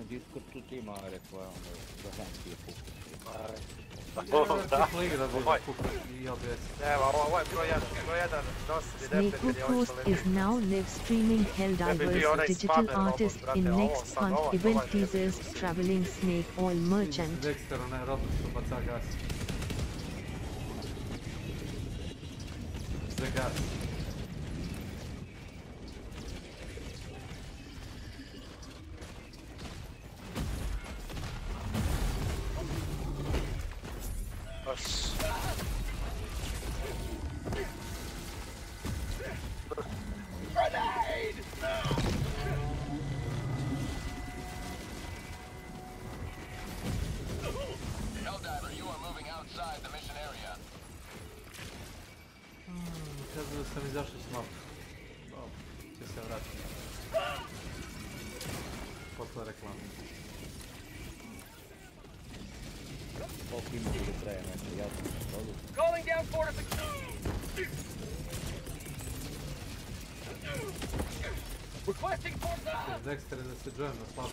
Discord tu ti ima, rekao je onda da sam ti je pukao. S.W.Frost is now live streaming Helldiver's digital artist in next fun event teasers traveling snake oil merchant. Helldiver, you are moving outside the mission area. Kažu da sam izašao s mapu. Dobro, će se vratiti. Posle reklame. Koliko ima da traje nešto, ja sam na stolu. Calling down fortification! Requesting force out! Dexter da se join na slavu.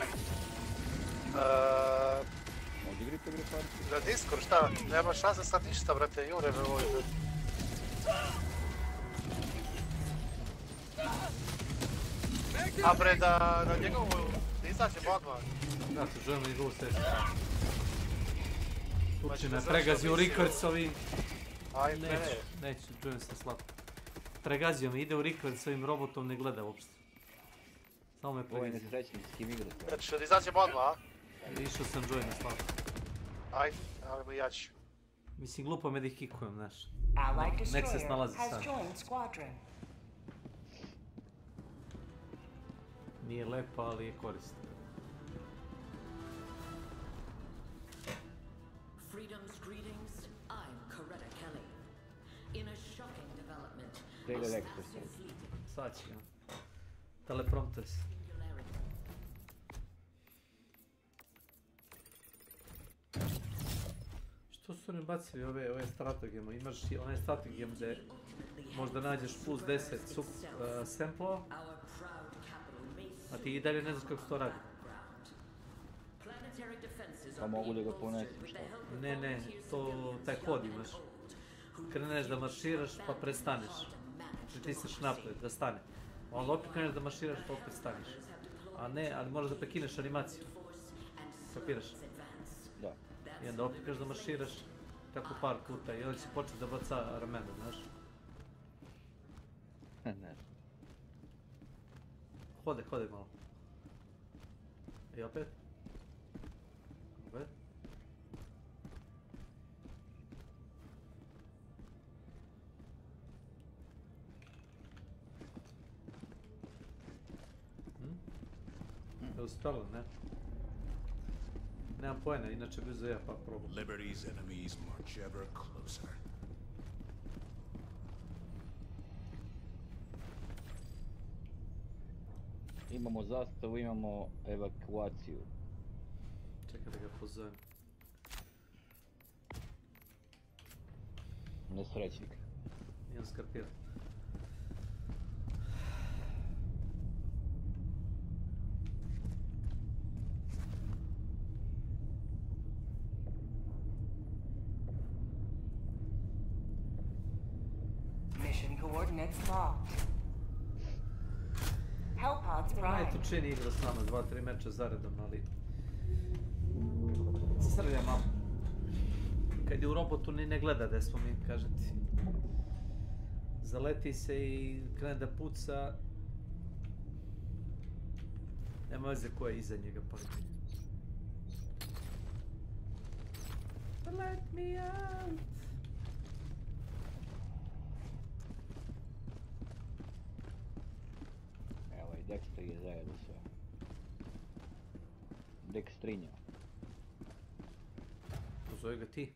Odigrite bre partiju. Na Discord šta? Nema šanse sad ništa brate, jure me ovdje. A bre da na njegovu da izađem odmah. Da se join na njegovu sesiju. Uči me pregazio Rickards-ovi. Ajde, neću, join se slabo. Pregazio me, ide u Rickards s ovim robotom, ne gleda uopšte. Samo me Ovo je pregazio. nesrećnik s kim igra. znači da izađem odmah, a? Išao sam join na slavu. Ajde, ajmo ja ću. Mislim, glupo me da ih kikujem, znaš. Allied Nek se destroyer snalazi has sam. joined squadron. Nije lepo, ali je korisno. Freedom's greetings. I'm Coretta Kelly. In a shocking development, Tega this Dexter. massive fleet Sad će, ja. Teleprompter. singularity. Što su ne bacili ove strategijama? Imaš one strategije gdje možda nađeš plus 10 samplova, Our proud capital may a ti i dalje ne znaš kako se to radi. planetary defenses Pa are mogu da being ga bolstered ponesem, with the šta? help of Ne, volunteers to civilians taj young kod and imaš. old, who Kreneš da marširaš pa prestaneš. Pritisneš napred da stane. A onda opet kreneš da marširaš pa opet staneš. A ne, ali moraš da prekineš animaciju. Kapiraš? Da. I onda opet kreneš da marširaš tako par puta i onda će početi da baca ramena, znaš. Ne. Hode malo. I opet. Opet. Je uspjelo, ne? Nemam pojena, inače bi uzeo ja pa probam. Liberty's enemies march ever closer. Imamo zastavu, imamo evakuaciju. Čekaj da ga pozovem. Nesrećnik. Nijem skarpiran. Mission coordinates locked. Hellpods Eto prime. čini igra s nama 2-3 meča zaredom, ali... Srlja malo. Kad je u robotu ni ne gleda gdje smo mi, kaže ti. Zaleti se i krene da puca. Nema veze ko je iza njega pa. Let me out. Evo i Dexter je zajedno sve. Dextrinja. Pozove ga ti.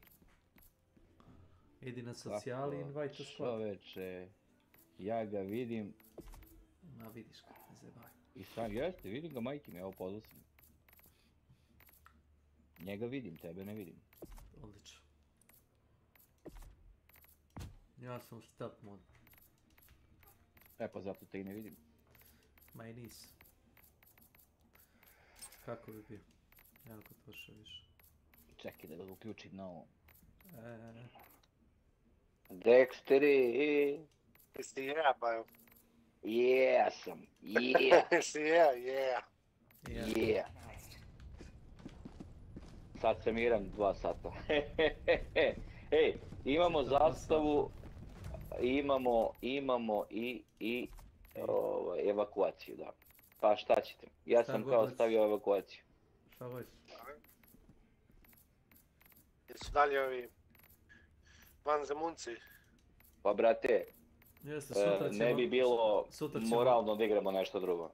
Idi na socijali i invite to squad. Čoveče, ja ga vidim Ma vidiš kako ne zebaj. i sam jeste, vidim ga majke mi, evo pozvao sam. Njega vidim, tebe ne vidim. Odlično. Ja sam u stealth modu. E pa zato te i ne vidim. Ma i nisam. kako bi bio. Jako to še više. Čekaj da ga uključim na ovo. Dexteri. Jesi yeah, bajo. Yeah sam. Yeah. Jesi yeah. Yeah. Sad se miram 2 sata. Ej, imamo zastavu, imamo i evakuaciju, da. Pa šta ćete? Ja sam kao stavio evakuaciju. Šta hoćeš? Jesu dalje ovi vanzemunci? Pa brate, Jeste, sutra ćemo... ne bi bilo moralno da igramo nešto drugo.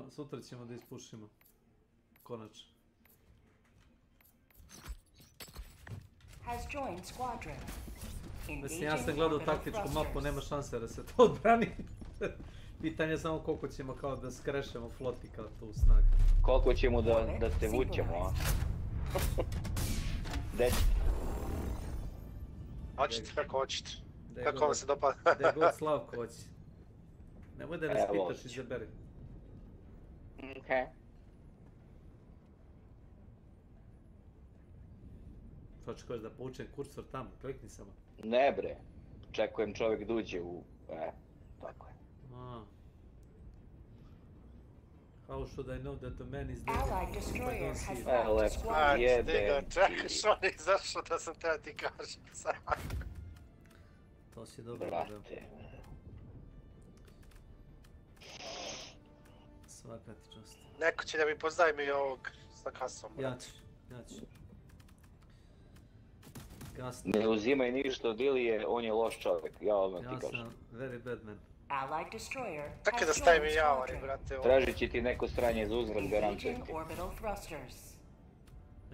Sutra ćemo da ispušimo. Konačno. Has joined squadron. Mislim, ja sam gledao taktičku mapu, nema šanse da se to odbrani. Pitanje je samo koliko ćemo kao da skrešemo floti kao tu snagu. Koliko ćemo da se vučemo, a? Deci. Hoćete kako hoćete. Kako vam se dopada? Da je god Slavko hoće. Nemoj da nas pitaš, izaberi. Okej. Hoćeš kažeš da poučem kursor tamo, klikni samo. Ne bre, čekujem čovjek da uđe u... tako je. How should I know that the man is Allied destroyer has Lepo, left squadron. jebe. Čekaj, što ne izašao da sam treba ti kažem sad. To si dobro Brate. Svaka ti čast. Neko će da mi pozajmi ovog sa kasom. Ja ću. Ne uzimaj ništa od Ilije, on je loš čovjek, ja odmah ti kažem. Ja sam very bad man. Allied destroyer Tako da has stavim joined i javari, squadron. brate. Tražit će ti neko sranje za uzvrat, garantujem Engaging ti. orbital thrusters.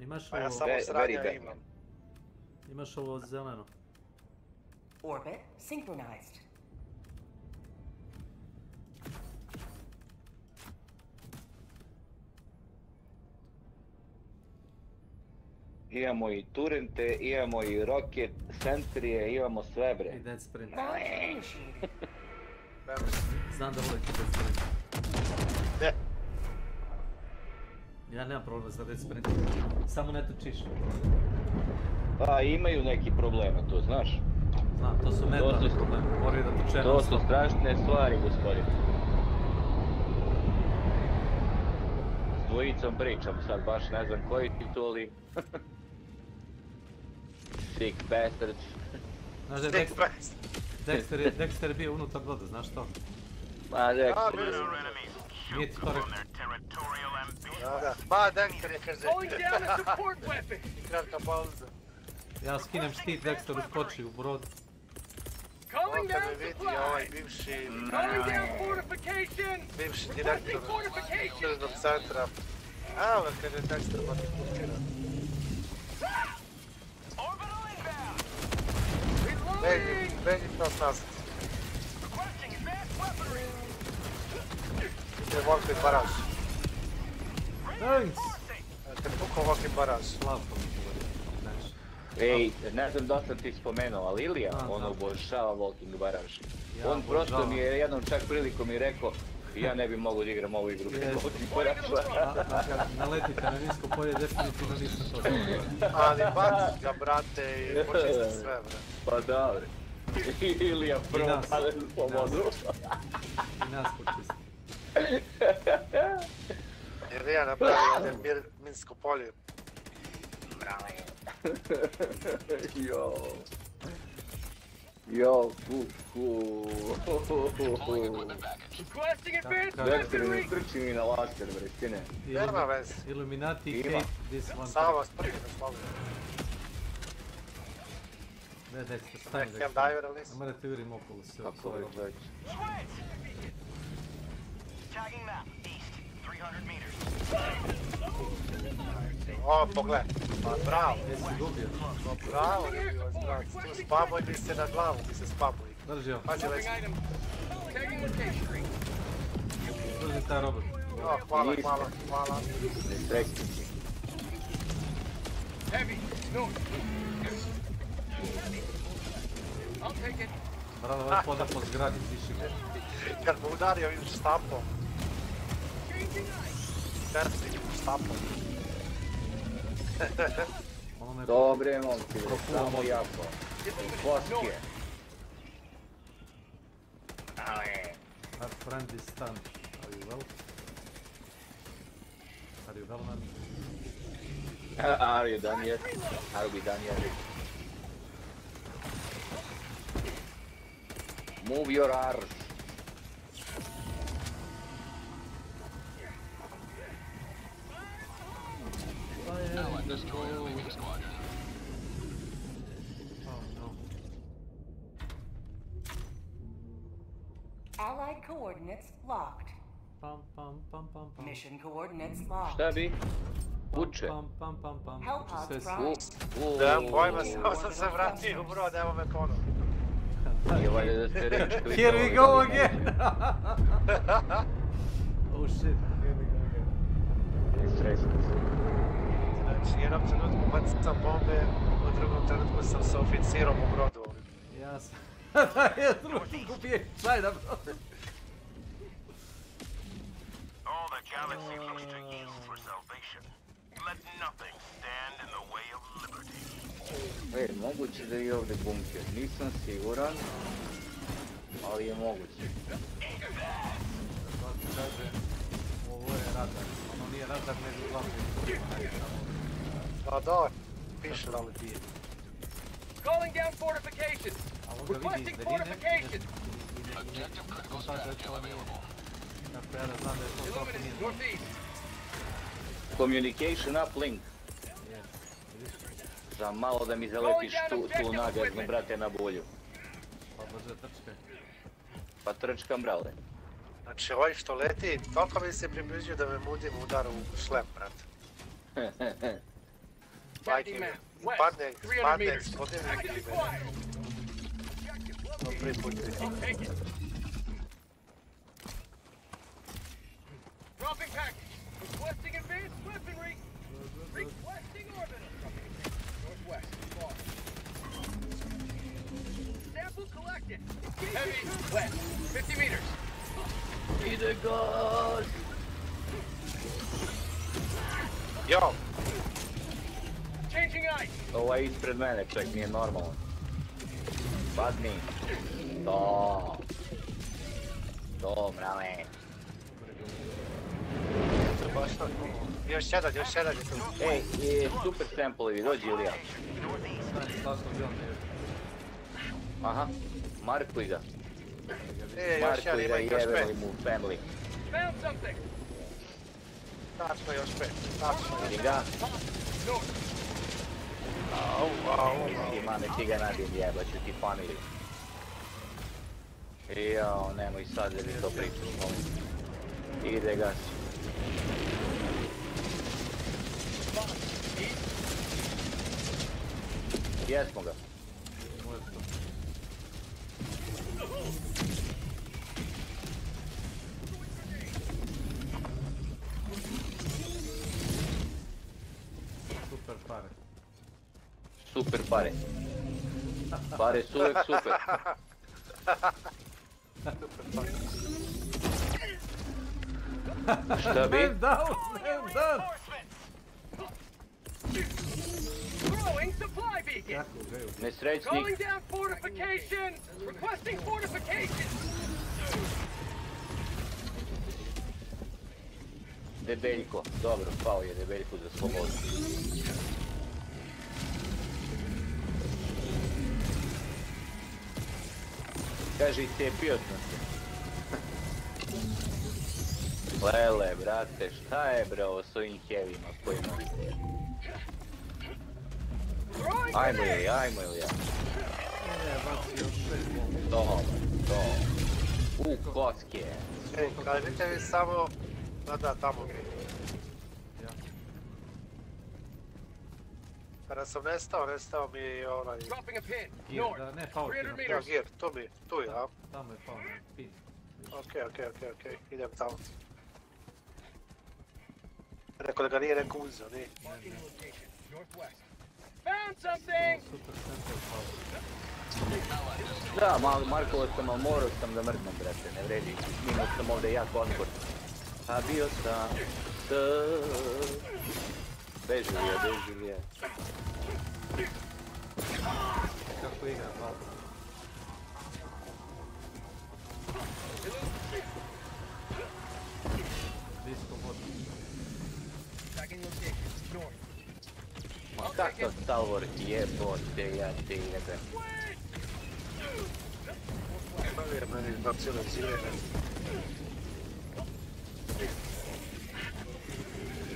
Imaš Pa ja ovo, samo sranja very imam. imaš ovo zeleno. Orbit synchronized. Imamo i turente, imamo i roket, sentrije, imamo sve I bre. dead sprint. Launch initiated. Znam da volite dead sprint. Ne. Ja nemam problema za dead sprint. Samo ne trčiš. Pa imaju neki probleme to, znaš. Znam, to su mentalni problemi. Moraju da trče To su strašne stvari, gospodin. S dvojicom pričam sad, baš ne znam koji tituli. Sick bastards. Znaš da je Dexter je bio unutar broda, znaš to? Ma Dexter. Nije ti to rekao. Ma Dexter je kaže. Kratka pauza. Ja skinem štit, Dexter uskoči u brod. On kad me vidi ovaj bivši direktor Kriznog centra. Evo kaže Dexter pa ti pustira. Benji Frost nazad. Ide Volko i baraž. Thanks! Kad pukao Volko i baraž. Slavko mi govori. Znaš. Ej, ne znam da sam ti spomenuo, ali Ilija, on obožava Walking Barrage. On prosto mi je jednom čak prilikom i rekao, ja ne bi mogu da igram ovu igru bez Walking Barrage. Kad naletite na nisko polje, definitivno nisam to dobro. Ali baciš ga, brate, i počisti sve, bre. Pa da, bre. Ilija prvo pade po vodu. I nas počisti. Jer ja napravio jedan minsko polje. Jo, Dexter ne trči mi na laser, bre, skine. Nema veze. Illuminati hate this one. Samo vas prvi da slobodno. Ne, Dexter, stavim Nekem Dexter. diver, ali nisam. Mora te urim okolo sve. Kako je već. Tagging map, east, 300 meters. O, pogledaj. Pa bravo. Jesi gubio? Bravo, bravo. Tu spabuj mi se na glavu, mi se spabuj. Drži ovo. Pađe već. Drži taj robot. O, hvala. Ne strekni. Bravo, ovaj poda po zgradi, tiši ga. Kad me udario ovim štapom. Terci, papom. Dobre, momci, samo jako. Foske. Our friend is stunned. Are you well? Are you well, man? Are you done yet? Are we done yet? Move your arms. Allied destroyer leaving squadron. Oh no. Allied coordinates locked. Pam pam pam pam pam. Mission coordinates locked. Šta bi? Uče. Pam pam pam pam. Help Uče sve us, si. Brian. Da, pojma, samo sam se vratio u brod, evo me ponovno. Nije valjda da ste reći klikali. Here we go again! Oh shit, here we go again. Znači, jednom trenutku bacam bombe, u drugom trenutku sam sa oficirom u brodu. Jasno. Da je drugi gubije čajna brod. All the galaxy looks to you for salvation. Let nothing stand in the way of liberty. Moguće da je ovdje bunker. Nisam siguran, ali je moguće. To ti kaže, ovo je radar. Ono nije radar, nego glavni. Pa da, piše da li ti je. Calling down fortifications. Requesting fortifications. Objective critical strategy available. Kako ja da znam da je to toliko nije. Northeast. Communication uplink. Za malo da mi zaletiš tu nagazno, brate, na bolju. Pa brže trčkaj. Pa trčkam, brale. Znači, ovaj što leti, toliko mi se približio da me mudim udar u šlem, brate. Majke mi, padne, eksplodira neki mene. To prvi put vidim. Dropping package. Requesting advanced weaponry. Requesting orbital. Northwest. Far. Sample collected. Heavy. West. 50 meters. Ide gaz! Jo! Changing ice. Ovo je ispred mene, čak nije normalan. Padni. To. To, brale. Baš tako. Još jedan je tu. Ej, super samplevi, dođi Ilija. Slasno bio ne. Aha, markuj ga. Još jedan, ima ih još Jebeli pet. mu family. Found something. Tačno još pet. Tačno. Vidi ga. Au. Mane ti ga nadim, jebaću ti family. Jao, nemoj sad da mi to pričaš, molim. Ide gas. Jesmo ga. Super pare. Super pare. Pare su uvek super. Šta bi? Man down, man down! Throwing supply beacon. Jako gaju. Nesrećnik. Calling down fortifications. Requesting fortifications. Debeljko. Dobro, pao je debeljko za slobodu. Kaže i cijepio sam se. Lele, brate, šta je bre ovo s ovim heavima kojima? Ajmo ili ja. To. Koske. Ej, kažite mi samo... Da, tamo gdje. Kada sam nestao mi je onaj... Dropping a pin. Gir, North. da, ne, pao ti. 300 na- meters. Gir, tu je, a? Tamo je pao, na pin. Okej, idem tamo. Rekao da ga nije neko uzeo, nije. Marking location. Northwest. Found something. Super sample pao. Da, markovo sam, ali morao sam da mrdnem, brate, ne vredi. Imao sam ovdje jak odbor. A bio sam Beži Ilija. Kako igra, malo. Disko voda. Ma kakav Talvor jebote, ja ti jebem. Jer meni izbacio na sirene.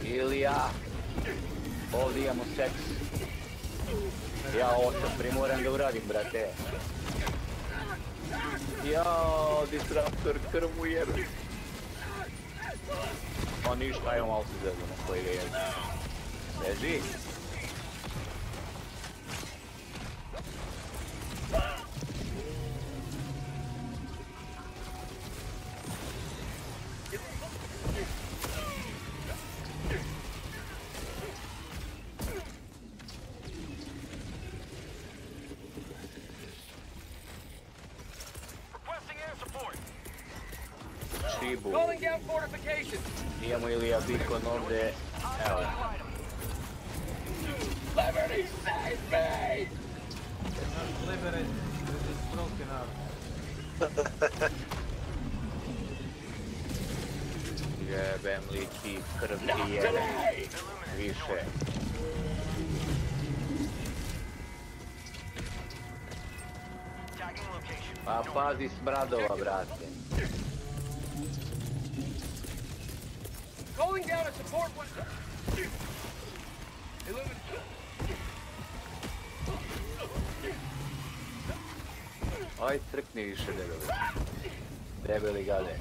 Ilija, ovdje imamo seks. Ja ovo sam primoran da uradim, brate. Jao, disruptor krvu jebim. Pa ništa, ajmo malo se zezamo koji ga jebim. Beži. Šibu. Imamo Ilija Bikon ovdje. Evo. Liberate this broken arm. Jebem li ti krv ti jebem. Više. Pa pazi smradova, brate. Calling down a support window. Aj, crkni više, debeli. Debeli gade.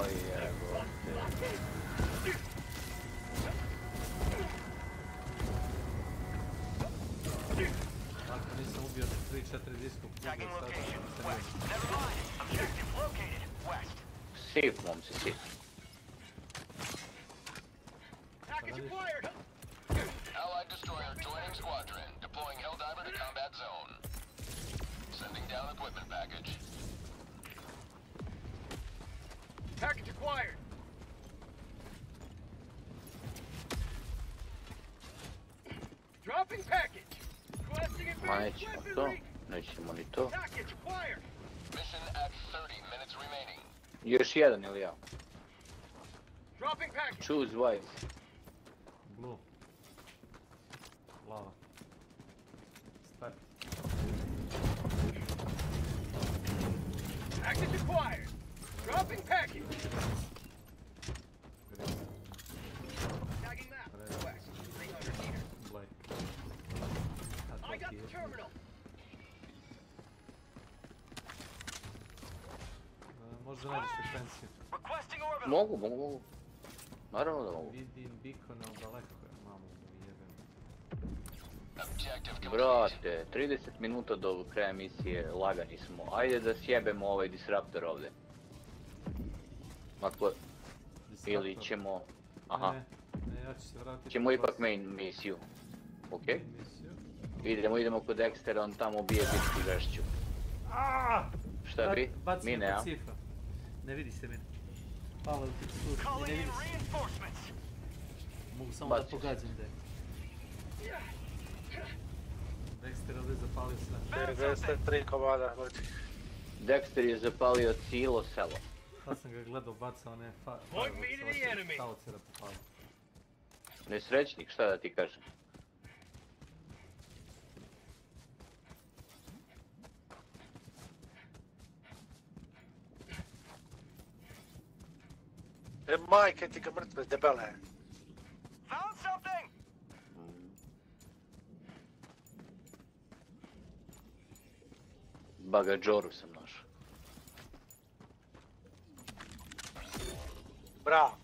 Oj, jebote. Ako nisam ubio 3-4 diskog puga, sada Safe, momci, safe. Allied destroyer joining squadron. Deploying Helldiver to combat zone. Sending down equipment package. Package acquired. Dropping package. Requesting advanced weaponry. Nećemo ni to. Package acquired. Mission at 30 minutes remaining. Još jedan ili ja? Dropping package. Choose wise. Blue. Lava. Start. Package acquired. Dropping package. Tagging map. West. 300 meters. Black. I got the terminal. Možda nađeš sekvenciju. Requesting orbital. Mogu. Naravno da mogu. Vidim bikone, ali daleko je. Mamo da jebem. Objective complete. Brate, 30 minuta do kraja misije, lagani smo. Ajde da sjebemo ovaj disruptor ovdje. Ako... Ili ćemo... Aha. Ne, ja ću se vratiti. Ćemo ipak main misiju. Okej? Idemo kod Dextera, on tamo bije bitku žešću. Šta bi? Mine, a? Ne vidi se mene. Pala u teksturu, ne vidi se. Mogu samo da pogađam da je. Dexter ovdje zapalio sve. 93 komada. Dexter je zapalio cijelo selo. Sad sam ga gledao, bacao one talocera popalio. Nesrećnik, šta da ti kažem? Majke ti ga mrtve debele. Found something. Bagađoru sam našao. Bravo.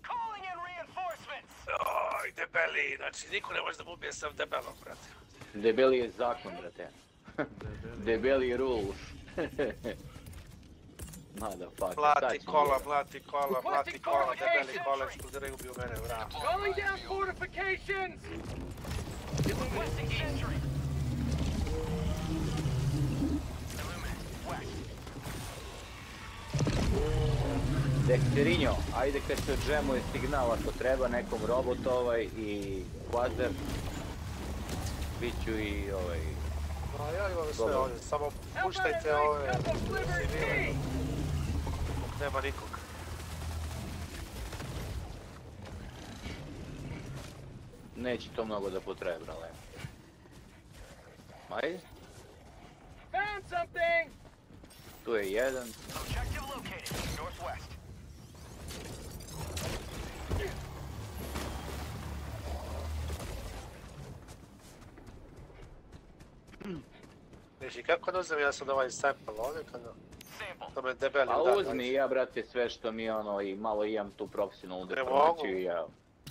Calling in reinforcements. Oj, debeli, znači niko ne može da mu ubije sam debelom, brate. Debeli je zakon, brate. Debeli rules. Motherfucker. Blati kola, debeli kola, eksplodiraju ubiju mene, bravo. Calling down fortifications. Requesting entry. Dexterinjo, ajde kad se odžemuje signal ako treba nekom robot i quater. Biću i A ja imam sve ovdje, samo puštajte ove civile. Nema nikog. Neće to mnogo da potrebe, brale. Ajde. Tu je jedan. Viš, i kako da uzem ja sad ovaj sample ovdje kada... To me debeli Pa udar. uzmi ja, brate, sve što mi i malo imam tu profesionalnu Ne deformaciju i ja.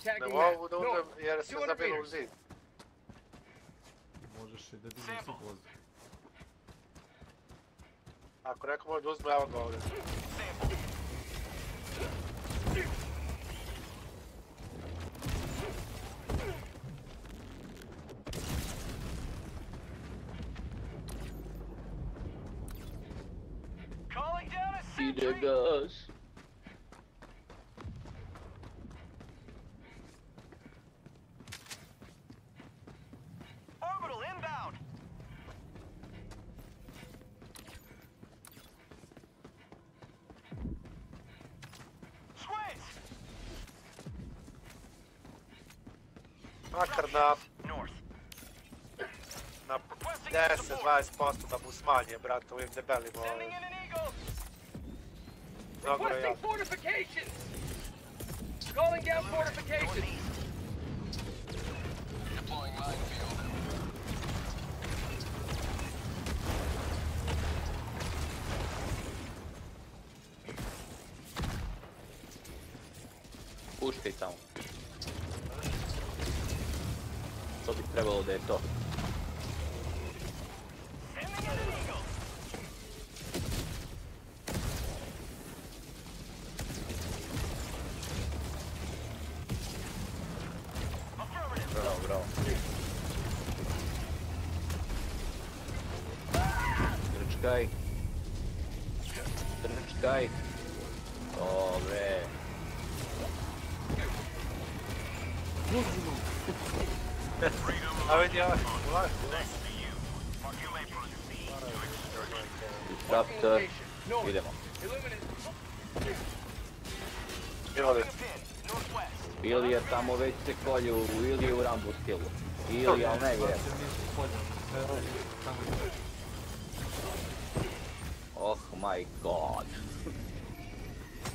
Ne mogu da uzem jer se zabilu u zid. Možeš i da dižem si vozu. Ako neko može da uzme, evo ga ovdje. Ide gas. Orbital inbound. Squids. Makar na 10-20% da mu smanje, brate, ovim debelima ovdje. Dobro je ja. Calling down fortifications. Deploying minefield. Puškaj tamo. To bi trebalo da je to. Bravo. Trčkaj. Dobre. A vidi ja, Disruptor. Idemo. Ili je tamo već se kolju, ili je u Rambo stilu. Ili, ali ne vjerujem. Oh my god.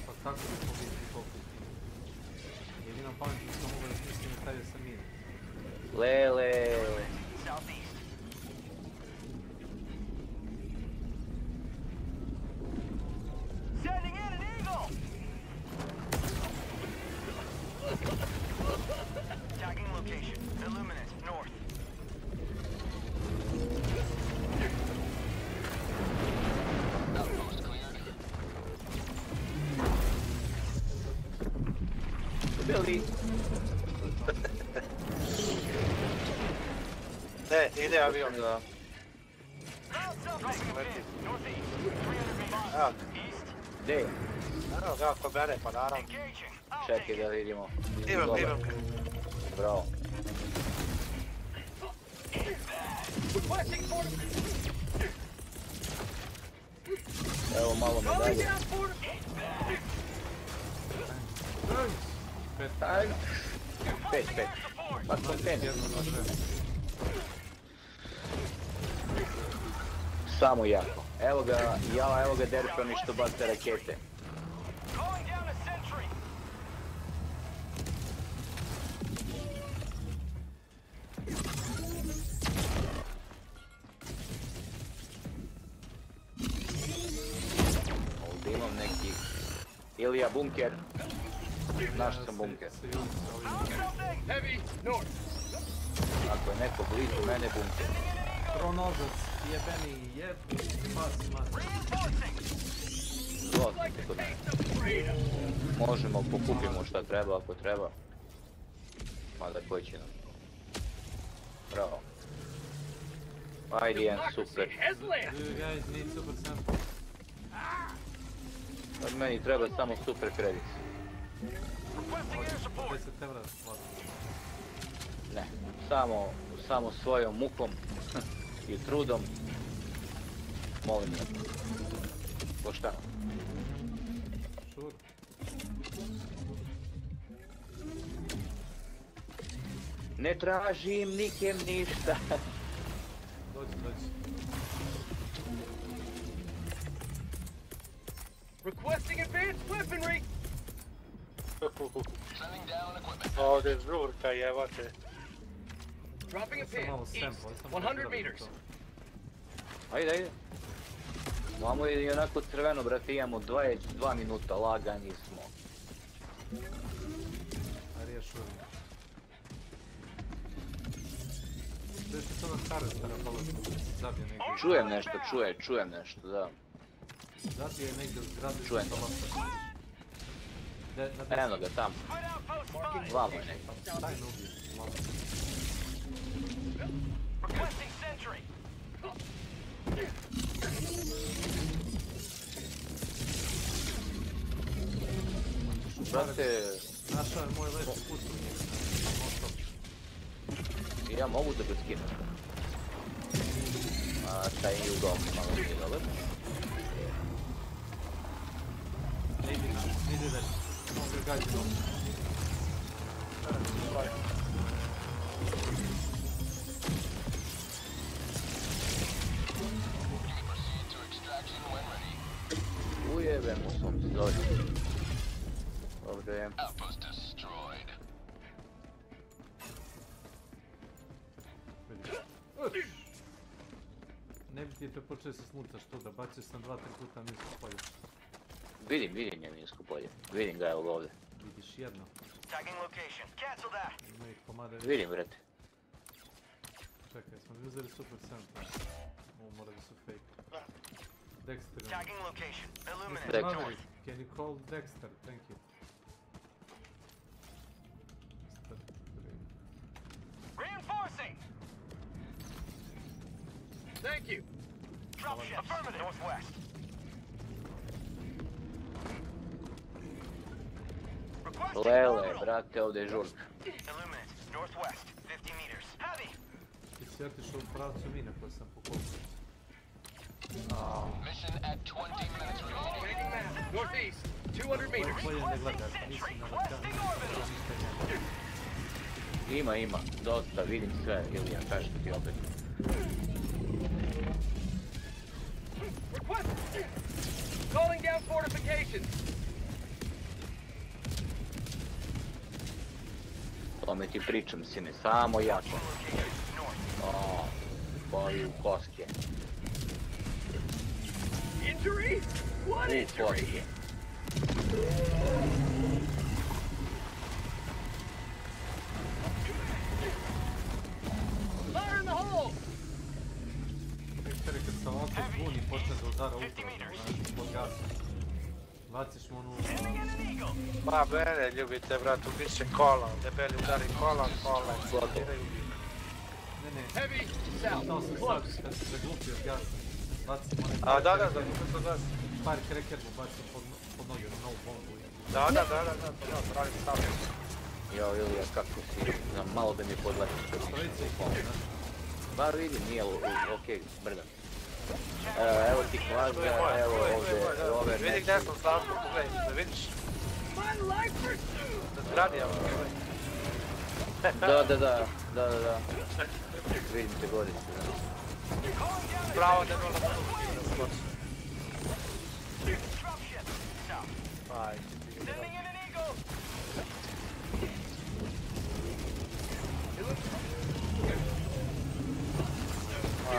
Pa kako da pobiti koliko je tim? Jedina pamet što mogu da smislim je stavio sam mir. Lele. Sending in an eagle. Tagging location. Illuminate north. Outpost cleared. Billy. ne, ide avion. Da. Evo, Gdje? evo ga kod mene, pa naravno. Čekaj da vidimo. Imam. Bravo. Evo malo medalje. Pet. Pa kontent. Samo jako. Evo ga Derpani što baca rakete. Ovdje imam neki... Ilija bunker. Našao sam bunker. Ako je neko blizu mene bunker. Pronožac, jebeni, pas mati. Zlotite kod mene. Možemo, pokupimo šta treba ako treba. Mada koji će nam. Bravo. Ajde, jedan super. Do you guys need super sample? Od meni treba samo super kredit. 10 evra plati. Ne, samo svojom mukom i trudom. Molim me. Poštano. Šur. Ne tražim nikem ništa. Dođi. Requesting advanced weaponry! Sending down equipment. Ovdje je žurka, jebate. Dropping a Sam pin, malo east, sample, sam 100 meters. Ajde. Vamo je i onako crveno, brate, imamo 2 minuta, lagani smo. Arija šuri. Gdje se to na Harvestera položno? Zabije negdje. Čujem nešto, da. Zabije negdje u zgradu. Čujem. Eno ga tamo. Vamo je negdje. Taj ne ubije. Requesting sentry! Brate, Našao je moj leći put u njega. ja mogu da ga skinem. Taj je ugao malo nije dobar. Ne ide da mogu ga gađi nogu. Proceed to extraction when ready. Ujebemo sam ti dođe. Dobre. Outpost destroyed. Ne bi ti prepočeo se smucaš tu da baciš sam 2-3 puta minsko polje. Vidim je minsko polje. Vidim ga evo ovdje. Vidiš jedno. Tagging location. Cancel that! Ima ih komade. Vidim, brate. Čekaj, smo mi uzeli super sample. Ovo mora da su fake. Dexter ima. Tagging location. Illuminate. Dexter. North. Can you call Dexter? Thank you. Reinforcing! Thank you. Drop ship. Affirmative. Northwest. Requesting Lele, orbital. brate, ovdje je žurka. Illuminate. Northwest. 50 meters. Heavy. Ti si otišao u pravcu mine koje sam pokopio. Mission at 20 minutes remaining. Taking map. Northeast. 200 meters. Bolje ne gledaj, mislim na vrtanu. Ima, dosta, vidim sve, Ilija, kažeš ti opet. Request. Calling down fortifications. Tome ti pričam, sine, samo jako. Boli u koske. Injury? What U injury? koske. Fire in the hole! Dexter je kad se ovako zbuni počne da udara upravo, znaš, pod gasom. Baciš mu onu... Pa mene ljubite, brat, ubit će kola, debeli udari kola. Ne, Heavy, znao south, sam close. sad kad se zaglupio od gasa. Bacim onaj... A da, to gas. Fire cracker mu bacim pod noge, novu bombu. Da, to radim stavljeno. Jo, Ilija, kako si, znam, malo da mi podletiš. Trojice ih je, znaš. Bar vidim, nije okej, brdan. Evo ti kvaza, evo ovdje, ove Vidi meče. gdje sam stavljeno, pogledaj, da vidiš. Da zgradi, evo, Da. Vidim te gorice, da. Bravo, debelo, da skoči. Ajde.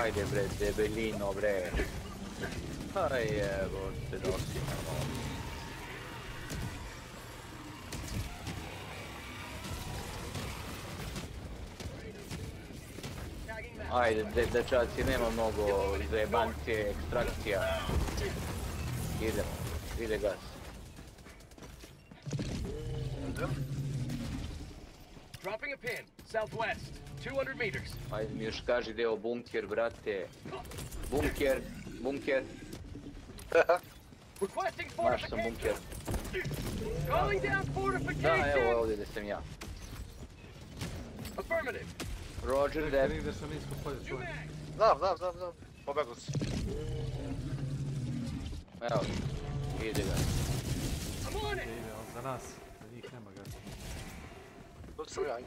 Ajde bre, debelino bre. Aj evo, se nosi na nogu. Ajde, dečaci, nema mnogo zajebancije, ekstrakcija. Idemo, ide gas. Dropping a pin, southwest, 200 meters. Ajde mi još kaži gdje je bunker, brate. Bunker. Requesting Naš sam bunker. Calling down Da, fortification. evo ovdje gdje sam ja. Affirmative. Roger Kad that. ideš na minsko polje, čuvaj. Znam. Pobegu si. Evo, ide ga. I'm on it. Ide, ali za nas, za njih nema ga. Tu sam ja.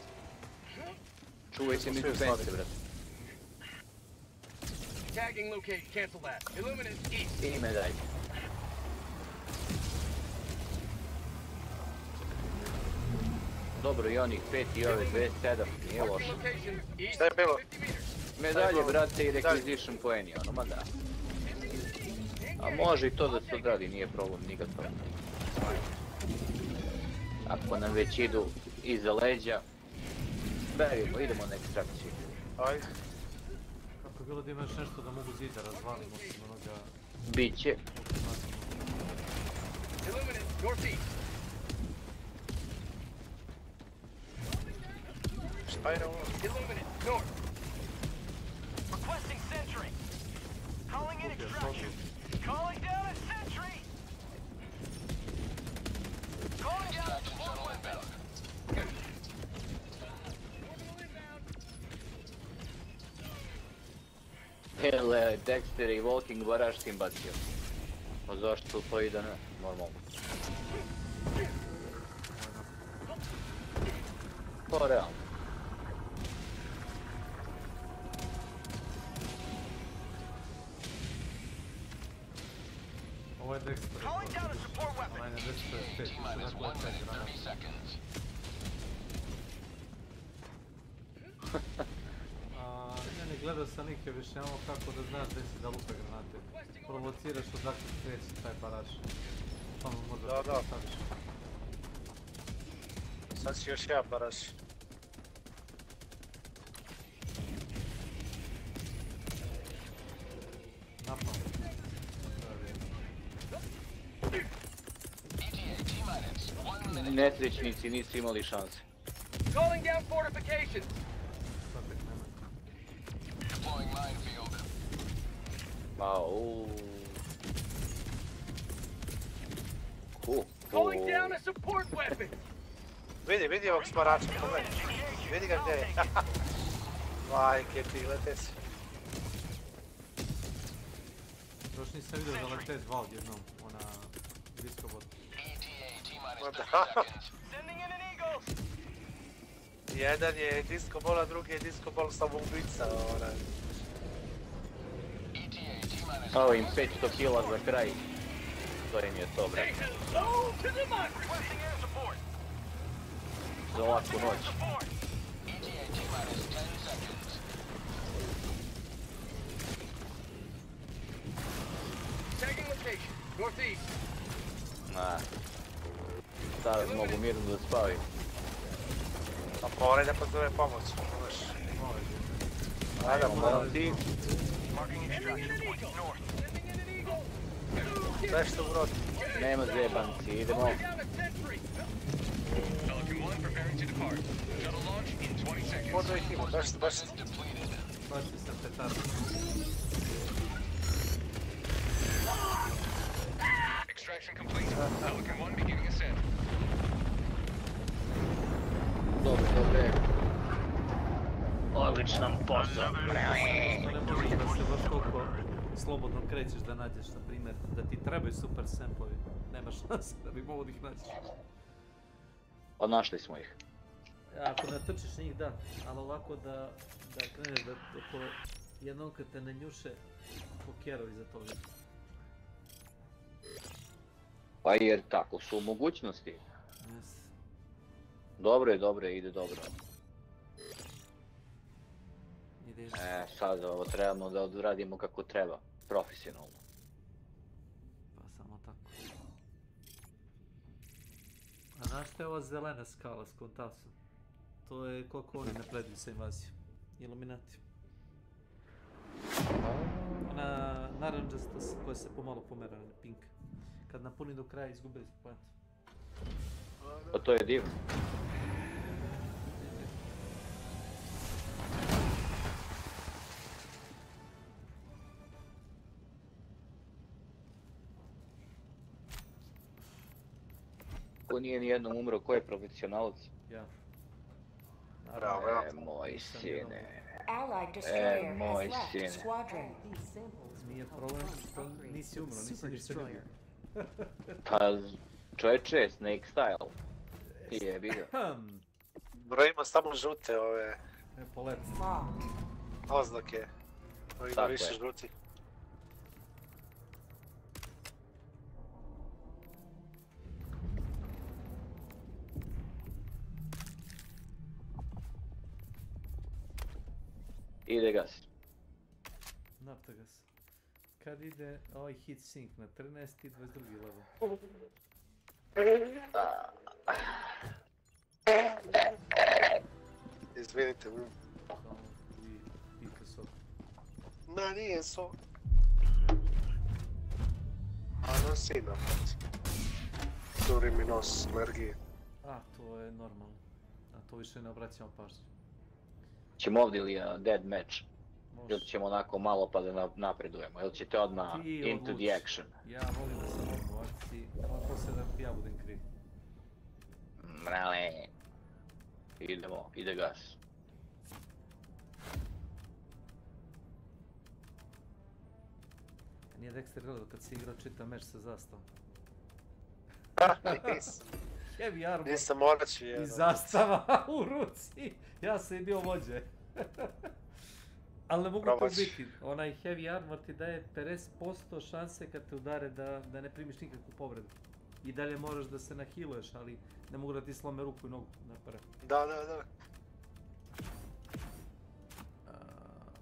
Čuvaj se mi fence, brate. Tagging locate. Cancel that. Illuminate east. Ime daj. Dobro, i onih 5 i ove 27, nije loše. Location east. Šta je bilo? 50 meters. Medalje, brate, i requisition poeni, ono, ma da. A može i to da se odradi, nije problem nikakav. Ako nam već idu iza leđa, berimo, idemo na ekstrakciju. Ajde. Kako je bilo da imaš nešto da mogu zid da razvalim, osim onoga... Biće. Illuminate northeast. Šta je ovo? Illuminate north. Requesting sentry. Calling in extraction. Calling down a sentry. Calling down a shuttle inbound. Hele, Dexter i Walking baraž tim bacio. Pa zašto to ide ne? Normalno. To realno. Ovo je Dexter. Calling down a support weapon. Onaj na Dexter je 5, T-minus tako 1 je 5 minute, grana. 30 seconds. Ne gledao sam nike više, imamo kako da znaš gdje si da lupe granate. Provociraš odakle kreći taj baraž. Samo možda Da. postaviš. Sad si još ja baraš. Napam. ETA T-minus 1 minute. Nesrećnici nisu imali šanse. Calling down fortifications. Sad tek nema. Deploying minefield. Au. Calling down a support weapon. Vidi ovog sparača, pogledaj. Vidi ga gdje je. Majke, pilete si. Još nisam vidio da lete dva odjednom, ona blisko bot. ETA T-minus Da. 30 seconds. Sending in an eagle. Jedan je disco ball, a drugi je disco ball samoubica, onaj. ETA T-minus Ovo im 500 kila za kraj. To im je to, bre. Station low to the mark. Requesting air support. Za laku noć. Support. ETA T-minus 10 seconds. Tagging location. Northeast. Sad mogu mirno da spavim. A moraj da pozove pomoć. Možeš. Ajde, moram ti. Marking extraction point north. Sending in an eagle. Sve što urodi. Nema zebanci, idemo. Calling down a sentry. Pelican 1 preparing to depart. Shuttle launch in 20 seconds. Podo ih ima, baš. Depleted. Bacio sam petardu. Extraction complete. Pelican 1 beginning ascent. Dobre. Odličan posao. To ne može da se baš koliko slobodno krećeš da nađeš, na primjer, da ti trebaju super samplovi. Nema šanse da bi mogo da ih nađeš. Pa našli smo ih. Ako natrčiš njih, da, ali ovako da kreneš da oko jednom kad te ne njuše, pokjerao iza toga. Pa jer tako su mogućnosti. Yes. Dobro, ide dobro. Ideš. Sad ovo trebamo da odradimo kako treba. Profesionalno. Pa samo tako. A znaš što je ova zelena skala s kontasom? To je koliko oni napreduju sa invazijom. Iluminati. Ona naranđasta koja se pomalo pomera, pink. Kad napuni do kraja izgubili smo poenta. Pa to je divno. Ko nije nijednom umro, ko je profesionalac? Ja. Bravo, bravo. Moj sine. Allied destroyer moj has left sine. squadron. Nije problem što nisi umro, nisi ništa ljubio. Pa, čovječe, Snake style. Jebi ga. Brojimo samo žute ove Poleti. Locked. oznake. Ima Tako više je. žuti. Ide gas. Naftagas. Kad ide ovaj hit sync na 13. i 22. level? Izvinite. Samo vi pijte sok. Ma nije so. A nosi napad. Curi mi nos, alergije. A, to je normalno. A to više ne obraćamo pažnju. Ćemo ovdje ili dead match? Može. Ili ćemo onako malo pa da napredujemo? Ili ćete odmah Ti into odluči. the action? Ja volim da sam odmah u akciji, ali poslije da ja budem kriv. Mrale. Idemo, ide gas. Nije Dexter gledao kad si igrao čitav meč sa zastavom. Nisam. Heavy armor Nisam orači i jedan. zastava u ruci. Ja sam i bio vođe. Ali ne mogu to Probaš. biti. Onaj heavy armor ti daje 50% šanse kad te udare da ne primiš nikakvu povredu. I dalje moraš da se nahiluješ, ali ne mogu da ti slome ruku i nogu na prve. Da.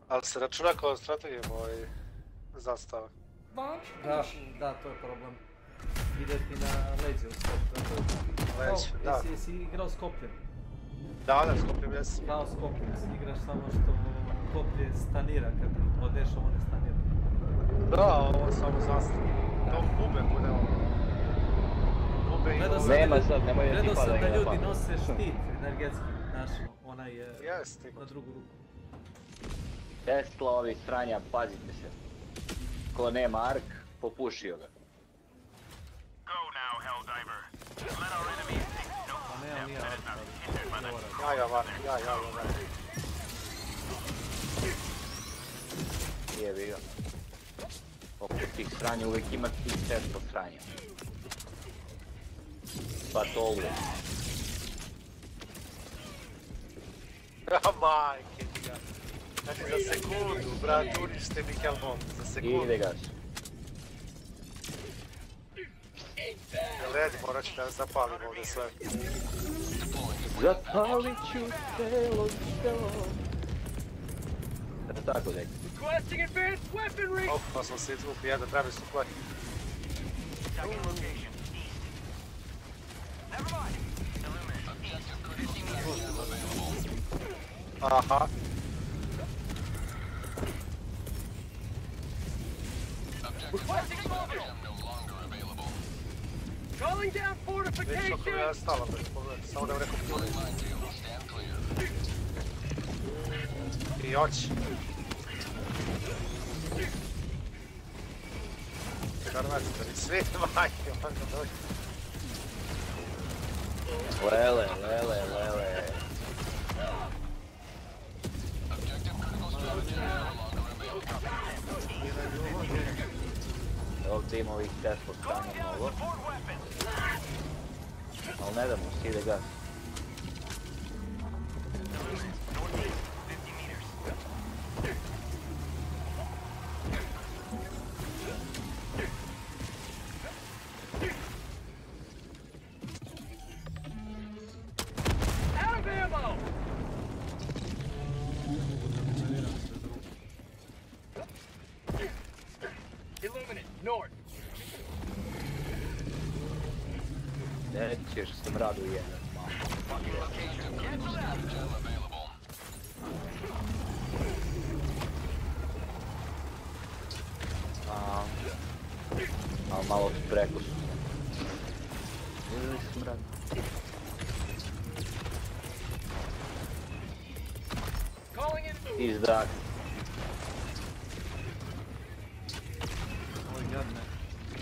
Ali se računa kao strategijom ovaj zastava. Launch Da, initiated. da, to je problem. Ide ti na leđe u skop. Leđe, da. Jesi igrao s kopljem? Da, skopim jesam. Kao s kopljem, igraš samo što koplje stanira, kad odeš ovo ne stanira. Da, ovo samo zastava. To bube bude ovo. Bube i Gledao ovo. sam Nema da- sad, nemoj da ti Gledao sam pada da i na ljudi pamet. nose štit energetski, znaš, onaj je Jeste. na drugu ruku. Tesla, ovi stranja, pazite se. Ko nema ark, popušio ga. Pa ne, ali nije arka, ali je orak. Ja. Jebi ga. Oko tih stranja uvijek ima tih Tesla stranja. Pa to uvijek. Majke ti ga. Znači za sekundu, brat, unište mi Kelmon. Za sekundu. Ide gas. Redi, morat ću da zapalim ovdje sve. Zapalit ću celo što. Da tako dek. Pa sam se izvupi, jedan pravi supply. Aha. Već oko je stala, pogledaj, samo da vam rekao pogledaj. I oči. Karnacita, ni svi majke, onda dođe. Lele. Ovdje ima ovih Tesla stranja mnogo. Ali ne damo si, ide gas. Nećeš smradu jedan. A malo preko su. Ili smrad. Izdak. Ovo je jadne.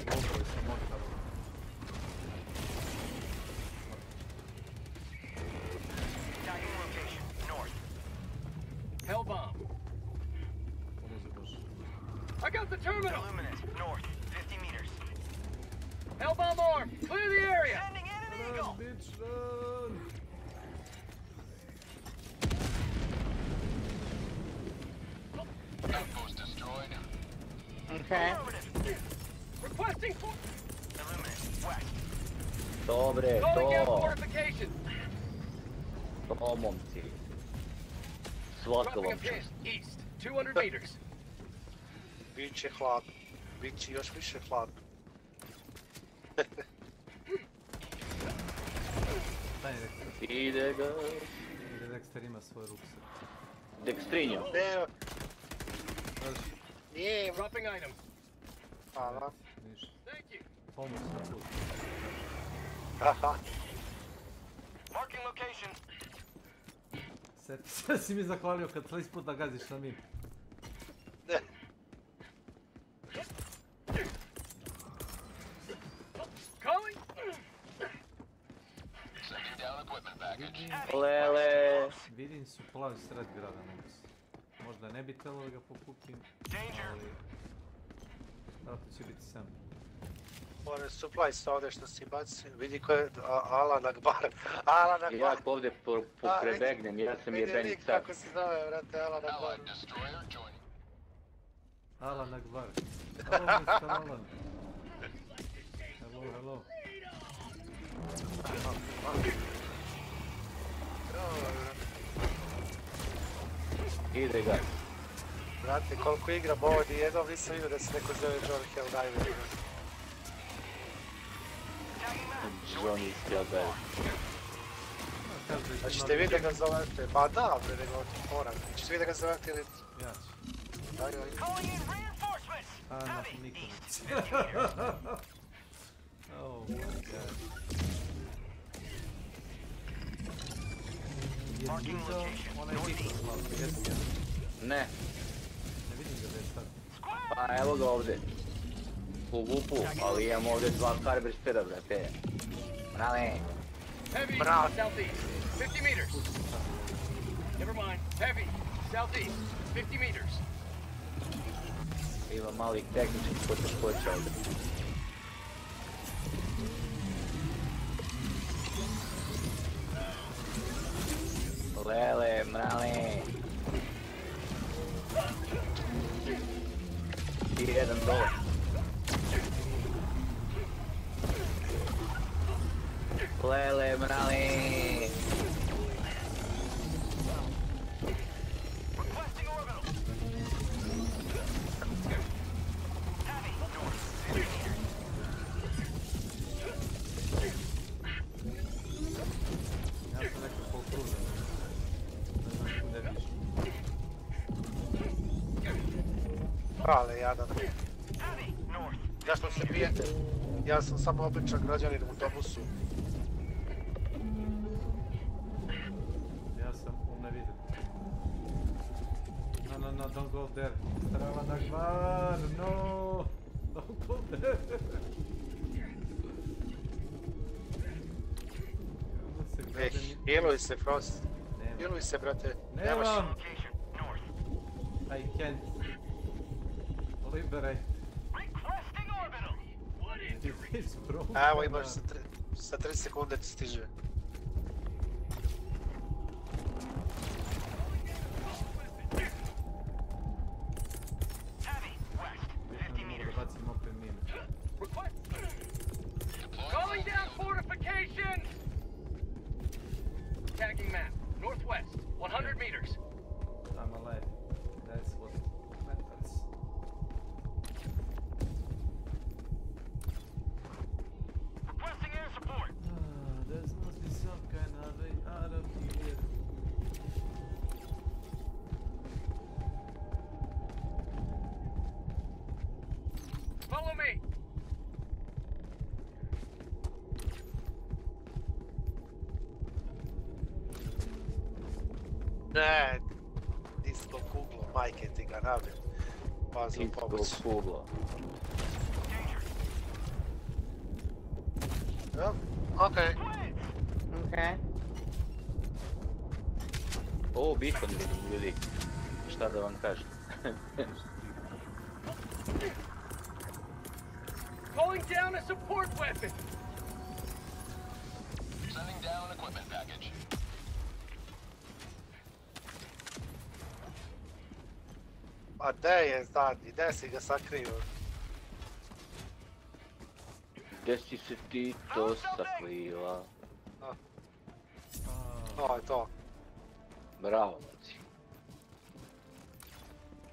Ovo je sam otkao. out the terminal! Illuminate, north, 50 meters. Hellbomb arm! Clear the area! Sending in an eagle! Bitch, run! Outpost destroyed. Okay. Requesting for... Illuminate, west. Dobre, Calling out to. fortification. To, momci. Svaka Dropping a vam pin, čast. east, 200 meters. Biće hladno. Biće još više hladno. Daj Dexter. Ide ga. Ide Dexter ima svoj ruksak. Dextrinjo. Ne, nije. Dropping item. Hvala. Ništa. Thank you. Pomoć na put. Haha. Marking location. Sve si mi zahvalio kad sledeći put da gaziš na min. Calling. Sending down equipment package. Lele. Vidim su plavi sred grada negdje. Možda ne bi trebalo da ga pokupim, ali... Vratno će biti sam. One supplies ovdje što si baci. Vidi ko je Alan Akbar. Alan Akbar. Ja ovdje pokrebegnem, ja sam jebeni Vidi car. kako se zove, vrate, Alan Akbar. Allied destroyer joining. Alan Akbar. Hello, Mr. Alan. Hello, hello. Ide ga. Vrate, koliko igra Bodi, jednom nisam vidio da se neko zove John Helldiver. Johnny Helldiver. A ćete vidjeti da ga zovete? Pa da, bre, nego moram. Ćete vidjeti da ga zovete ili... Ja ću. Ajde, ajde. Calling in reinforcements. A, nikom. Oh my god. Je vidio onaj mikroslav, jesi ja? Ne. Ne vidim ga da je sad. Pa evo ga ovdje. U vupu, ali imam ovdje dva harvestera, brate. Brale. Heavy, Bravo. southeast, 50 meters. Never mind. Heavy, southeast, 50 meters. Ima malih tehničkih poteškoća ovdje. Lele, mrale. I jedan dole. Lele, mrale. Requesting orbital. Heavy, north, 50 meters. Ja sam nekako polkružen. Ne znam kude vidiš. Ale, jadan. Heavy, north. Zašto se bijete? Ja sam samo običan građanin u autobusu. Ja sam ne vidim. No, don't go there. Strava na gvar, no! Don't go there! Healuj se, Frost. Nemam. Healuj se, brate. Nemam! Location, north. I can't. Liberate. Requesting orbital. What is It's broken. Evo imaš sa 3 sekunde ti stiže. heavy, west, 50 meters. Bacim opet mine. Request. Calling down fortifications. Tagging map, northwest, 100 meters. I'm alive. That's what matters. Requesting air support. There must be some kind of way out of here. Follow me. Ne, disco kuglo, majke ti ga rabe. Pazi u pomoć. Tinskog kugla. Ja, okej. Okej. O, beacon vidim, ljudi. Šta da vam kažem. Calling down a support weapon. Sending down equipment package. A gde je zadnji? Gde si ga sakrio? Gdje si se ti to sakriva? To je to. Bravo, moci.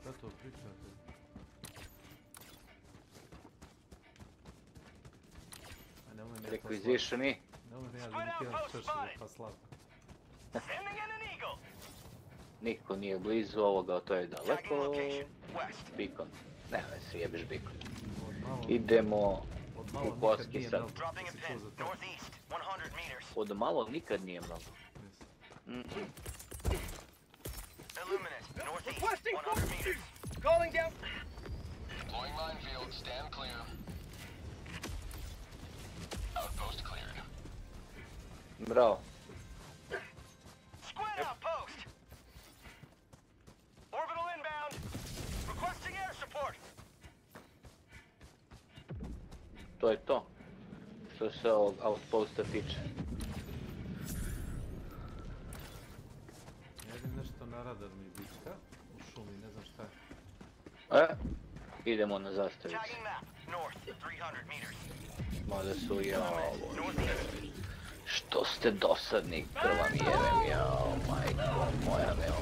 Šta to pričate? A nemoj me Requisitioni. Nemoj me ja limitiram češće pa slabo. Niko nije blizu ovoga, to je daleko. Beacon. Ne, se jebeš Beacon. Idemo u Koski sad. Od malo nikad nije mnogo. Requesting 100 meters. Calling down. Deploying minefield. Stand clear. Outpost cleared. Bravo. Square outpost. Orbital inbound. Requesting air support. To je to. Što se ovog outposta tiče. Ja vidim nešto na radar mi bička. U šumi, ne znam šta je. Idemo na zastavicu. Mada su što ste dosadni, krva mi jevem, jao, majko moja meo.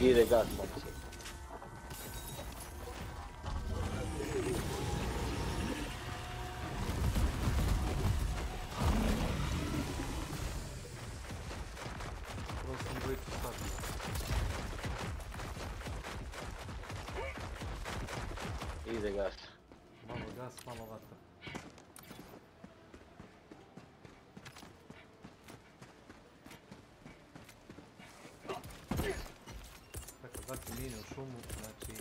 Ide gas, momci. Prvo sam dvojicu stavio. Ide gas. Malo gas, malo vatra. Bacim mine u šumu, znači...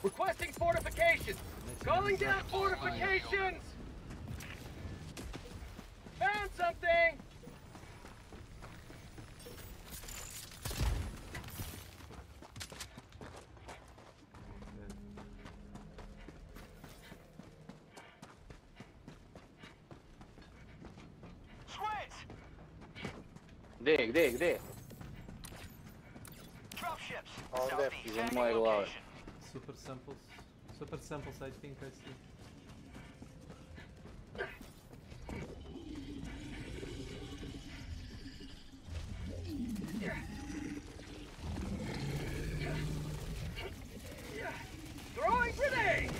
Requesting fortifications. Calling down fortifications. Found something. Gdje? Ovdje. Iza moje glave. Super samples, I think I see. Throwing grenade.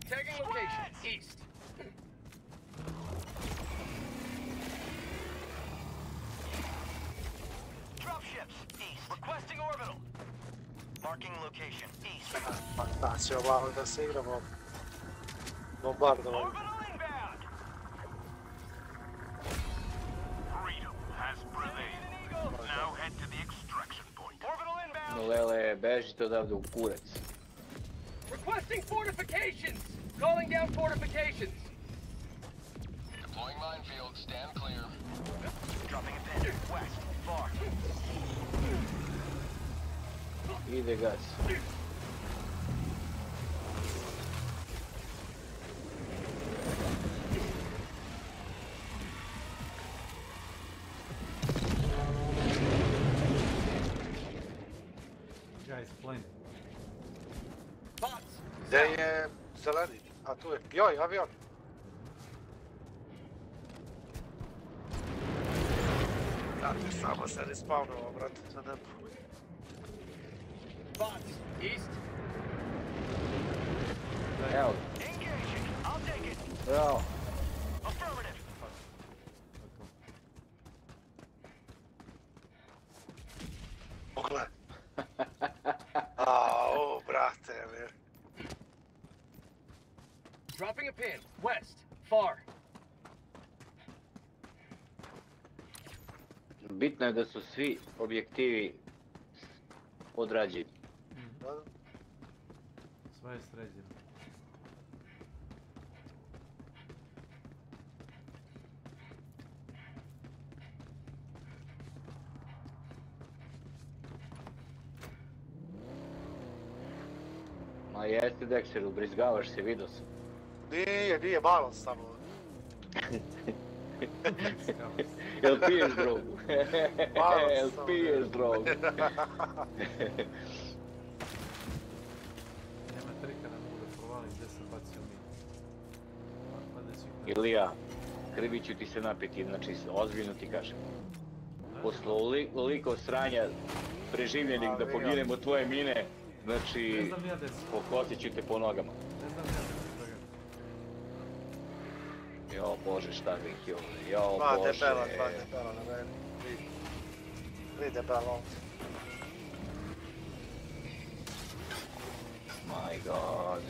Tagging location, east. Dropships, east. Requesting orbital. Marking location, east. Da će ovako da se igramo bombardovanje. Orbital inbound. Freedom has prevailed. Now head to the extraction point. Orbital inbound. No lele, bežite odavde u kurac. Requesting fortifications! Calling down fortifications! Deploying minefield, stand clear. Dropping a pin, west, far. Ide gas. Guys, plane. Gdje je zeleni? A tu je. Joj, avion. Dakle, samo se respawnuo, brate, za nebu. Bots, east. Evo. Engaging. I'll take it. Bravo. Affirmative. Pogled. Au, brate, ver. Dropping a pin, west, far. Bitno je da su svi objektivi odrađeni. Sve je sređeno. Ma jeste, Dexter, ubrizgavaš se, vidio sam. Nije, malo samo. Jel piješ drogu? Malo Jel sam. piješ drogu? Nema trika da mogu da provalim gdje sam bacio mi. Ilija, krvi ću ti se napiti, znači ozbiljno ti kažem. Posle ovoliko sranja preživljenih da poginemo tvoje mine, znači Ne znam ja desi. pokosit ću te po nogama. Ne znam ja desi. Jo Bože, šta bih jo, jo Dva Bože. debela na meni. Tri debela ovdje. My God.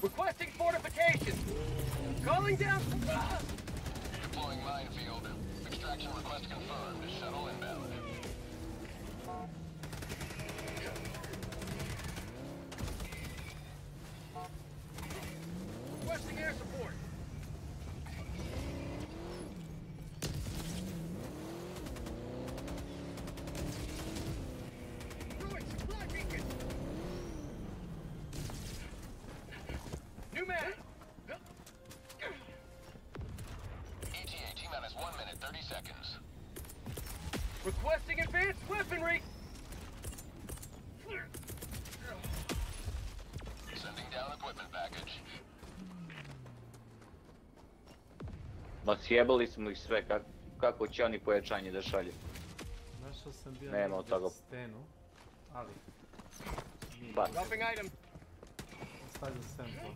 Requesting fortifications. Calling down. Deploying minefield. Extraction request confirmed. Shuttle inbound. Requesting air support. Throwing supply beacon. New man. ETA T-minus 1 minute, 30 seconds. Requesting advanced weaponry. Sending down equipment package. Ma sjebali smo ih sve, kako će oni pojačanje da šalju. Našao sam bio Nema od toga. stenu, ali Pa, Dropping item. stavio sample.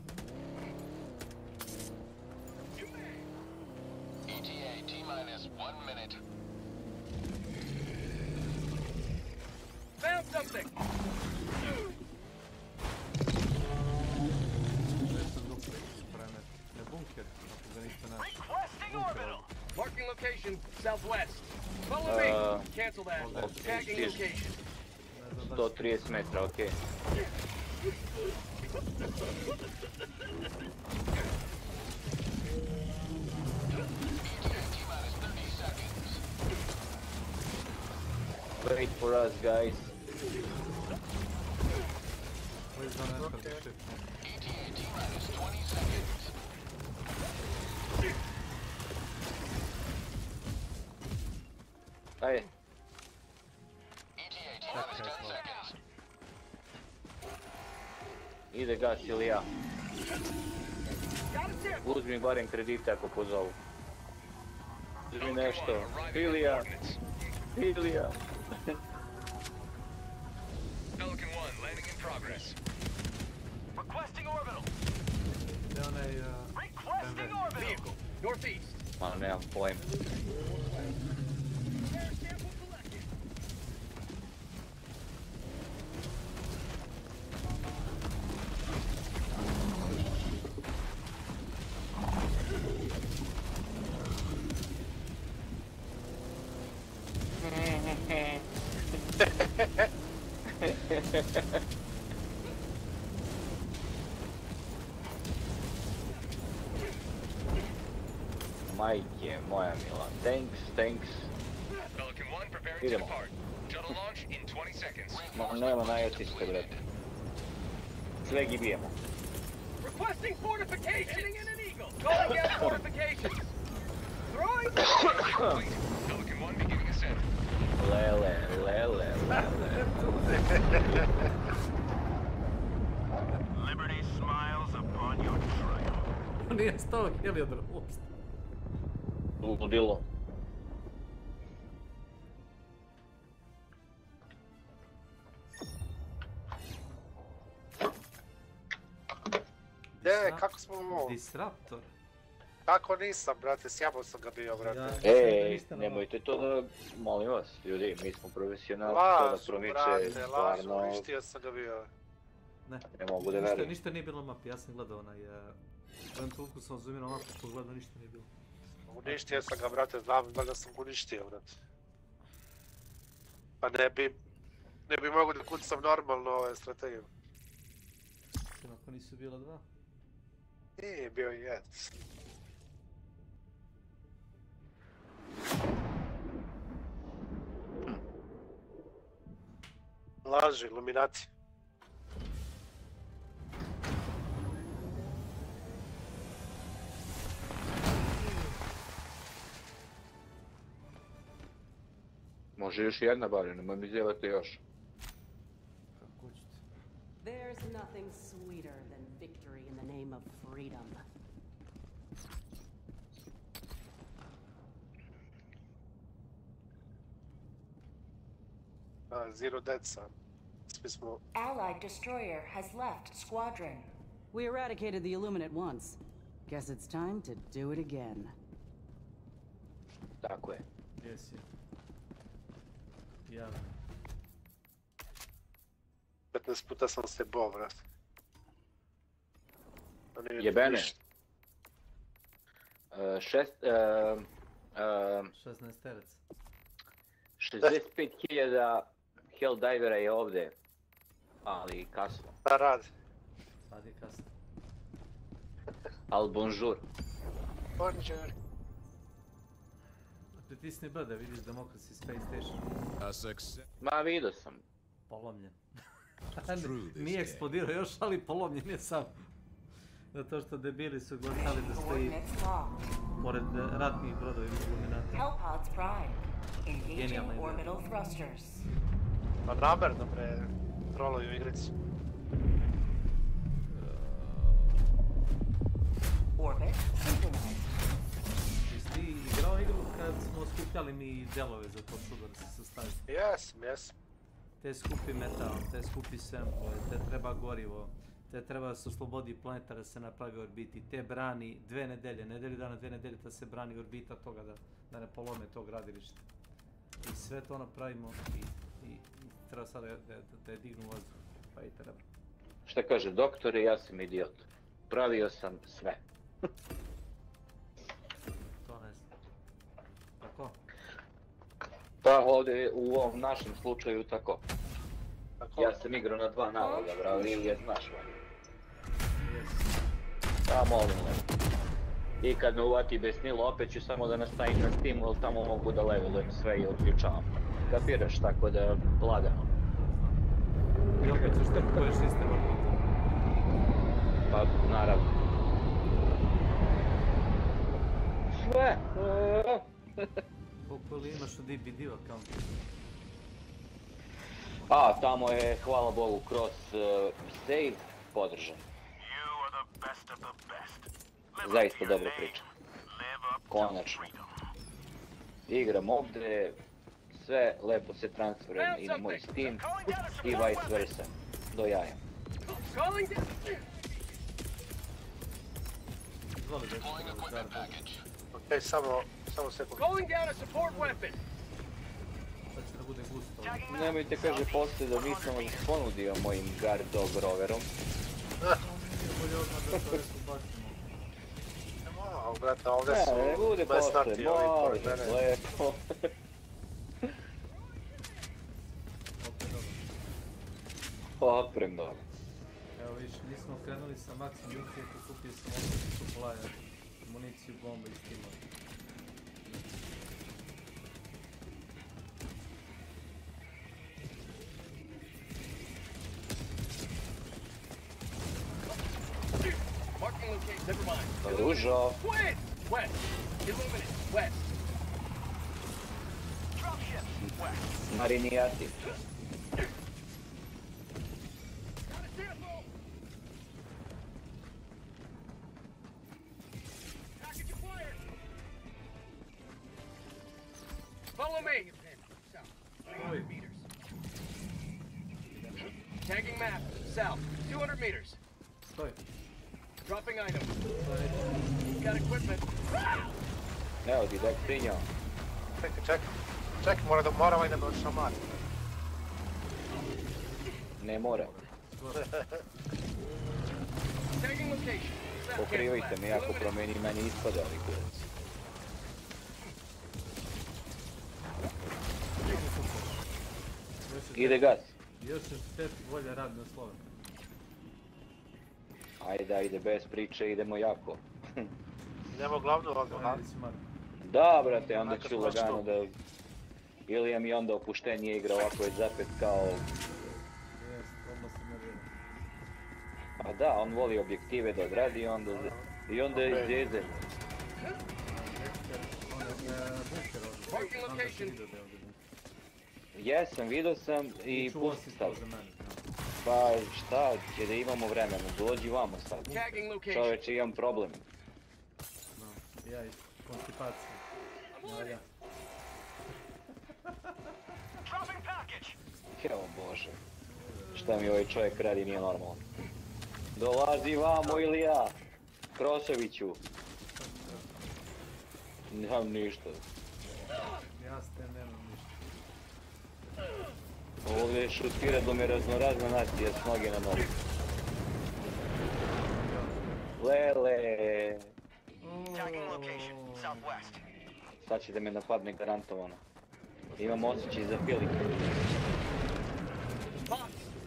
ETA T-minus 1 minute. Found something. Ne bunker, ako ga niste našli. Requesting orbital. Marking location, southwest. Follow me. Cancel that. Tagging location. 130 metra, okej. T-minus 30 seconds. Wait for us, guys. Please don't enter the ship. ETA T-minus 20 seconds. Ajde. ETA T-minus 10 seconds. Ide gas ili ja. Got a tip. Uzmi barem kredite ako pozovu. Uzmi nešto. Ilija. Ilija. Pelican 1 landing in progress. Requesting orbital. Gdje onaj... Requesting orbital. Vehicle, northeast. Ma nemam pojma. Air Majke moja mila. Thanks. Pelican 1 preparing to Idemo. depart. Shuttle launch in 20 seconds. Ma nema najetište, brate. Sve gi bijemo. Requesting fortifications! Hitting in an eagle! Calling down fortifications! Throwing... Wait. Pelican 1 beginning ascent. Lele. Liberty smiles upon your trail. Nije stao heliodrom uopšte. Ludilo. Kako smo ovo? Disruptor. Kako nisam, brate, sjabo sam ga bio, brate. Nemojte to da, molim vas, ljudi, mi smo profesionalci, to da Lažu, promiče, brate, stvarno, lažu, uništio sam ga bio. ne mogu da verujem. Ništa nije bilo na mapi, ja sam gledao onaj... Prvom toliko sam zoomirao mapu, pogledao, ništa nije bilo. Uništio sam ga, brate, znam da sam uništio, brate. Pa ne bi mogu da kucam normalno ove strategije. Ako nisu bila dva. Nije bio jedan. Laži, iluminati. Može još jedna barem, nemoj mi zjevati još. Kako ćete? There's nothing sweeter than victory in the name of freedom. Zero dead son. Svi smo... Allied destroyer has left squadron. We eradicated the Illuminate once. Guess it's time to do it again. Tako je. Jesi. Javno. 15 puta sam se bo, brate. Jebene. 16 terec. 65.000 Helldivera je ovdje, ali kasno. Da radi. Sad je kasno. Al bonjour. Bonjour. Pritisni B da vidiš Democracy Space Station. Ma vidio sam. Polomljen. Nije eksplodirao još, ali polomljen je sam. Zato što debili su glasali da stoji pored ratnih brodovi Illuminati. Hellpods prime. Engaging Genijalna ideja. orbital thrusters. Pa namerno, bre, troluju igricu. Orbit synchronized. Jesi ti igrao igru kad smo skupljali mi delove za to čudo da se sastavi? Jesam. Te skupi metal, te skupi sample, te treba gorivo, te treba da se oslobodi planeta da se napravi orbiti, te brani 2 nedelje, nedelju dana 2 nedelje da se brani orbita toga da ne polome to gradilište. I sve to napravimo i treba sada da je dignu vazduh, pa i treba. Šta kaže doktor, ja sam idiot. Pravio sam sve. To ne znam. Tako? Pa ovdje u ovom našem slučaju tako. Ja sam igrao na 2 naloga, bravo, ili je znaš vanje. Pa molim me. I kad me uvati besnilo, opet ću samo da nastavim na Steamu, jer tamo mogu da levelujem sve i odključavam. Kapiraš, tako da lagano. I opet ćeš te kupuješ iste vrlo. Pa, naravno. Sve! Koliko li imaš u DBD accountu? A, tamo je, hvala Bogu, kroz save podržan. Zaista dobra priča. Konačno. Igram ovdje, sve lepo se transferuje i na moj Steam i vice versa. Do jaja. Izvoli da Okej, samo sekund. Calling down a support weapon. sad će da bude gusto. Nemojte, kaže, poslije da nisam vas ponudio mojim guard dog roverom. Bolje odmah da to reku bacimo. Wow, brate, ovdje su Ne bude poslije, mesnati ovi pored molim, mene. lepo. Opet dobro. otvorim dobro. Evo viš, nismo krenuli sa max municije, kupio sam ovdje supplier, municiju, bombe i stimula. Marking location. Never mind. Ružo. West. West. Illuminate. West. Dropship. West. Marinijati. Got a sample. Package acquired. Follow me. South. 300 meters. Tagging map. South. 200 meters. Stoj. Dropping item. Got equipment. Evo ti, daj prinjao. Čekaj, moramo idem doći na mat. Ne mora. Tagging location. Pokrivajte me, ako promeni meni ispada, ali kurac. Ide gas. Još je step bolje rad na slove. Ajde, bez priče, idemo jako. Idemo glavnu ovdje, ha? Da, brate, onda ću lagano da... Ilija mi onda opuštenije igra, ovako je zapet kao... Jest, odmah se nervira. Pa da, on voli objektive da odradi i onda je zjezen. Jesam, vidio sam i pusti stav. Pa šta, će da imamo vremena, dođi vamo sad. Čoveče, imam problem. Ja i konstipacija. Ja. Evo Bože, šta mi ovaj čovjek radi, nije normalno. Dolazi vamo Ilija, Krosoviću. Nemam ništa. Ja s tem nemam ništa. Ovdje šutira do me raznorazna nacija s noge na nogu. Lele. Sad će da me napadne garantovano. Imam osjećaj za pilike.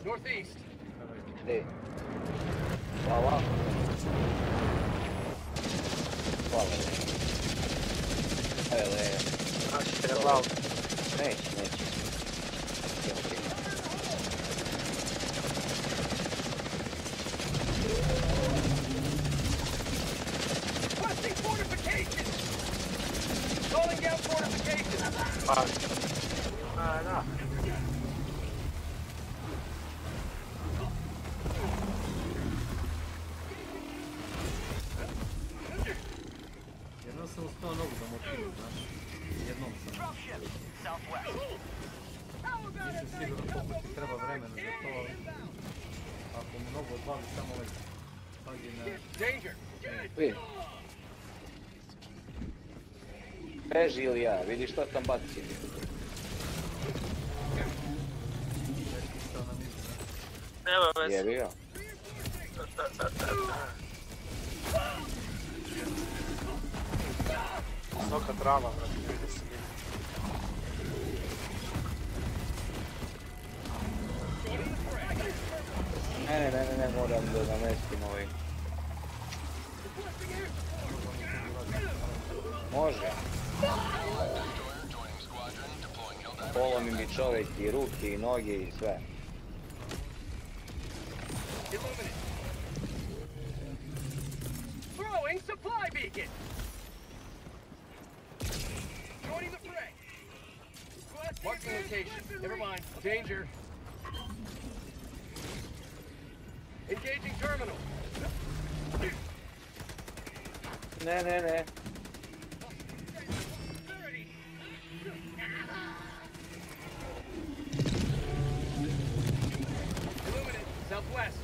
Northeast. Gdje? Hvala. Hvala. Ele. Znači te na glavu. Neće. Requesting fortifications. Calling down fortifications. Da. Jednom sam uspio nogu da motivu, znaš. Jednom sam. Nisam siguran koliko ti treba vremena za to, ali... Ako mu nogu odbavi samo ovaj... Pagi na... Vidi. Beži Ilija, vidi što sam bacio. Nema veze. Jebi ga. Soka trava, brate, vidi se vidi. Ne, moram da namestim ovaj. Može. Polomim bi čovjek i ruke i noge i sve. Throwing supply beacon. Joining the fray. Marking location. Never mind. Danger. Engaging terminal. Ne. Illuminate. Southwest.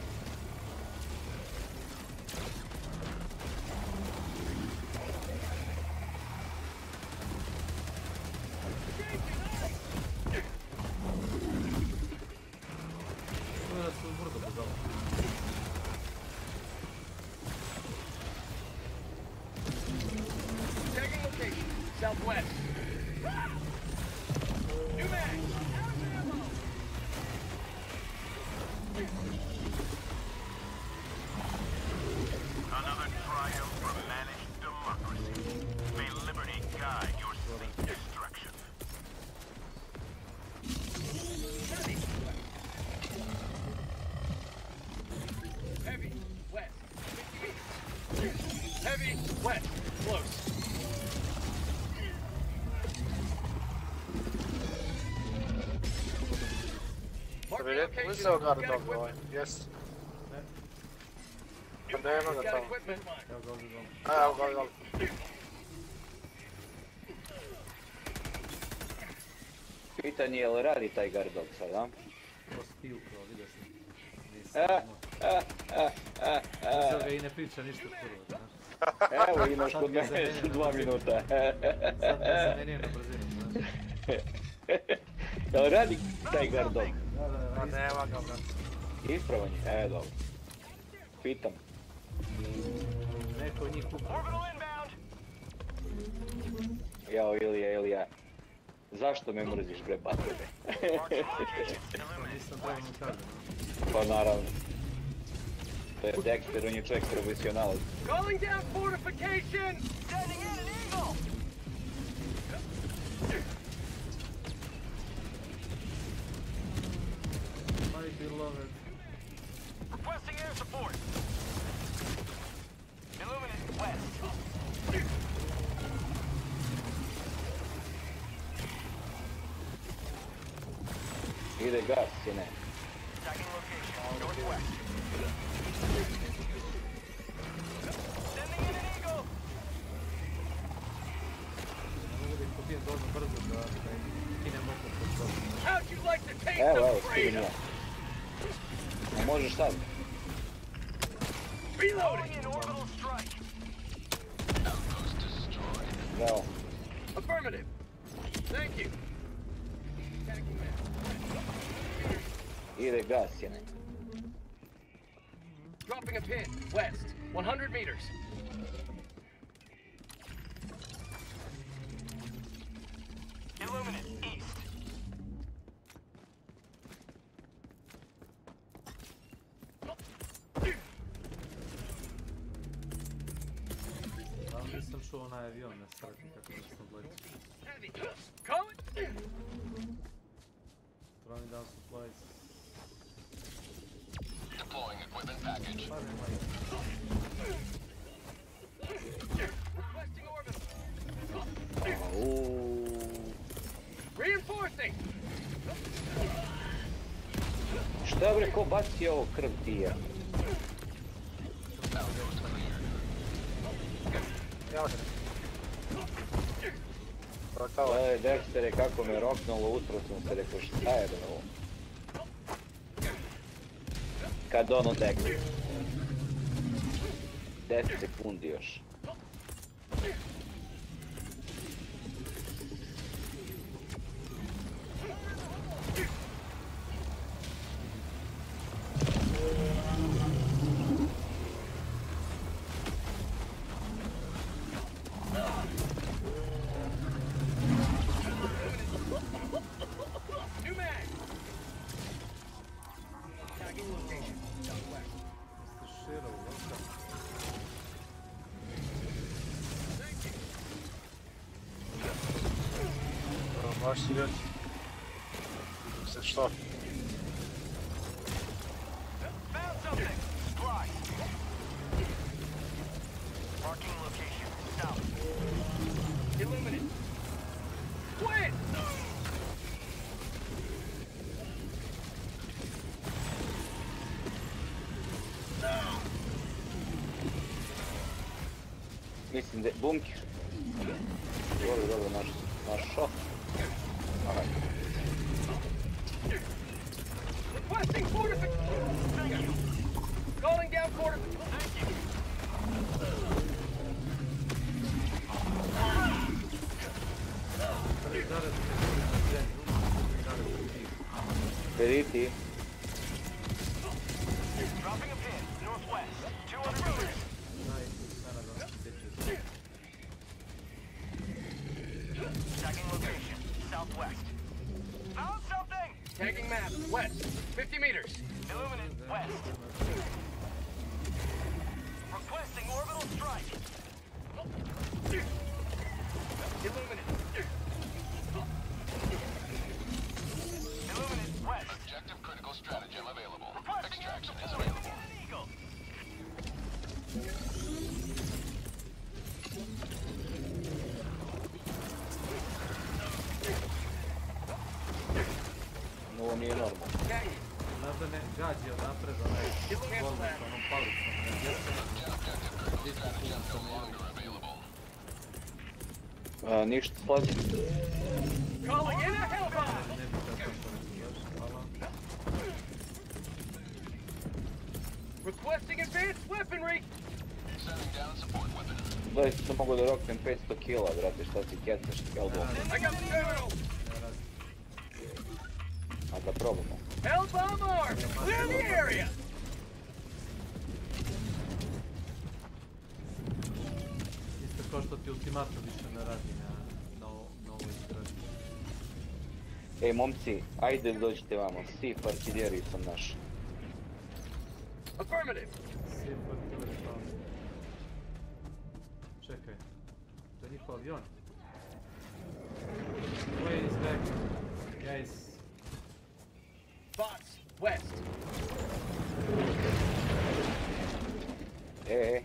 Uzeo gardog ovaj, jes. Pa nema ga tamo. Evo ga ovdje. Pitanje je li radi taj gardog sad, a? To si ti upravo, vidio sam. Uzeo ga i ne priča ništa prvo, znaš. Evo imaš kod mene 2 minuta. Sad me zamenio na brzinu, znaš. Jel radi taj gardog? Pa nema ga, brate. Ispravan je, dobro. Pitam. Neko od njih kupa. Jao, Ilija. Zašto me mrziš, bre, batrebe? Nisam trebao mu kažem. Pa naravno. To je Dexter, on je čovjek profesionalac. Calling down fortification! Sending in an eagle! My beloved. Requesting air support. Illuminate west. Ide gas, sine. Tagging location northwest. Sending in an eagle. Mogu da ih pobijem dovoljno brzo da kinem oko pod sobom. How'd you like to taste Evo, some stigam freedom? ja. A možeš sad? Reloading! An orbital strike. Bravo. Affirmative. Thank you. Ide gas, sine. Dropping a pin. West. 100 meters. Illuminate east. Ali nisam čuo onaj avion na strati kako da sam odletio. Heavy. Call it. Throwing down supplies. Deploying equipment package. Pardon my... Requesting orbital. Uuuu. Reinforcing. Šta bre, ko baci ovo krv ti je? Ja se. Gledaj, Dextere, kako me roknulo, utro sam se rekao, šta je bre ovo? Kad ono Dexter? 10 sekundi još. New mag. Tagging location. Southwest. Mr. Shiro, welcome. Thank you. Baš si već. Se što? Found something. Supply. Marking location south. Illuminate. Quit! Mislim da je bunker. Dobro, našao. Aha. Requesting fortification. Calling down fortification. Periti. Dropping a pin northwest. 200 meters. Tagging location southwest. Found something. Tagging map. West. 50 meters. Illuminate west. Requesting orbital strike. Illuminate. Illuminate west. Objective critical stratagem available. Requesting Extraction is support. available. Eagle. Ovo nije normalno. Canyon. znaš da ne gađi od napred onaj golom sa onom palicom, ne djecama, disko kućom sa mejom. Ništa, slazi. Calling in a hellbomb! Ne bi tako što razumiješ, hvala. Requesting advanced weaponry! Sending down support weapon. Doista sam mogu da roknem 500 kila, brate, šta ti kecaš, Hellbomb. I got the terminal! A da probamo. Hellbomb armed! Clear the area! Isto kao što ti ultimatum više ne radi na ovoj zgradi. Ej, momci, ajde dođite vamo, svi partidjeri sam naš. Affirmative! Svi partijeri tamo. Čekaj, to je njihov avion. Wait, is back. Guys. Bots, west.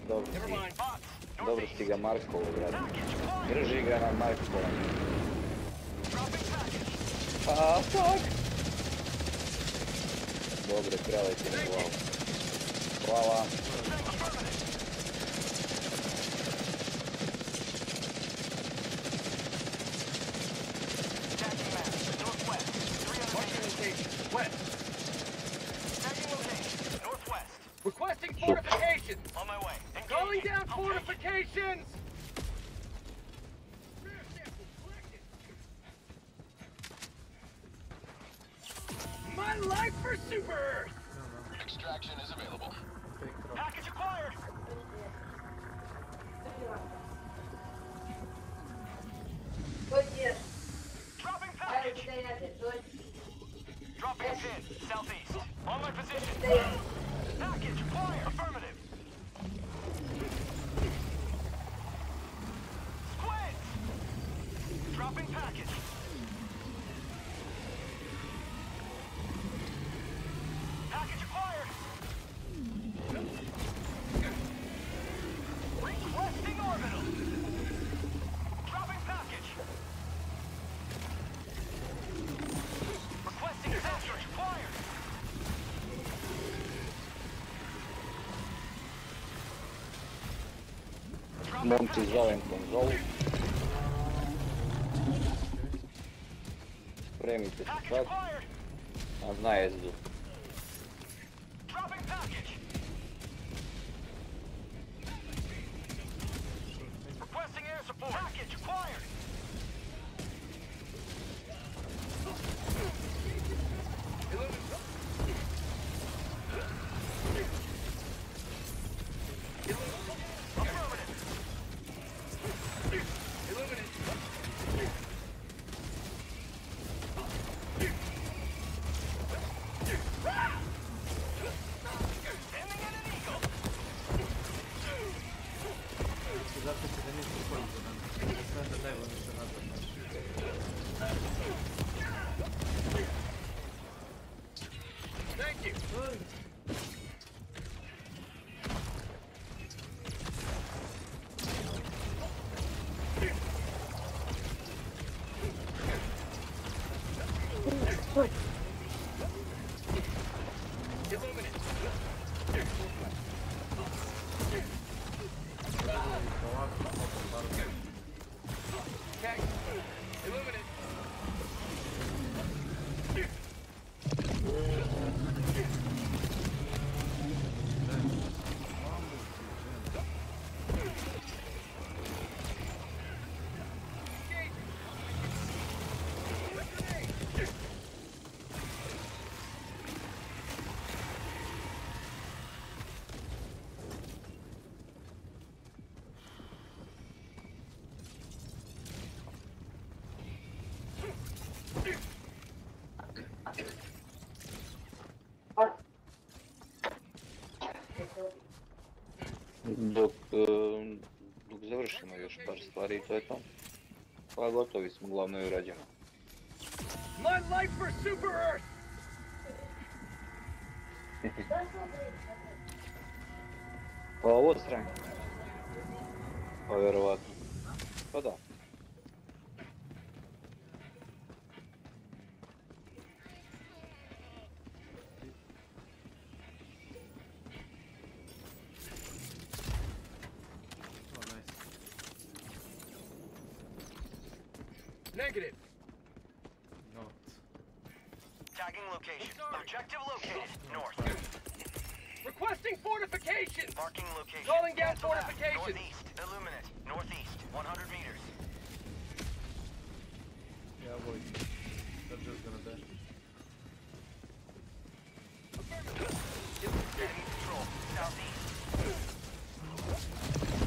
Dobro Never si. mind. Bots, Dobro si ga Markovo, brate. Drži ga na Markovo. A, fuck! Dobre, preleti na glavu. Hvala. West. Requesting fortifications. On my way. Calling down fortifications. My life for Super Earth. Extraction is available. Package acquired. Dropping package. Dropping a pin. Southeast. On my position. Package acquired. Affirmative. Squid. Dropping package. Package acquired. Requesting orbital. Dropping package. Requesting sensors acquired. Momci zovem konzolu. Spremite se Package sad, acquired. a zna jezdu. Dropping package. Requesting air support. Package acquired. Affirmative. Sending in an eagle. Zato će da nisu koliko nam. Sve da dajvo više nazad naš. Thank you. Okay. Illuminate. Dok završimo još par stvari i to je to. Pa gotovi smo, glavno je urađeno. My life for Super Earth. Pa ovo stranje. Pa vjerovatno. Pa da. Negative. Not. Tagging location. Objective located. North. Requesting fortifications. Marking location. Calling down Cancel that. fortifications. Northeast. Illuminate. Northeast. 100 meters. Yeah, boy. I'm just gonna die. Enemy patrol. Southeast.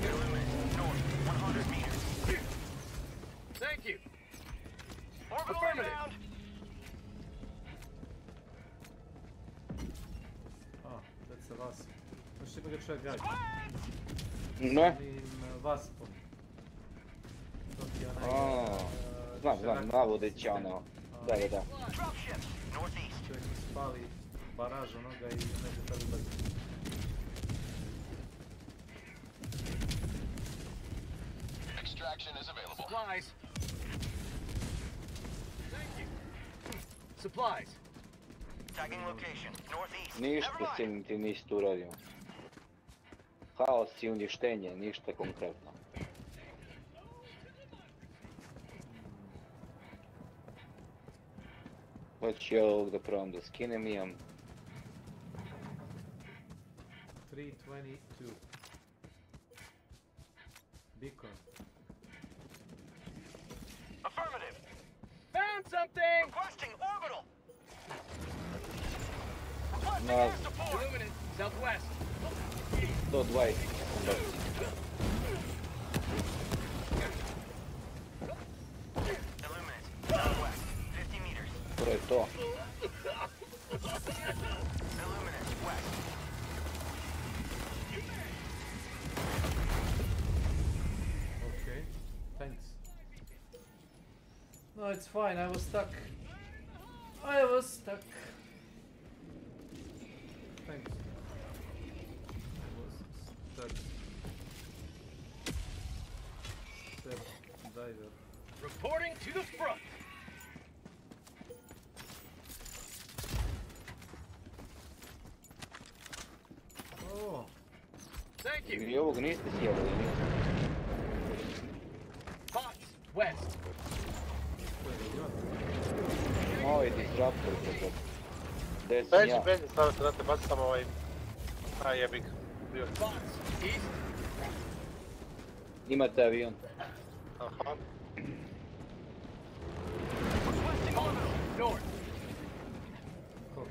Illuminate. North. 100 meters. Thank you. Orbital Affirmative. inbound. Ah, that's a wasp. Možete mi ga čovjek gađa. Ne? Onim waspom. To ti je onaj... Znam, navodeći ono. Da. Dropship. Northeast. Čovjek mi spali baraž onoga i neće tako ubaciti. Extraction is available. Supplies. Thank you. Supplies. Tagging location. Northeast. Ništa ti nisi tu uradio. Haos i uništenje, ništa konkretno. Hoću ja ovog da probam da skinem, imam 322. Beacon. Affirmative. Found something. Requesting orbital. na Illuminate. Southwest. 120. Illuminate. Southwest. 50 meters. To je to. Illuminate. West. Okay, thanks. No, it's fine, I was stuck. Thanks. I was stuck. Step diver. Reporting to the front. Oh, Thank you. I ovog niste sjeli. Bots. West. to je idiot. Ovaj disruptor kod. Gdje sam Beđi, ja? stavio se da te baci samo ovaj... A jebik. Bio. Bots. East. Imate avion. Aha. North. Cool.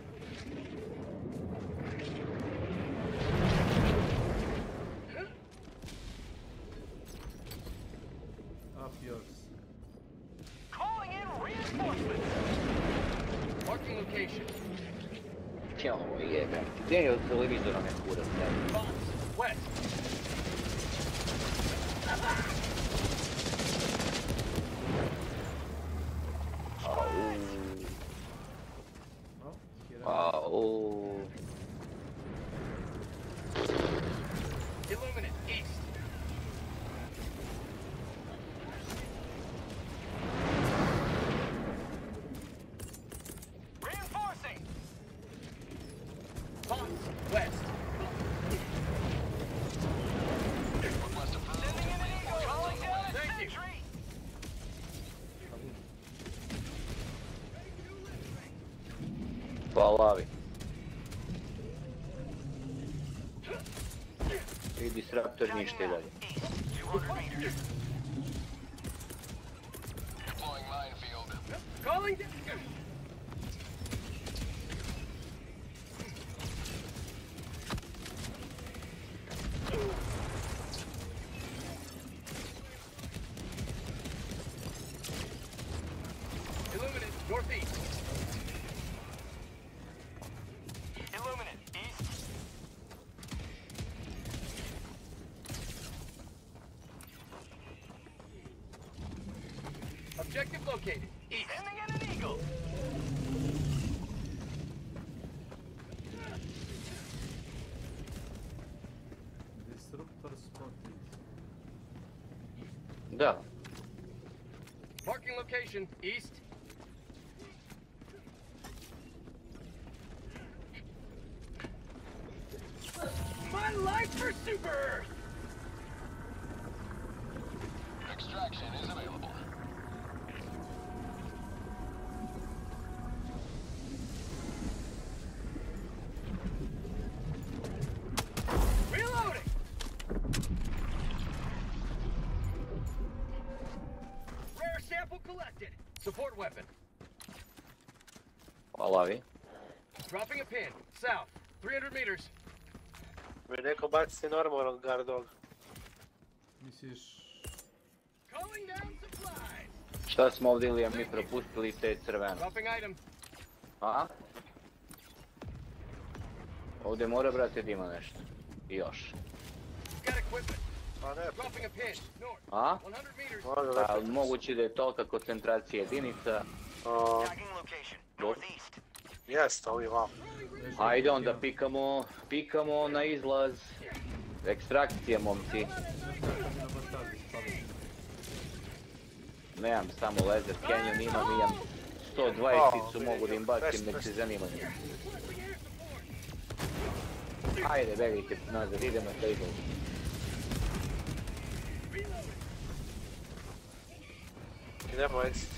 Up yours. Calling in reinforcements. Marking location. Ćemo jebem. Gdje je od televizora me kurac? Bots. West. Oh, here I am. Au. Illuminate. East. Reinforcing. Bots. West. Sending in an eagle. Calling down a Thank you. sentry. Palavi. I disruptor ništa i dalje. East. 200 meters. Deploying minefield. Calling down. Illuminate. Northeast. Illuminate. East. Objective located. East. Sending in an eagle. Disruptor spotted. Da. Marking location. East. My life for Super Earth! Extraction is available. Support weapon. Hvala vi. Dropping a pin. South. 300 meters. Mi neko baciti normalnog gardog. Misliš... Calling down supplies. Šta smo ovdje ili mi propustili te crveno? Dropping item. A? Ovdje mora, brate, da ima nešto. I još. Got equipment. Pa ne, Dropping a pin. North. A? 100 meters. može Pa lepiti. moguće da je tolika koncentracija jedinica. Tagging location. Northeast. Jest, ovi vam. Ajde onda pikamo na izlaz. Ekstrakcija, momci. Nemam samo laser canyon, imam 120-icu, mogu da im bacim, nek se zanimaju. Ajde, begajte nazad, idemo na izlaz. Idemo exit.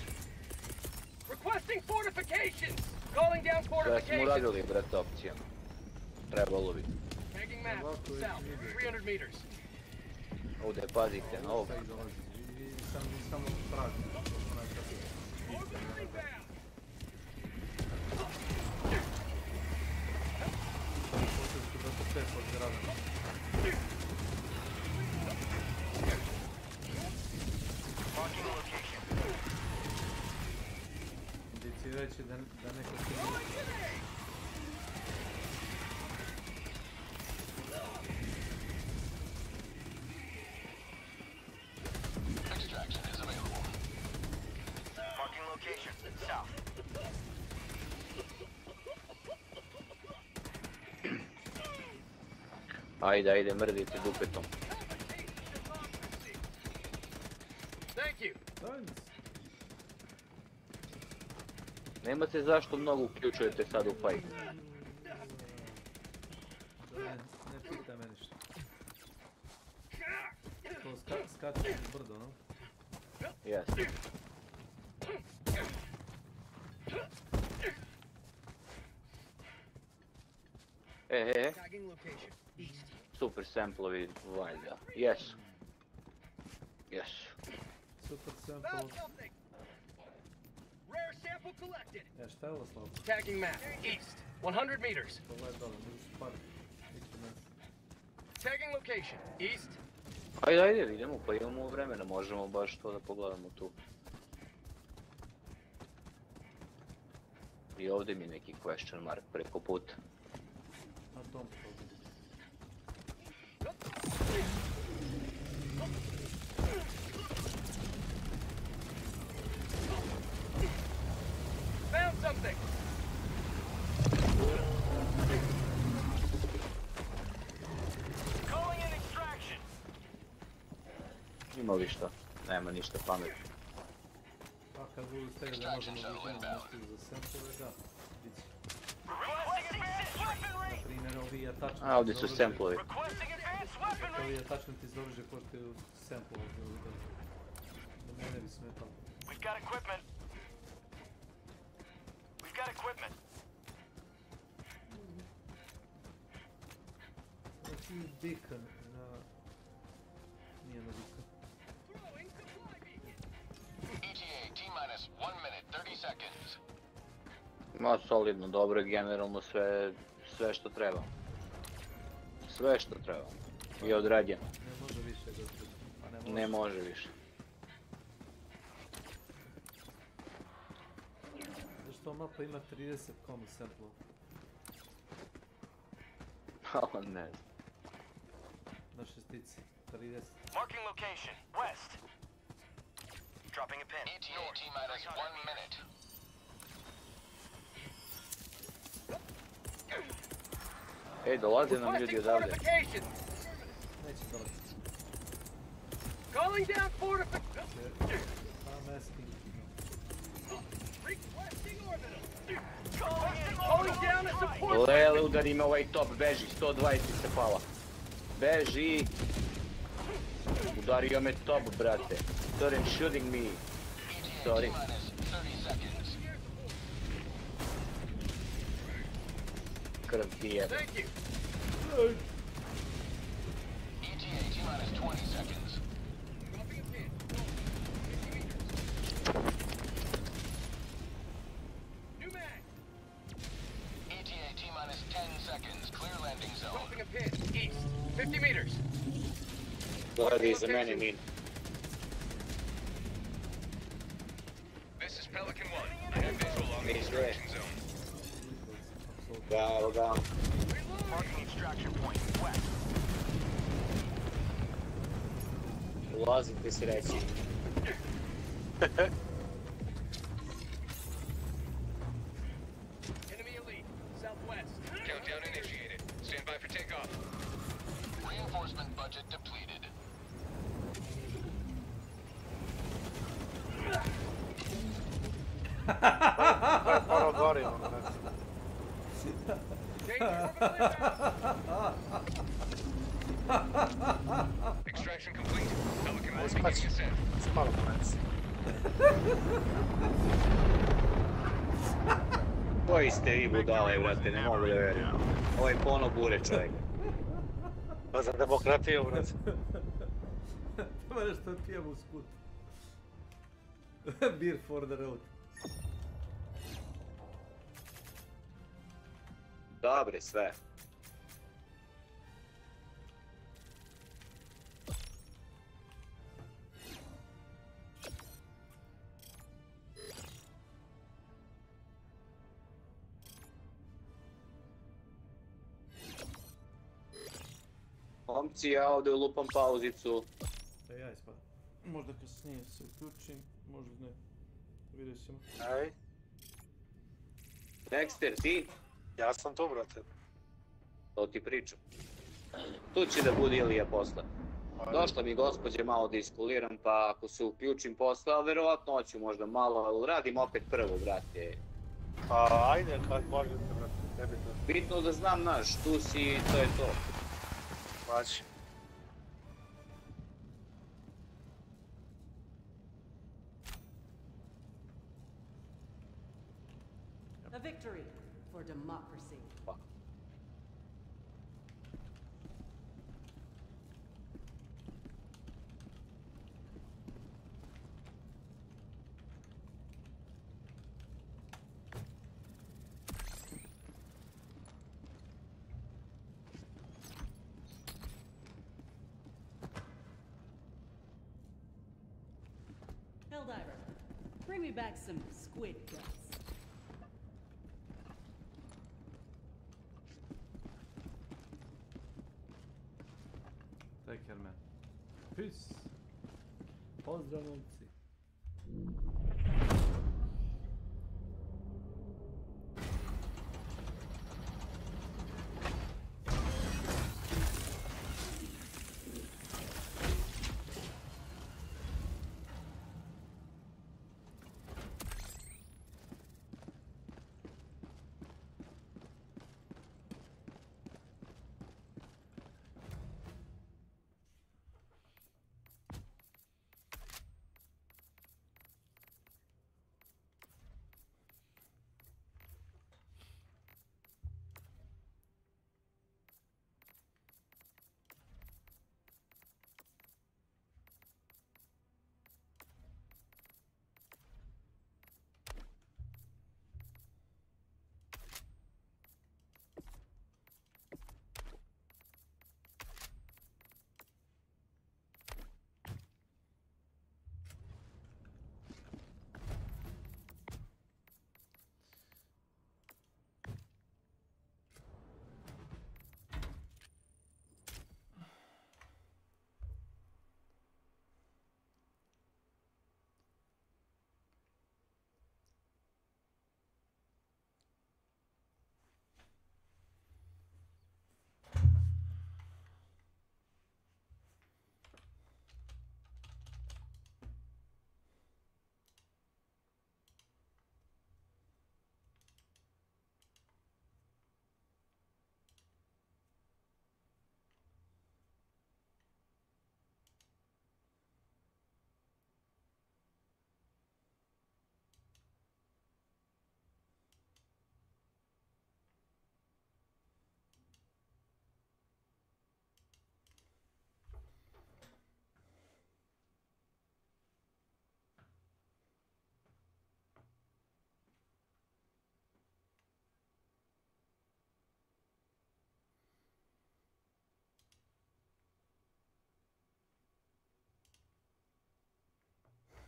Requesting fortifications. Calling down Sve smo fortifications. uradili, brate, opcijom. Trebalo bi. Tagging map. South. 300 meters. Ovdje pazite na ovo. Sad i dolazi. Vidi, samo prazni. Počeli su da se sve pod gradom. Marking location. Indicirajući da neko se nije... Extraction is available. Marking location. South. Ajde, mrdite dupetom. Thank you. Nema se zašto mnogo uključujete sad u fight. Ne pitaj me ništa. To skače iz brdo, no? Jeste. Tagging location. East. Super samplovi, valjda. Jesu. Super sample. Found something. Rare sample collected. Šta je ovo slabo? Tagging map. East. 100 meters. Pogledaj dole, možeš par. Tagging location. East. Ajde, idemo, pa imamo vremena, možemo baš to da pogledamo tu. I ovdje mi je neki question mark preko puta. Na tom problem. Found something. Calling in extraction. Ima li šta? Nema ništa pametno. Pa kad budu stegli da možemo biti nešto za sample, da. Biće. Requesting advanced weaponry. Na primjer, ovi atačni... A, ovdje su samplovi. Requesting advanced weaponry. Ovi atačniti iz oružja koštaju sample ovdje ovdje. Da mene ne bi smetalo. We've got equipment. We've got equipment. Znači beacon na... Nije na beacon. Throwing supply beacon. ETA T-minus 1 minute 30 seconds. Ma solidno, dobro, generalno sve što treba. Sve što treba. I odrađeno. Ne može više gospodin. Pa ne može. Ne može više. Zašto mapa ima 30 komu samplova? Pa ne znam. Na šestici. 30. Marking location. West. Dropping a pin. ETA T-minus 1 minute. Ej, dolaze nam ljudi Requesting odavde. fortifications. Neće dolaziti. Calling down fortifications. I'm asking. Requesting orbital. Calling down a support. Lele, udari me ovaj top, beži, 120 se pala. Beži! Udario me top, brate. Started shooting me. Sorry. T-minus 30 seconds. Krv ti jebe. Thank you. ETA T-minus 20 seconds. Dropping a pin. in, east. 50 meters. Gledaj za mene min. This is Pelican 1. I have visual on the extraction zone. Da, evo ga. Marking extraction point west. Ulazim ti si reći. Enemy elite, southwest. Countdown initiated. Stand by for takeoff. Reinforcement budget depleted. Ono gorimo, znači. Extraction complete. Pelican 1 beginning ascent. Spalo mu reci. Koji ste vi budale, brate, ne mogu da verujem. Ovo je pono bure čovjek. Pa za demokratiju, brate. Ima nešto pijem u skut. Beer for the road. Dobre sve. Momci, ja ovdje lupam pauzicu. Da ja ispadam. Možda kasnije se uključim, možda ne. Vidio ćemo. Aj. Dexter, ti? Ja sam tu, brate. To ti pričam. Tu će da bude Ilija posle. Došla mi gospođe malo da iskuliram, pa ako se uključim posle, ali verovatno hoću možda malo, ali radim opet prvo, brate. Pa ajde, kad možete, brate, nebitno. Bitno da znam naš, tu si i to je to. Znači. A victory for democracy. Helldiver, bring me back some squid guts. Take care, man. Peace. Pozdrav, momci.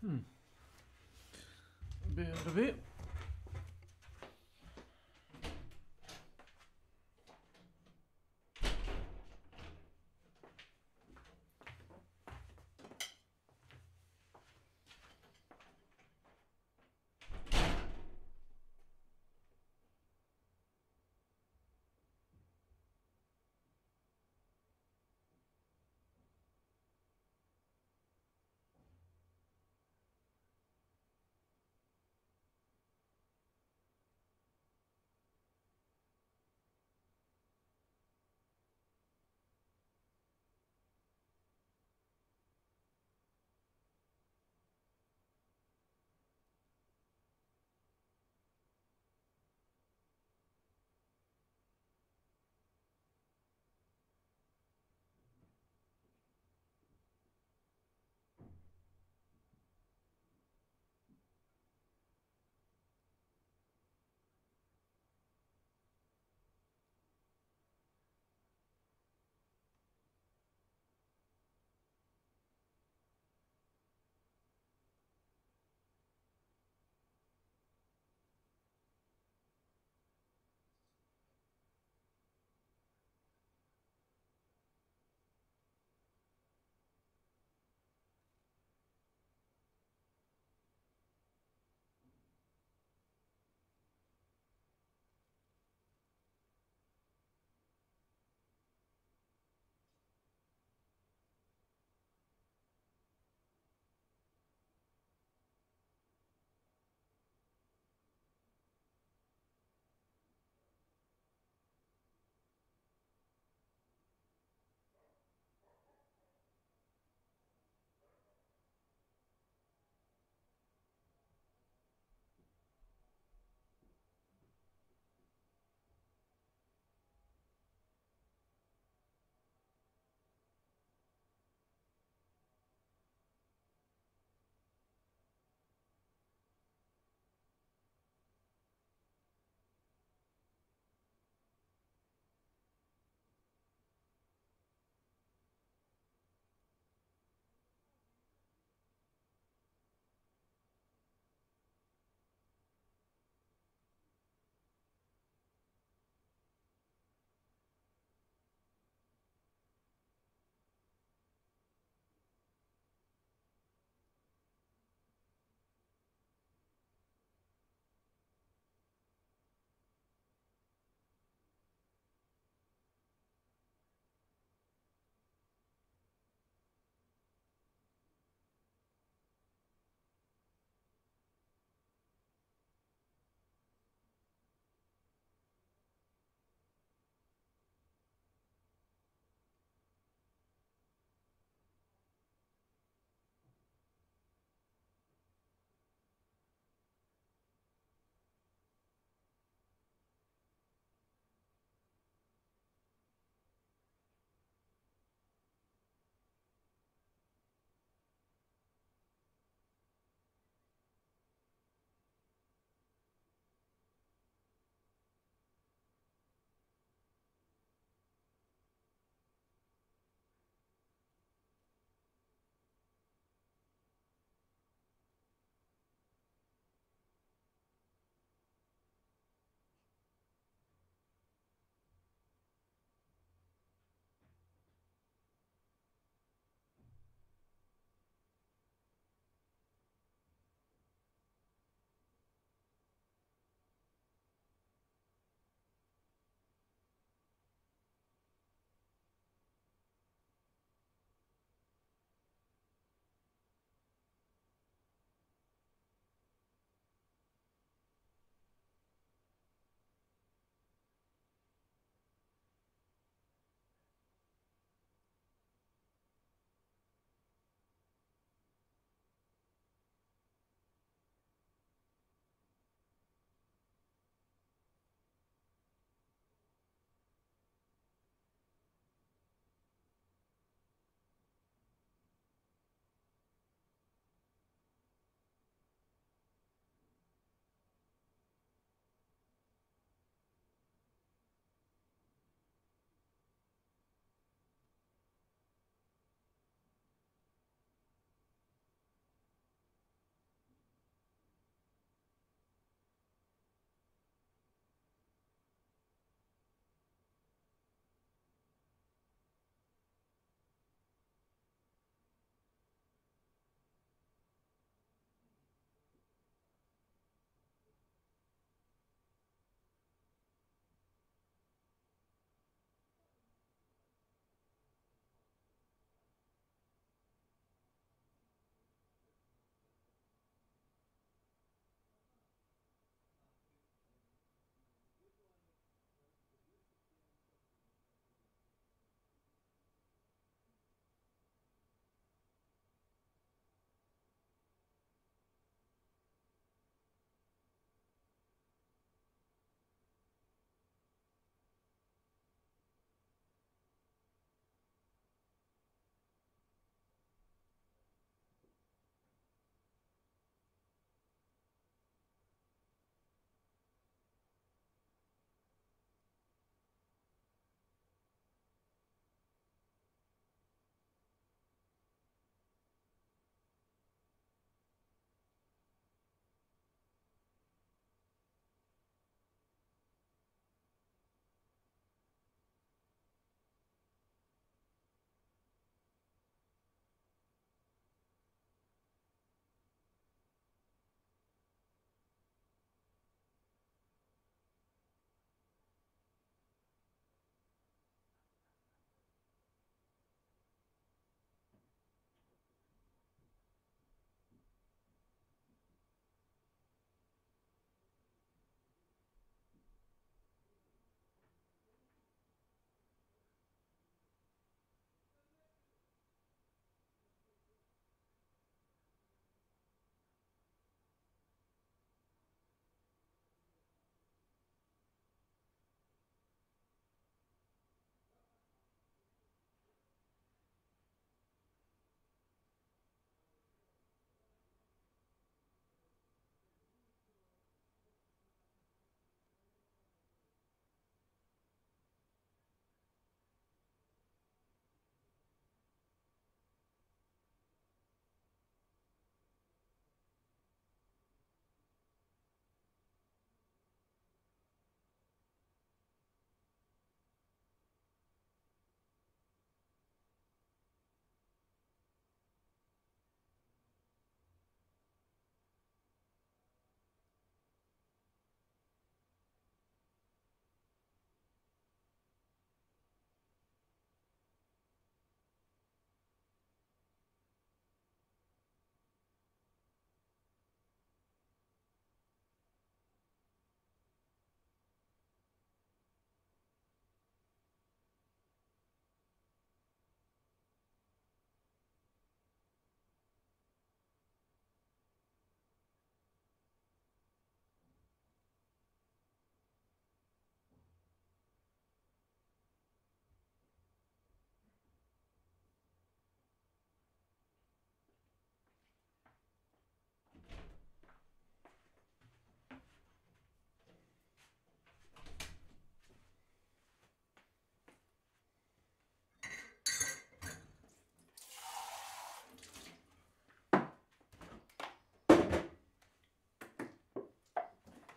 BRB.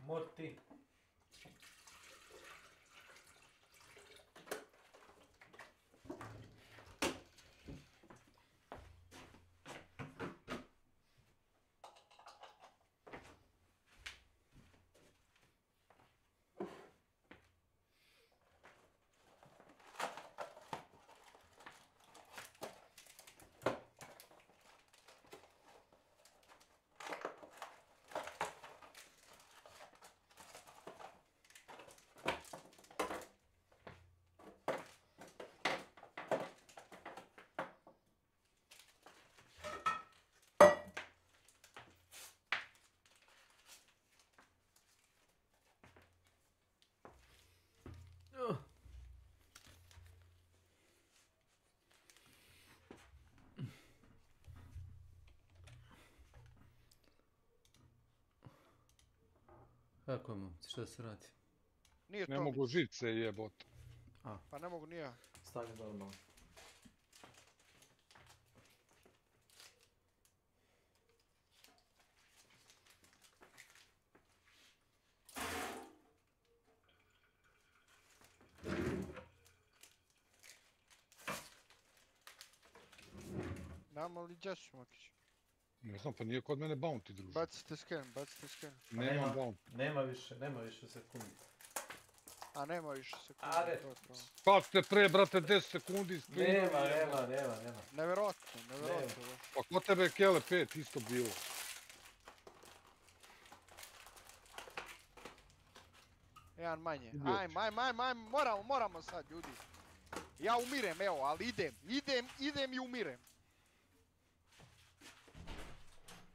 Morti. Kako je momci, šta se radi? Nije Ne to mogu žice jebot. Pa ne mogu ni ja. Stani dole malo. Nama li gdje su, Makić? Ne znam, pa nije kod mene bounty, druže. Bacite scan, bacite scan. Nemam bounty. Nema više sekundi. A nema više sekundi. Are. Kad ste pre, brate, 10 sekundi isprinuli. Nema. Nevjerojatno. Pa kod tebe je Kele 5 isto bilo. Jedan manje. Ajme, moramo sad, ljudi. Ja umirem, evo, ali idem i umirem.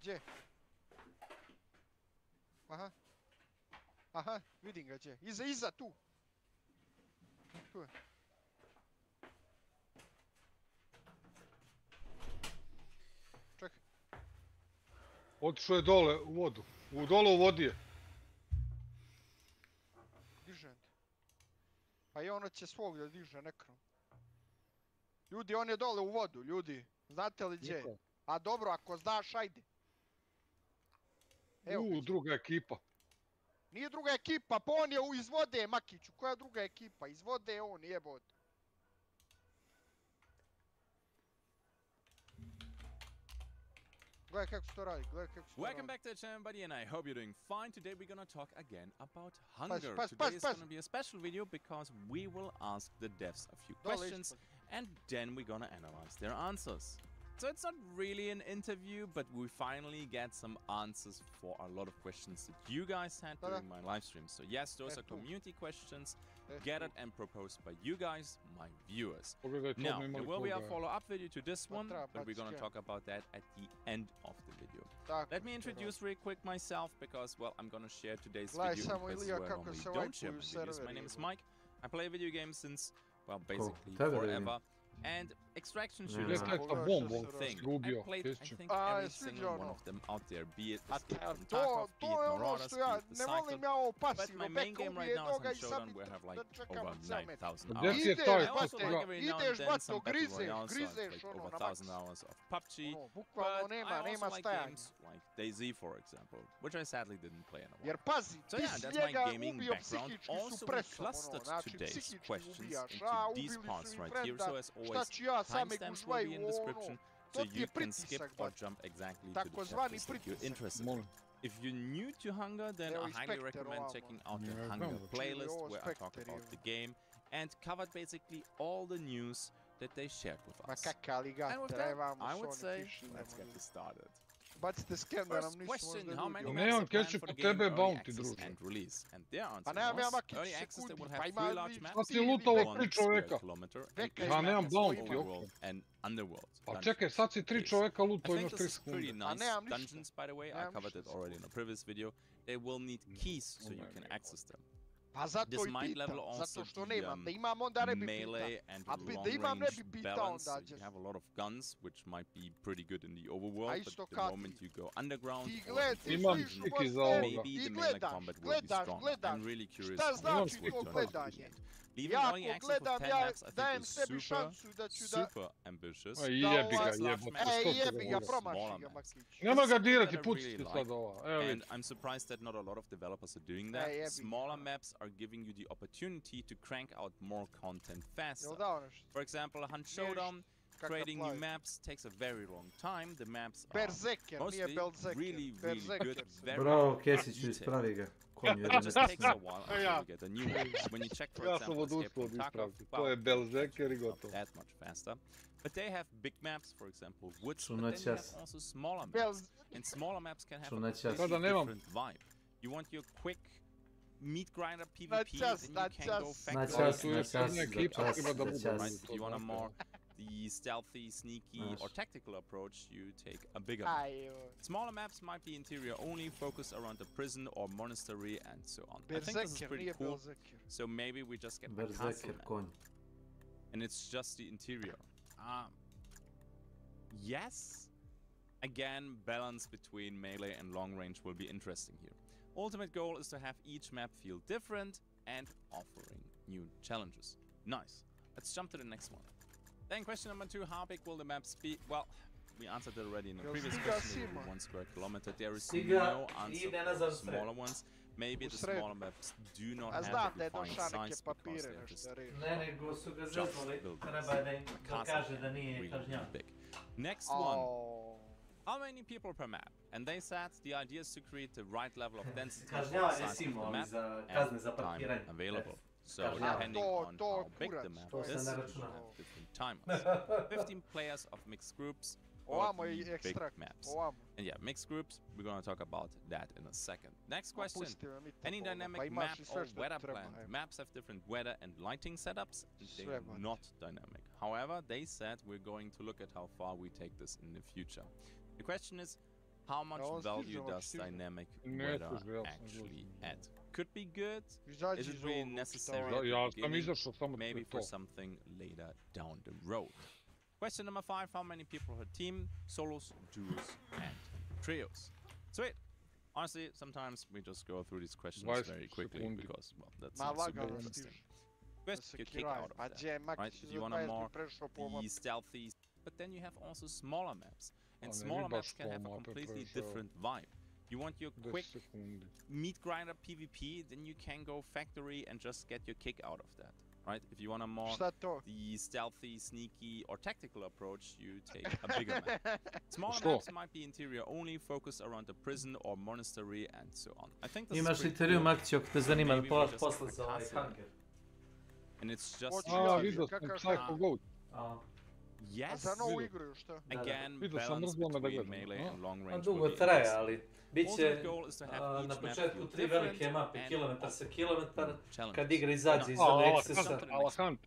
Gdje? Aha, vidim ga gdje. Iza, tu. Tu je. Čekaj. Otišao je dole u vodu. Dole u vodi je. Dižem te. Pa i ono će svog da diže nekrom. Ljudi, on je dole u vodu, ljudi. Znate li gdje? A dobro, ako znaš, ajde. Druga ekipa. Nije druga ekipa, pa on je iz vode, Makiću. Koja druga ekipa? Iz vode je on, jebot. Gledaj kako se to radi, Welcome back to the channel, buddy, and I hope you're doing fine. Today we're gonna talk again about hunger. Pass. Today is gonna be a special video because we will ask the devs a few questions and then we're gonna analyze their answers. So it's not really an interview, but we finally get some answers for a lot of questions that you guys had during my live stream. So yes, those are community questions gathered and proposed by you guys, my viewers. Now, there will be a follow-up video to this one, but we're gonna talk about that at the end of the video. Let me introduce real quick myself, because, well, I'm gonna share today's video because where I normally don't share my videos. My name is Mike. I play video games since, well, basically forever. And extraction shooters are a cool thing. I played, I think, every single one of them out there, be it Escape from Tarkov, be it Marauders, be it the Cycle. But my main game right now is on Showdown, where I have like over 9,000 hours. I also like every now and then some Battle Royale, so I like over 1,000 hours of PUBG. But I also like games like DayZ, for example, which I sadly didn't play in a while. So yeah, that's my gaming background. Also, we clustered today's questions into these parts right here, so as always, timestamps will be in the description, so you can skip or jump exactly to the chapters that you're interested in. If you're new to Hunger, then I highly recommend checking out the Hunger playlist, where I talk about the game and covered basically all the news that they shared with us. And with that, I would say, let's get this started. Bacite scan da nam First nisu question, možda how ljudi. many Nemam maps are planned ketchup for the od game tebe, early bounty, access druže. and release? And their Pa answer nemam ja was, Makić early access they sekundi, will pa have ima 3 large vi maps, Sad si lutalo 1 3 square čovjeka. kilometer, Veka and Ja nemam maps, bounty, overworld okej. and underworld. Pa dungeon čekaj, sad si 3 čovjeka I lutao, think imaš this 3 is pretty sekunde. nice. nemam ništa. Dungeons, by the way, I Nemam covered ništa it already in a previous video. They will need keys so you can access them. Pa zato This i might pitam, level also zato što the nemam, da imam onda ne bi melee pitao. and A da imam ne long-range bi pitao balance. onda So gdje you su. have a lot of guns, which might be pretty good in the A overworld, isto but the kad moment you go underground ti or gledaj, ti Imam slišu stiki za boste ovoga. maybe i the melee gledaš, combat will be strong. I'm really curious Šta how znači this will to turn out in the gledanje? end. Leaving Ja early ako access with gledam, 10 ja maps, I think dajem is sebi super, šansu da ću da... super ambitious. A jebi ga, Six large jebote, maps, Ej, što se jebi ga, govori? promaši smaller ga, maps. Makić. Nema ga Something dirati, that I pucite really sad like, ova. Evo and vidi. I'm surprised that not a lot of developers are doing that. jebi ga. Smaller maps are giving you the opportunity to crank out more content faster. Jel dao nešto? For example, Hunt Showdown, creating new maps takes a very long time. The maps are Berserker, nije mostly Belzeker. really good, Berserker. very Bravo, Kesiću, detailed. ispravi ga. Konju It jedan just ne takes a while until Ja. you get a new one. When you check, for Ja sam example, Escape odustao from od Tarkov, ispravke. To je well, Belzeker i not gotovo. that much faster. But they have big maps, for example, woods, but Čunat then you have ćas. also smaller maps. Belz... And smaller maps can have a Čunat ćas. completely Sada nemam. different vibe. You want your quick meat grinder Na PvP, čas, then na you can go čas. Na factory. čas, tu na je čas, jedna za ekipa, čas, treba da za bude. čas. Right? If you want a Znate. more the stealthy, sneaky, Nice. or tactical approach, you take a bigger map. Aj, joj. Smaller maps might be interior only, focused around a prison or monastery and so on. I think this is Berserker, pretty nije cool. Belzeker. So maybe we just get a castle Berserker, map, konj. and it's just the interior. Yes. Again, balance between melee and long range will be interesting here. Ultimate goal is to have each map feel different and offering new challenges. Nice. Let's jump to the next one. Then question number 2, how big will the maps be? Well, we answered it already in the Jel previous stiga question, Sima? 1 square kilometer. There is Stiga no answer ide for nazad the u sred. smaller ones. Maybe U the sred. smaller maps do not A have znam a da je defined došao neke size because papire they're nešto just da reši. Ne, nego su ga just zeznuli, buildings. treba da im A castle dokaže da map, nije really, kažnjavan. really big. Next one. Au. How many people per map? And they said the idea is to create the right level of density for the Kažnjavanje size of Simo, the ali map za kazne za and time parkiranje. available. So Kažnjavanje. depending To- on to how big kurac, the map to is, je you ne will računa. have different timers. 15 players of mixed groups or Ovamo je the big ekstrakt. maps. Ovamo. And yeah, mixed groups, we're gonna talk about that in a second. Next question. Pusti me, mi Any tako, dynamic pa imaš map i sve or što weather treba, plan? evo. Maps have different weather and lighting setups. They Sve, are brate. not dynamic. However, they said we're going to look at how far we take this in the future. The question is, how much on value stiže, on does stiže. dynamic Ne weather stiže, ja sam actually došao. add? Could be good. Izađi Is it iz really ovog necessary učitavanja. at the Ja sam beginning? izašao samo da Maybe je for to. something later down the road. Question number 5, how many people per team? Solos, duos, and trios. Sweet. Honestly, sometimes we just go through these questions 20 very quickly sekundi. because, well, that's Ma not super lagano interesting. stiže. Da Quest se you kick kiraju. out of Pa that, gdje, right? Makić If za you want a 20 more bi prešao po ovom. the stealthy, but then you have also smaller maps, and A ne smaller bi maps baš can have a po mape completely prešao. different vibe. You want your 10 quick sekundi. meat grinder PvP, then you can go factory and just get your kick out of that, right? If you want a more Šta to? the stealthy, sneaky, or tactical approach, you take a bigger map. Smaller Što? maps might be interior only, focused around a prison or monastery and so on. I think this is Imaš pretty intervju cool. Makić, ako te zanima da Maybe we pogledaš just posle get za a ovaj castle Hunger. And it's just Hoću A, ja, vidio sam kakav Psycho Goat. A, A yes. za novu Vidio. igru još šta? Again, Vidio sam, balance mrzlo me da between gledam, melee a? and long a range. dugo will be traje, interesting. ali bit će Ultimate goal is to have na each map početku feel 3 velike different mape, and kilometar sa kilometar, challenges. kad igra izađe iz A, zone ala eksesa. Hunt.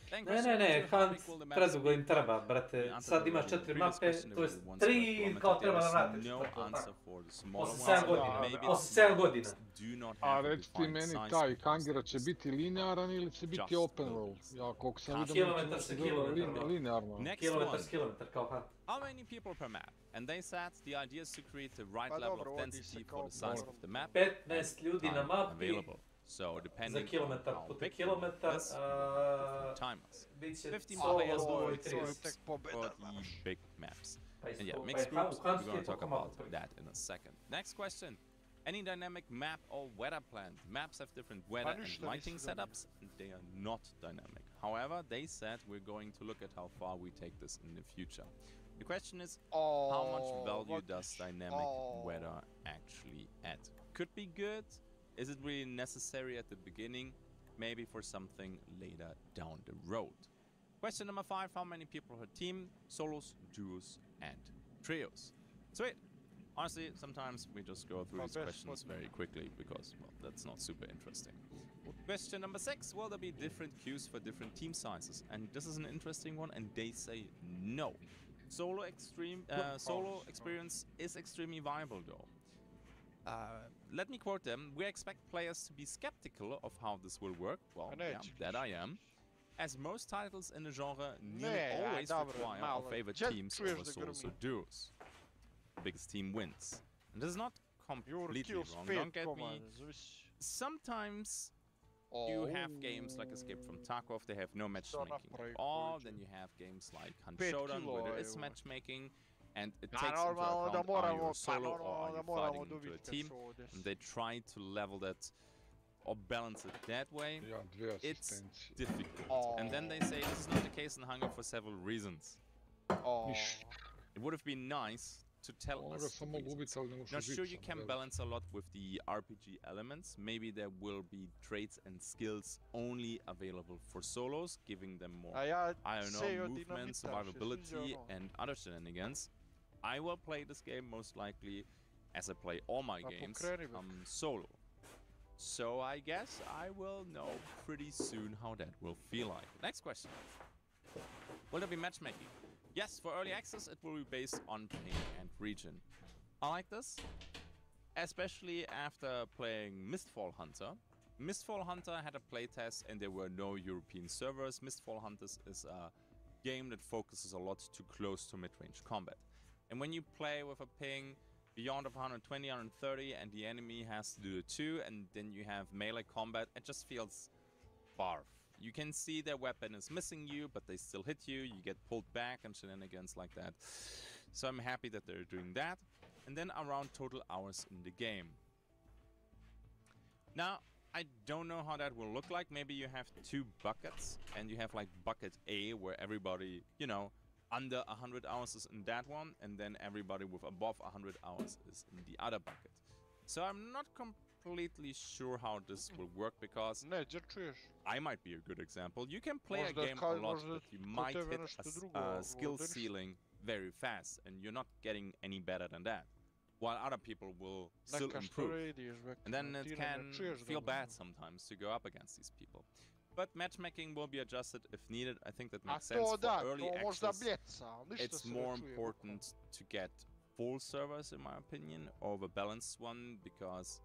Then Ne, question ne, number two, how Hunt big will the maps predugo be? im treba, We brate. answered Sad imaš already. 4 Previous mape, question, to je there was 1 3 square kao kilometer. treba da There is vratiš. no tako, answer tako. for the smaller Posle ones. 7 godina, Maybe the posle 7 smaller godina. maps do not A have a reci ti defined meni, size taj because Hunger they're će just biti linearan ili će biti just open world? buildings. Ja, koliko sam vidio, Kilometar sa kilometar, bro. linearno. Next Kilometar one. s kilometar kao Hunt. How many people per map? And they said the idea is to create the right Pa level dobro, of vodi density se for kao the size forum. of the map 15 ljudi na time mapi, available. So za depending on kilometar how puta big the map kilometar, is, different timers. bit će 15 solo players, duo i duo, to je 30. tek for pobeda, the znaš. big maps. Pa And yeah, isto, mixed pa groups, u we're Huntu going je to talk toliko malo about prvi. that in a second. Next question. Any dynamic map or weather plan? Maps have different weather and ništa lighting nisi zanimljiv. setups, and they are not dynamic. However, they said we're going to look at how far we take this in the future. The question is, how much value does dynamic weather actually add? Could be good. Is it really necessary at the beginning? Maybe for something later down the road. Question number 5, how many people per team? Solos, duos, and trios. Sweet. Honestly, sometimes we just go through these questions very quickly because, well, that's not super interesting. Question number 6, will there be different queues for different team sizes? And this is an interesting one, and they say no. Solo experience is extremely viable though. Let me quote them. We expect players to be skeptical of how this will work. Well, yeah, that I am. As most titles in the genre nearly always require our favorite teams over solos or duos. The biggest team wins. And this is not completely wrong, don't get me. Sometimes You have games like Escape from Tarkov, they have no matchmaking at all. Then you have games like Hunt Showdown, where there is matchmaking, and it takes into account are you a solo or are you fighting into a team. And they try to level that or balance it that way. It's difficult. And then they say this is not the case in Hunger for several reasons. It would have been nice to tell us the reasons. Now sure, you can balance a lot with the RPG elements. Maybe there will be traits and skills only available for solos, giving them more, I don't know, movement, survivability, and other shenanigans. I will play this game most likely, as I play all my games, solo. So I guess I will know pretty soon how that will feel like. Next question. Will there be matchmaking? Yes, for early access it will be based on ping and region. I like this, especially after playing Mistfall Hunter. Mistfall Hunter had a playtest and there were no European servers. Mistfall Hunters is a game that focuses a lot to close to mid-range combat. And when you play with a ping beyond of 120, 130 and the enemy has to do it too, and then you have melee combat, it just feels barf. You can see their weapon is missing you, but they still hit you, you get pulled back and shenanigans like that. So I'm happy that they're doing that. And then around total hours in the game. Now, I don't know how that will look like. Maybe you have two buckets, and you have like bucket A, where everybody, you know, under 100 hours is in that one, and then everybody with above 100 hours is in the other bucket. So I'm not completely sure how this will work, because I might be a good example. You can play a game a lot, but you might hit a skill ceiling very fast, and you're not getting any better than that, while other people will still improve. And then it can feel bad sometimes to go up against these people. But matchmaking will be adjusted if needed. I think that makes sense. For early access, it's more important to get full servers, in my opinion, over a balanced one, because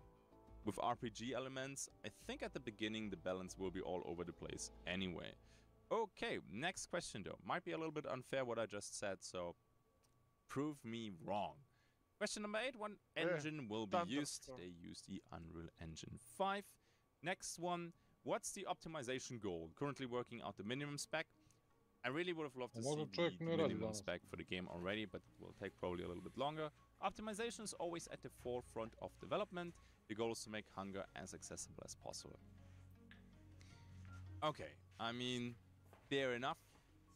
with RPG elements, I think at the beginning the balance will be all over the place anyway. Okay, next question though. Might be a little bit unfair what I just said, so prove me wrong. Question number 8, what engine will be used? They use the Unreal Engine 5. Next one, what's the optimization goal? Currently working out the minimum spec. I really would have loved to see the minimum spec for the game already, but it will take probably a little bit longer. Optimization is always at the forefront of development. The goal is to make Hunger as accessible as possible. Okay, I mean, fair enough.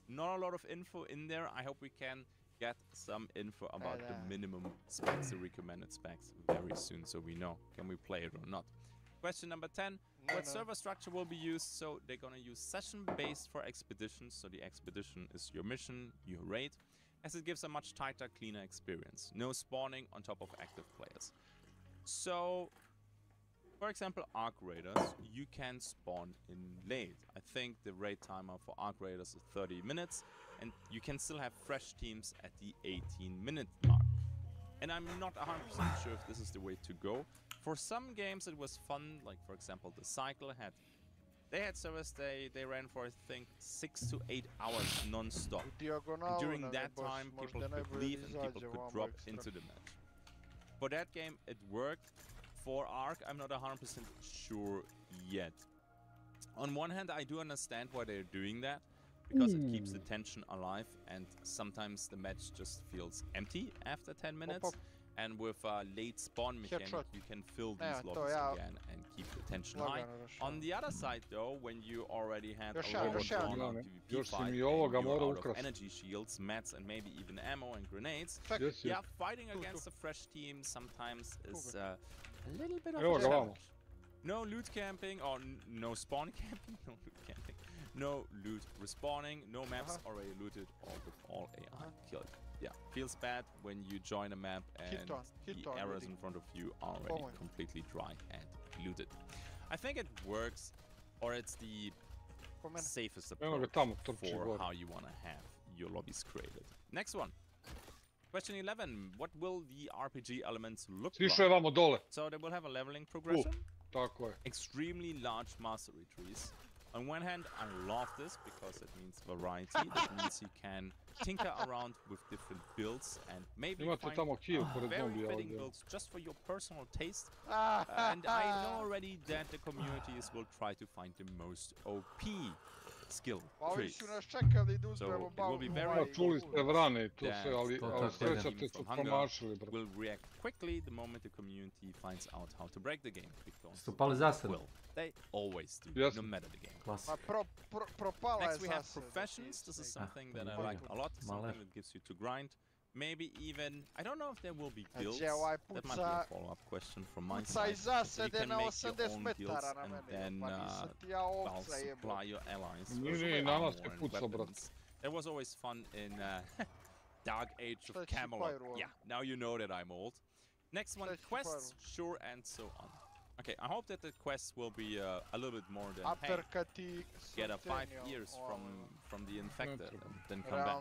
Not a lot of info in there. I hope we can get some info about the minimum specs, the recommended specs, very soon, so we know, can we play it or not. Question number 10, what server structure will be used? So they're gonna use session-based for expeditions, so the expedition is your mission, your raid, as it gives a much tighter, cleaner experience. No spawning on top of active players. So, for example, Arc Raiders, you can spawn in late. I think the raid timer for Arc Raiders is 30 minutes, and you can still have fresh teams at the 18-minute mark. And I'm not 100% sure if this is the way to go. For some games it was fun, like for example the Cycle they had servers they ran for I think 6 to 8 hours non-stop. During that time people could leave and people could drop into the match. For that game it worked. For Arc I'm not 100% sure yet. On one hand I do understand why they're doing that, because it keeps the tension alive, and sometimes the match just feels empty after 10 minutes. And with a late spawn mechanic, you can fill these lobbies again and keep the tension high. On the other side though, when you already had a drawn-out PvP fight and you're out of energy shields, mats and maybe even ammo and grenades, yeah, fighting against a fresh team sometimes is a little bit of a challenge. No loot camping, or no spawn camping, no loot camping. No loot respawning, no maps already looted, or with all AI killed. Yeah, feels bad when you join a map and the areas in front of you are already completely dry and looted. I think it works, or it's the safest approach for how you want to have your lobbies created. Next one. Question 11. What will the RPG elements look like? So they will have a leveling progression. Extremely large mastery trees. On one hand, I love this because it means variety. That means you can tinker around with different builds and maybe find very fitting builds just for your personal taste. And I know already that the communities will try to find the most OP skill trees. So it will be very important that the team from Hunger will react quickly the moment the community finds out how to break the game, because they always do, no matter the game. Next we have professions. This is something that I like a lot, something that gives you to grind. Maybe even, I don't know if there will be guilds. That might be a follow-up question from my side. You can make your own guilds and then well, supply your allies with armor and weapons. That was always fun in Dark Age of Camelot. Yeah, now you know that I'm old. Next one, quests, sure, and so on. Okay, I hope that the quests will be a little bit more than, hey, get a 5 years from the infected and then come back.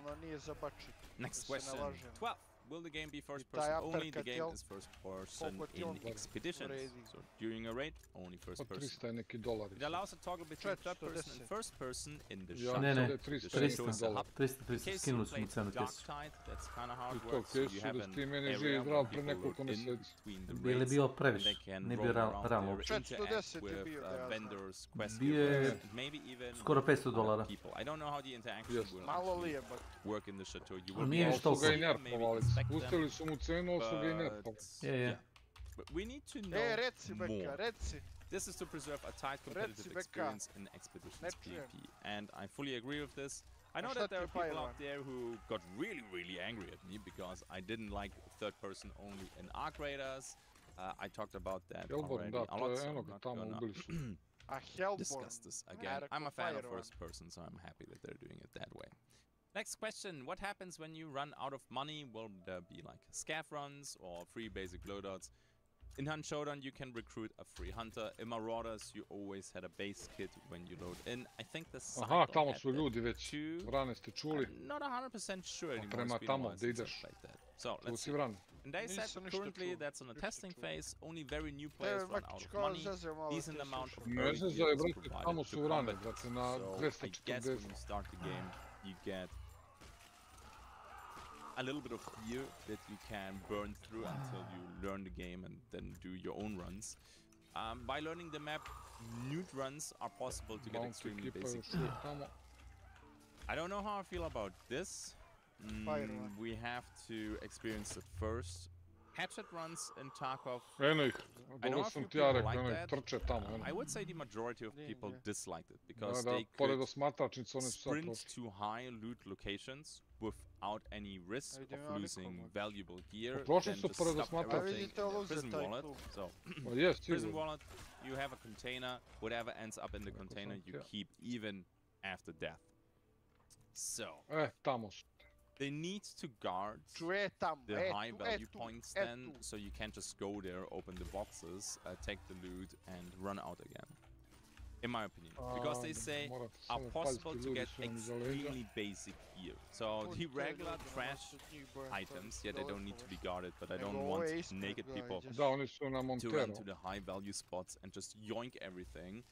Next question, 12. Will the game be first person only? The game is first person in expeditions. So during a raid, only first person. It allows a toggle between third person and first person in the shot. The show is a hub. In case you play Dark Tide, that's kind of how it works. You have an area where people load in between the raids and they can roam around there, interact with vendors, quest givers, maybe even other people. I don't know how the interaction will actually work in the chateau. You will be able to see them, maybe inspect them, but we need to know more. This is to preserve a tight competitive experience in Expeditions PvP, and I fully agree with this. I know that there are people out there who got really angry at me because I didn't like third-person only in Arc Raiders. I talked about that already a lot, so I'm not gonna discuss this again. I'm a fan of first-person, so I'm happy that they're doing it that way. Next question, what happens when you run out of money? Will there be like scav runs or free basic loadouts? In Hunt Showdown you can recruit a free hunter. In Marauders you always had a base kit when you load in. I think the site tamo su ljudi već. Vrane ste čuli? I'm not 100% sure anymore. Prema tamo gdje ideš. So, let's see. And they said currently that's on a testing phase. Only very new players run out of money. Decent amount of early gear is provided to combat. So I guess when you start the game you get a little bit of fear that you can burn through until you learn the game and then do your own runs. By learning the map, nude runs are possible to get extremely basic gear. I don't know how I feel about this. We have to experience it first. Hatchet runs in Tarkov. I know a few people like that. I would say the majority of people disliked it because they could sprint to high loot locations without any risk of losing valuable gear. Then just stuff everything in the prison wallet. So, prison wallet, you have a container. Whatever ends up in the container, you keep even after death. So. They need to guard the high value points then, so you can't just go there, open the boxes, take the loot and run out again. In my opinion. Because they say are possible to get extremely basic gear. So the regular trash items, yeah, they don't need to be guarded, but I don't want naked people to run to the high value spots and just yoink everything.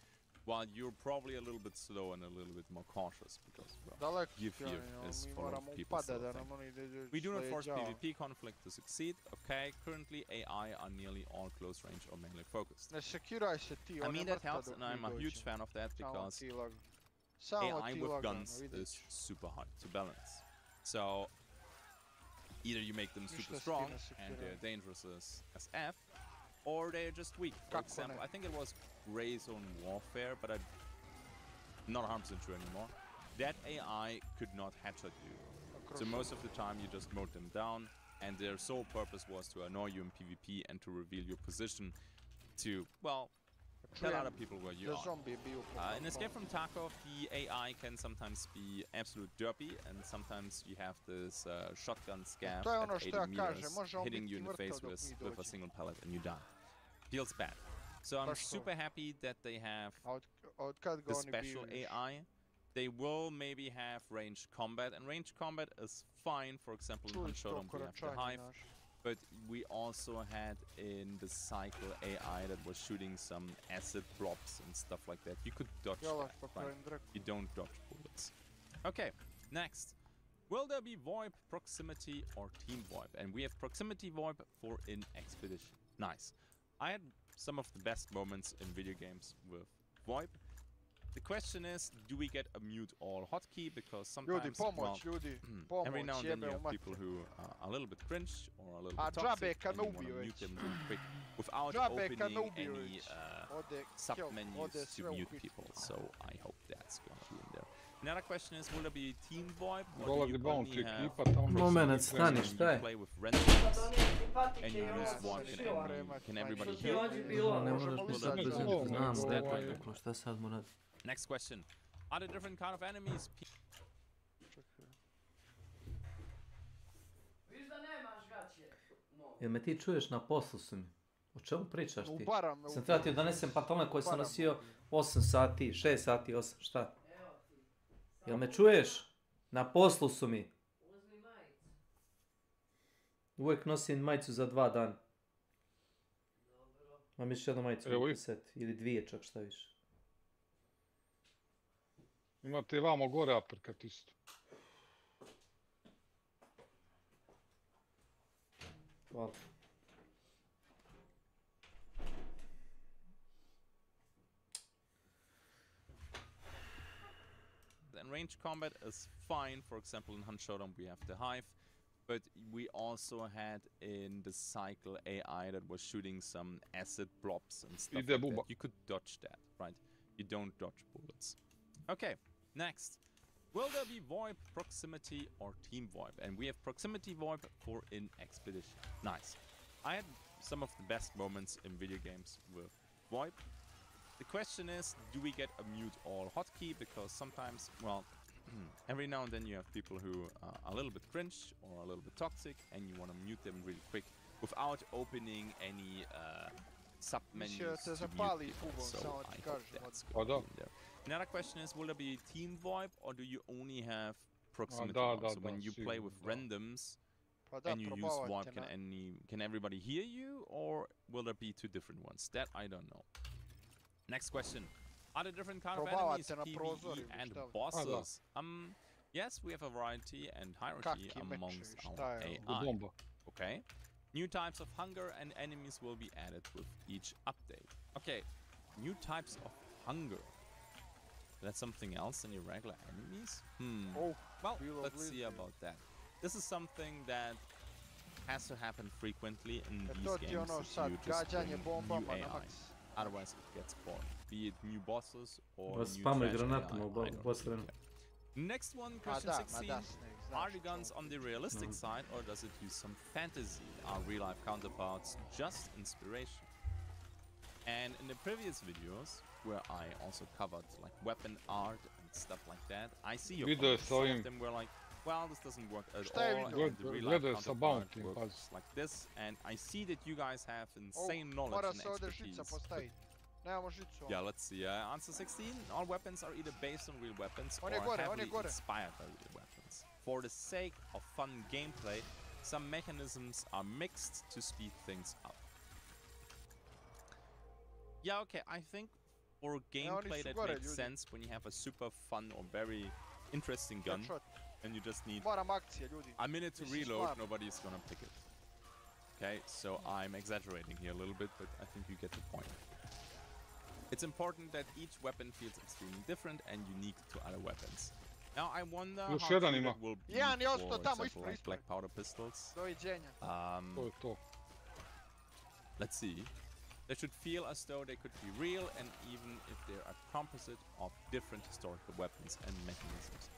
While you're probably a little bit slow and a little bit more cautious because, well, gear fear is full of people still think. We do not force PvP conflict to succeed. Okay, currently AI are nearly all close range or melee focused. I mean that helps and I'm a huge fan of that because AI with guns is super hard to balance. So either you make them super strong and they're dangerous as F, or they're just weak. For example, I think it was Grey Zone Warfare, but I'm not 100% sure anymore. That AI could not headshot you. So most of the time you just mowed them down, and their sole purpose was to annoy you in PvP and to reveal your position to, well, tell other people where you are. In Escape from Tarkov, the AI can sometimes be absolute derpy, and sometimes you have this shotgun scav at 80 meters hitting you in the face with a single pellet and you die. Feels bad. So I'm super happy that they have the special AI. They will maybe have ranged combat, and ranged combat is fine. For example, in Hunt Showdown we have the Hive. but we also had in the cycle AI that was shooting some acid blobs and stuff like that. You could dodge that, right? You don't dodge bullets. Okay, next. Will there be VoIP, proximity, or team VoIP? And we have proximity VoIP for in expedition. Nice. I had some of the best moments in video games with VoIP. The question is, do we get a mute all hotkey? Because sometimes, every now and then you have people who are a little bit cringe or a little bit toxic, and you want to mute them really quick without opening any sub-menus to mute people. So I hope that's going to be in there. Another question is, will there be team VoIP, or do you only have play with randoms and you use VoIP can everybody hear? Next question. Are there different kind of enemies? Jel me ti čuješ, na poslu su mi? O čemu pričaš ti? Sam treba ti donesem pantone koje sam nosio 8 sati, 6 sati, 8, šta? Jel me čuješ? Na poslu su mi. Uvijek nosim majicu za 2 dana. Mam još jednu majicu u set, ili 2 čak, šta više. Imate i vamo gore aperkat isto. Hvala. Then range combat is fine. For example, in Hunt Showdown we have the Hive, but we also had in the cycle AI that was shooting some acid blobs and stuff like that. You could dodge that, right? You don't dodge bullets. Okay, next. Will there be VoIP, proximity, or team VoIP? And we have proximity VoIP for in expedition. Nice. I had some of the best moments in video games with VoIP. The question is, do we get a mute all hotkey? Because sometimes, well, every now and then you have people who are a little bit cringe or a little bit toxic, and you want to mute them really quick without opening any sub-menus to mute people. So I hope that's going to be in there. Another question is, will there be team VoIP, or do you only have proximity VoIP? So when you play with randoms and you use VoIP, can everybody hear you, or will there be 2 different ones? That I don't know. Next question. Are there different kind of enemies, PvE and bosses? Yes, we have a variety and hierarchy amongst our AI. Okay. New types of hunger and enemies will be added with each update. Okay, new types of hunger. That's something else than your regular enemies? Well, let's see about that. This is something that has to happen frequently in these games if you just bring new AI. Otherwise it gets boring. Be it new bosses or new trash AI. Next one, question 16. Are the guns on the realistic side, or does it use some fantasy? Are real-life counterparts just inspiration? And in the previous videos, where I also covered like weapon art and stuff like that, I see your comments. Some of them were like, well, this doesn't work at all, and the real-life counterpart works like this, and I see that you guys have insane knowledge and expertise. Yeah, let's see. Answer 16. All weapons are either based on real weapons or heavily inspired by real weapons. For the sake of fun gameplay, some mechanisms are mixed to speed things up. Yeah, okay, I think for gameplay that makes sense when you have a super fun or very interesting gun and you just need a minute to reload, nobody's gonna pick it. Okay, so I'm exaggerating here a little bit, but I think you get the point. It's important that each weapon feels extremely different and unique to other weapons. Now I wonder how true that will be for example like black powder pistols. Let's see. They should feel as though they could be real, and even if they're a composite of different historical weapons and mechanisms.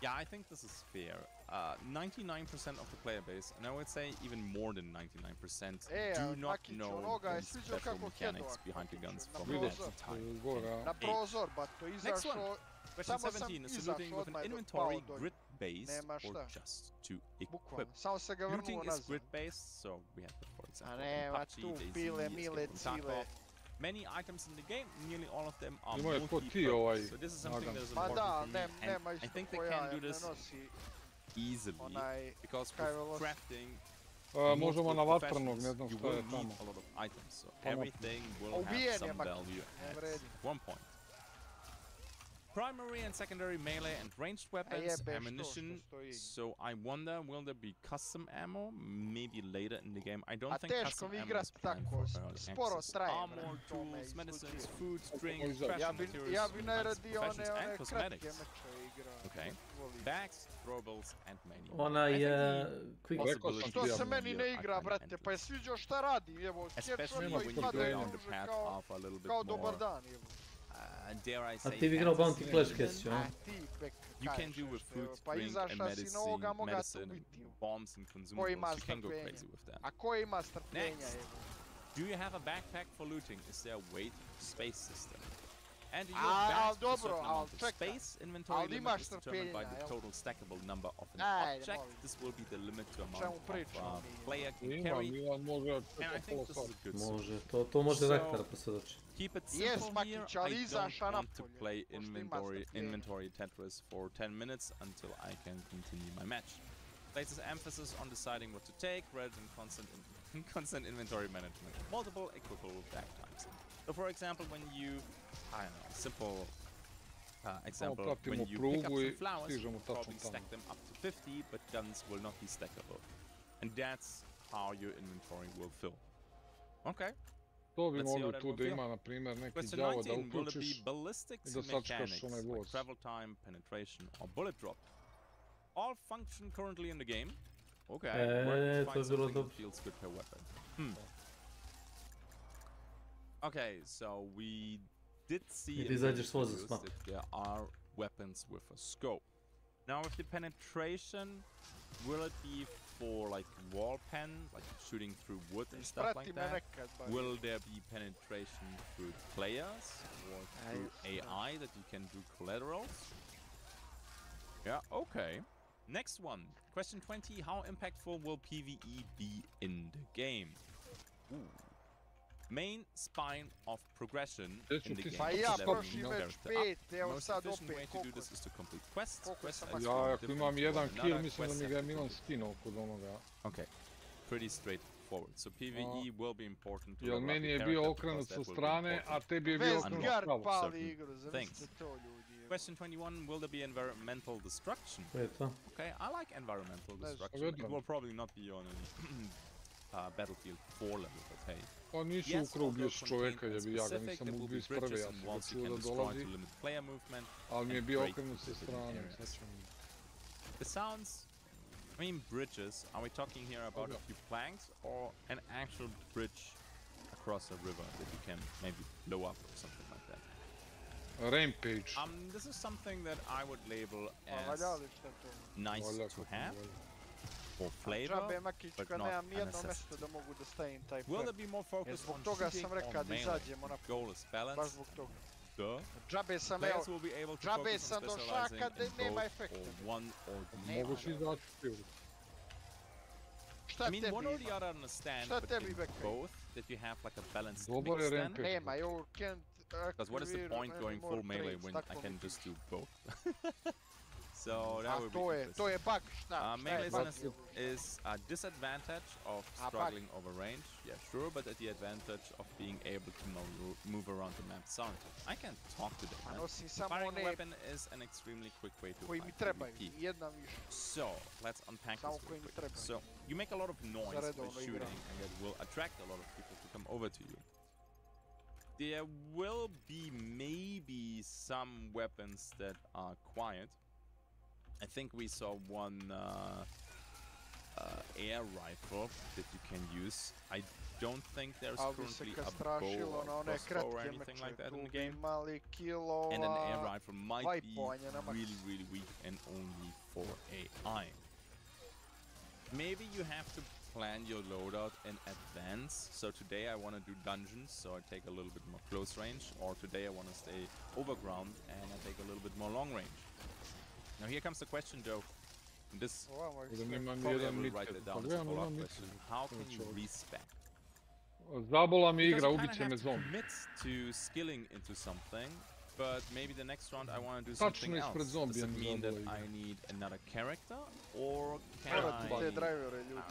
Yeah, I think this is fair. 99% of the player base, and I would say even more than 99%, do not know the special mechanics behind the guns from that time. Next one. Question 17 is looting with an inventory grid-based or just to equip. Looting is grid-based, so we have for example PUBG, DayZ, many items in the game, nearly all of them are multi-purpose. So this is something that is important for me, and I think they can do this easily, because with crafting Možemo na multiple vatrenog, ne professions, znam you šta will je need tamo. a lot of items, so Pa na- everything will have Ubijen je some Maki, value ne at vredi. one point. Primary and secondary melee and ranged weapons, jebe, ammunition. što stoji. So I wonder, will there be custom ammo? Maybe later in the game. I don't A think teško custom mi ammo is igrat planned tako, for early sporo access. traje, Armor, vrati, to me tools, medicines, izlučuje. food, strings, Ja fashion Ja materials, bi najradije professions one and kratke cosmetics. meče igrao. Okay. Volim. Bags, throwables, and many more. Onaj I think the quick... possibilities Što se here meni ne are igra, kinda brate, pa je endless. sviđao šta radi, evo, Especially kečvrto when i you pada go i down the duže path kao, of a little bit kao dobar more, dan, evo. dare I A say, ti bi igrao Bounty fantasy Clash element. Casio, A ti, bek, You can kažeš do with nešto, food, evo, pa drink, and izašao si na ovoga, moga te medicine, and ubiti, evo. bombs and Ko consumables. ima You can go strpljenja? crazy with that. A ko ima strpljenja, Next. evo? Do you have a backpack for looting? Is there a weight space system? And your Al bags with a dobro, certain al amount of čekaj. space inventory Al limit imaš is determined by strpljenja, the jel? total stackable number of an Ajde, object. molim. This will be the limit to Čemu amount of pričamo mi? player can Ima, carry. Milan može And I čeka think pola this is a sata. good Može, solution. to može So- Rektar posvjedoči. Keep it Yes, simple here. Makić, ali I don't izaša want to napolje, play pošto ima strpljenja. inventory Tetris for 10 minutes until I can continue my match. Places emphasis on deciding what to take rather than constant inventory management. Multiple equipable back times. So for example, when you, I don't know, simple example, pratimo when you pick up prugu i some flowers, you stižemo tačno probably tamo. stack them up to 50, but guns will not be stackable. And that's how your inventory will fill. Okay. To bi Let's see how mogli that tu will da feel. ima, na primjer, neki Question đavo da 19, will it uključiš be ballistics i da sačkaš mechanics, onaj like voz. travel time, penetration, or bullet drop? All function currently in the game. Okay, work to to je find bilo something that dobro. feels good per weapon. Okay, so we did see I in ti izađeš s previous voza s videos mape. that there are weapons with a scope. Now with the penetration, will it be for like wall pen, like shooting through wood and stuff Isprati like me that? nekad, bar. Will there be penetration through players or through AI that you can do collaterals? Yeah, okay. Next one. Question 20. How impactful will PvE be in the game? Ooh. Main spine of progression in the game Pa is ja leveling prošli your već character 5, up. evo Most sad efficient way opet, to do koliko this is to complete quests. koliko Quests sam are Ja, ako different imam to jedan one kill, another. mislim da Quests mi have ga je different Milan rules. skinuo kod onoga. Okay, pretty straightforward. So PvE will be important to Jel level up meni your je bio character okrenut because sa that will be strane, a important. tebi je bio okrenut Westgard pravo. pali certain igru, things. zamislite to ljudi. evo. Question 21. Will there be environmental destruction? To je to. Okay, I like environmental Znaš, destruction. It Vedno. will probably not be on a Battlefield 4 level, but hey. Pa nisu Yes, ukrao although bio s čoveka, contained jebi, ja ga specific, nisam there will ubio be iz prve, bridges ja and sam ga walls you čuo can da destroy dolazi, to limit player movement. ali mi je and bio break okrenut sa forbidden strane. areas. Sad ćemo... The sounds, I mean bridges, are we talking here about a few planks or an actual bridge across a river that you can maybe blow up or something like that? Rampage. This is something that I would label Pa as valjali šta to. nice Valjda to kako have valja. for flavor, Džabe Makić, but kad not nemam a nijedno necessity. mjesto da mogu da stavim taj Will there prep. be more focus zbog on toga shooting sam or rekao da melee? izađemo na Goal is balance. baš zbog toga. Duh. Džabe sam, Players evo, will be able to džabe focus sam on došao specializing kad in nema both efekta. or one or the Nema. Moguš izaći u pivu. Šta I mean, tebi one or the ima? other understand, Šta but tebi in bekaj? both that you have like a balanced Dobar mix je then. rampage. Nema, you can't Because what is the activate point going any more full melee traits, when tako I mi can piše. just do both? So that A would be to je interesting. bug, šta? Šta je Melee bug? is a disadvantage of A struggling over range, yeah sure, but at the advantage of being able to move around the map soundly. I can talk to them. A man. nosim samo Firing a one weapon is an extremely quick way to koji mi fight trebaju, PvP. jedna više. So, let's unpack Samo this koji real mi quick. trebaju. So, you make a lot of noise by redovno shooting, igram. and that will attract a lot of people to come over to you. There will be maybe some weapons that are quiet. I think we saw one air rifle that you can use. I don't think there's Ali bi se currently kad a bow strašilo na or one crossbow or kratke anything meče, like that tu in the bi game. imali kilova, And an air rifle might be vajpovanja na maks. really weak and only for AI. Maybe you have to plan your loadout in advance. So today I want to do dungeons, so I take a little bit more close range. Or today I want to stay overground and I take a little bit more long range. Now here comes the question though. This Ovamo je Da sve. nemam probably I nijedan will write mitir. it Pa down as a gledam, follow-up imam question. mitir. How can you Čovjek. respec? Zabola mi Because igra, you ubit kinda će have me to zombi. commit to skilling into something But maybe the next round I want to do something else. Does it mean that I need another character? Or can I don't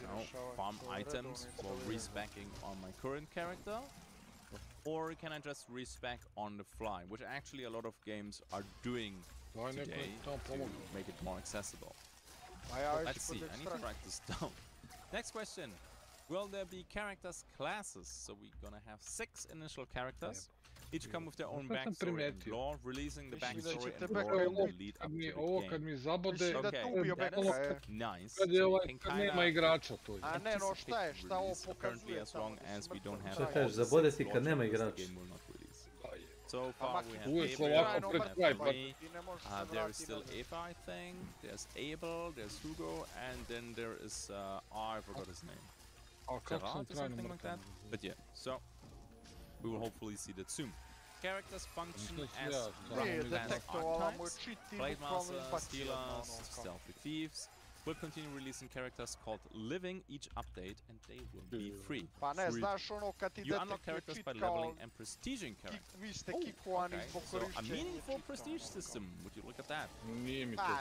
know, farm items for respecking on my current character? Or can I just respec on the fly? Which actually a lot of games are doing today to make it more accessible. Let's see, I need to write this down. Next question. Will there be characters classes? So we're gonna have 6 initial characters. Each come with their own backstory and lore, releasing the backstory and lore in the lead up to the game. Okay, that is nice. So you can kind of anticipate release, apparently as long as we don't have all the 6 lore chapters, the game will not release. So far we have Gabriel, we have Ray, there is still Eva, I think, there's Abel, there's Hugo, and then there is, I forgot his name. Gerard or something like that? But yeah, so we will hopefully see that soon. Characters function as class archetypes, Blade Masters, Stealers, Stealthy Thieves. We'll continue releasing characters called Living each update, and they will be free. You unlock characters by leveling and prestiging characters. Oh, okay. So a meaningful prestige system. Would you look at that?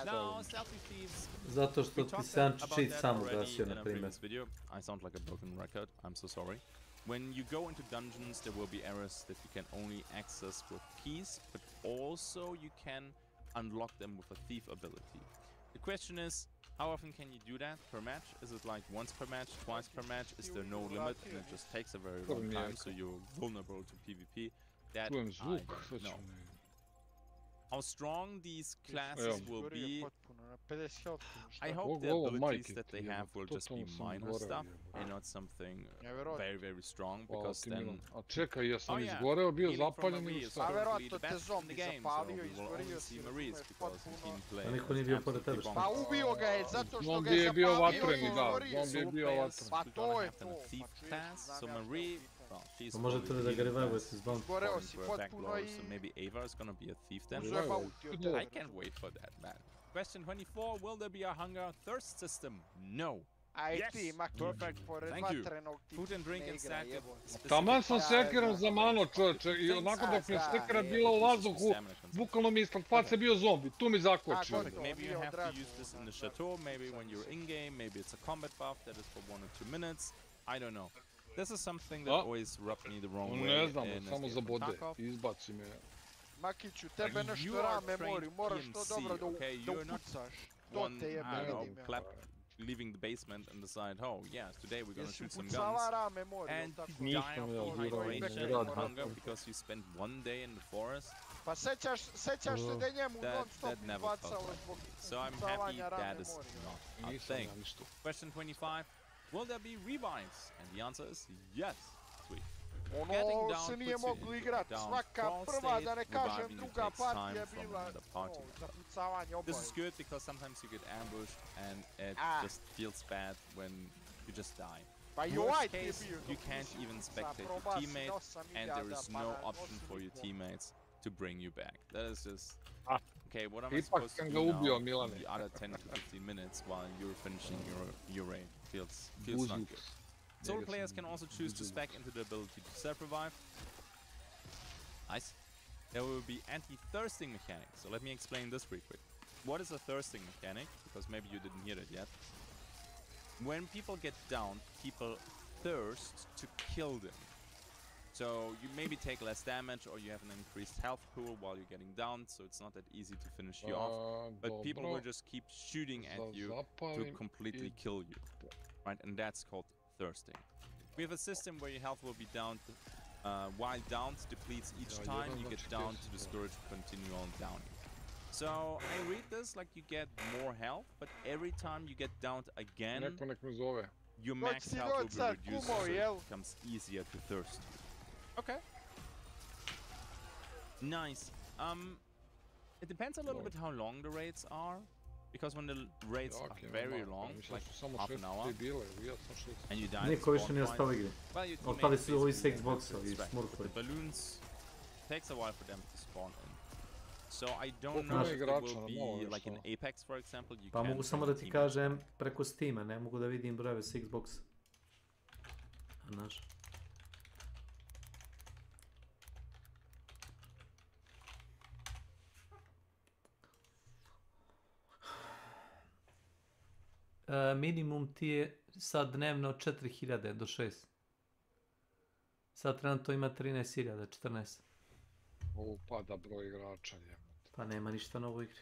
Now, Stealthy Thieves. Zato što ti sam cheat sam ugasio, na primjer. I sound like a broken record. I'm so sorry. When you go into dungeons, there will be areas that you can only access with keys, but also you can unlock them with a thief ability. The question is, how often can you do that per match? Is it like once per match, twice per match? Is there no limit and it just takes a very long time, so you're vulnerable to PvP? That I don't know. How strong these classes will be, I hope the abilities that they have will just be minor stuff and not something very, very strong, because then... A čekaj, ja sam izgoreo, bio zapaljen ili šta? A verovatno te zombi zapalio i izgorio si potpuno... A niko nije bio pored tebe, šta? Pa ubio ga je zato što ga je je bio zapalio vatreni, i izgorio si. Zombi je bio vatreni. Pa to je to. So Marie... Pa možete li da ga revivujete iz bounty? Izgoreo si potpuno i... So maybe Ava is gonna be a thief then? I can't wait for that, man. Question 24, will there be a hunger thirst system? No. Yes, perfect. Thank you. Food and drink and stack. Taman sam sekiram za malo, čovječe, i onako dok mi sekira bila u vazduhu, bukvalno mi ispred face bio zombi, tu mi zakočio. Maybe you have to use this in the chateau, maybe when you're in-game, maybe it's a combat buff that is for 1 or 2 minutes. I don't know. This is something that always rubbed me the wrong way. Ne znam, samo zabode, izbaci me. Makiću, tebe nešto rame mori, moraš to dobro da upucaš. To te je vidim. Leaving the basement and decide, oh yes, today we're gonna shoot some guns, and you die of dehydration and hunger because you spent 1 day in the forest. Pa sećaš se da njemu non-stop bacalo zbog So I'm happy that is not a thing. Question 25, will there be revives? And the answer is yes. Sweet. Ono se nije moglo igrat, svaka prva, da ne kažem druga partija je bila zapucavanje oboje. This is good because sometimes you get ambushed and it just feels bad when you just die. Worst case, you can't even spectate your teammate, and there is no option for your teammates to bring you back. That is just... Okay, what am I supposed to do now the other 10 to 15 minutes while you're finishing your raid? Feels not good. Solo players can also choose to spec into the ability to self-revive. Nice. There will be anti-thirsting mechanics, so let me explain this real quick. What is a thirsting mechanic? Because maybe you didn't hear it yet. When people get down, people thirst to kill them. So you maybe take less damage, or you have an increased health pool while you're getting down, so it's not that easy to finish you off. But people will just keep shooting at you to completely kill you. Right, and that's called thirsting. We have a system where your health will be down, while downed depletes each time you get down to discourage continue on downing. So I read this like you get more health, but every time you get downed again, your max health will be reduced, so it becomes easier to thirst. Okay. Nice. It depends a little bit how long the raids are. Because when the raids are very long, like half an hour, and you die, niko više nije ostao igri. Ostali su ovi sa Xboxa i smurfovi. The balloons takes a while for them to spawn in. So I don't know if it will be like in Apex, for example. Pa mogu samo da ti kažem preko Steama, ne mogu da vidim brojeve sa Xboxa. Znaš. minimum ti je sad dnevno 4000 do 6. Sad trenutno ima 13.000, 14. Ovo pada broj igrača, jebote. Pa nema ništa novo u igri.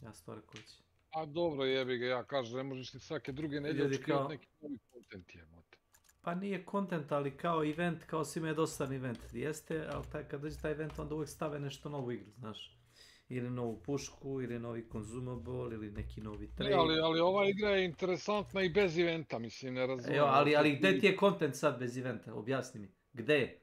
Ja sam to rekao već. A dobro, jebi ga, ja kažem, ne možeš ti svake druge nedjelje očekivati neki novi kontent, jebote. Pa nije kontent, ali kao event, kao svima je dosadan event. Jeste, ali kad dođe taj event, onda uvijek stave nešto novo u igru, znaš. Ili novu pušku, ili novi consumable, ili neki novi trade. Ali ova igra je interesantna i bez eventa, mislim, ne razumijem. Evo, ali gdje ti je kontent sad bez eventa? Objasni mi. Gdje je?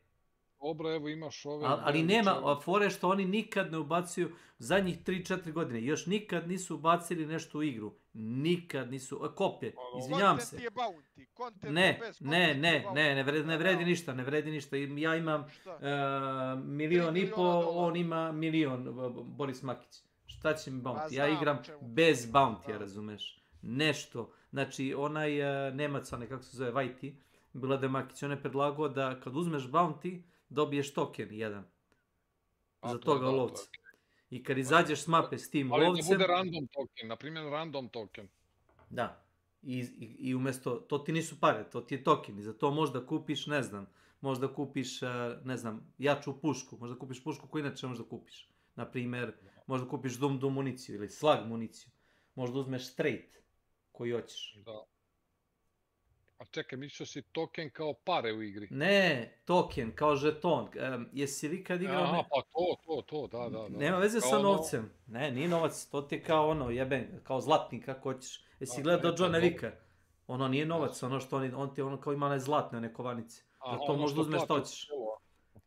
Dobro, evo imaš ove... Ali nema, fore što oni nikad ne ubacuju, zadnjih 3-4 godine, još nikad nisu ubacili nešto u igru. Nikad nisu, kopije, izvinjavam se. Content je bounty, content je bez ne vredi ništa, ne vredi ništa. Ja imam 1,5 milion, on ima 1 milion, Boris Makić. Šta će mi bounty? Ja igram bez bounty, razumeš? Nešto, znači onaj Nemac, onaj kako se zove, Vajti, Bilade Makić, on je predlagao da kad uzmeš bounty, dobiješ token jedan. Za toga lovca. I kad izađeš s mape s tim lovcem... Ali da bude random token, na primjer random token. Da. I umjesto, to ti nisu pare, to ti je token. I za to možda kupiš, ne znam, možda kupiš, ne znam, jaču pušku. Možda kupiš pušku koju inače možda kupiš. Naprimjer, možda kupiš Dum municiju ili Slag municiju. Možda uzmeš straight koji hoćeš. Da. A čekaj, mislio si token kao pare u igri? Ne, token kao žeton. Jesi li kad igrao... Aha, pa to, da. Nema veze sa novcem. Ne, nije novac, to ti je kao ono, jeben, kao zlatnik, kako hoćeš. Jesi gledao Johna Wicka? Ono nije novac, ono što on ti ono kao ima one zlatne, one kovanice. Zato možda uzmeš šta hoćeš.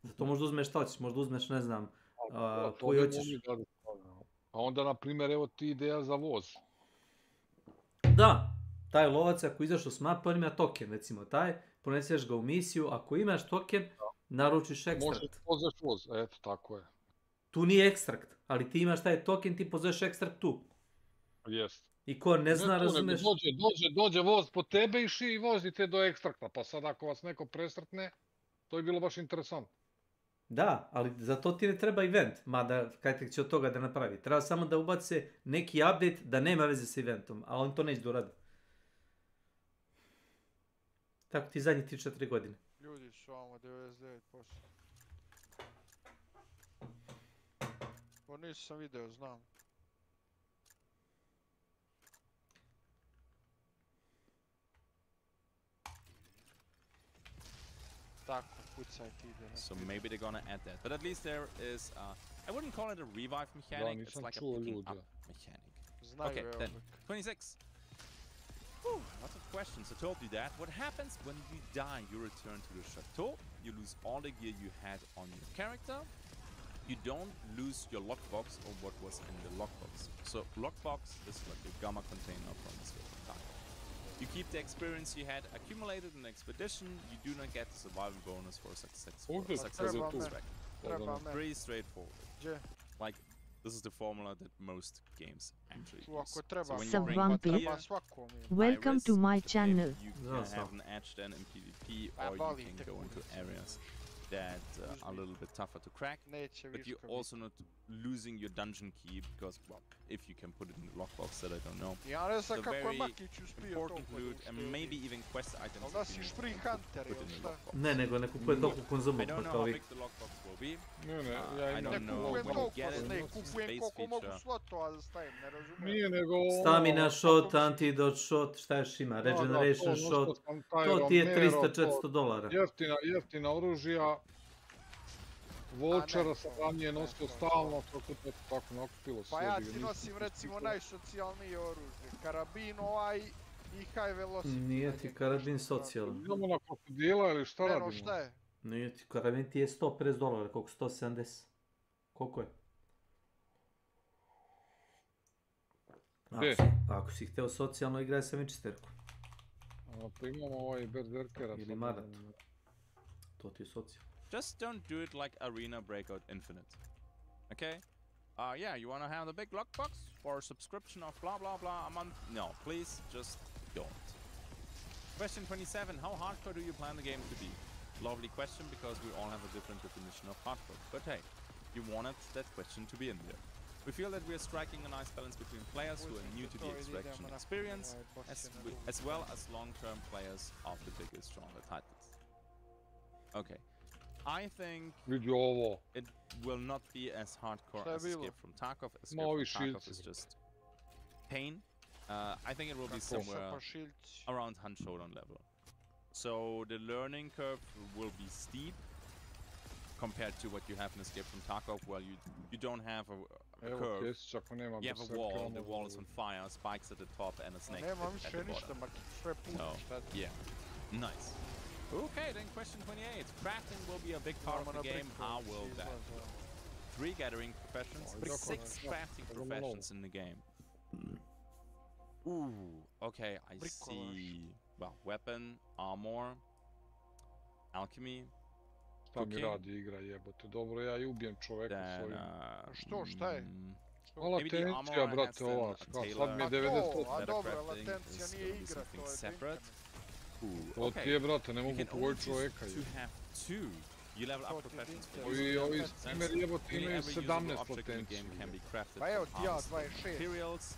Zato možda uzmeš šta hoćeš, možda uzmeš, ne znam, koji hoćeš. A onda, na primjer, evo ti ideja za voz. Da. Taj lovac ako izašao s mape, on ima token, recimo taj, poneseš ga u misiju, ako imaš token, naručiš ekstrakt. Možeš pozveš voz, eto, tako je. Tu nije ekstrakt, ali ti imaš taj token, ti pozveš ekstrakt tu. Jest. I ko ne zna, razumeš... Dođe voz po tebe i vozi te do ekstrakta, pa sad ako vas neko presretne, to je bilo baš interesantno. Da, ali za to ti ne treba event, mada kaj će od toga da napravi. Treba samo da ubace neki update da nema veze s eventom, a on to neće da uradi. Tako ti zadnjih 3-4 godine. Ljudi su ovamo 99%. Ovo nisam video, znam. Tako, pucaj ti ide. So maybe they're gonna add that. But at least there is, I wouldn't call it a revive mechanic, it's like a picking up mechanic. Okay, then, 26. Whew, lots of questions. I told you that. What happens when you die? You return to the chateau. You lose all the gear you had on your character. You don't lose your lockbox or what was in the lockbox. So lockbox is like a gamma container from this time. You keep the experience you had accumulated in expedition. You do not get the survival bonus for successful track. Pretty straightforward. Like, this is the formula that most games actually use. So welcome to my channel. You can have an edge then in PvP, or you can go into areas that are a little bit tougher to crack, but you're also not losing your dungeon key, because, well, if you can put it in the lockbox, that I don't know. It's a very important loot, and maybe even quest items that you need to put in the lockbox. Ne kupuje toliko konzuma. I don't know how big the lockbox will be. I don't know when you get it. Space feature. Stamina shot, antidote shot, šta još ima? Regeneration shot. To ti je $300-400. Jeftina oružja. Vulčera sam ranije nosio stalno, tako nakupilo sve. Pa ja ti nosim recimo najsocijalnije oružje. Karabin ovaj i high velocity. Nije ti karabin socijalan. Idemo na krokodila ili šta radimo? Šta je? Nije ti, karabin ti je $150, koliko? 170. Koliko je? Ako si hteo socijalno, igraj sa Winchesterku. Pa imamo ovaj Berserkera. Ili Marat. To ti je socijalno. Just don't do it like Arena Breakout Infinite. Okay? Yeah, you wanna have the big lockbox for a subscription of blah blah blah a month? No, please, just don't. Question 27. How hardcore do you plan the game to be? Lovely question, because we all have a different definition of hardcore. But hey, you wanted that question to be in there. We feel that we are striking a nice balance between players who are new to the extraction experience, as well as long-term players of the bigger, stronger titles. Okay. I think it will not be as hardcore as Escape from Tarkov. Escape from Tarkov is just pain. I think it will be somewhere around Hunt Showdown level. So the learning curve will be steep compared to what you have in Escape from Tarkov, where you don't have a curve. You have a wall, the wall is on fire, spikes at the top and a snake at the bottom. So, yeah, nice. Okay, then question 28. Crafting will be a big part of the game. How will that? 3 gathering professions, 6 crafting professions in the game. Ooh, okay, I see. Well, weapon, armor, alchemy. Šta mi radi igra, jebote, dobro, ja i ubijem čoveka s ovim. Što, šta je? Latencija, brate, ova, sad mi je 90%. A dobro, latencija nije igra, to je bitno. To ti je, brate, ne mogu pogoditi čoveka. Ovi streameri, jebote, imaju 17 latencije. Pa evo ti ja, 26.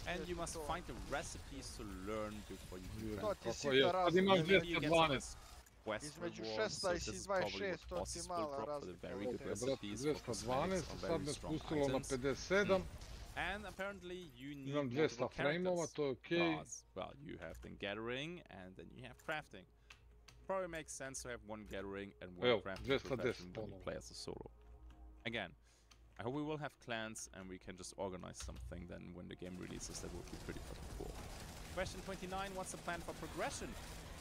And you must find the recipes to learn before you can To ti craft. si da Sad imaš 212. Između 16 i 26, to ti mala razlika. Brate, 212, sad me spustilo na 57. And apparently you need imam 200 frame-ova, to je okej. Well, you have then gathering and then you have crafting. Probably makes sense to have one gathering and one crafting profession when you play as a solo. Again, I hope we will have clans and we can just organize something then when the game releases. That will be pretty fucking cool. Question 29, what's the plan for progression?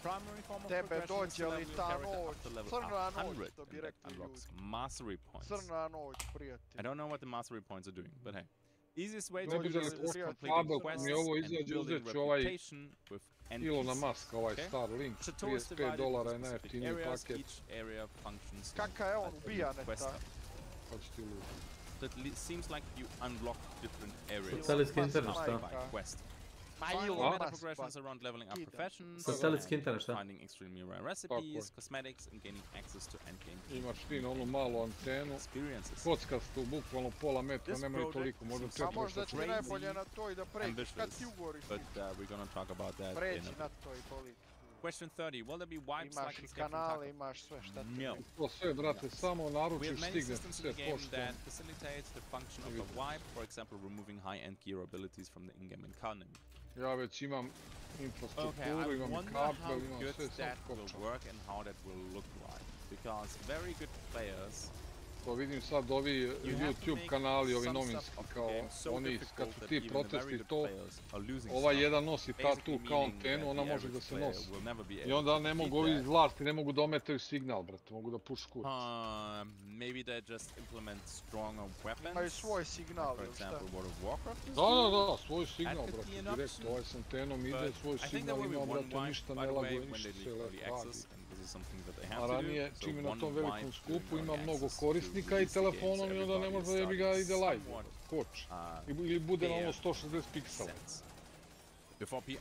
Primary form of progression is to level your character up to level 100 and that unlocks mastery points. I don't know what the mastery points are doing, but hey. Easiest way to do this is completing quests and building reputation with NPCs. So towards divided into specific areas, each area functions as a quest. So it seems like you unlock different areas by quest. Final meta progressions around leveling up professions, finding extremely rare recipes, cosmetics, and gaining access to endgame Imaš ti na onu malu antenu, kockastu, bukvalno pola metra, nema ni toliko, možda 4 možda ti je najbolje na to i da pređeš, kad ti ugoriš ti. But we're gonna talk about that pređi na to i toliko. Question 30. Will there be wipes like in Escape from kanale, Tarkov? imaš sve, šta ti No. To sve, brate, samo naručiš, We have many stigne systems in sve the game pošto. that facilitates the function of a wipe, for example, removing high-end gear abilities from the in-game economy. Ja već imam infrastrukturu, Okay, I imam wonder kabel, how imam good sve, that sam will kopčan. work and how that will look like. Because very good players To vidim sad ovi YouTube kanali, ovi novinski, kao oni, kad su ti protesti to, ovaj jedan nosi tu kao antenu, ona može da se nosi. I onda ne mogu ovi iz vlasti, ne mogu da ometaju signal, brate, mogu da puš kurac. Maybe they just implement stronger weapons. Imaju svoj signal, for example, World of Warcraft. Da, svoj signal, brate, direkt, ovaj s antenom ide, svoj signal ima, brate, ništa ne laguje, ništa se radi. A ranije, čim je na tom velikom skupu, ima mnogo korisnika i telefonom i onda ne može da bi ga ide live, koči. Ili bude na ono 160 piksela.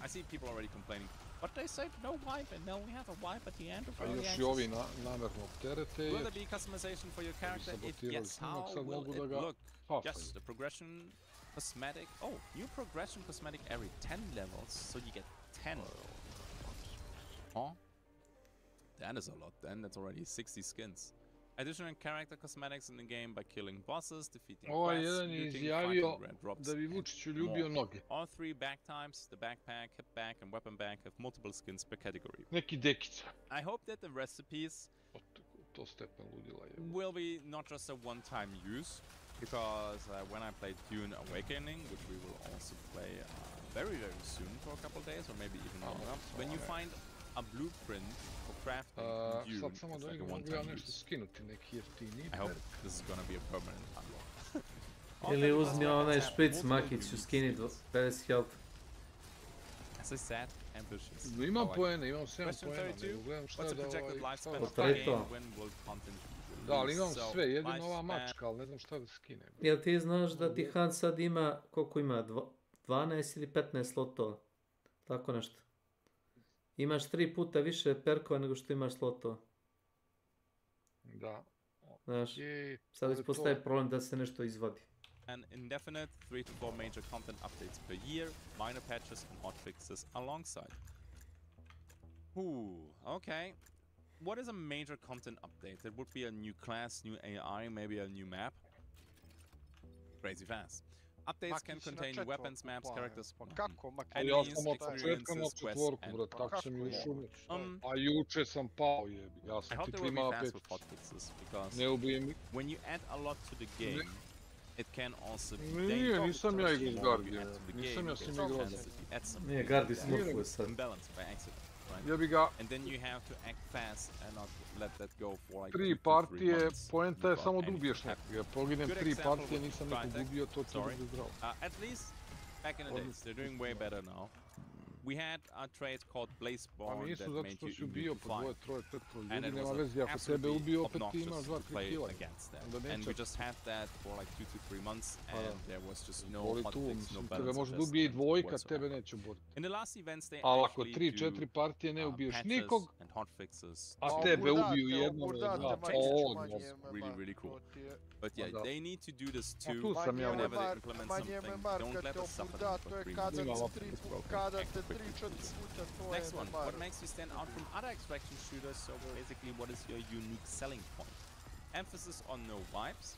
I see people already complaining, but they said no wipe and now we have a wipe at the end of A early još i access. ovi namerno opterete. Will there be customization for your character? If yes, how will it look? Yes, the progression cosmetic. Oh, new progression cosmetic every 10 levels, so you get 10. Huh? That is a lot then, that's already 60 skins. Additional character cosmetics in the game by killing bosses, defeating quests, looting, fighting rare drops, and more. All 3 bag types, the backpack, hip bag, and weapon bag have multiple skins per category. Neki dekica. I hope that the recipes will be not just a one-time use, because when I play Dune Awakening, which we will also play very soon for a couple days, or maybe even longer, when you find a blueprint for crafting Dune, sad samo da like vidim, mogu ja nešto skinuti, neki jeftiniji. I hope this is gonna be a permanent unlock. Ili uzmi onaj špric Makić u skini 50 health. As I said, ambitious. Imam poene, imam 7 poena, nego gledam šta da Da, ali imam sve, jedino ova mačka, ali ne znam šta da skinem. Jel ti znaš da ti Hunt sad ima, koliko ima, 12 ili 15 slotova? Tako nešto. Imaš 3 puta više perkova nego što imaš slotova. Da. Znaš, sad ispostaje problem da se nešto izvadi. An indefinite 3 to 4 major content updates per year, minor patches and hotfixes alongside. Ooh, okay. What is a major content update? It would be a new class, new AI, maybe a new map. Crazy fast. Updates can contain new weapons, maps, characters, enemies, experiences, quests, and A juče sam pao, jebi. Ja I sam hope ti they will 3 be mala fast with petice. hotfixes, because Ne ubije mi. when you add a lot to the game, it can also be Nije, dangerous. nisam ja igrao s The more you Guardian. add to the Nisam game, ja s there's njim a igrao. chance that you add something Nije, Gardi that smurfuje is sad. imbalanced by accident, right? Jebi ga. And then you have to act fast and not let that go for like 3 2 to 3 partije, months poenta je without samo da anything ubiješ happening. nekog. Ja poginem Good 3 example partije, with nisam nekog Crytek. ubio, to će Sorry. biti zdravo. At least back in the days, they're doing way better now. We had a trait called Pa Blazeborn nisu that zato made što you si ubio immune to po 2, fire. 3, 4 And ljudi, it nema was veze, ako tebe absolutely ubio, opet ti obnoxious imaš to 2-3 play kila. against that. Onda And neće. we just had that for like 2 to 3 months, and there was just no Voli tu, hotfix, no mislim, tebe balance može da ubije i dvojka, tebe neće boriti. In the last events, they Ali ako actually 3-4 do partije ne ubiješ patches nikog, and hotfixes. a to tebe ubiju Oburdate, jednom ili oburdate dva, pa manje on manje može. Really, MMA, really cool. to ti je- But yeah, Da. they need to do this A too. tu sam ja Whenever they Manje implement manje something, MMR don't kad let te us suffer oburda, them to for je 3 kada months. ti It's 3 broken. kada Act te quickly, 3-4 please. puta, to je Next one, MMR. what makes you stand out from other extraction shooters? So basically, what is your unique selling point? Emphasis on no vibes,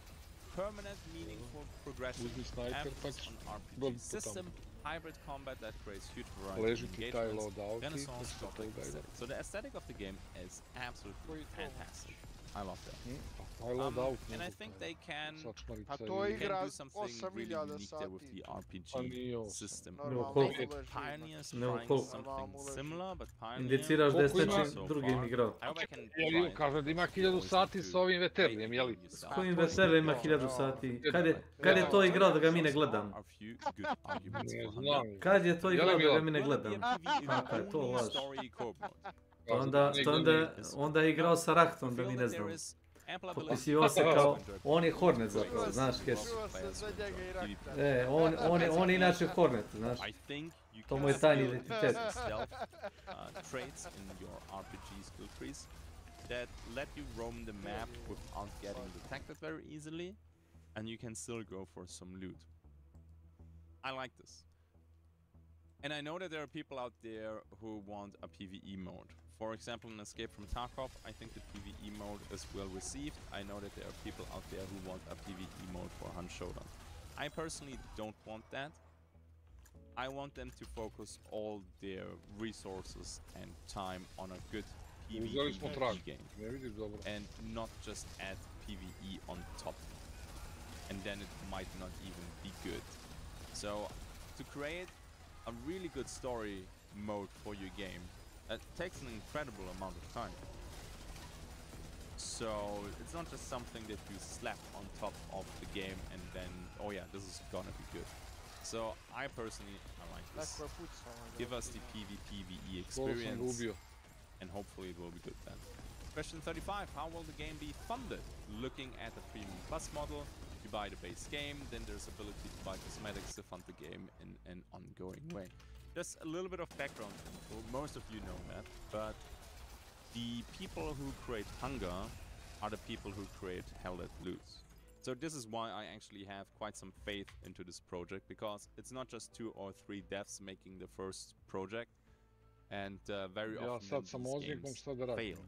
permanent meaningful progression, Uzmi snajper, emphasis pa on ću RPG dobiti po system, tamo. hybrid combat that creates huge variety Leži of ti taj engagements, loadout i Renaissance nešto gothic toga ide. aesthetic. So the aesthetic of the game is absolutely fantastic. I love that. Taj loadout And I ne think znam, they can sačmarica A to i... je can igra do something really 8000 unique there with sati. the RPG Pa nije ovo. system. Normalno koliko- I think uleži, Pioneer's Ne, trying koliko- something similar, but Pioneer Indiciraš da je s Koliko ima- nečim so drugim far. igrao. I hope I can Jel try it. kaže da ima 1000 sati sa ovim veternijem, jeli? S kojim veselem ima 1000 sati? Kad je to igrao da ga mi ne gledamo? A few good arguments Ne for znam. Honda. Kad je to Jel' igrao da ga Milan? mi ne Will it be gledamo? a PvE Kaka je to only laž? story co-op mode? Onda je igrao sa Rahtom da mi ne znamo. Potpisivao se kao, on je Hornet zapravo, znaš keš. Čuo sam za njega i Rakta. On je inače Hornet, znaš. I think you To can mu je tajni still identitet. use stealth traits in your RPG skill trees that let you roam the map without getting detected very easily, and you can still go for some loot. I like this. And I know that there are people out there who want a PvE mode. For example, in Escape from Tarkov, I think the PvE mode is well received. I know that there are people out there who want a PvE mode for Hunt Showdown. I personally don't want that. I want them to focus all their resources and time on a good Uzeli smo trag, PvE game ne vidiš dobro. and not just add PvE on top. And then it might not even be good. So to create a really good story mode for your game, it takes an incredible amount of time. So it's not just something that you slap on top of the game and then, oh yeah, this is gonna be good. So I personally, I like this. Neko je pucao. Give us the PvE Skoro sam ga experience ubio. and hopefully it will be good then. Question 35, how will the game be funded? Looking at the Premium Plus model, you buy the base game, then there's ability to buy cosmetics to fund the game in an ongoing way. Just a little bit of background info, most of you know that, but the people who create Hunger are the people who create Hell Let Loose. So this is why I actually have quite some faith into this project, because it's not just 2 or 3 devs making the first project, and very Ja often sad sa these moznikom games šta da radim. fail.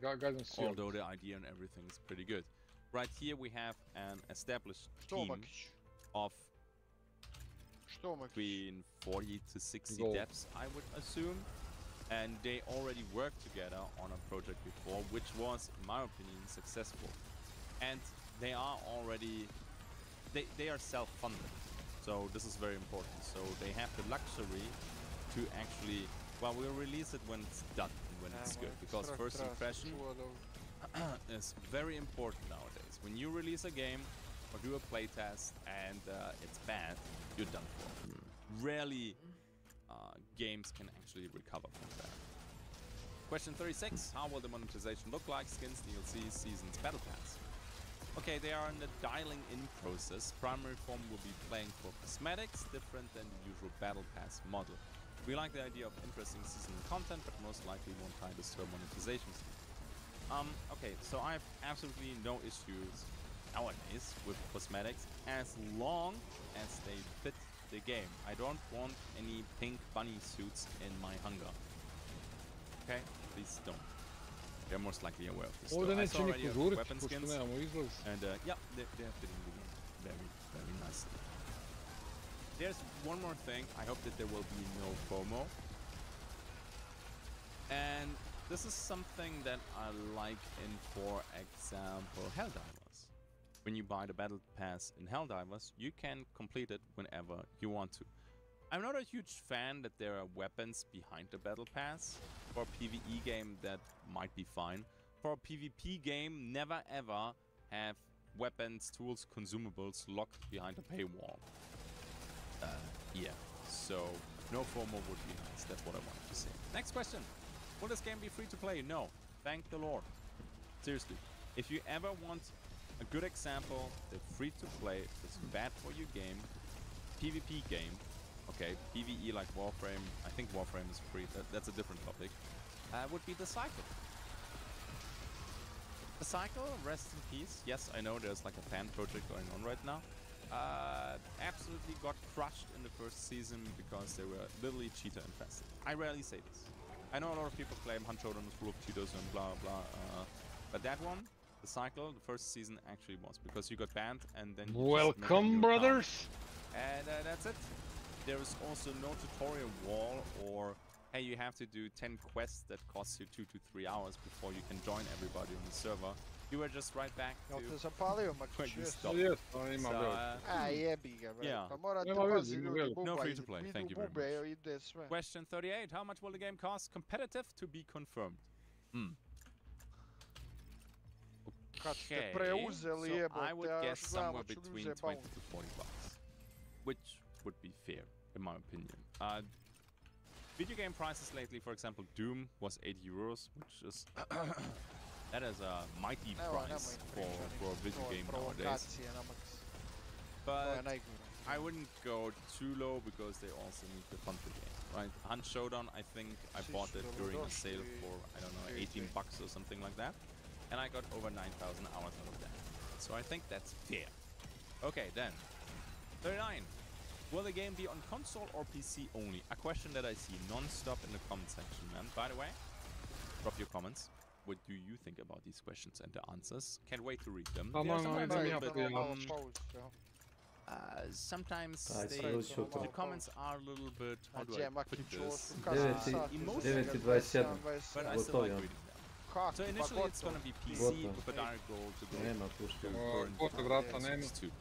Gajdem si Although the idea and everything is pretty good. Right here we have an established team Štomakić. of Štomakić. between 40 to 60 Gold. devs, I would assume. And they already worked together on a project before, which was, in my opinion, successful. And they are already, they are self-funded. So this is very important. So they have the luxury to actually, well, we'll release it when it's done and when it's good. Because first impression is very important nowadays. When you release a game or do a playtest and it's bad, you're done for. Rarely games can actually recover from that. Question 36, how will the monetization look like? Skins, DLCs, seasons, battle pass. Okay, they are in the dialing in process. Primary form will be playing for cosmetics, different than the usual battle pass model. We like the idea of interesting seasonal content, but most likely won't tie this to a monetization scheme. Okay, so I have absolutely no issues nowadays with cosmetics as long as they fit the game. I don't want any pink bunny suits in my hunger. Okay? Please don't. They're most likely aware of this. Ovdje I neće saw already niko a žuriti, weapon pošto skins. nemamo izlaz. And yeah, they're fitting the game very, very nicely. There's one more thing. I hope that there will be no FOMO. And this is something that I like in, for example, Helldivers. When you buy the Battle Pass in Helldivers, you can complete it whenever you want to. I'm not a huge fan that there are weapons behind the Battle Pass. For a PvE game, that might be fine. For a PvP game, never ever have weapons, tools, consumables locked behind a paywall. Yeah, so no FOMO would be nice. That's what I wanted to say. Next question. Will this game be free to play? No. Thank the Lord. Seriously. If you ever want a good example that free to play is bad for your game, PvP game, okay, PvE like Warframe, I think Warframe is free, that's a different topic, would be The Cycle. The Cycle, rest in peace. Yes, I know there's like a fan project going on right now. Absolutely got crushed in the first season because they were literally cheater infested. I rarely say this. I know a lot of people claim Hunt Showdown is full of cheaters and blah blah, but that one, The Cycle, the first season actually was, because you got banned and then you Welcome, brothers! And that's it. There is also no tutorial wall or hey, you have to do 10 quests that cost you 2 to 3 hours before you can join everybody on the server. You were just right back to te zapalio, where you stopped. Jebi ga, bre. yeah. Pa morate pazi ljudi, No buba free to play. Thank you very much. Ide sve. Question 38. How much will the game cost? Competitive to be confirmed. Kad ste Okay, preuzeli so I jebote, would a guess još gledamo somewhere ću between uze 20 bounty. to 40 bucks, which would be fair, in my opinion. Video game prices lately, for example, Doom was 80 euros, which is that is a mighty price for a video game nowadays. But I wouldn't go too low because they also need to fund the game, right? Hunt Showdown, I think I bought it during a sale for, I don't know, 18 bucks or something like that. And I got over 9,000 hours out of that. So I think that's fair. Okay, then. 39. Will the game be on console or PC only? A question that I see non-stop in the comment section, man. By the way, drop your comments. What do you think about these questions and the answers? Can't wait to read them. Sometimes the comments are a little bit, how do I put this, emotional, but I still like reading them. So initially it's gonna be PC, but our goal to go to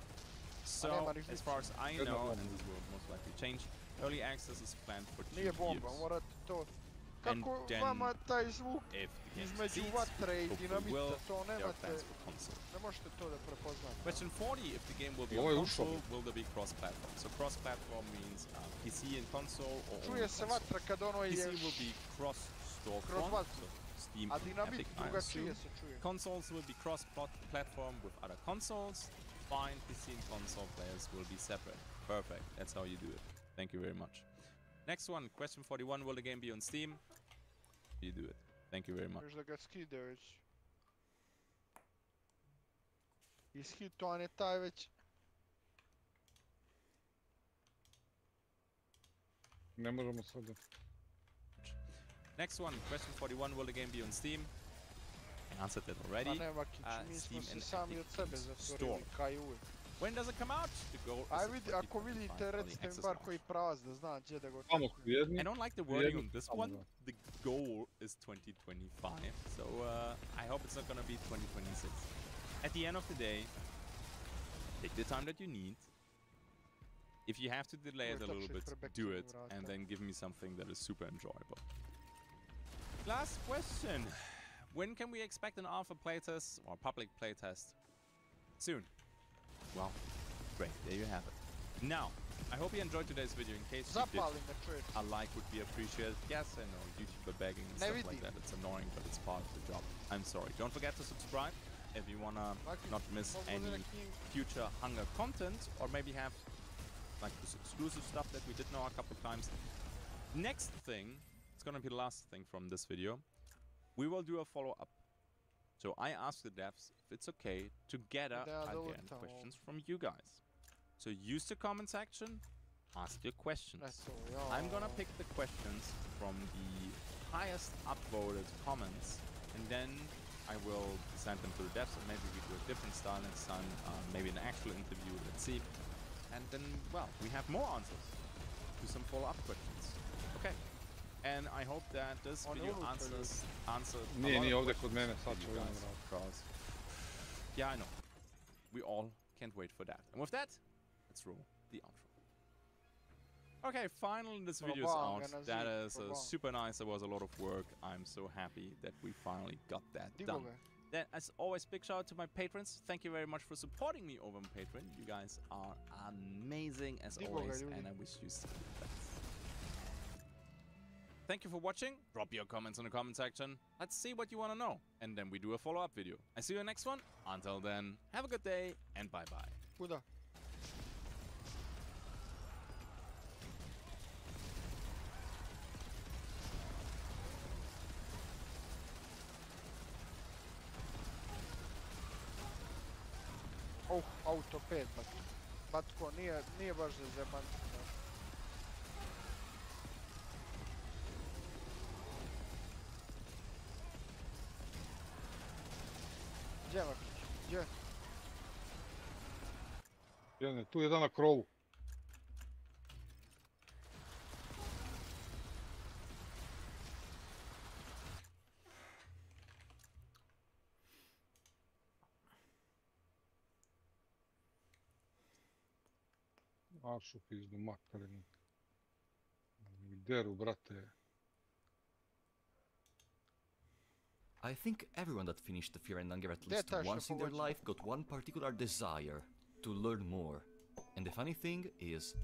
So, as far as I know, and this will most likely change, early access is planned for 2 years. And then, if the game succeeds, hopefully will, there are plans for console. Question 40, if the game will be on console, will there be cross-platform? So cross-platform means PC and console, or only console. PC will be cross-storefront, so Steam, Epic, I assume. Consoles will be cross-platform with other consoles. Fine, PC and console players will be separate. Perfect, that's how you do it. Thank you very much. Next one, question 41, will the game be on Steam? You do it. Thank you very much. Ishitovan je taj već. Ne možemo sada. Next one, question 41, will the game be on Steam? I answered that already. Steam and Epic Store. When does it come out? The goal is Ako vidite, recite mi bar koji pravac da znam gdje da go. I don't like the wording on this one. The goal is 2025, so I hope it's not gonna be 2026. At the end of the day, take the time that you need. If you have to delay it a little bit, do it, and then give me something that is super enjoyable. Last question. When can we expect an alpha playtest or public playtest? Soon. Well, great, there you have it. Now, I hope you enjoyed today's video. In case you did, a like would be appreciated. Yes, I know, YouTuber begging and stuff like that. It's annoying, but it's part of the job. I'm sorry. Don't forget to subscribe if you wanna not miss any future Hunger content, or maybe have like this exclusive stuff that we did know a couple of times. Next thing, it's gonna be the last thing from this video. We will do a follow-up. So I asked the devs if it's okay to gather again questions from you guys. So use the comment section, ask your questions. I'm gonna pick the questions from the highest upvoted comments, and then I will send them to the devs, and maybe we do a different style next time, maybe an actual interview, let's see. And then, well, we have more answers to some follow-up questions. Okay. And I hope that this video answered a lot of questions. Yeah, I know. We all can't wait for that. And with that, let's roll the outro. Okay, finally this video is out. That is super nice. There was a lot of work. I'm so happy that we finally got that done. Then, as always, big shout out to my patrons. Thank you very much for supporting me over on Patreon. You guys are amazing as always, and I wish you the best. Thank you for watching. Drop your comments in the comment section. Let's see what you want to know, and then we do a follow-up video. I see you in the next one. Until then, have a good day, and bye-bye. Куда? Auto 5, Batko, nije baš za zebanci. Gdje Vakić? Gdje? Jedan je tu, jedan na krovu. Ašu pizdu materinu. Deru, brate. I think everyone that finished the Fear and Hunger at least once in their life got one particular desire to learn more. And the funny thing is,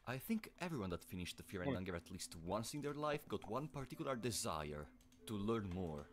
I think everyone that finished the Fear and Hunger at least once in their life got one particular desire to learn more.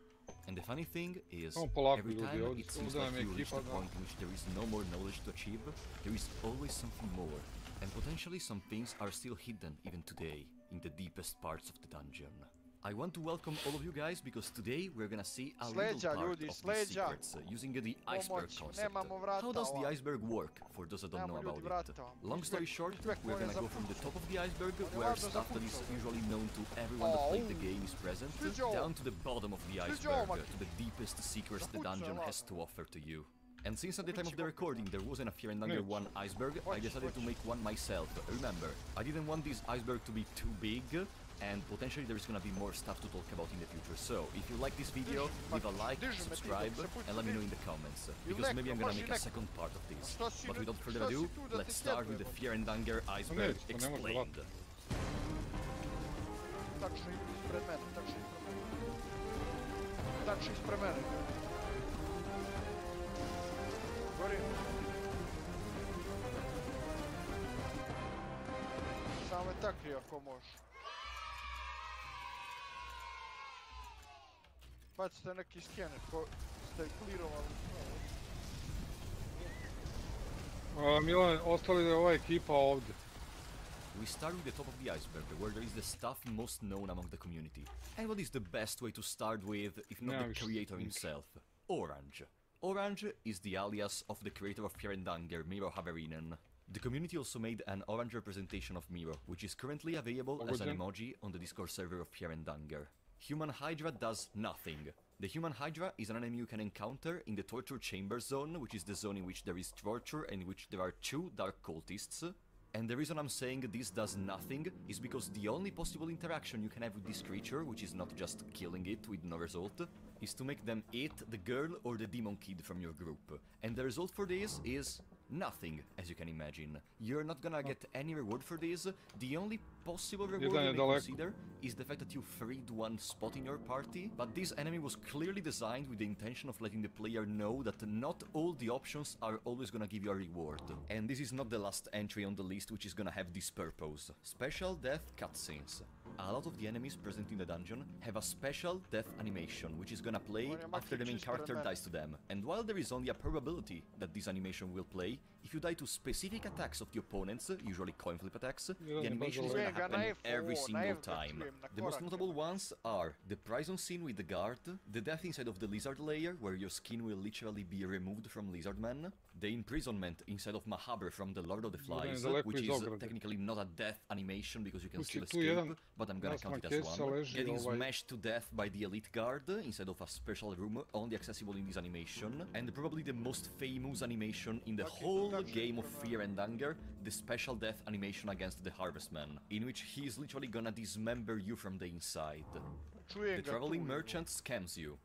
And the funny thing is, every time it seems like you reach the point in which there is no more knowledge to achieve, there is always something more. And potentially some things are still hidden even today, in the deepest parts of the dungeon. I want to welcome all of you guys because today we're gonna see a little part of these secrets using the iceberg concept. How does the iceberg work, for those that don't know about it? Long story short, we're gonna go from the top of the iceberg, where stuff that is usually known to everyone that played the game is present, down to the bottom of the iceberg, to the deepest secrets the dungeon has to offer to you. And since at the time of the recording there wasn't a Fear and Hunger 1 iceberg, I decided to make one myself. Remember, I didn't want this iceberg to be too big, and potentially there is gonna be more stuff to talk about in the future. So, if you like this video, leave a like, subscribe, and let me know in the comments, because maybe I'm gonna make a second part of this. But without further ado, let's start with the Fear and Hunger iceberg explained. Samo takvi ako možeš. Bacite neki skener ko ste klirovali. Milan, ostali da je ova ekipa ovdje. We start with the top of the iceberg, where there is the stuff most known among the community. And what is the best way to start with, if not the creator himself? Orange. Orange is the alias of the creator of Fear and Hunger, Miro Haverinen. The community also made an orange representation of Miro, which is currently available as an emoji on the Discord server of Fear and Hunger. Human Hydra does nothing. The Human Hydra is an enemy you can encounter in the Torture Chamber Zone, which is the zone in which there is torture and in which there are 2 dark cultists. And the reason I'm saying this does nothing is because the only possible interaction you can have with this creature, which is not just killing it with no result, is to make them eat the girl or the demon kid from your group. And the result for this is nothing, as you can imagine. You're not gonna get any reward for this. The only possible reward you may consider is the fact that you freed one spot in your party, but this enemy was clearly designed with the intention of letting the player know that not all the options are always gonna give you a reward. And this is not the last entry on the list which is gonna have this purpose. Special death cutscenes. A lot of the enemies present in the dungeon have a special death animation, which is gonna play after the main character dies to them. And while there is only a probability that this animation will play, if you die to specific attacks of the opponents, usually coin flip attacks, the animation is gonna happen every single time. The most notable ones are the prison scene with the guard, the death inside of the lizard layer, where your skin will literally be removed from Lizardman, the imprisonment inside of Mahabre from the Lord of the Flies, which is technically not a death animation because you can still escape, but I'm gonna count it as one, getting smashed to death by the elite guard inside of a special room only accessible in this animation, and probably the most famous animation in the whole game of Fear and Anger, the special death animation against the Harvestman, in which he is literally gonna dismember you from the inside. The traveling merchant scams you.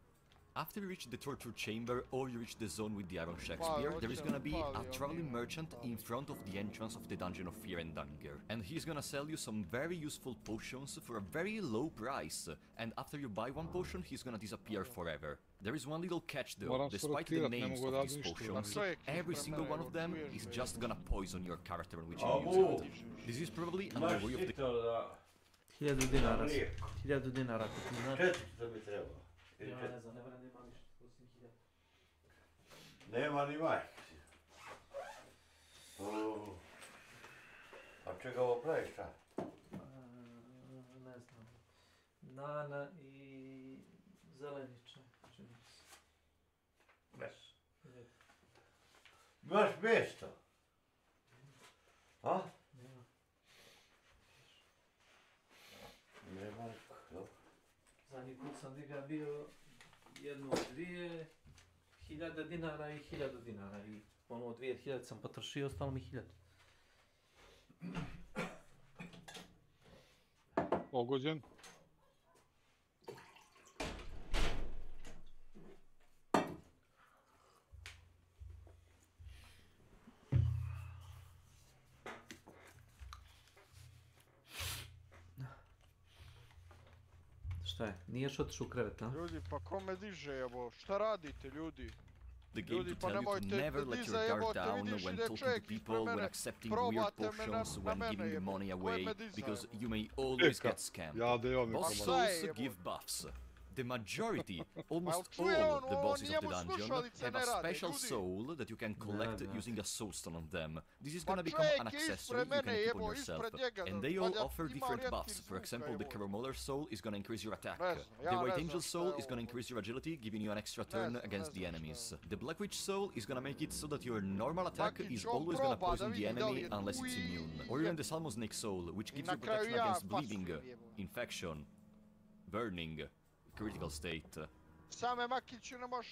After you reach the torture chamber or you reach the zone with the Iron Shakespeare, there is gonna be a traveling merchant in front of the entrance of the Dungeon of Fear and Anger. And he's gonna sell you some very useful potions for a very low price. And after you buy one potion, he's gonna disappear forever. There is one little catch though, despite the names of these potions, every single one of them is just gonna poison your character when you use it. This is probably another way of the... 1000 dinara. 1000 dinara. Ja ne znam, nema ništa, osim 1000. Nema ni majke. A čega ovo praviš, šta? Ne znam. Nana i zeleniča, čini se. Imaš mjesto? A? Nema. Nema nikak, dobro. Zadnji put sam ga bio 1000 dinara i 1000 dinara i ono 2000 sam potrošio, ostalo mi 1000. Pogođen. Šta je? Nije još otišao u krevet, a? Ljudi, pa ko me diže, evo? Šta radite, ljudi? The game to tell you to never let your guard down when talking to people, when accepting weird potions, when giving money away, because you may always get scammed. Boss souls give buffs. The majority, almost all the bosses of the dungeon have a special soul that you can collect using a soulstone on them. This is gonna become an accessory you can keep on yourself, and they all offer different buffs. For example, the Caromolar soul is gonna increase your attack. The White Angel soul is gonna increase your agility, giving you an extra turn against the enemies. The Black Witch soul is gonna make it so that your normal attack is always gonna poison the enemy unless it's immune. Or even the Salmo Snake soul, which gives you protection against bleeding, infection, burning, critical state.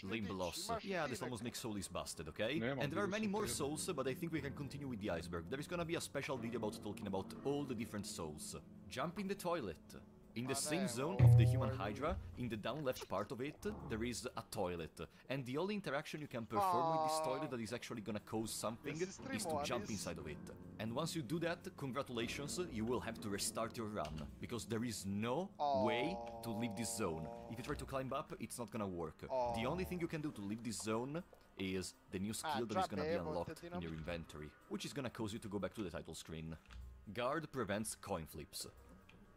Limb loss. Yeah, this almost Nick soul is busted, okay? And there are many more souls, but I think we can continue with the iceberg. There is gonna be a special video about talking about all the different souls. Jump in the toilet. In the same zone of the human Hydra, in the down left part of it, there is a toilet. And the only interaction you can perform with this toilet that is actually gonna cause something is to jump inside of it. And once you do that, congratulations, you will have to restart your run. Because there is no way to leave this zone. If you try to climb up, it's not gonna work. The only thing you can do to leave this zone is the new skill that is gonna be unlocked in your inventory, which is gonna cause you to go back to the title screen. Guard prevents coin flips.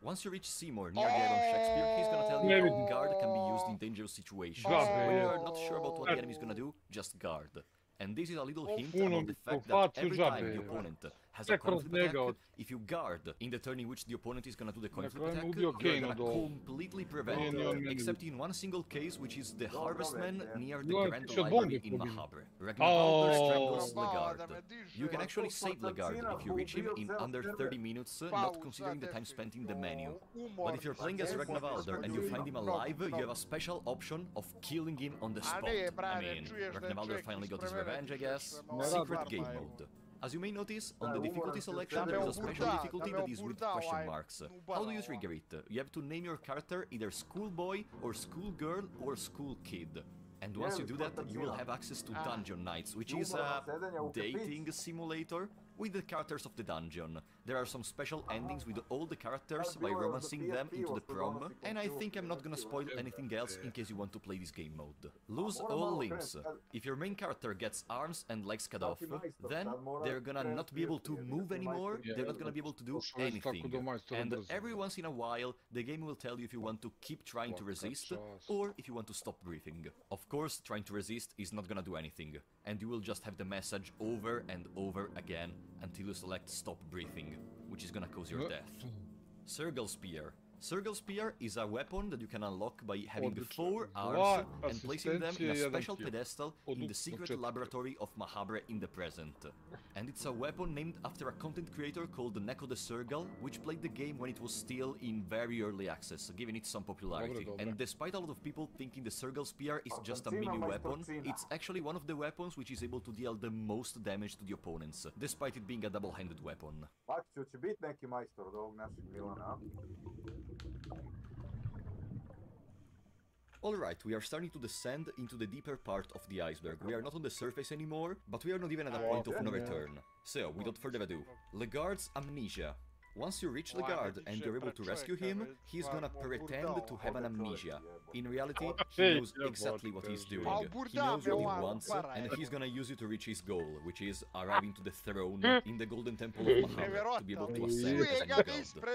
Once you reach Seymour near the Iron Shakespeare, he's gonna tell you how guard can be used in dangerous situations. When you are not sure about what the enemy is gonna do, just guard. And this is a little hint about the fact that every time the opponent has a coin flip attack, if you guard in the turn in which the opponent is gonna do the coin flip attack, you're gonna completely prevent it, except in one single case, which is the Harvestman near the Grand Library in Mahabre. Ragnarvalder strangles Legard. You can actually save Legard if you reach him in under 30 minutes, not considering the time spent in the menu. But if you're playing as Ragnarvalder and you find him alive, you have a special option of killing him on the spot. I mean, Ragnarvalder finally got his revenge, I guess. Secret game mode. As you may notice, on the difficulty selection there is a special difficulty that is with question marks. How do you trigger it? You have to name your character either schoolboy or schoolgirl or school kid. And once you do that, you will have access to Dungeon Nights, which is a dating simulator with the characters of the dungeon. There are some special endings with all the characters by romancing them into the prom, and I think I'm not gonna spoil anything else in case you want to play this game mode. Lose all limbs. If your main character gets arms and legs cut off, then they're gonna not be able to move anymore, they're not gonna be able to do anything. And every once in a while, the game will tell you if you want to keep trying to resist, or if you want to stop breathing. Of course, trying to resist is not gonna do anything. and you will just have the message over and over again until you select stop breathing, which is gonna cause your death. Circle Spear. Circle Spear is a weapon that you can unlock by having 4 arms and placing them in a special pedestal in the secret laboratory of Mahabre in the present. And it's a weapon named after a content creator called Neko the Circle, which played the game when it was still in very early access, giving it some popularity. And despite a lot of people thinking the Circle Spear is just a mini weapon, it's actually one of the weapons which is able to deal the most damage to the opponents, despite it being a double-handed weapon. Alright, we are starting to descend into the deeper part of the iceberg. We are not on the surface anymore, but we are not even at a point of no return. So, without further ado, Legard's amnesia. Once you reach Legard and you're able to rescue him, he's gonna pretend to have an amnesia. In reality, he knows exactly what he's doing. He knows what he wants, and he's gonna use it to reach his goal, which is arriving to the throne in the Golden Temple of Mahabre to be able to ascend as a new god.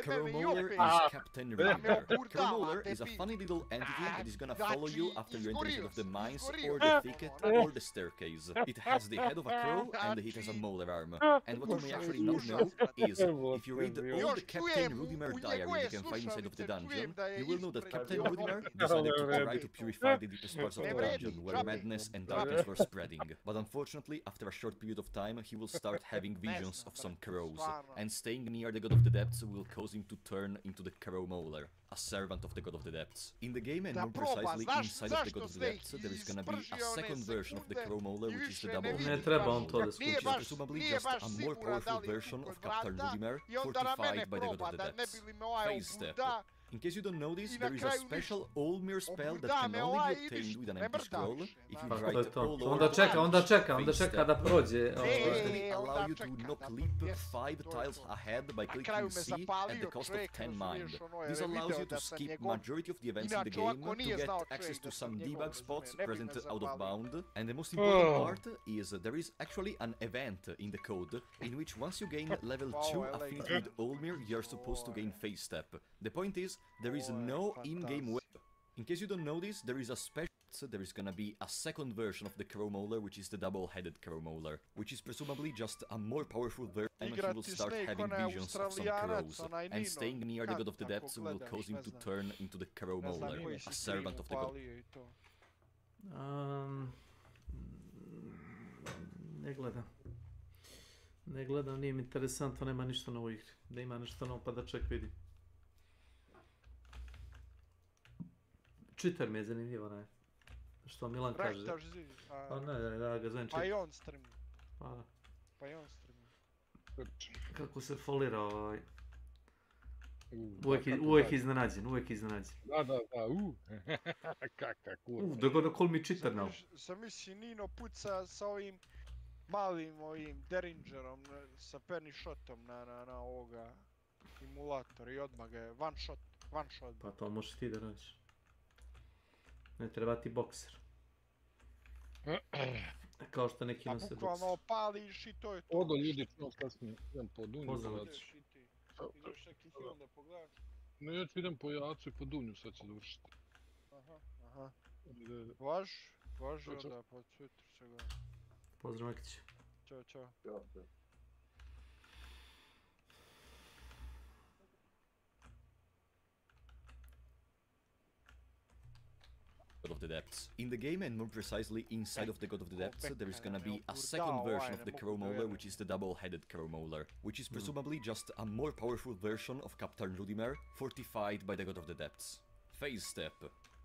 Cromolar is Captain Rudimer. Cromolar is a funny little entity that is gonna follow you after you enter into the mines, or the thicket, or the staircase. It has the head of a crow, and it has a molar arm. And what you may actually not know is, if you read all the Captain Rudimer diary you can find inside of the dungeon, you will know that Captain Rudimer decided to try to purify the deepest parts of the dungeon, where madness and darkness were spreading. But unfortunately, after a short period of time, he will start having visions of some crows, and staying near the God of the Depths will cause him to turn into the Crow Mauler, a servant of the God of the Depths. In the game, and more precisely inside of the God of the Depths, there is gonna be a second version of the Crow Mauler, which is the double-headed, which is presumably just a more powerful version of Captain Rudimer, fortified by the God of the Depths. Phase Step. In case you don't know this, there is a special Olmir spell that can only be obtained with an empty scroll. If you write Onda čeka da prođe. Basically allow you to knock leap 5 tiles ahead by clicking C at the cost of 10 mind. This allows you to skip majority of the events in the game to get access to some debug spots present out of bound. And the most important part is there is actually an event in the code in which once you gain level 2 affinity with Olmir, you're supposed to gain Phase Step. The point is, there is no in-game way. In case you don't know this, there is a special... There is gonna be a second version of the Crow Mauler, which is the double-headed Crow Mauler, which is presumably just a more powerful version, and he will start having visions of some crows, and staying near the God of the Depths will cause him to turn into the Crow Mauler, a servant of the God. Ne gledam, nije mi interesantno, nema ništa novo u igri. Da ima nešto novo pa da ček vidim. Cheater mi je zanimljivo, ne? Što Milan kaže. Pa ne, da ga zovem cheater. Pa i on streami. Pa i on streami. Kako se folira ovaj... Uvijek iznenađen. Da, kaka kurva. Dogodio call me cheater now. Sam misli Nino puca sa ovim malim ovim Derringerom, sa penny shotom na ovoga emulatora i odmah ga je one shot. Pa to možeš ti da radiš. Ne treba ti bokser. Kao što neki nose bokser. A bukvalno opališ i to je to. Odo ljudi, čuo kasnije, idem po Dunju. Ideš neki film da pogledaš? No ja ću idem po Jacu i po Dunju, sad će završiti. Aha. Važi onda po Twitteru se gleda. Pozdrav Mekić. Ćao. God of the Depths. In the game, and more precisely inside of the God of the Depths, there is gonna be a second version of the Crow Mauler, which is the double-headed Crow Mauler, which is presumably just a more powerful version of Captain Rudimer, fortified by the God of the Depths. Phase Step.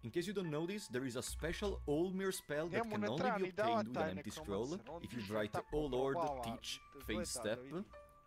In case you don't know this, there is a special Olmir spell that can only be obtained with an empty scroll. If you write O Lord, teach, Phase Step,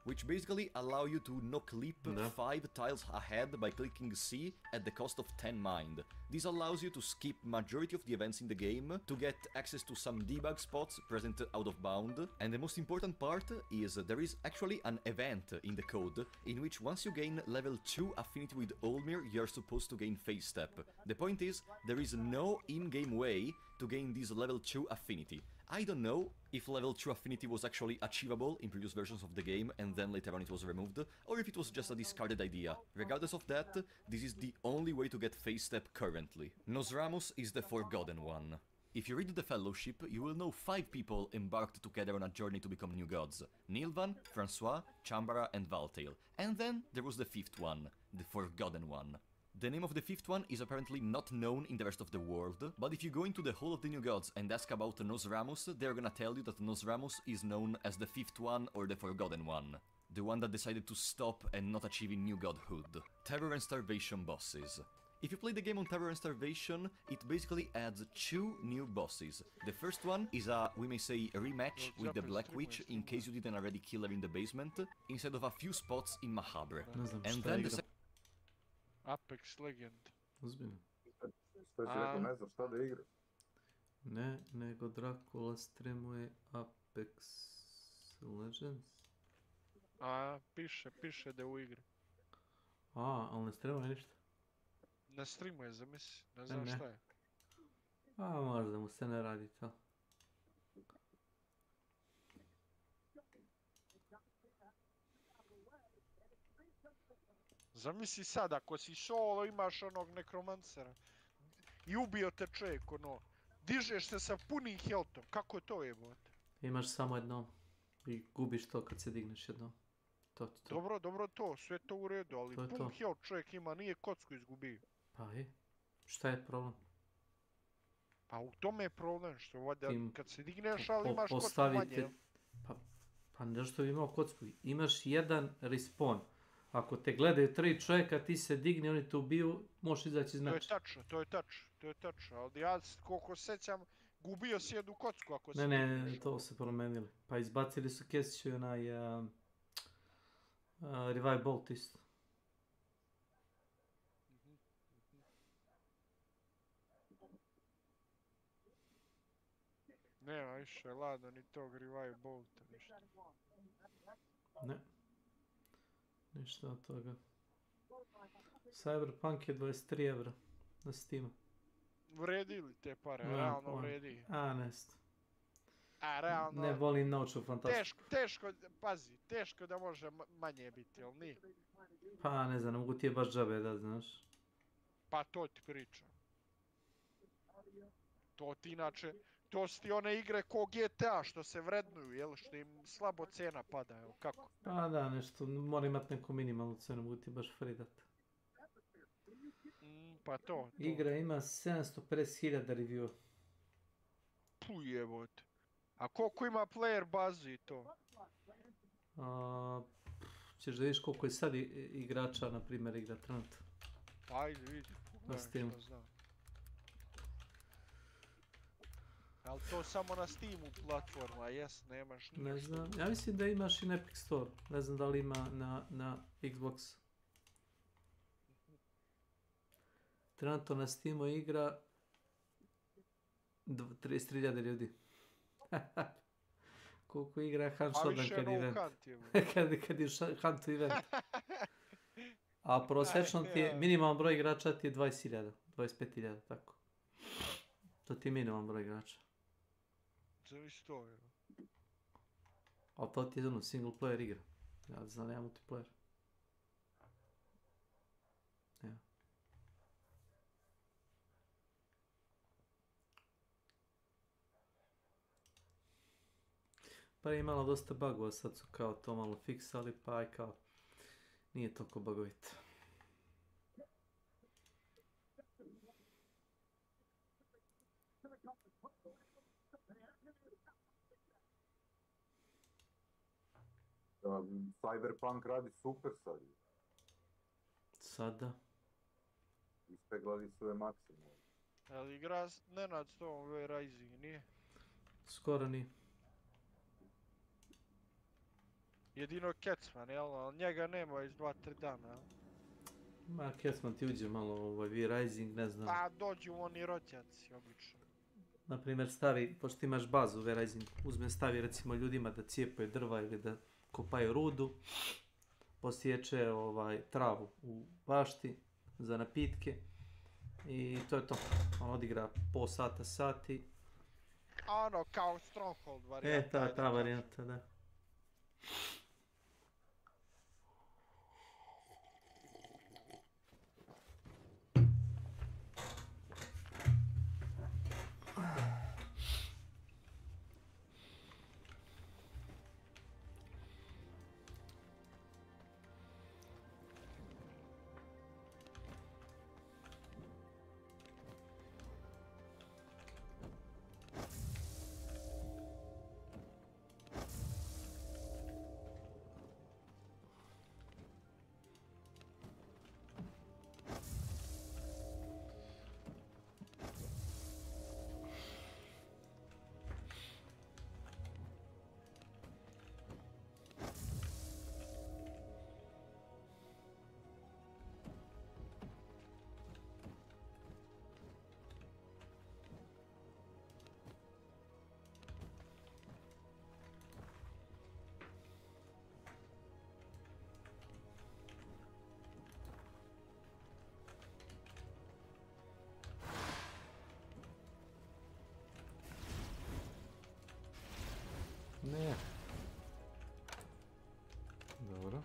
which basically allow you to knock leap 5 tiles ahead by clicking C at the cost of 10 mind. This allows you to skip majority of the events in the game to get access to some debug spots present out of bound. And the most important part is there is actually an event in the code in which once you gain level 2 affinity with Olmir, you're supposed to gain Phase Step. The point is, there is no in-game way to gain this level 2 affinity. I don't know if level 2 affinity was actually achievable in previous versions of the game and then later on it was removed, or if it was just a discarded idea. Regardless of that, this is the only way to get Phase Step currently. Nosramus is the Forgotten One. If you read the Fellowship, you will know 5 people embarked together on a journey to become new gods. Nilvan, Francois, Chambara and Valtail. And then there was the 5th one, the Forgotten One. The name of the 5th one is apparently not known in the rest of the world, but if you go into the Hall of the New Gods and ask about Nosramus, they're gonna tell you that Nosramus is known as the 5th one or the Forgotten One. The one that decided to stop and not achieving new godhood. Terror and Starvation bosses. If you play the game on Terror and Starvation, it basically adds 2 new bosses. The first one is a, we may say, rematch with the Black Witch in case you didn't already kill her in the basement, instead of a few spots in Mahabre. And then the second... Apex Legend. Ozbiljno. Što si rekao, ne znam šta da igra? Ne, nego Dracula streamuje Apex Legends. A, piše da je u igri. A, ali ne streamuje ništa? Ne streamuje, zamisli, ne znam šta je. A, možda mu se ne radi to. Zamisli sad, ako si solo imaš onog nekromancera i ubio te čovjek, ono, dižeš se sa punim healthom, kako to jebote? Imaš samo jedno i gubiš to kad se digneš jedno. To. Dobro to, sve to u redu, ali pun health čovjek ima, nije kocku izgubio. Pa je, šta je problem? Pa u tome je problem, što vada kad se digneš, ali imaš kocku manje. Pa nešto bi imao kocku, imaš jedan respawn. Ako te gledaju 3 čovjeka, ti se digni, oni te ubiju, možeš izaći iz meča. To je tačno, ali ja koliko sećam, gubio si jednu kocku ako se digneš. Ne, to se promenili. Pa izbacili su Kesiću i onaj Revive Bolt isto. Nema više Lado ni tog Revive Bolta, ništa. Ne. Ništa od toga. Cyberpunk je 23 € na Steamu. Vredi li te pare? Realno vredi. A, nesto. A, realno... Ne volim naučnu fantastiku. Teško da može manje biti, jel nije? Pa, ne znam, ne mogu ti je baš džabe da, znaš. Pa to ti pričam. To ti inače... To su ti one igre ko GTA što se vrednuju, jel? Što im slabo cena pada, jel? Kako? Pa da, nešto, mora imat neku minimalnu cenu, mogu ti baš free dat. Pa to. Igra ima 750.000 review. Puj jebote. A koliko ima player bazu i to? Ćeš da vidiš koliko je sad igrača, na primjer, igra trenutno. Ajde, vidi. Na Steamu. Ali to samo na Steamu platforma, jes, nemaš ništa. Ne znam, ja mislim da imaš i na Epic Store, ne znam da li ima na Xbox. Trenutno na Steamu igra 33.000 ljudi. Koliko igra Hunt Shodan kad je event. Kad je Hunt event. A prosječno ti je, minimalan broj igrača ti je 20.000, 25.000, tako. To ti je minimalan broj igrača. Zavis to, je. Ali to ti je ono single player igra. Ja znam, nema multiplayer. Ja. Pa je imalo dosta bugova, sad su kao to malo fiksali, pa je kao nije toliko bugovito. Cyberpunk radi super sad. Sada? Ispeglali su je maksimum. Ali igra Nenad s tom Rising, nije? Skoro nije. Jedino Kecman, jel? Ali njega nema iz 2-3 dana, jel? Ma, Kecman ti uđe malo V-Rising, ne znam. Pa dođu oni rođaci, obično. Naprimjer stavi, pošto imaš bazu V-Rising, uzme stavi recimo ljudima da cijepaju drva ili da kopaju rudu, posječe travu u bašti za napitke i to je to. On odigra pol sata, sati. Ono, kao Stronghold varijanta. Ta varijanta, da. Ne. Dobro.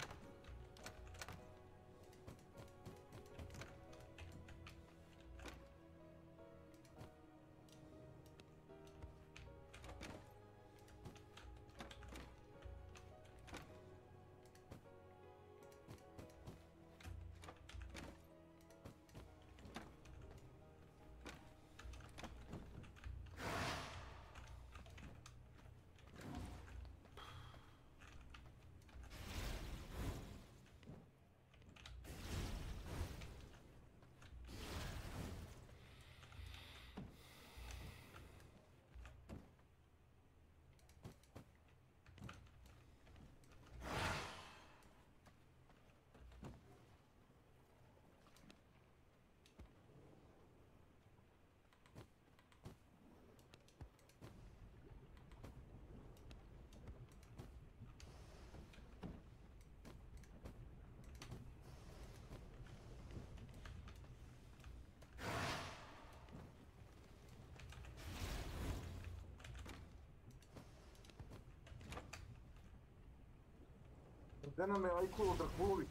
Gdje nam je Ajkulo Drakulović?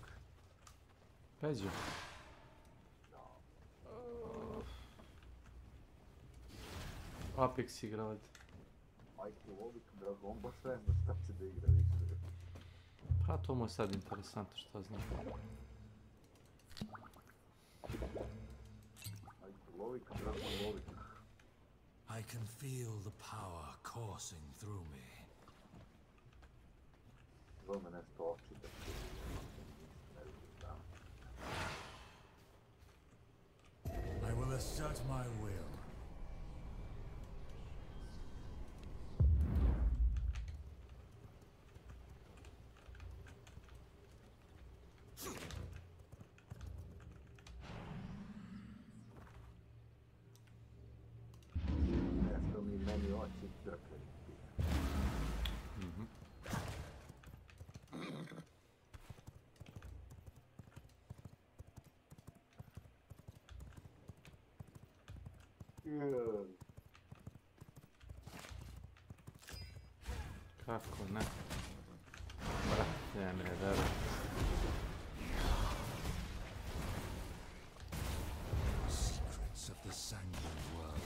Peđo. Apex igra ovdje. Ajkulović, Dragon, baš ne znam šta će da igra više. Pa to mu je sad interesantno, šta znam. Ajkulović, Dragonović. I can feel the power coursing through me. Zove nešto oči da se ne vidim da. I will assert my will. Nešto mi meni oči drkaju. Kako ne? Brate, ja ne verujem. Secrets of the sanguine world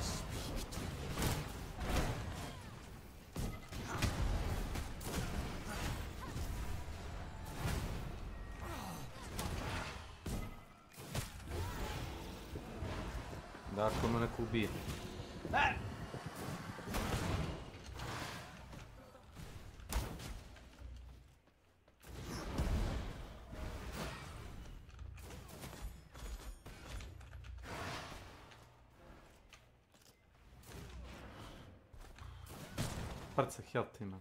speak to me. Da, ako me neko ubije. Prca health imam.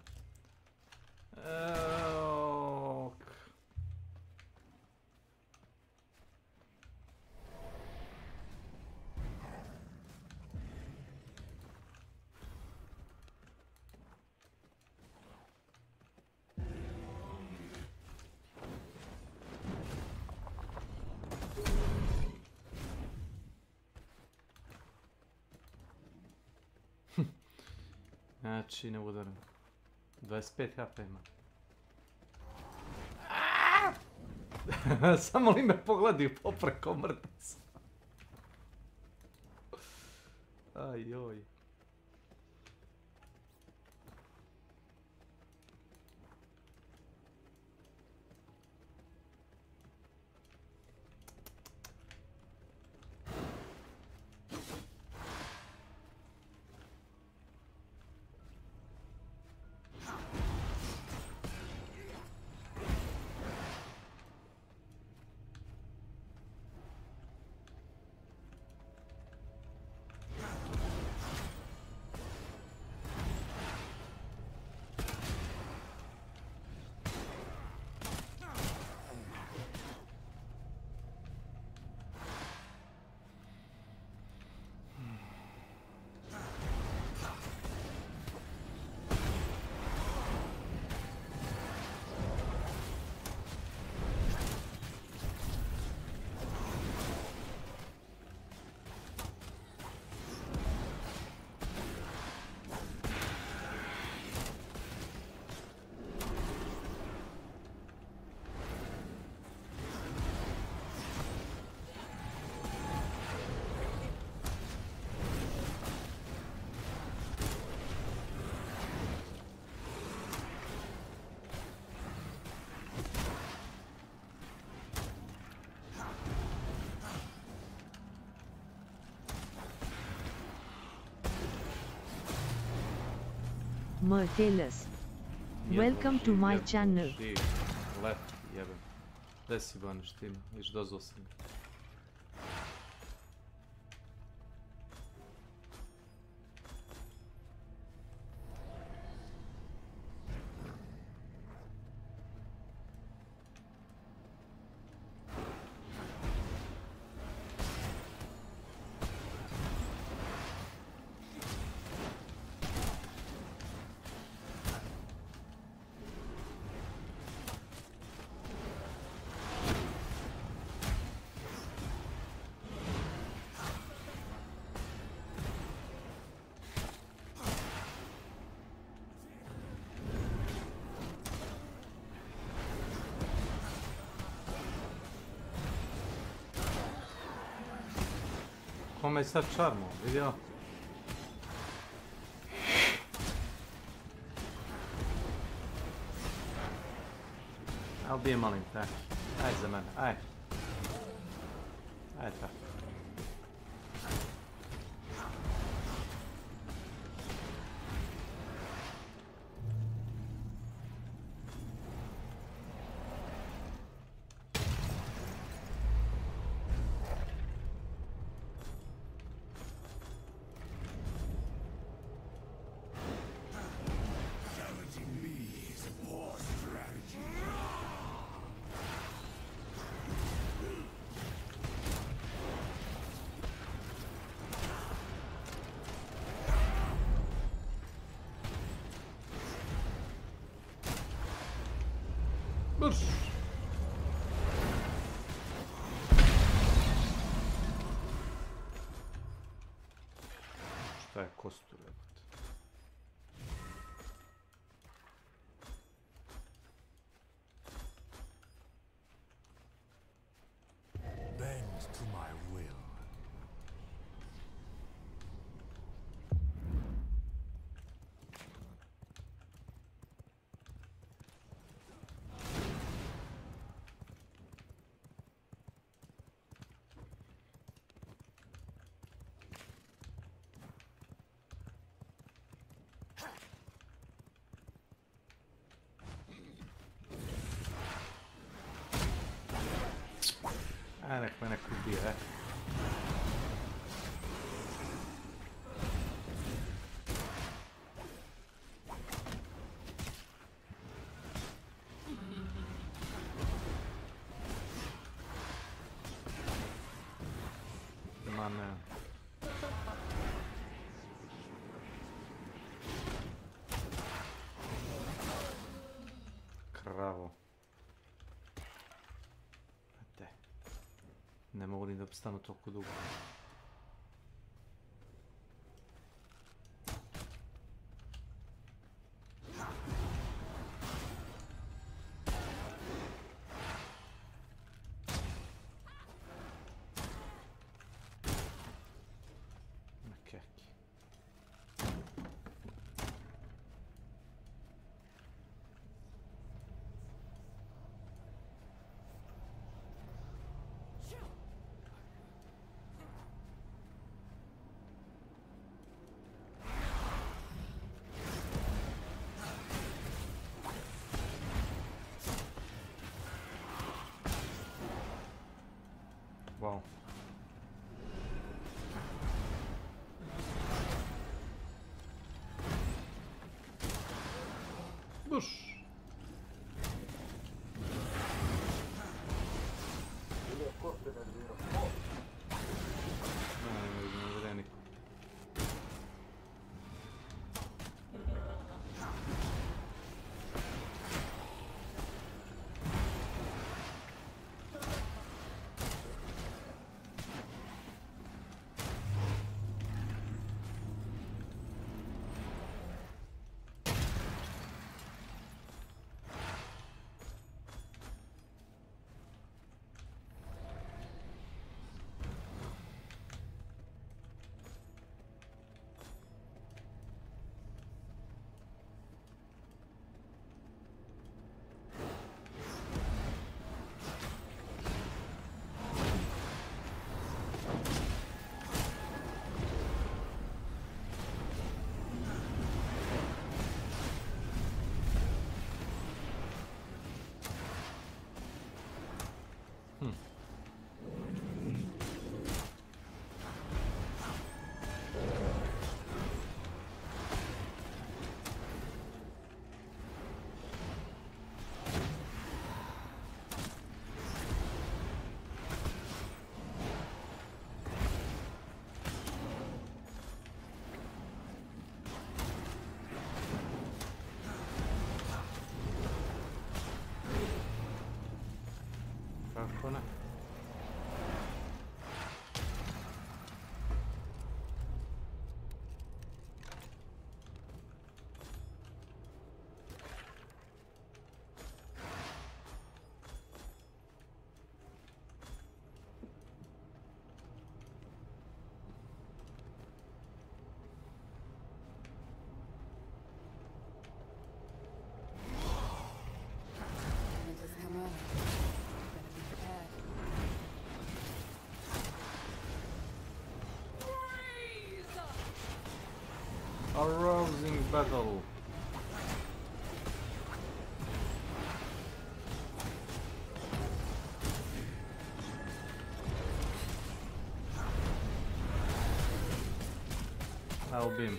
Znači, ne udaram. 25 HP ima. Samo li me pogledaju popreko mrtvica. Ajoj. Mertalus. Welcome to my channel. Left, jebem. Gdje si Baniština? Viš dozvao sam ga. Kome je sad čarmo, vidio? A ubijem malim, tak. Aj za mene, aj. Aj tako. Brš! Šta je kostur, jebate? Bend to my will. Nek me neko ubije, Ma ne. Kravo. Ne mogu ni da stanu toliko dugo. Wow. Bush. Kako ne? Arousing battle. I'll beam.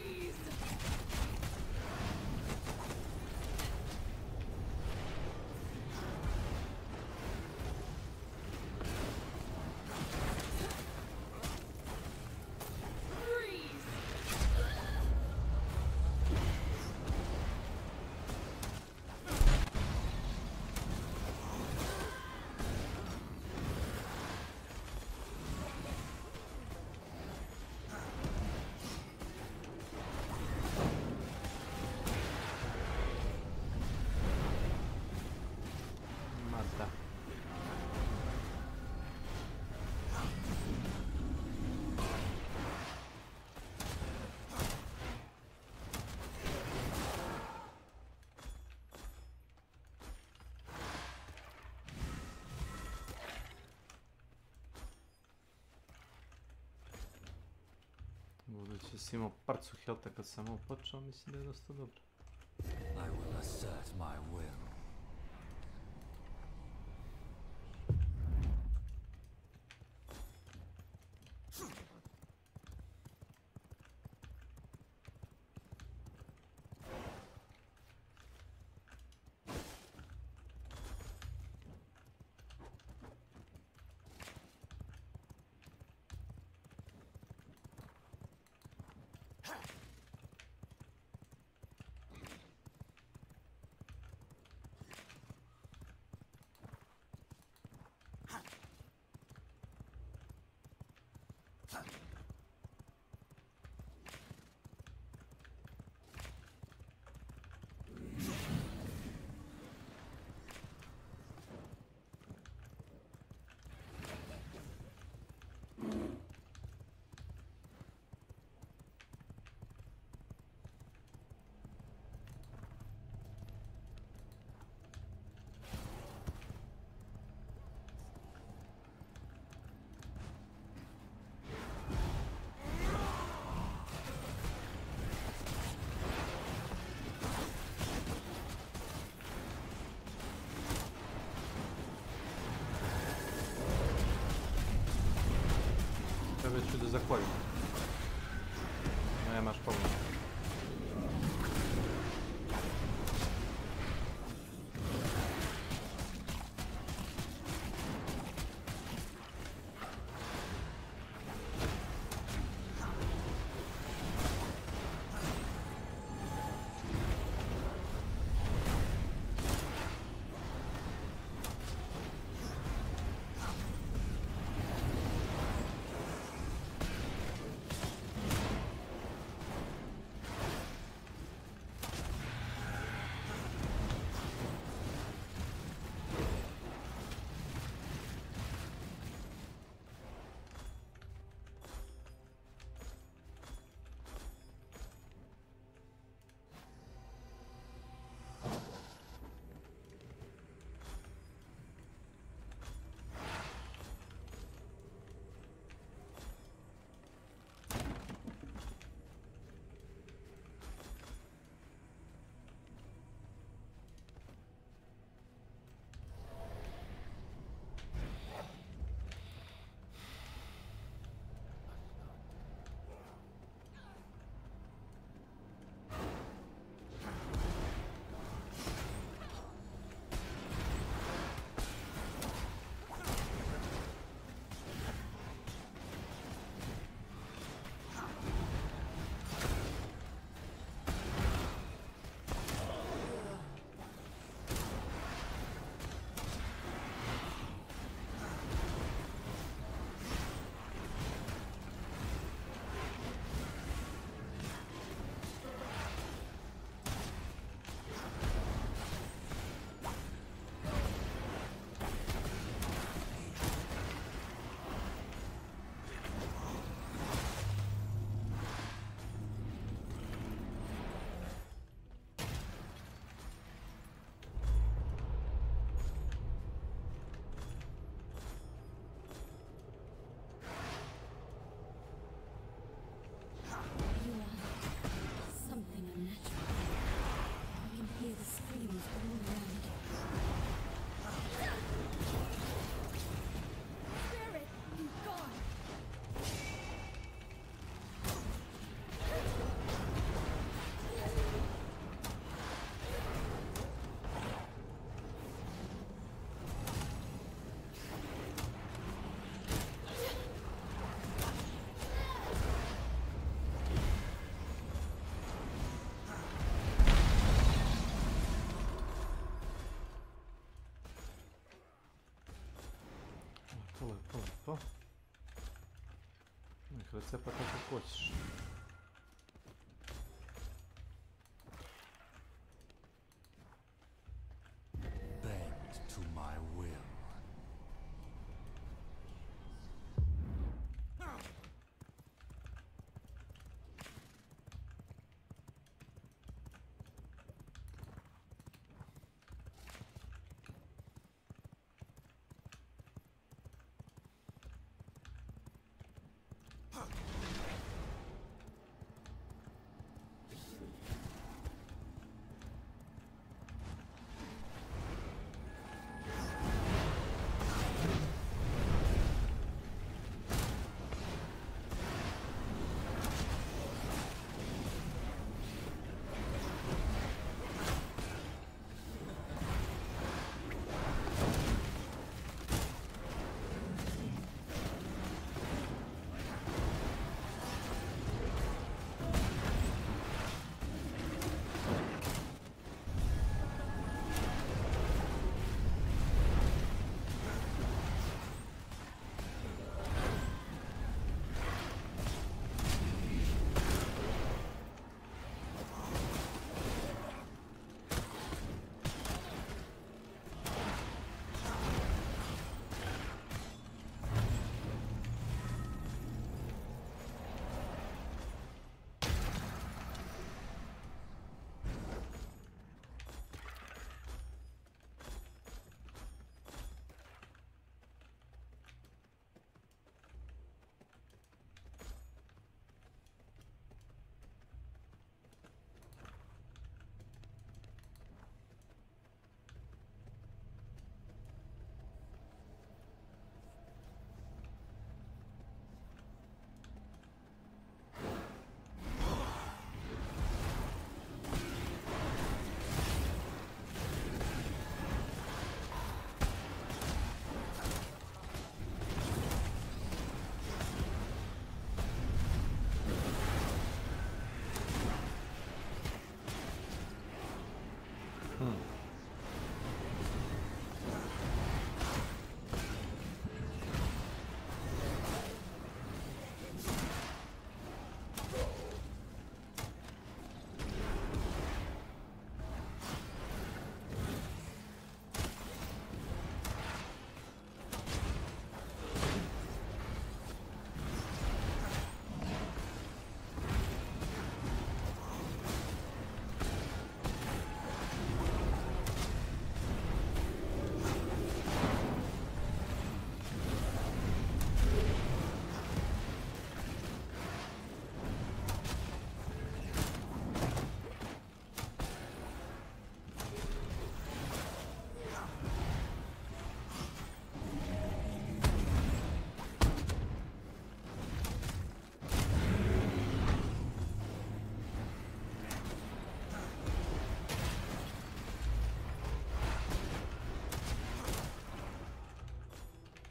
Budući si imao parcu helta kad sam ovo počeo, mislim da je dosta dobro. I will assert my will. Tebe ću da zakoljim. Nemaš pomoć. Lepo. Nek recepa kako hoćeš. Bend to my will.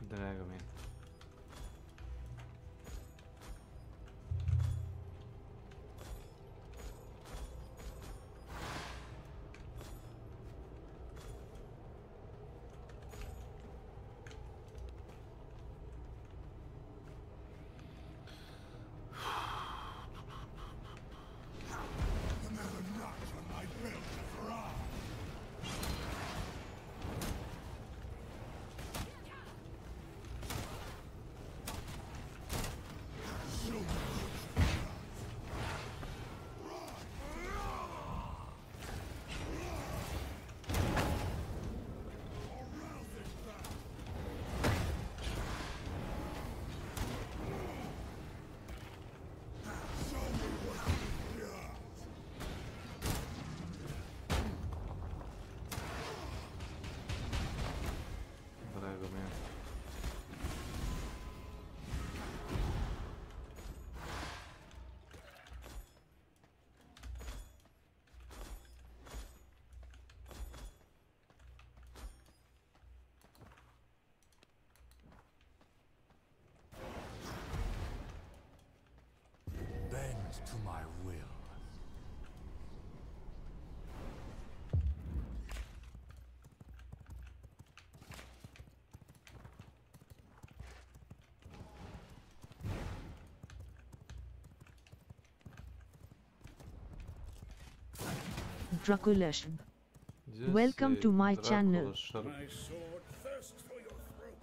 Drago mi je. Draculashb. Welcome to my channel. My sword thirsts for your throat.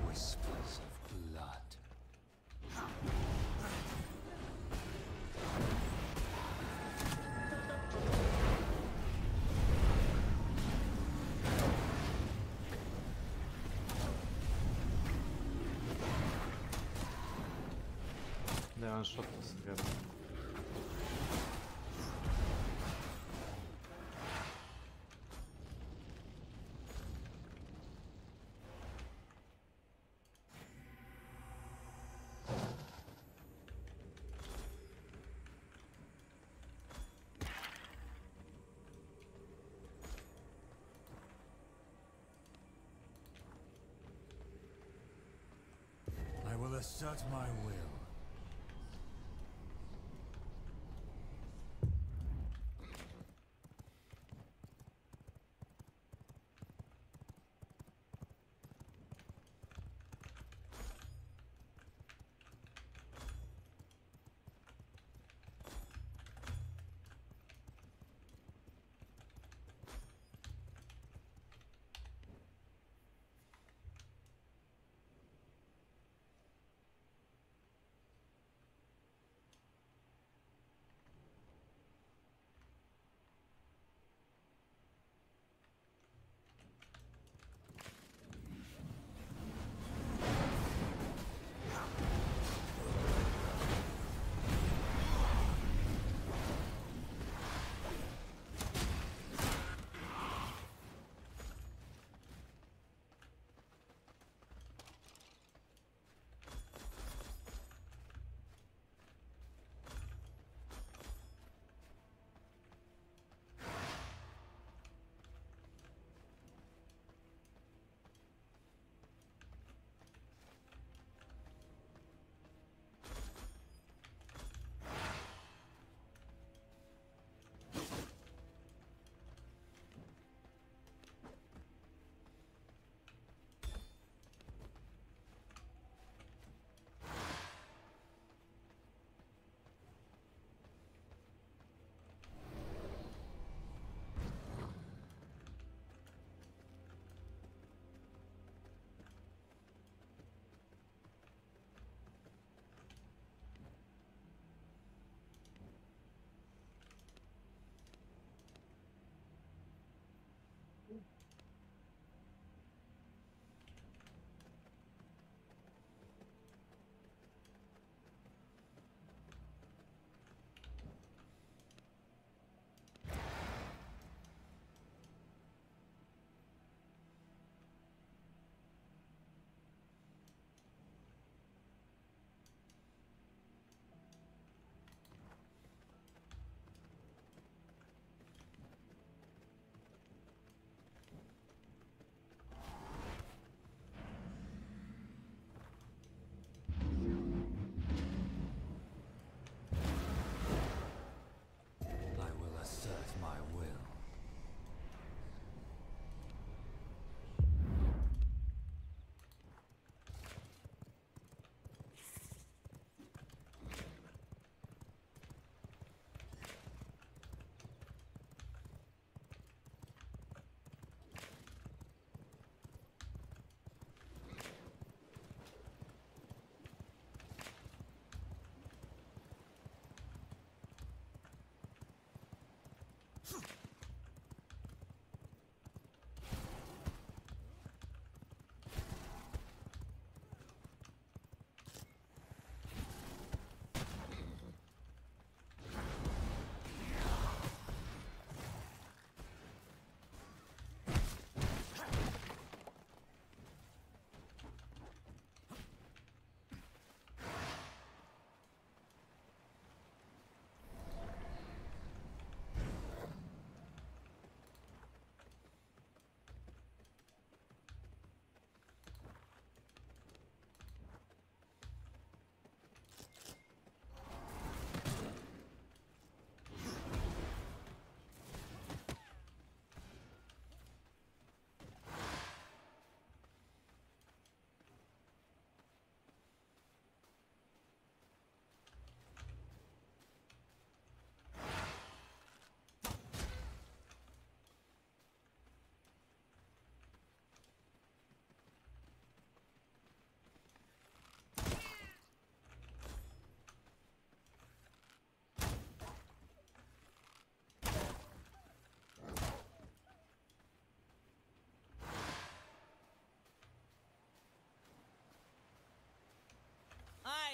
Whispers of blood. Nemam šota se gleda. I will assert my will.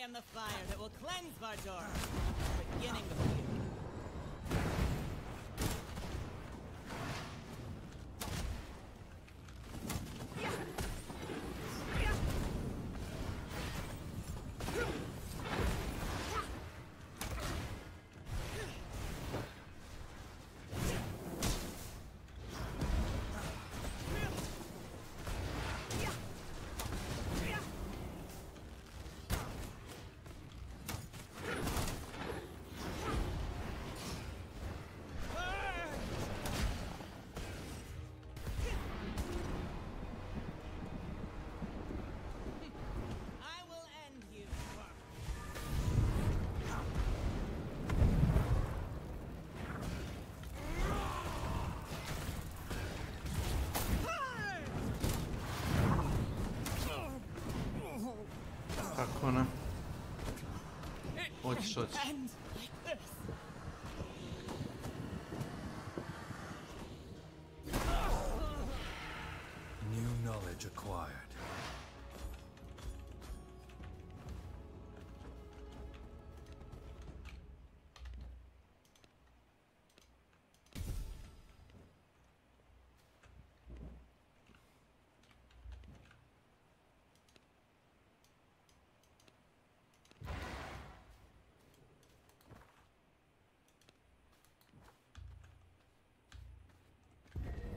am the fire that will cleanse Vardora, beginning with you. Kako ne? Hoćeš. New knowledge acquired.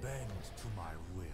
Bend to my will.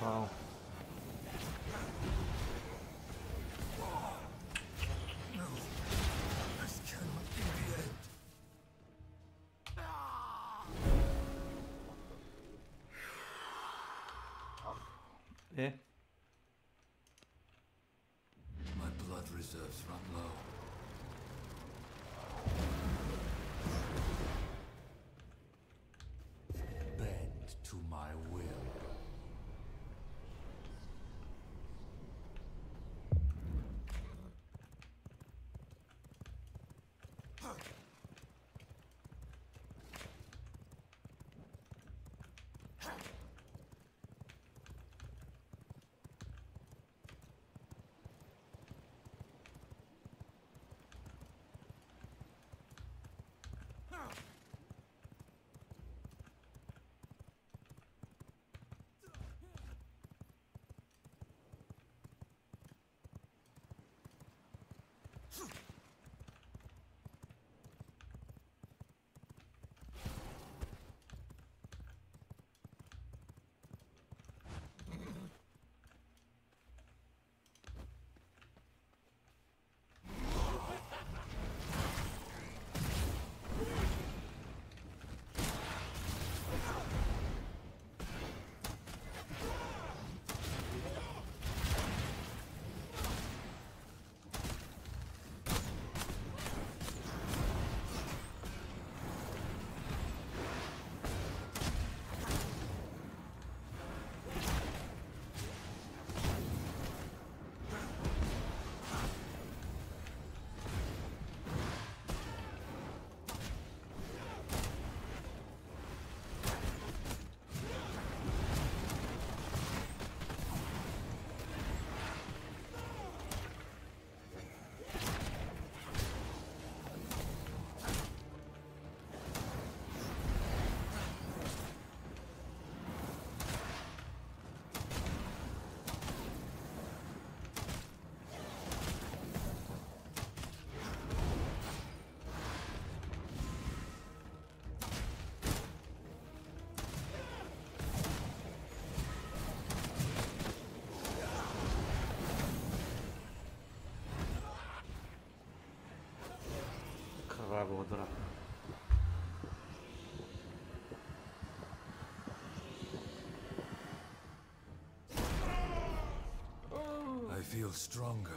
Wow. No, this cannot be the end. My blood reserves run low. Bend to my will. Krvavodra. I feel stronger.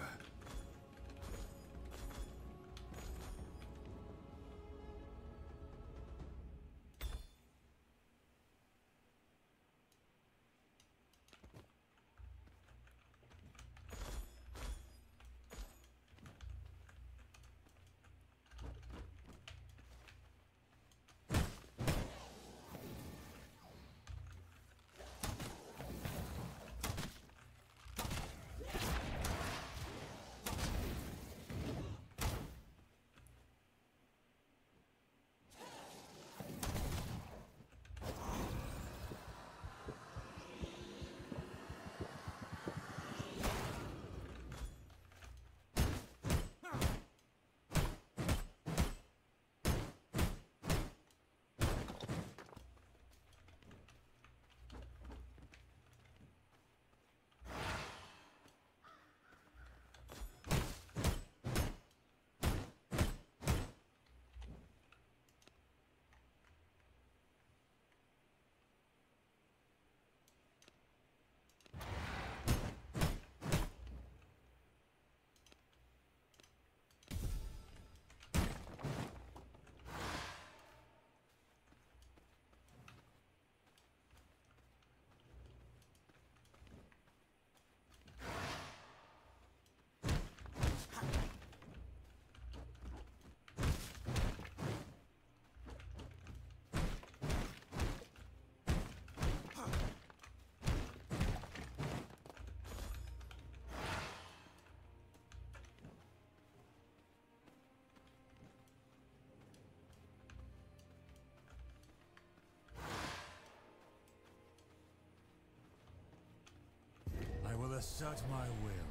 I will assert my will.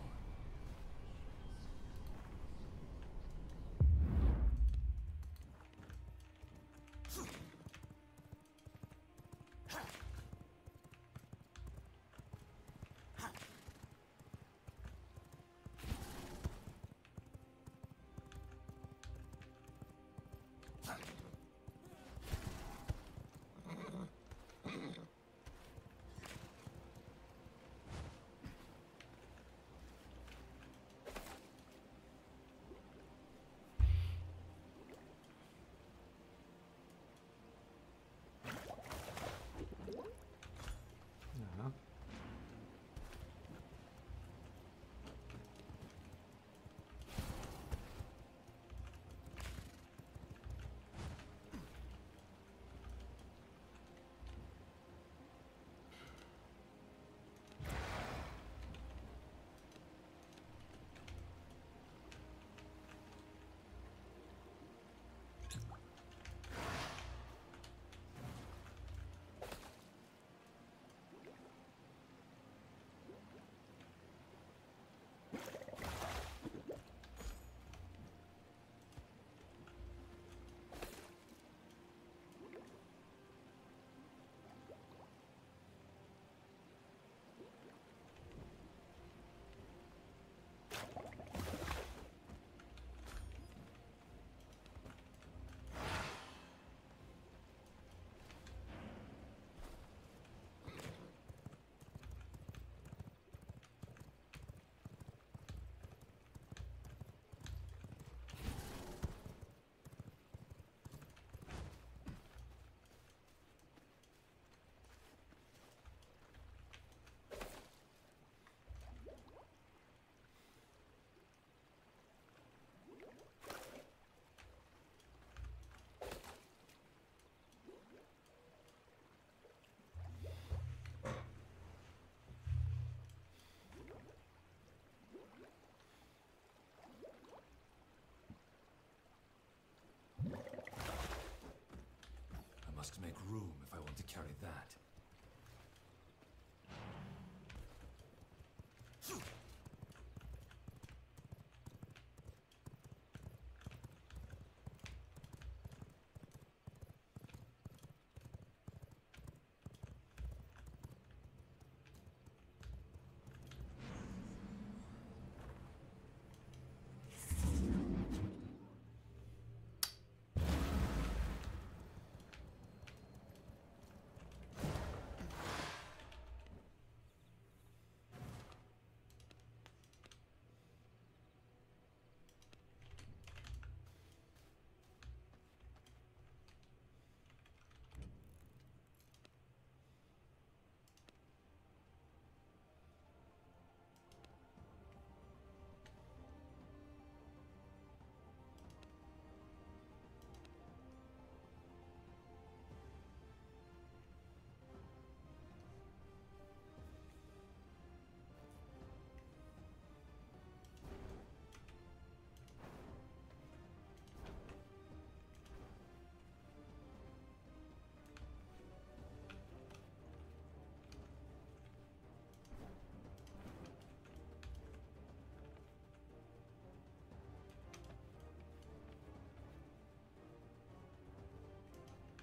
make room if I want to carry that.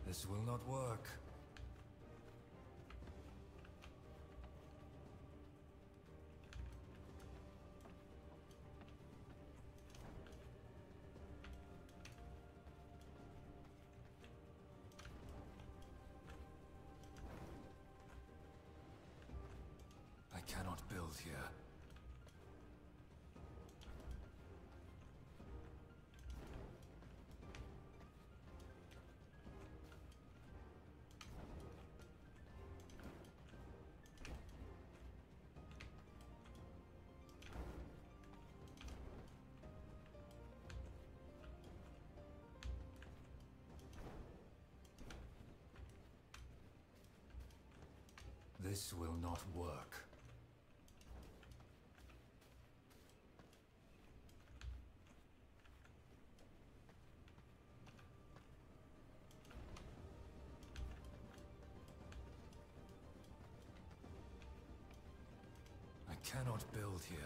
This will not work. I cannot build here. This will not work. I cannot build here.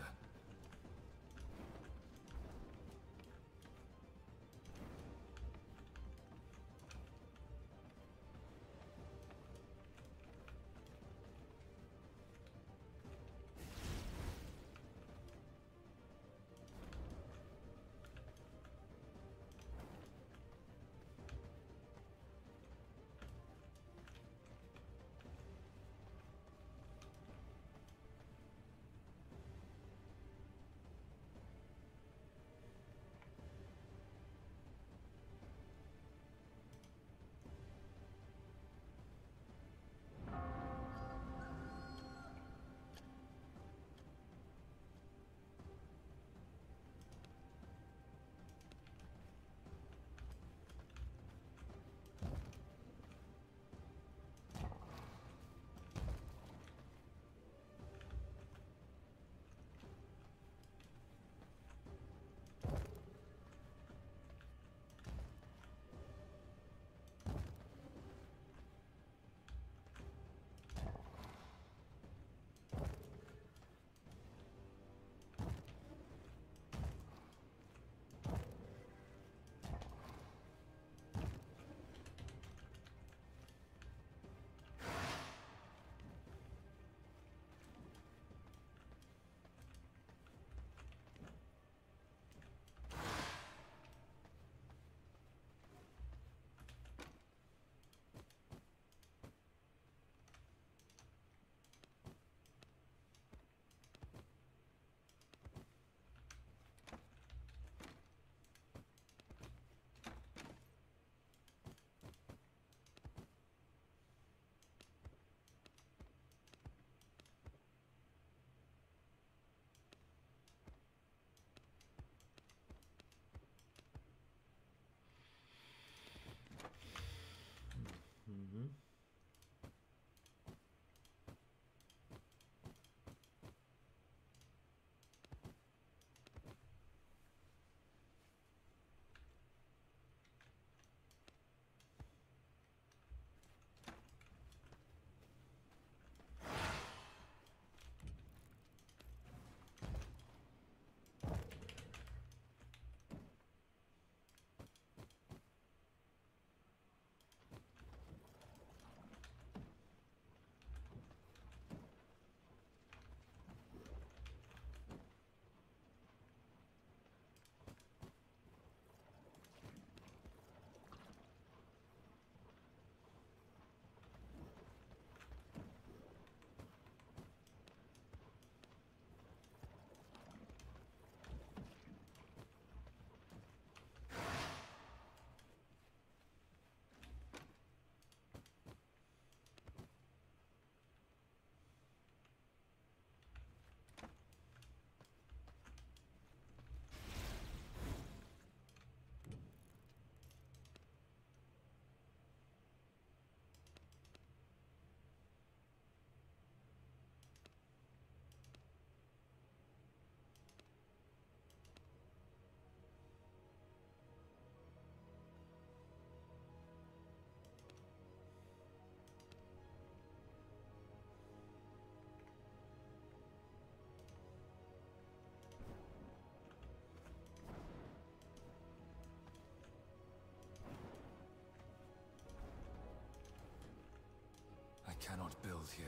cannot build here.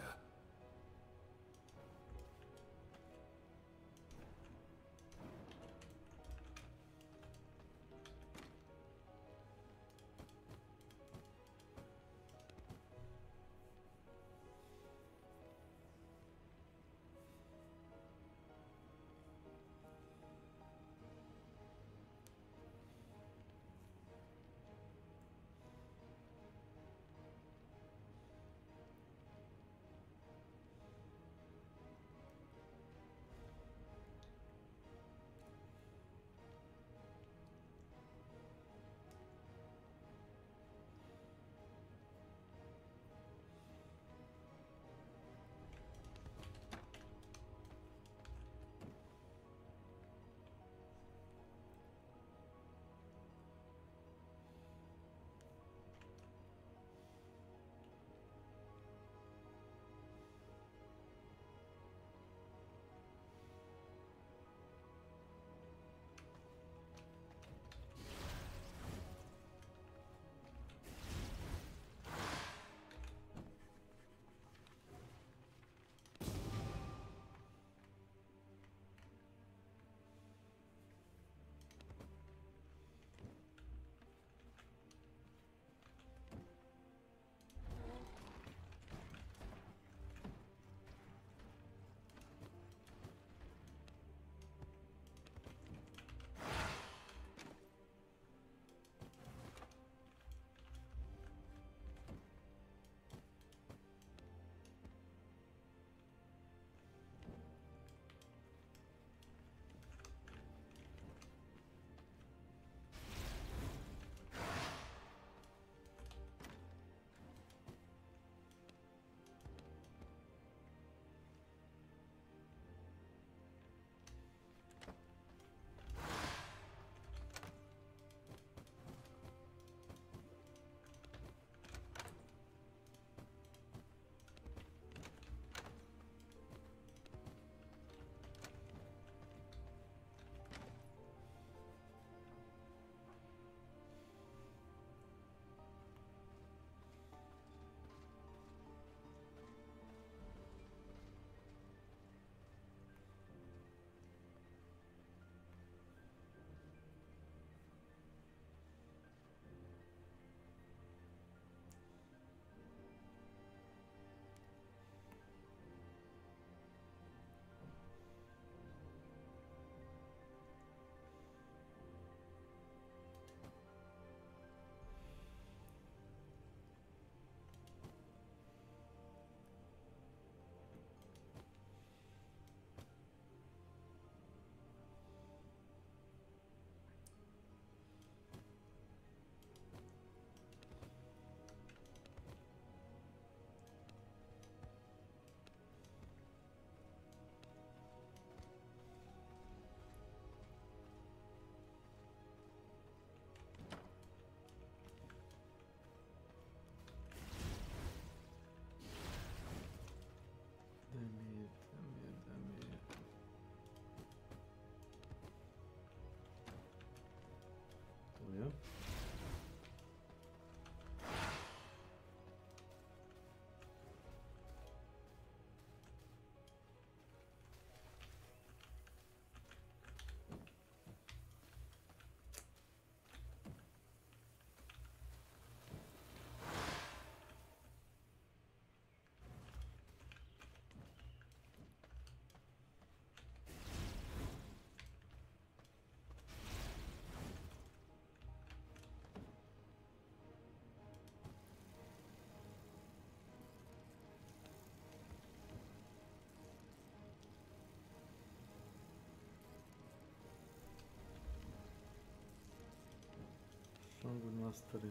Stronger mastery.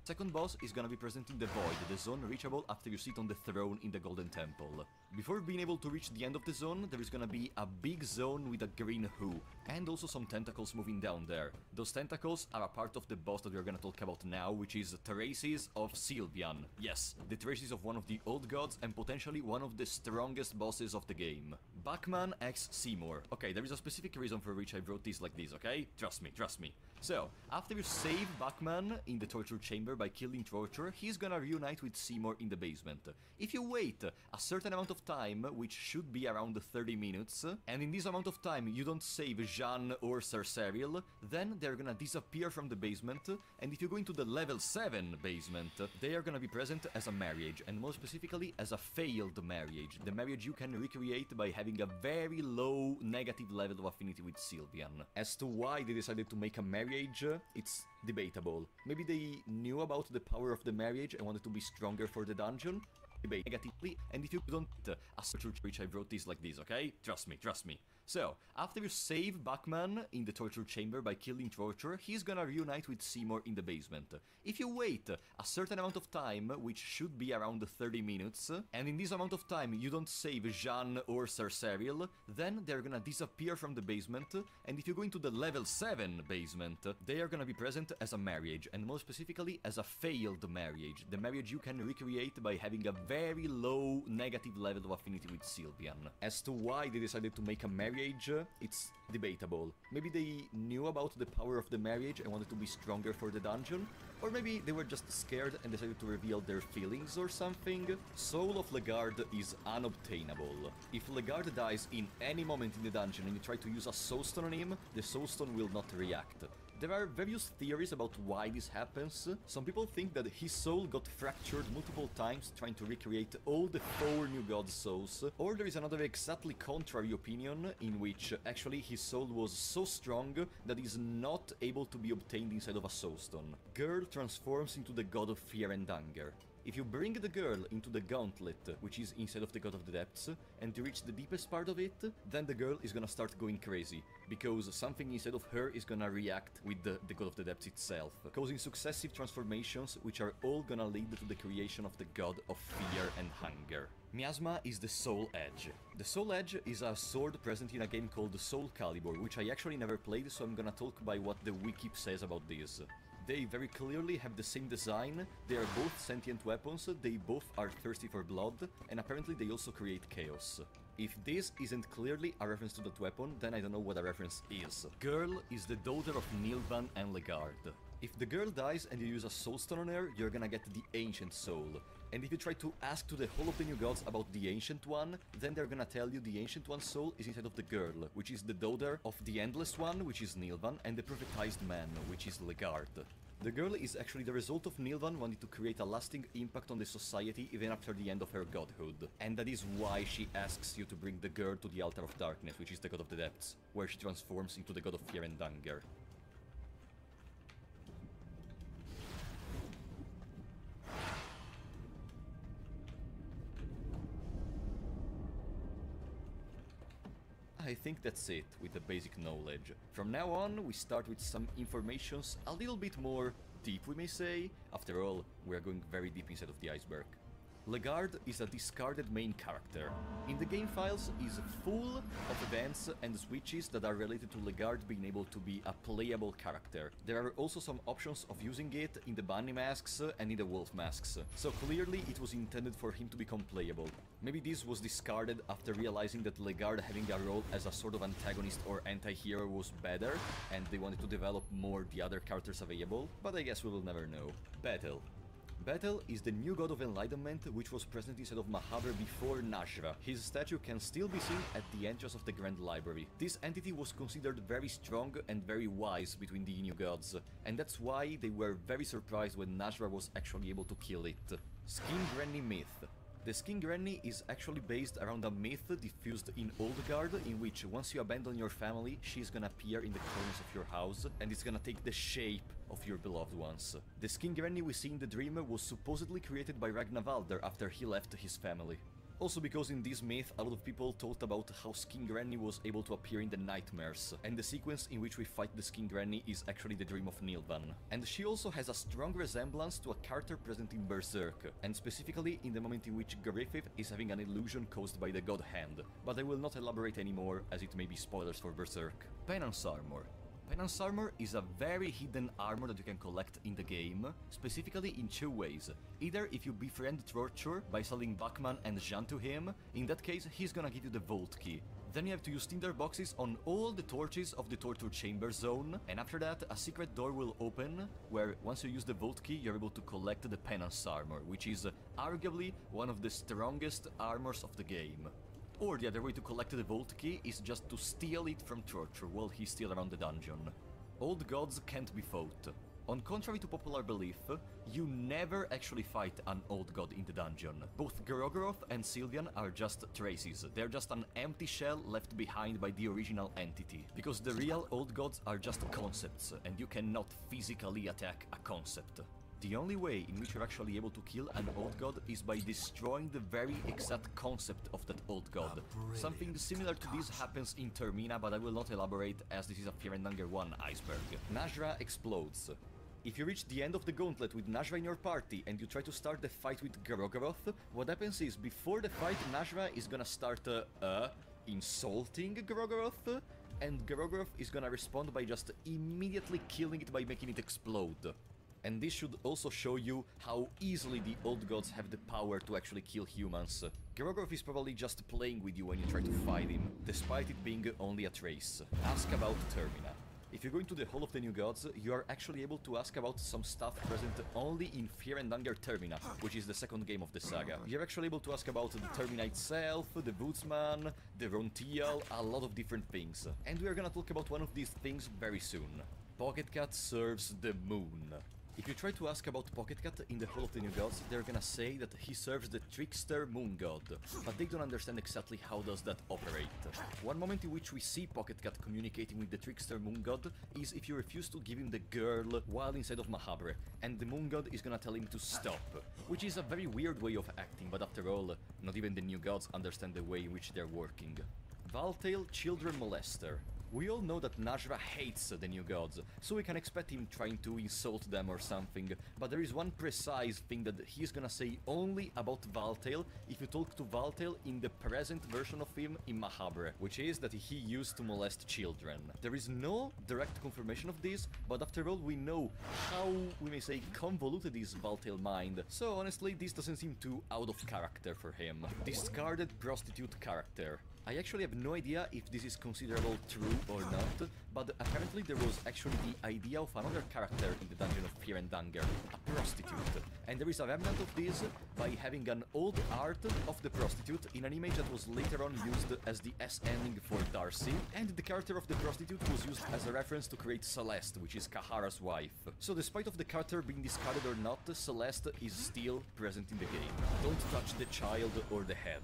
Second boss is gonna be present in the Void, the zone reachable after you sit on the throne in the Golden Temple. Before being able to reach the end of the zone, there is gonna be a big zone with a green hue, and also some tentacles moving down there. Those tentacles are a part of the boss that we're gonna talk about now, which is Traces of Sylvian. Yes, the traces of one of the old gods and potentially one of the strongest bosses of the game. Bachman x Seymour. Okay, there is a specific reason for which I wrote this like this, okay? Trust me, trust me. So, after you save Bachman in the torture chamber by killing Torture, he's gonna reunite with Seymour in the basement. If you wait a certain amount of time, which should be around 30 minutes, and in this amount of time you don't save Jeanne or Cerseriel, then they're gonna disappear from the basement, and if you go into the level 7 basement, they are gonna be present as a marriage, and more specifically as a failed marriage. The marriage you can recreate by having a very low negative level of affinity with Sylvian. As to why they decided to make a marriage, it's debatable. Maybe they knew about the power of the marriage and wanted to be stronger for the dungeon. Debate negatively, and if you don't a search which I wrote this like this, okay? Trust me, trust me. So, after you save Bachman in the torture chamber by killing Torture, he's gonna reunite with Seymour in the basement. If you wait a certain amount of time, which should be around 30 minutes, and in this amount of time you don't save Jeanne or Cerseriel, then they're gonna disappear from the basement, and if you go into the level 7 basement, they are gonna be present as a marriage, and more specifically as a failed marriage. The marriage you can recreate by having a very low negative level of affinity with Sylvian. As to why they decided to make a marriage, it's debatable. Maybe they knew about the power of the marriage and wanted to be stronger for the dungeon, or maybe they were just scared and decided to reveal their feelings or something. Soul of Legard is unobtainable. If Legard dies in any moment in the dungeon and you try to use a soulstone on him, the soulstone will not react. There are various theories about why this happens. Some people think that his soul got fractured multiple times trying to recreate all the 4 new gods' souls, or there is another exactly contrary opinion in which actually his soul was so strong that he's not able to be obtained inside of a soulstone. Girl transforms into the god of fear and anger. If you bring the girl into the gauntlet, which is inside of the God of the Depths, and you reach the deepest part of it, then the girl is gonna start going crazy, because something inside of her is gonna react with the God of the Depths itself, causing successive transformations which are all gonna lead to the creation of the God of Fear and Hunger. Miasma is the Soul Edge. The Soul Edge is a sword present in a game called Soul Calibur, which I actually never played, so I'm gonna talk by what the wiki says about this. They very clearly have the same design, they are both sentient weapons, they both are thirsty for blood, and apparently they also create chaos. If this isn't clearly a reference to that weapon, then I don't know what a reference is. Girl is the daughter of Nilvan and Legard. If the girl dies and you use a soulstone on her, you're gonna get the Ancient Soul. And if you try to ask to the whole of the new gods about the Ancient One, then they're gonna tell you the Ancient One's soul is inside of the girl, which is the daughter of the Endless One, which is Nilvan, and the Prophetized Man, which is Legard. The girl is actually the result of Nilvan wanting to create a lasting impact on the society even after the end of her godhood. And that is why she asks you to bring the girl to the Altar of Darkness, which is the God of the Depths, where she transforms into the God of Fear and Anger. I think that's it with the basic knowledge. From now on, we start with some informations a little bit more deep, we may say. After all, we are going very deep inside of the iceberg. Legard is a discarded main character. In the game files is full of events and switches that are related to Legard being able to be a playable character. There are also some options of using it in the bunny masks and in the wolf masks, so clearly it was intended for him to become playable. Maybe this was discarded after realizing that Legard having a role as a sort of antagonist or anti-hero was better, and they wanted to develop more the other characters available, but I guess we will never know. Battle. Battle is the new god of enlightenment which was present inside of Mahaber before Najra. His statue can still be seen at the entrance of the Grand Library. This entity was considered very strong and very wise between the new gods, and that's why they were very surprised when Najra was actually able to kill it. Skin Granny myth. The Skin Granny is actually based around a myth diffused in Oldgard, in which once you abandon your family, she's gonna appear in the corners of your house, and it's gonna take the shape of your beloved ones. The Skin Granny we see in the dream was supposedly created by Ragnavaldr after he left his family. Also because in this myth a lot of people talked about how Skin Granny was able to appear in the nightmares, and the sequence in which we fight the Skin Granny is actually the dream of Nilvan. And she also has a strong resemblance to a character present in Berserk, and specifically in the moment in which Griffith is having an illusion caused by the God Hand, but I will not elaborate anymore as it may be spoilers for Berserk. Penance Armor. Penance Armor is a very hidden armor that you can collect in the game, specifically in two ways. Either if you befriend Torture by selling Bachman and Jean to him, in that case he's gonna give you the Vault Key. Then you have to use tinder boxes on all the torches of the torture chamber zone, and after that a secret door will open, where once you use the Vault Key you're able to collect the Penance Armor, which is arguably one of the strongest armors of the game. Or the other way to collect the Vault Key is just to steal it from Torture while he's still around the dungeon. Old gods can't be fought. On contrary to popular belief, you never actually fight an old god in the dungeon. Both Gorogoroth and Sylvian are just traces. They're just an empty shell left behind by the original entity. Because the real old gods are just concepts, and you cannot physically attack a concept. The only way in which you're actually able to kill an old god is by destroying the very exact concept of that old god. Something similar to this happens in Termina, but I will not elaborate as this is a Fear and Hunger 1 iceberg. Najra explodes. If you reach the end of the gauntlet with Najra in your party and you try to start the fight with Gorogoroth, what happens is before the fight Najra is gonna start insulting Gorogoroth, and Gorogoroth is gonna respond by just immediately killing it by making it explode. And this should also show you how easily the old gods have the power to actually kill humans. Gorogoroth is probably just playing with you when you try to fight him, despite it being only a trace. Ask about Termina. If you go into the Hall of the New Gods, you are actually able to ask about some stuff present only in Fear and Hunger Termina, which is the second game of the saga. You're actually able to ask about the Termina itself, the Woodsman, the Rontial, a lot of different things. And we are gonna talk about one of these things very soon. Pocket Cat serves the moon. If you try to ask about Pocket Cat in the Hall of the New Gods, they're gonna say that he serves the Trickster Moon God, but they don't understand exactly how does that operate. One moment in which we see Pocket Cat communicating with the Trickster Moon God is if you refuse to give him the girl while inside of Mahabre, and the Moon God is gonna tell him to stop, which is a very weird way of acting, but after all, not even the New Gods understand the way in which they're working. Valtail Children Molester. We all know that Najra hates the New Gods, so we can expect him trying to insult them or something, but there is one precise thing that he's gonna say only about Valtail if you talk to Valtail in the present version of him in Mahabre, which is that he used to molest children. There is no direct confirmation of this, but after all we know how, we may say, convoluted is Valtail mind, so honestly this doesn't seem too out of character for him. Discarded prostitute character. I actually have no idea if this is considerable true or not, but apparently there was actually the idea of another character in the Dungeon of Fear and Hunger, a prostitute. And there is a remnant of this by having an old art of the prostitute in an image that was later on used as the S ending for Darcy, and the character of the prostitute was used as a reference to create Celeste, which is Kahara's wife. So despite of the character being discarded or not, Celeste is still present in the game. Don't touch the child or the head.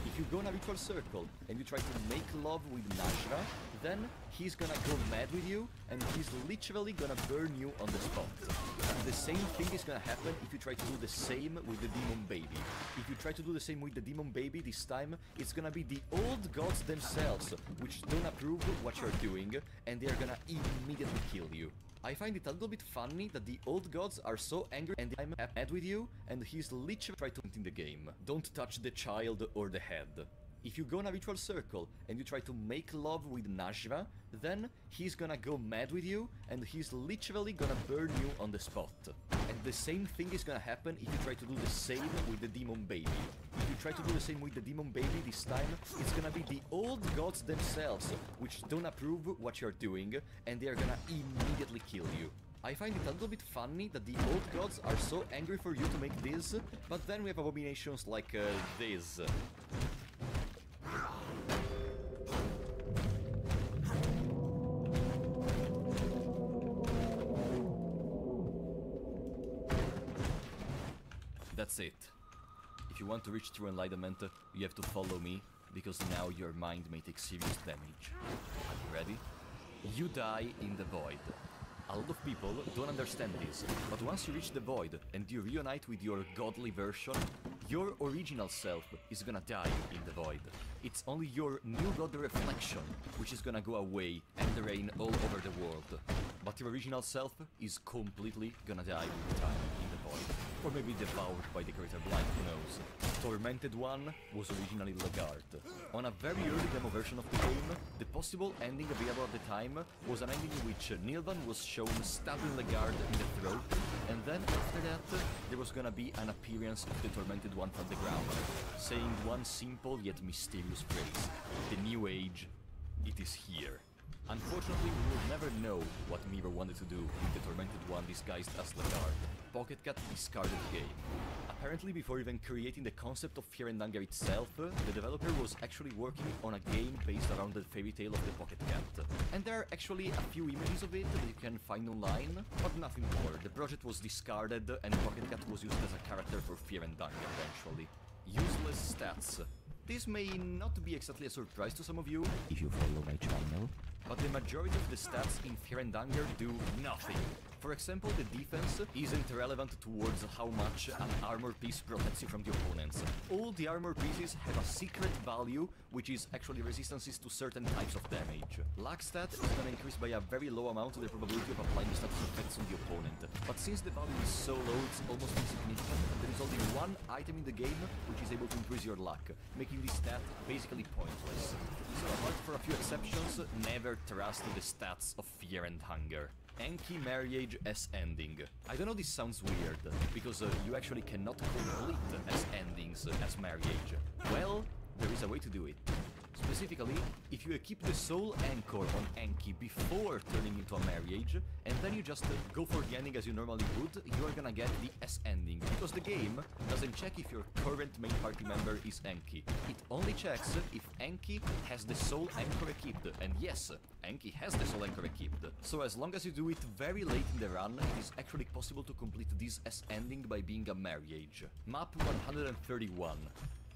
If you go in a ritual circle and you try to make love with Najra, then he's gonna go mad with you and he's literally gonna burn you on the spot. And the same thing is gonna happen if you try to do the same with the Demon Baby. If you try to do the same with the Demon Baby this time, it's gonna be the old gods themselves which don't approve what you're doing, and they're gonna immediately kill you. I find it a little bit funny that the old gods are so angry and I'm mad with you, and he's literally trying to in the game. Don't touch the child or the head. If you go in a ritual circle and you try to make love with Najra, then he's gonna go mad with you and he's literally gonna burn you on the spot. And the same thing is gonna happen if you try to do the same with the Demon Baby. If you try to do the same with the Demon Baby this time, it's gonna be the old gods themselves which don't approve what you're doing, and they're gonna immediately kill you. I find it a little bit funny that the old gods are so angry for you to make this, but then we have abominations like this. That's it. If you want to reach true enlightenment, you have to follow me, because now your mind may take serious damage. Are you ready? You die in the void. A lot of people don't understand this, but once you reach the void and you reunite with your godly version, Your original self is gonna die in the void. It's only your new god reflection which is gonna go away and reign all over the world. But your original self is completely gonna die with time in the void. Or maybe devoured by the greater blight, who knows. Tormented One was originally Lagarde. On a very early demo version of the game, the possible ending available at the time was an ending in which Nilvan was shown stabbing Lagarde in the throat, and then after that there was gonna be an appearance of the Tormented One from the ground, saying one simple yet mysterious phrase: the new age, it is here. Unfortunately, we will never know what Miro wanted to do with the Tormented One disguised as Lagarde. Pocket Cat discarded the game. Apparently, before even creating the concept of Fear and Anger itself, the developer was actually working on a game based around the fairy tale of the Pocket Cat. And there are actually a few images of it that you can find online, but nothing more. The project was discarded and Pocket Cat was used as a character for Fear and Anger eventually. Useless stats. This may not be exactly a surprise to some of you, if you follow my channel, but the majority of the stats in Fear and Anger do nothing. For example, the defense isn't relevant towards how much an armor piece protects you from the opponents. All the armor pieces have a secret value, which is actually resistances to certain types of damage. Luck stat is gonna increase by a very low amount the probability of applying status effects on the opponent. But since the value is so low, it's almost insignificant. There is only one item in the game which is able to increase your luck, making this stat basically pointless. So apart from a few exceptions, never trust the stats of Fear and Hunger. Enki Marriage S ending. I don't know, this sounds weird, because you actually cannot complete S endings as marriage. Well, there is a way to do it. Specifically, if you equip the soul anchor on Enki before turning into a marriage, and then you just go for the ending as you normally would, you are gonna get the S ending, because the game doesn't check if your current main party member is Enki. It only checks if Enki has the soul anchor equipped, and yes, Enki has the soul anchor equipped. So as long as you do it very late in the run, it is actually possible to complete this S ending by being a marriage. Map 131.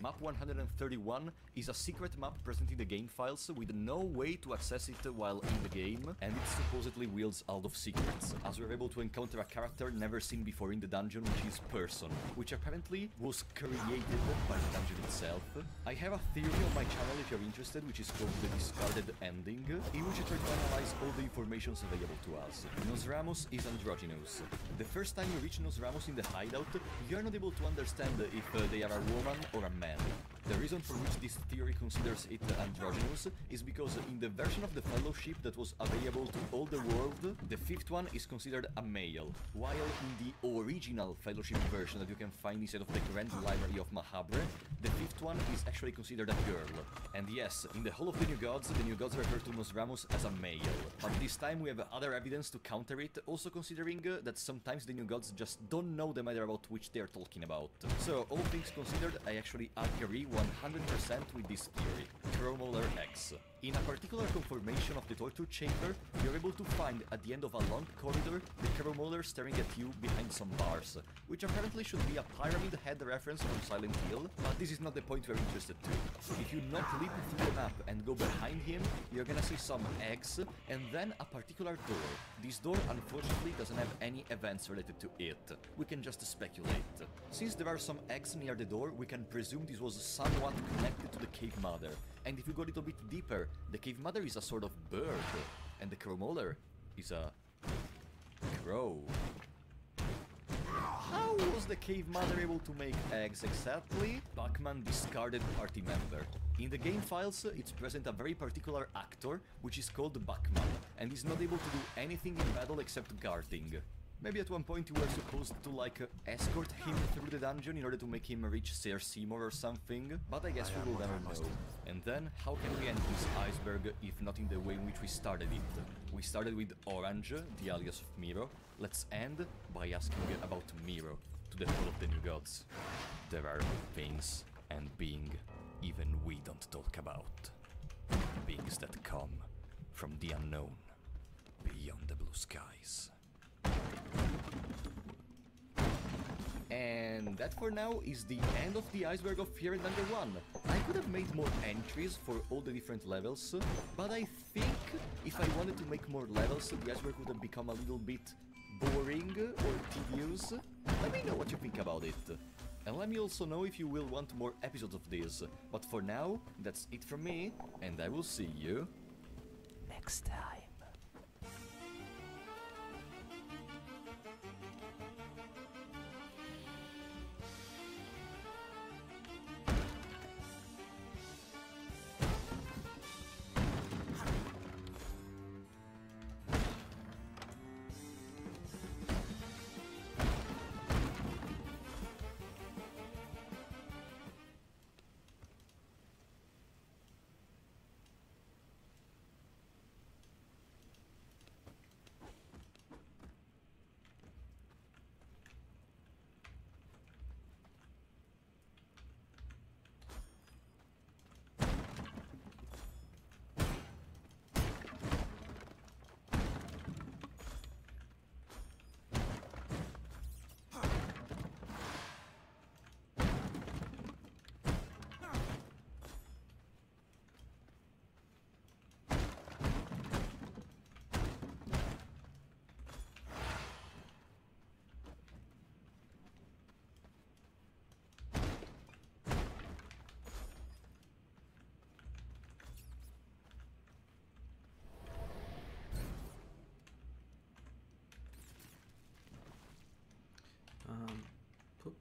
Map 131 is a secret map present in the game files with no way to access it while in the game, and it supposedly wields a lot of secrets, as we're able to encounter a character never seen before in the dungeon, which is Person, which apparently was created by the dungeon itself. I have a theory on my channel if you're interested, which is called the Discarded Ending, in which I try to analyze all the information available to us. Nosramos is androgynous. The first time you reach Nosramos in the hideout, you are not able to understand if they are a woman or a man. The reason for which this theory considers it androgynous is because in the version of the Fellowship that was available to all the world, the fifth one is considered a male, while in the original Fellowship version that you can find inside of the Grand Library of Mahabre, the fifth one is actually considered a girl. And yes, in the Hall of the New Gods refer to Nosramos as a male. But this time we have other evidence to counter it, also considering that sometimes the New Gods just don't know the matter about which they're talking about. So, all things considered, I actually agree 100% with this theory. Chromolar X. In a particular conformation of the torture chamber, you're able to find at the end of a long corridor the Chromolar staring at you behind some bars, which apparently should be a pyramid head reference from Silent Hill, but this is not the point we're interested to. If you not leap through the map and go behind him, you're gonna see some eggs, and then a particular door. This door unfortunately doesn't have any events related to it. We can just speculate. Since there are some eggs near the door, we can presume this was somewhat connected to the Cave Mother. And if you go a little bit deeper, the Cave Mother is a sort of bird, and the Chromolar is a crow. How was the Cave Mother able to make eggs exactly? Bachman discarded party member. In the game files, it's present a very particular actor, which is called Bachman, and is not able to do anything in battle except guarding. Maybe at one point you were supposed to, like, escort him through the dungeon in order to make him reach Ser Seymour or something, but I guess we will never know. And then, how can we end this iceberg if not in the way in which we started it? We started with Orange, the alias of Miro. Let's end by asking about Miro to the Hall of the New Gods. There are things and being even we don't talk about. Beings that come from the unknown, beyond the blue skies. And that for now is the end of the iceberg of Fear and Anger 1. I could have made more entries for all the different levels, but I think if I wanted to make more levels, the iceberg would have become a little bit boring or tedious. Let me know what you think about it. And let me also know if you will want more episodes of this. But for now, that's it from me, and I will see you next time. Poop.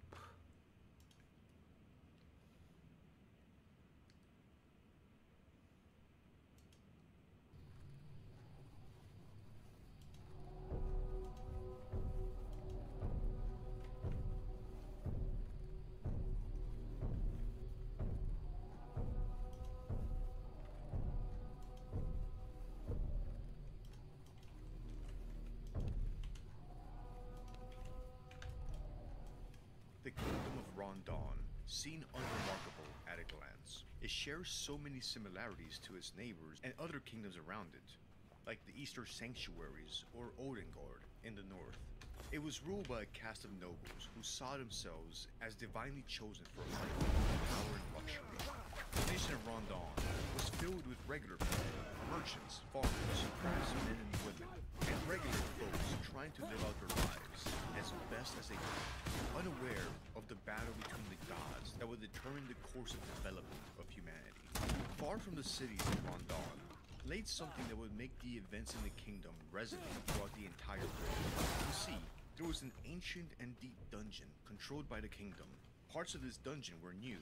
The Kingdom of Rondon, seen unremarkable at a glance. It shares so many similarities to its neighbors and other kingdoms around it, like the Eastern Sanctuaries or Odengard in the north. It was ruled by a caste of nobles who saw themselves as divinely chosen for a life of power and luxury. The nation of Rondon was filled with regular people, merchants, farmers, craftsmen and women, and regular folks trying to live out their lives as best as they could, unaware of the battle between the gods that would determine the course of development of humanity. Far from the cities of Rondon laid something that would make the events in the kingdom resonate throughout the entire world. You see, there was an ancient and deep dungeon controlled by the kingdom. Parts of this dungeon were new,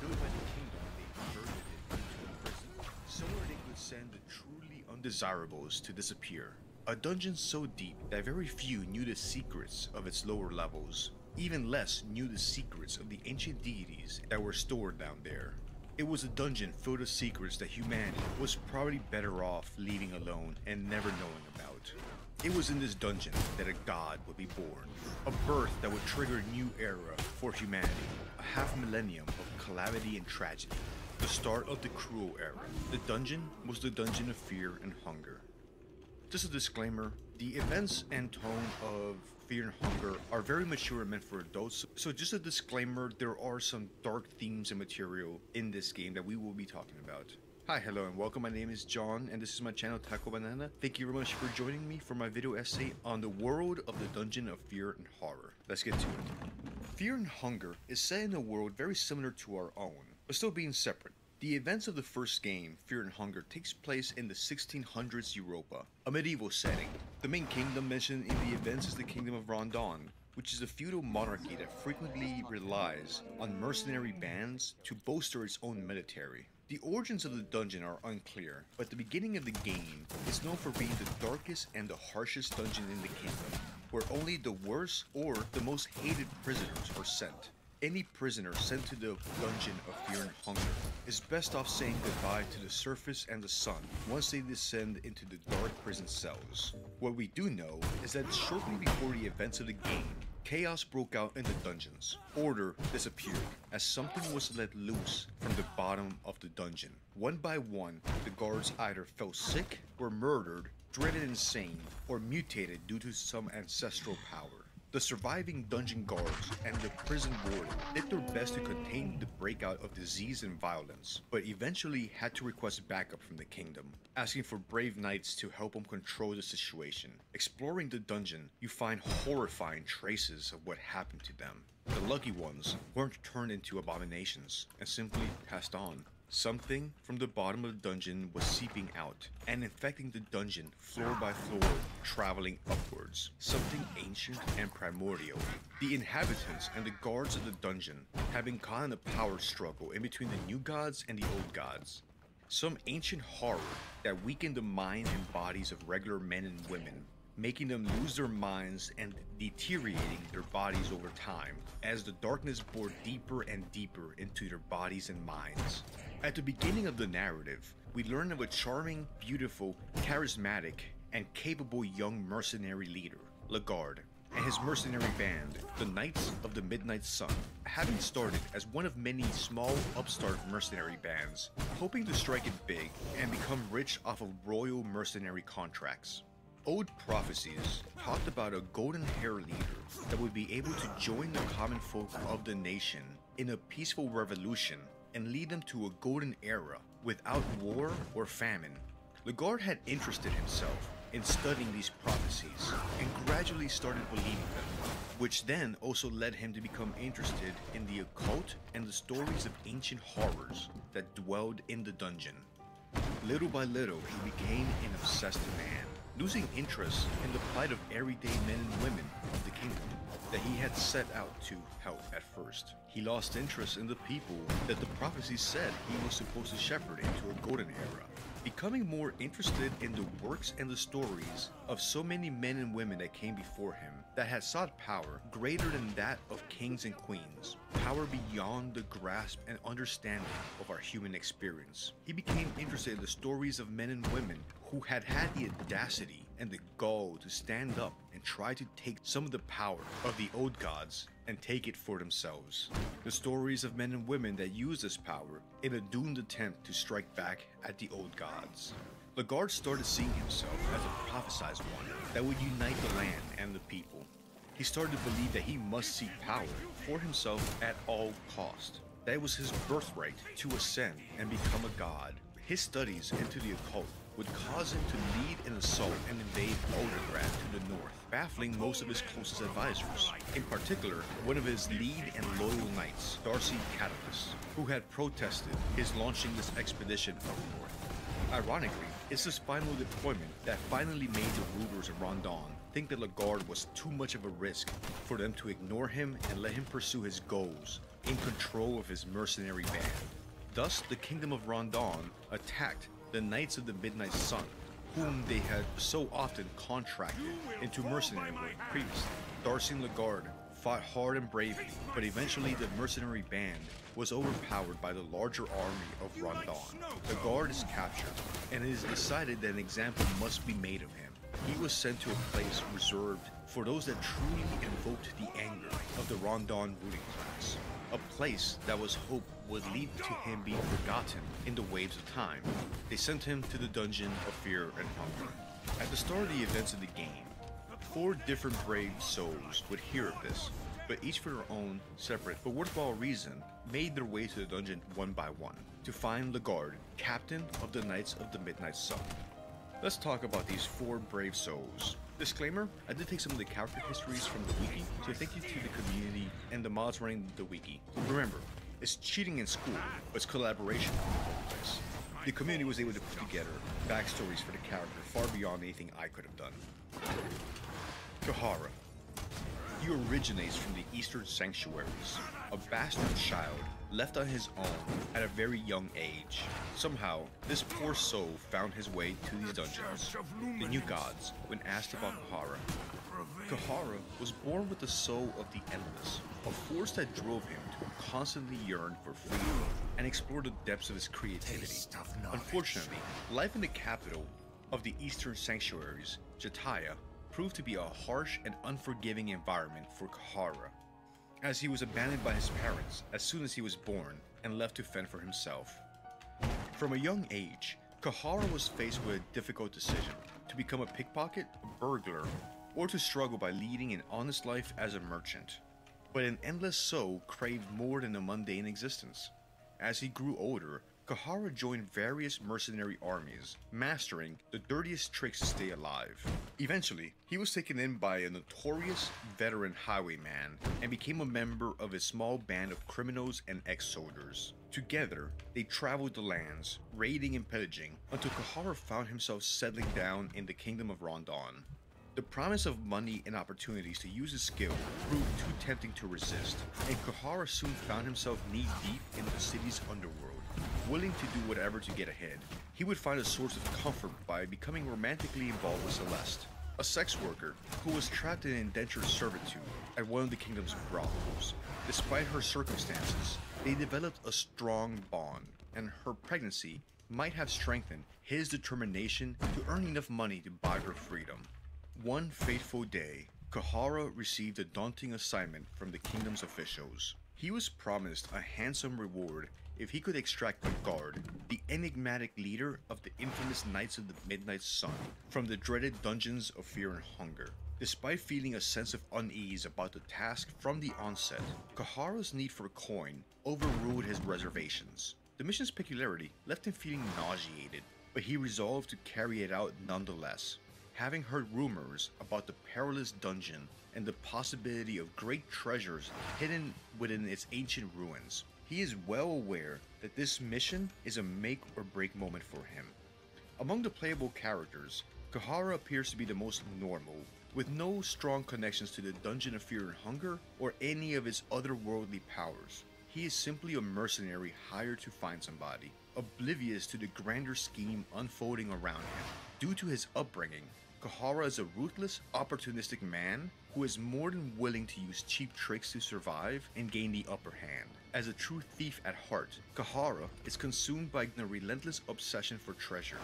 built by the kingdom when they converted it into a prison, somewhere they could send the truly undesirables to disappear. A dungeon so deep that very few knew the secrets of its lower levels. Even less knew the secrets of the ancient deities that were stored down there. It was a dungeon filled with secrets that humanity was probably better off leaving alone and never knowing about. It was in this dungeon that a god would be born, a birth that would trigger a new era for humanity, a half millennium of calamity and tragedy, the start of the cruel era. The dungeon was the dungeon of fear and hunger. Just a disclaimer, the events and tone of Fear and Hunger are very mature and meant for adults, so just a disclaimer, there are some dark themes and material in this game that we will be talking about. Hi, hello and welcome, my name is John and this is my channel Taco Banana. Thank you very much for joining me for my video essay on the world of the Dungeon of Fear and Horror. Let's get to it. Fear and Hunger is set in a world very similar to our own, but still being separate. The events of the first game, Fear and Hunger, takes place in the 1600s Europa, a medieval setting. The main kingdom mentioned in the events is the Kingdom of Rondon, which is a feudal monarchy that frequently relies on mercenary bands to bolster its own military. The origins of the dungeon are unclear, but the beginning of the game is known for being the darkest and the harshest dungeon in the kingdom, where only the worst or the most hated prisoners are sent. Any prisoner sent to the dungeon of Fear and Hunger is best off saying goodbye to the surface and the sun once they descend into the dark prison cells. What we do know is that shortly before the events of the game, chaos broke out in the dungeons. Order disappeared as something was let loose from the bottom of the dungeon. One by one, the guards either fell sick, were murdered, driven insane, or mutated due to some ancestral power. The surviving dungeon guards and the prison warden did their best to contain the breakout of disease and violence, but eventually had to request backup from the kingdom, asking for brave knights to help them control the situation. Exploring the dungeon, you find horrifying traces of what happened to them. The lucky ones weren't turned into abominations and simply passed on. Something from the bottom of the dungeon was seeping out and infecting the dungeon floor by floor, traveling upwards. Something ancient and primordial. The inhabitants and the guards of the dungeon had been caught in a power struggle in between the new gods and the old gods. Some ancient horror that weakened the mind and bodies of regular men and women, making them lose their minds and deteriorating their bodies over time as the darkness bored deeper and deeper into their bodies and minds. At the beginning of the narrative, we learn of a charming, beautiful, charismatic, and capable young mercenary leader, Lagarde, and his mercenary band, the Knights of the Midnight Sun, having started as one of many small upstart mercenary bands, hoping to strike it big and become rich off of royal mercenary contracts. Old prophecies talked about a golden-haired leader that would be able to join the common folk of the nation in a peaceful revolution and lead them to a golden era without war or famine. Lagarde had interested himself in studying these prophecies and gradually started believing them, which then also led him to become interested in the occult and the stories of ancient horrors that dwelled in the dungeon. Little by little, he became an obsessed man, losing interest in the plight of everyday men and women of the kingdom that he had set out to help at first. He lost interest in the people that the prophecies said he was supposed to shepherd into a golden era, becoming more interested in the works and the stories of so many men and women that came before him that had sought power greater than that of kings and queens, power beyond the grasp and understanding of our human experience. He became interested in the stories of men and women who had had the audacity and the gall to stand up and try to take some of the power of the old gods and take it for themselves. The stories of men and women that used this power in a doomed attempt to strike back at the old gods. Lagarde started seeing himself as a prophesized one that would unite the land and the people. He started to believe that he must seek power for himself at all cost, that it was his birthright to ascend and become a god. His studies into the occult would cause him to lead an assault and invade Aldergrad to the north, baffling most of his closest advisors. In particular, one of his lead and loyal knights, Darcy Catalyst, who had protested his launching this expedition up north. Ironically, it's this final deployment that finally made the rulers of Rondon think that Lagarde was too much of a risk for them to ignore him and let him pursue his goals in control of his mercenary band. Thus, the kingdom of Rondon attacked the Knights of the Midnight Sun, whom they had so often contracted into mercenary work previously. Darcy and Lagarde fought hard and bravely, but eventually the mercenary band was overpowered by the larger army of Rondon. Lagarde is captured, and it is decided that an example must be made of him. He was sent to a place reserved for those that truly invoked the anger of the Rondon ruling class. A place that was hoped would lead to him being forgotten in the waves of time. They sent him to the dungeon of fear and hunger. At the start of the events of the game, 4 different brave souls would hear of this, but each for their own, separate, but worthwhile reason, made their way to the dungeon one by one, to find Lagarde, captain of the Knights of the Midnight Sun. Let's talk about these 4 brave souls. Disclaimer, I did take some of the character histories from the wiki, so thank you to the community and the mods running the wiki. Remember, it's cheating in school, but it's collaboration in the whole place. The community was able to put together backstories for the character far beyond anything I could have done. Kahara. He originates from the Eastern Sanctuaries, a bastard child left on his own at a very young age. Somehow, this poor soul found his way to these dungeons, the new gods, when asked about Kahara. Kahara was born with the soul of the endless, a force that drove him to constantly yearn for freedom and explore the depths of his creativity. Unfortunately, life in the capital of the Eastern Sanctuaries, Jataya, proved to be a harsh and unforgiving environment for Kahara, as he was abandoned by his parents as soon as he was born and left to fend for himself. From a young age, Kahara was faced with a difficult decision: to become a pickpocket, burglar, or to struggle by leading an honest life as a merchant. But an endless soul craved more than a mundane existence. As he grew older, Kahara joined various mercenary armies, mastering the dirtiest tricks to stay alive. Eventually, he was taken in by a notorious veteran highwayman and became a member of a small band of criminals and ex-soldiers. Together, they traveled the lands, raiding and pillaging, until Kahara found himself settling down in the kingdom of Rondon. The promise of money and opportunities to use his skill proved too tempting to resist, and Kahara soon found himself knee-deep in the city's underworld, willing to do whatever to get ahead. He would find a source of comfort by becoming romantically involved with Celeste, a sex worker who was trapped in indentured servitude at one of the kingdom's brothels. Despite her circumstances, they developed a strong bond, and her pregnancy might have strengthened his determination to earn enough money to buy her freedom. One fateful day, Kahara received a daunting assignment from the kingdom's officials. He was promised a handsome reward if he could extract Legard, the enigmatic leader of the infamous Knights of the Midnight Sun, from the dreaded dungeons of fear and hunger. Despite feeling a sense of unease about the task from the onset, Kahara's need for coin overruled his reservations. The mission's peculiarity left him feeling nauseated, but he resolved to carry it out nonetheless. Having heard rumors about the perilous dungeon and the possibility of great treasures hidden within its ancient ruins, he is well aware that this mission is a make or break moment for him. Among the playable characters, Kahara appears to be the most normal, with no strong connections to the Dungeon of Fear and Hunger or any of its otherworldly powers. He is simply a mercenary hired to find somebody, oblivious to the grander scheme unfolding around him. Due to his upbringing, Kahara is a ruthless, opportunistic man who is more than willing to use cheap tricks to survive and gain the upper hand. As a true thief at heart, Kahara is consumed by a relentless obsession for treasure.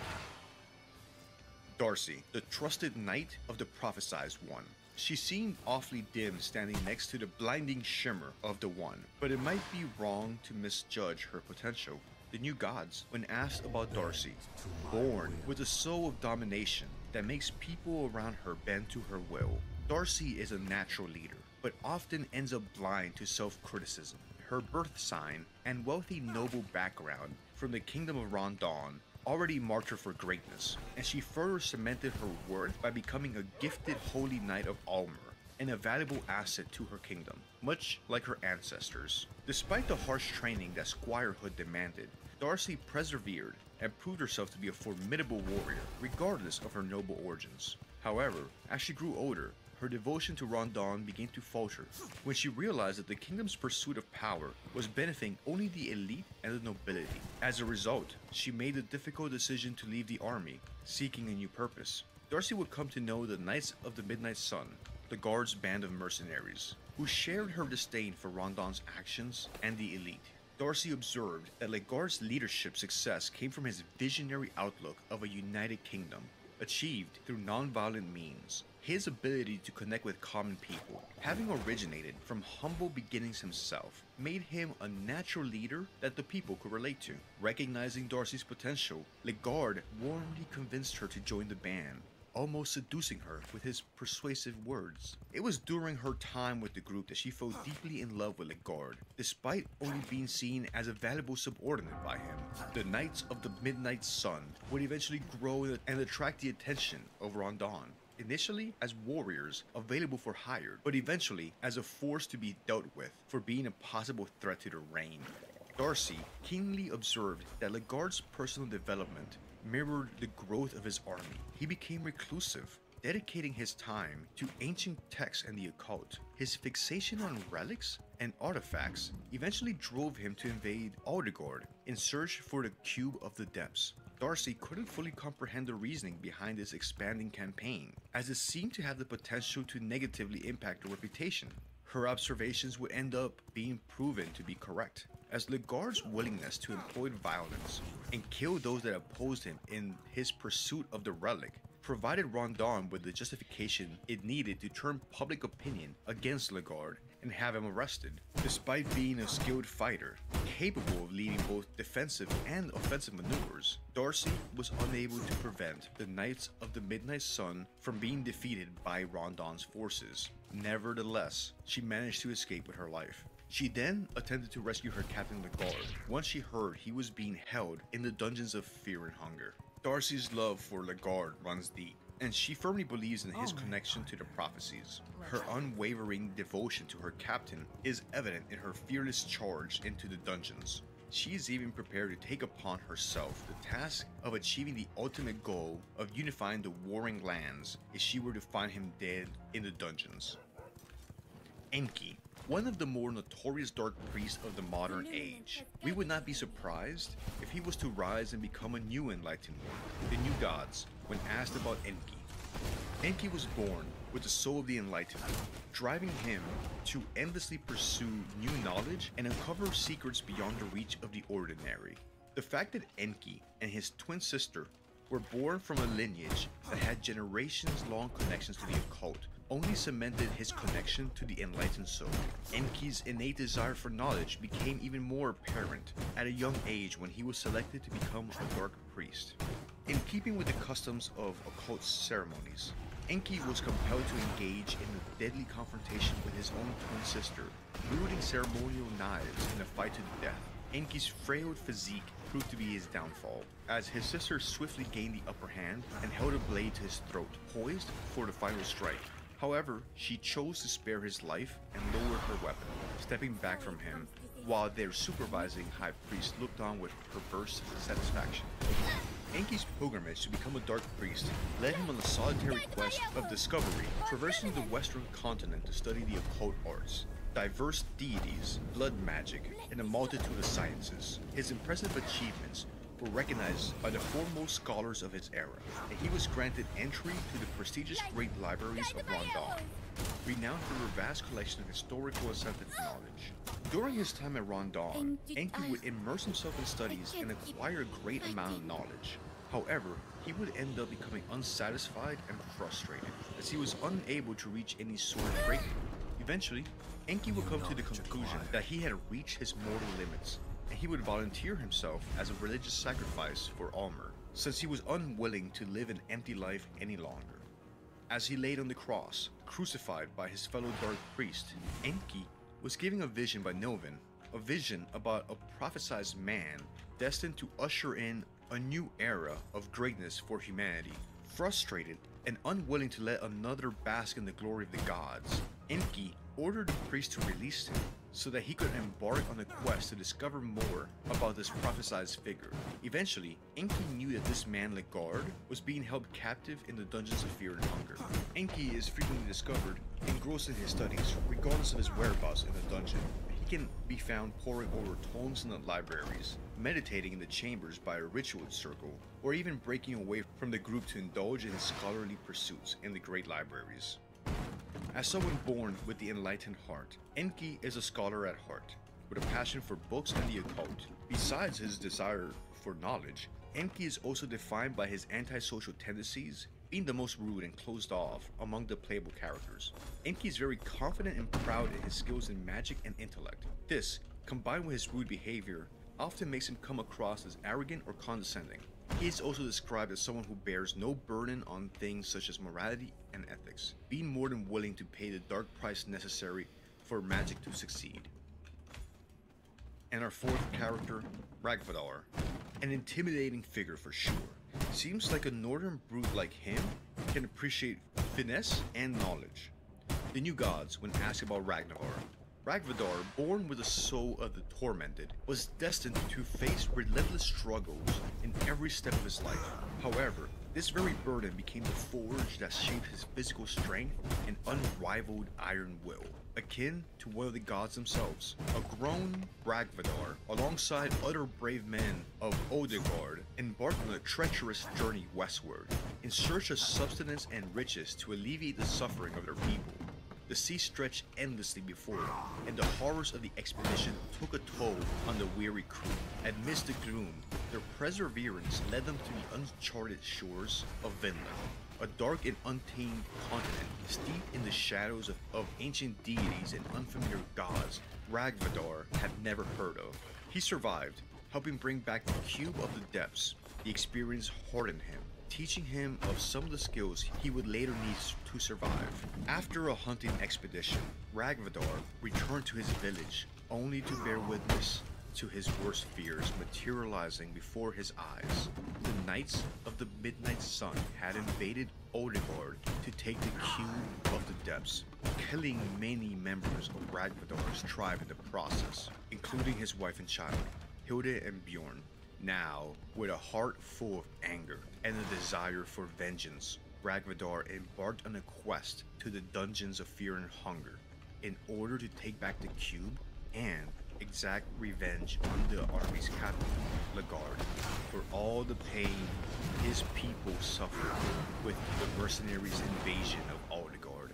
Darcy, the trusted knight of the prophesized one. She seemed awfully dim standing next to the blinding shimmer of the One, but it might be wrong to misjudge her potential. The new gods, when asked about Darcy, born with a soul of domination that makes people around her bend to her will. Darcy is a natural leader, but often ends up blind to self-criticism. Her birth sign and wealthy noble background from the kingdom of Rondon already marked her for greatness, and she further cemented her worth by becoming a gifted holy knight of Almer, and a valuable asset to her kingdom, much like her ancestors. Despite the harsh training that squirehood demanded, Darcy persevered and proved herself to be a formidable warrior, regardless of her noble origins. However, as she grew older, her devotion to Rondon began to falter when she realized that the kingdom's pursuit of power was benefiting only the elite and the nobility. As a result, she made the difficult decision to leave the army, seeking a new purpose. Darcy would come to know the Knights of the Midnight Sun, the Guard's band of mercenaries, who shared her disdain for Rondon's actions and the elite. Darcy observed that Legard's leadership success came from his visionary outlook of a united kingdom, achieved through non-violent means. His ability to connect with common people, having originated from humble beginnings himself, made him a natural leader that the people could relate to. Recognizing Darcy's potential, Legard warmly convinced her to join the band, almost seducing her with his persuasive words. It was during her time with the group that she fell deeply in love with Legard, despite only being seen as a valuable subordinate by him. The Knights of the Midnight Sun would eventually grow and attract the attention of Rondon. Initially as warriors available for hire, but eventually as a force to be dealt with for being a possible threat to the reign. Darcy keenly observed that Legard's personal development mirrored the growth of his army. He became reclusive, dedicating his time to ancient texts and the occult. His fixation on relics and artifacts eventually drove him to invade Aldegard in search for the Cube of the Depths. Darcy couldn't fully comprehend the reasoning behind this expanding campaign, as it seemed to have the potential to negatively impact her reputation. Her observations would end up being proven to be correct, as Legard's willingness to employ violence and kill those that opposed him in his pursuit of the relic provided Rondon with the justification it needed to turn public opinion against Legard and have him arrested. Despite being a skilled fighter, capable of leading both defensive and offensive maneuvers, Darcy was unable to prevent the Knights of the Midnight Sun from being defeated by Rondon's forces. Nevertheless, she managed to escape with her life. She then attempted to rescue her captain Legard once she heard he was being held in the dungeons of fear and hunger. Darcy's love for Legard runs deep, and she firmly believes in his connection to the prophecies. Her unwavering devotion to her captain is evident in her fearless charge into the dungeons. She is even prepared to take upon herself the task of achieving the ultimate goal of unifying the warring lands if she were to find him dead in the dungeons. Enki, one of the more notorious dark priests of the modern age. We would not be surprised if he was to rise and become a new enlightened one, the new gods, when asked about Enki. Enki was born with the soul of the enlightened, driving him to endlessly pursue new knowledge and uncover secrets beyond the reach of the ordinary. The fact that Enki and his twin sister were born from a lineage that had generations-long connections to the occult only cemented his connection to the enlightened soul. Enki's innate desire for knowledge became even more apparent at a young age when he was selected to become a dark priest. In keeping with the customs of occult ceremonies, Enki was compelled to engage in a deadly confrontation with his own twin sister, wielding ceremonial knives in a fight to the death. Enki's frail physique proved to be his downfall, as his sister swiftly gained the upper hand and held a blade to his throat, poised for the final strike. However, she chose to spare his life and lower her weapon, stepping back from him, while their supervising high priest looked on with perverse satisfaction. Enki's pilgrimage to become a dark priest led him on a solitary quest of discovery, traversing the western continent to study the occult arts, diverse deities, blood magic, and a multitude of sciences. His impressive achievements were recognized by the foremost scholars of his era, and he was granted entry to the prestigious great libraries of Rondon, renowned for their vast collection of historical and scientific knowledge. During his time at Rondon, Enki would immerse himself in studies and acquire a great amount of knowledge. However, he would end up becoming unsatisfied and frustrated, as he was unable to reach any sort of breakthrough. Eventually, Enki would come to the conclusion that he had reached his mortal limits, and he would volunteer himself as a religious sacrifice for Almer, since he was unwilling to live an empty life any longer. As he laid on the cross, crucified by his fellow dark priest, Enki was given a vision by Nilvin, a vision about a prophesized man destined to usher in a new era of greatness for humanity. Frustrated and unwilling to let another bask in the glory of the gods, Enki ordered the priest to release him so that he could embark on a quest to discover more about this prophesized figure. Eventually, Enki knew that this man Legard was being held captive in the dungeons of fear and hunger. Enki is frequently discovered engrossed in his studies, regardless of his whereabouts in the dungeon. He can be found poring over tomes in the libraries, meditating in the chambers by a ritual circle, or even breaking away from the group to indulge in his scholarly pursuits in the great libraries. As someone born with the enlightened heart, Enki is a scholar at heart, with a passion for books and the occult. Besides his desire for knowledge, Enki is also defined by his antisocial tendencies, being the most rude and closed off among the playable characters. Enki is very confident and proud in his skills in magic and intellect. This, combined with his rude behavior, often makes him come across as arrogant or condescending. He is also described as someone who bears no burden on things such as morality and ethics, being more than willing to pay the dark price necessary for magic to succeed. And our fourth character, Ragvadar, an intimidating figure for sure. Seems like a northern brute like him can appreciate finesse and knowledge. The new gods, when asked about Ragvadar, born with the soul of the tormented, was destined to face relentless struggles in every step of his life. However, this very burden became the forge that shaped his physical strength and unrivaled iron will. Akin to one of the gods themselves, a grown Ragvadar, alongside other brave men of Odegard, embarked on a treacherous journey westward, in search of substance and riches to alleviate the suffering of their people. The sea stretched endlessly before them, and the horrors of the expedition took a toll on the weary crew. Amidst the gloom, their perseverance led them to the uncharted shores of Vinland, a dark and untamed continent steeped in the shadows of ancient deities and unfamiliar gods Ragvadar had never heard of. He survived, helping bring back the cube of the depths. The experience hardened him, teaching him of some of the skills he would later need to survive. After a hunting expedition, Ragvadar returned to his village, only to bear witness to his worst fears materializing before his eyes. The Knights of the Midnight Sun had invaded Odegaard to take the Cube of the Depths, killing many members of Ragnadar's tribe in the process, including his wife and child, Hilde and Bjorn. Now, with a heart full of anger and a desire for vengeance, Ragnvaldr embarked on a quest to the dungeons of fear and hunger in order to take back the cube and exact revenge on the army's captain, Lagarde, for all the pain his people suffered with the mercenaries' invasion of Odegaard.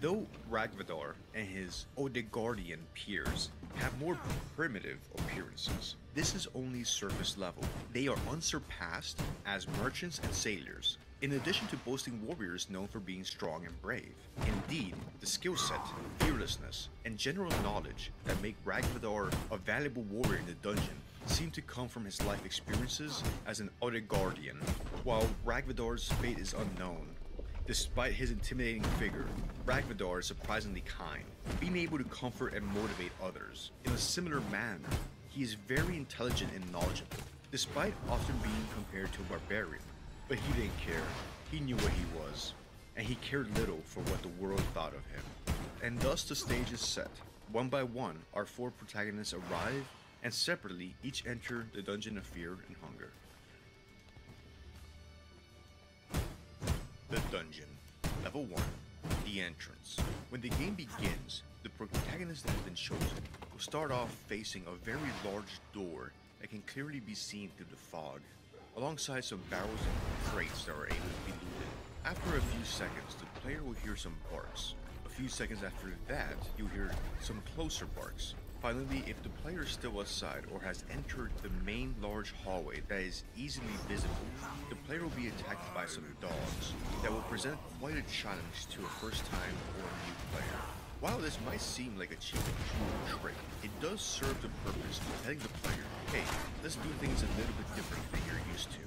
Though Ragnvaldr and his Odegaardian peers have more primitive appearances, this is only surface level. They are unsurpassed as merchants and sailors, in addition to boasting warriors known for being strong and brave. Indeed, the skill set, fearlessness, and general knowledge that make Ragnvaldr a valuable warrior in the dungeon seem to come from his life experiences as an Odegaardian. While Ragnvaldr's fate is unknown, despite his intimidating figure, Ragnvaldr is surprisingly kind, being able to comfort and motivate others. In a similar manner, he is very intelligent and knowledgeable, despite often being compared to a barbarian. But he didn't care. He knew what he was, and he cared little for what the world thought of him. And thus the stage is set. One by one, our four protagonists arrive, and separately each enter the Dungeon of Fear and Hunger. The Dungeon. Level 1. The Entrance. When the game begins, the protagonist that has been chosen will start off facing a very large door that can clearly be seen through the fog, alongside some barrels and crates that are able to be looted. After a few seconds, the player will hear some barks. A few seconds after that, you'll hear some closer barks. Finally, if the player is still outside or has entered the main large hallway that is easily visible, the player will be attacked by some dogs that will present quite a challenge to a first-time or a new player. While this might seem like a cheap trick, it does serve the purpose of telling the player, hey, let's do things a little bit different than you're used to.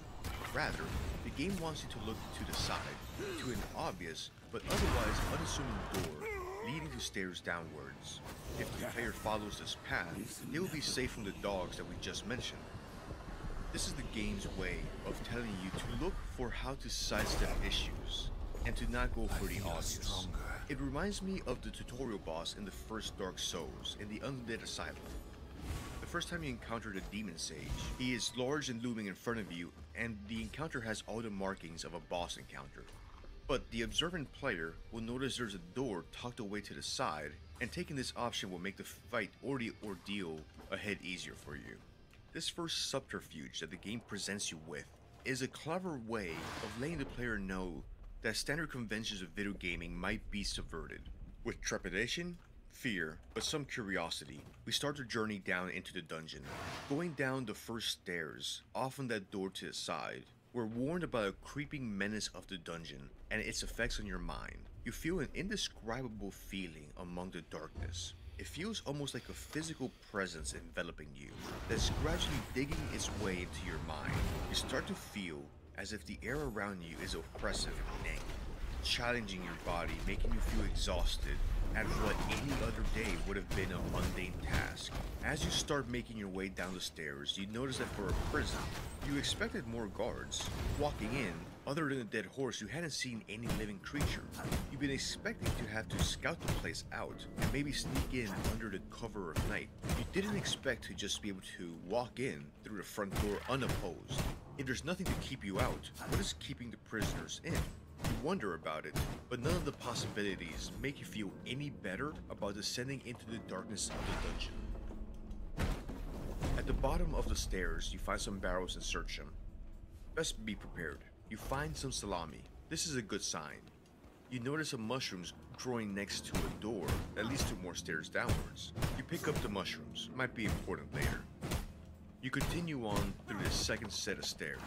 Rather, the game wants you to look to the side, to an obvious but otherwise unassuming door leading to stairs downwards. If the player follows this path, they will be safe from the dogs that we just mentioned. This is the game's way of telling you to look for how to sidestep issues, and to not go for the obvious. It reminds me of the tutorial boss in the first Dark Souls in the Undead Asylum. The first time you encounter the Demon Sage, he is large and looming in front of you, and the encounter has all the markings of a boss encounter. But the observant player will notice there's a door tucked away to the side, and taking this option will make the fight or the ordeal ahead easier for you. This first subterfuge that the game presents you with is a clever way of letting the player know that standard conventions of video gaming might be subverted. With trepidation, fear, but some curiosity, we start the journey down into the dungeon. Going down the first stairs, off on that door to the side, we're warned about a creeping menace of the dungeon and its effects on your mind. You feel an indescribable feeling among the darkness. It feels almost like a physical presence enveloping you that's gradually digging its way into your mind. You start to feel as if the air around you is oppressive and negative, challenging your body, making you feel exhausted at what any other day would have been a mundane task. As you start making your way down the stairs, you notice that for a prison, you expected more guards. Walking in, other than a dead horse, you hadn't seen any living creature. You've been expecting to have to scout the place out and maybe sneak in under the cover of night. You didn't expect to just be able to walk in through the front door unopposed. If there's nothing to keep you out, what is keeping the prisoners in? You wonder about it, but none of the possibilities make you feel any better about descending into the darkness of the dungeon. At the bottom of the stairs, you find some barrels and search them. Best be prepared. You find some salami. This is a good sign. You notice some mushrooms growing next to a door that leads to more stairs downwards. You pick up the mushrooms. Might be important later. You continue on through the second set of stairs,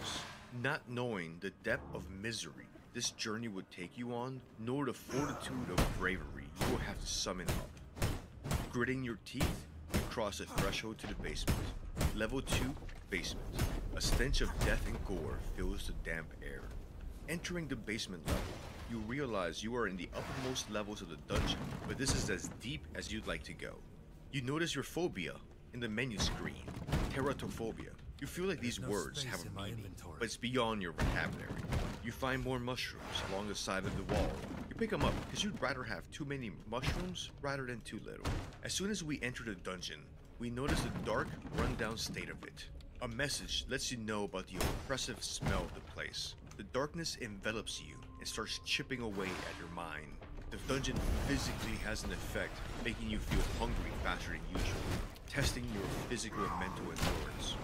not knowing the depth of misery this journey would take you on, nor the fortitude of bravery you will have to summon up. Gritting your teeth, you cross the threshold to the basement. Level 2, basement. A stench of death and gore fills the damp air. Entering the basement level, you realize you are in the uppermost levels of the dungeon, but this is as deep as you'd like to go. You notice your phobia in the menu screen, teratophobia. You feel like these words have a meaning, but it's beyond your vocabulary. You find more mushrooms along the side of the wall. You pick them up because you'd rather have too many mushrooms rather than too little. As soon as we enter the dungeon, we notice the dark, run-down state of it. A message lets you know about the oppressive smell of the place. The darkness envelops you and starts chipping away at your mind. The dungeon physically has an effect, making you feel hungry faster than usual, testing your physical and mental endurance.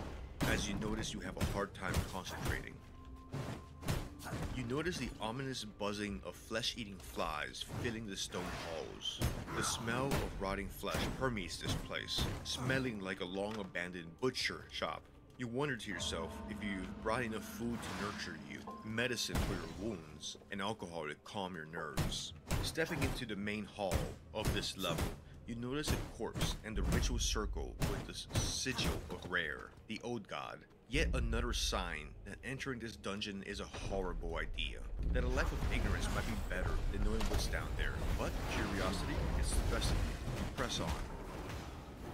As you notice, you have a hard time concentrating. You notice the ominous buzzing of flesh-eating flies filling the stone halls. The smell of rotting flesh permeates this place, smelling like a long-abandoned butcher shop. You wonder to yourself if you've brought enough food to nurture you, medicine for your wounds, and alcohol to calm your nerves. Stepping into the main hall of this level, you notice a corpse and the ritual circle with the sigil of Rare, the old god. Yet another sign that entering this dungeon is a horrible idea. That a life of ignorance might be better than knowing what's down there. But curiosity is the best of you. Press on.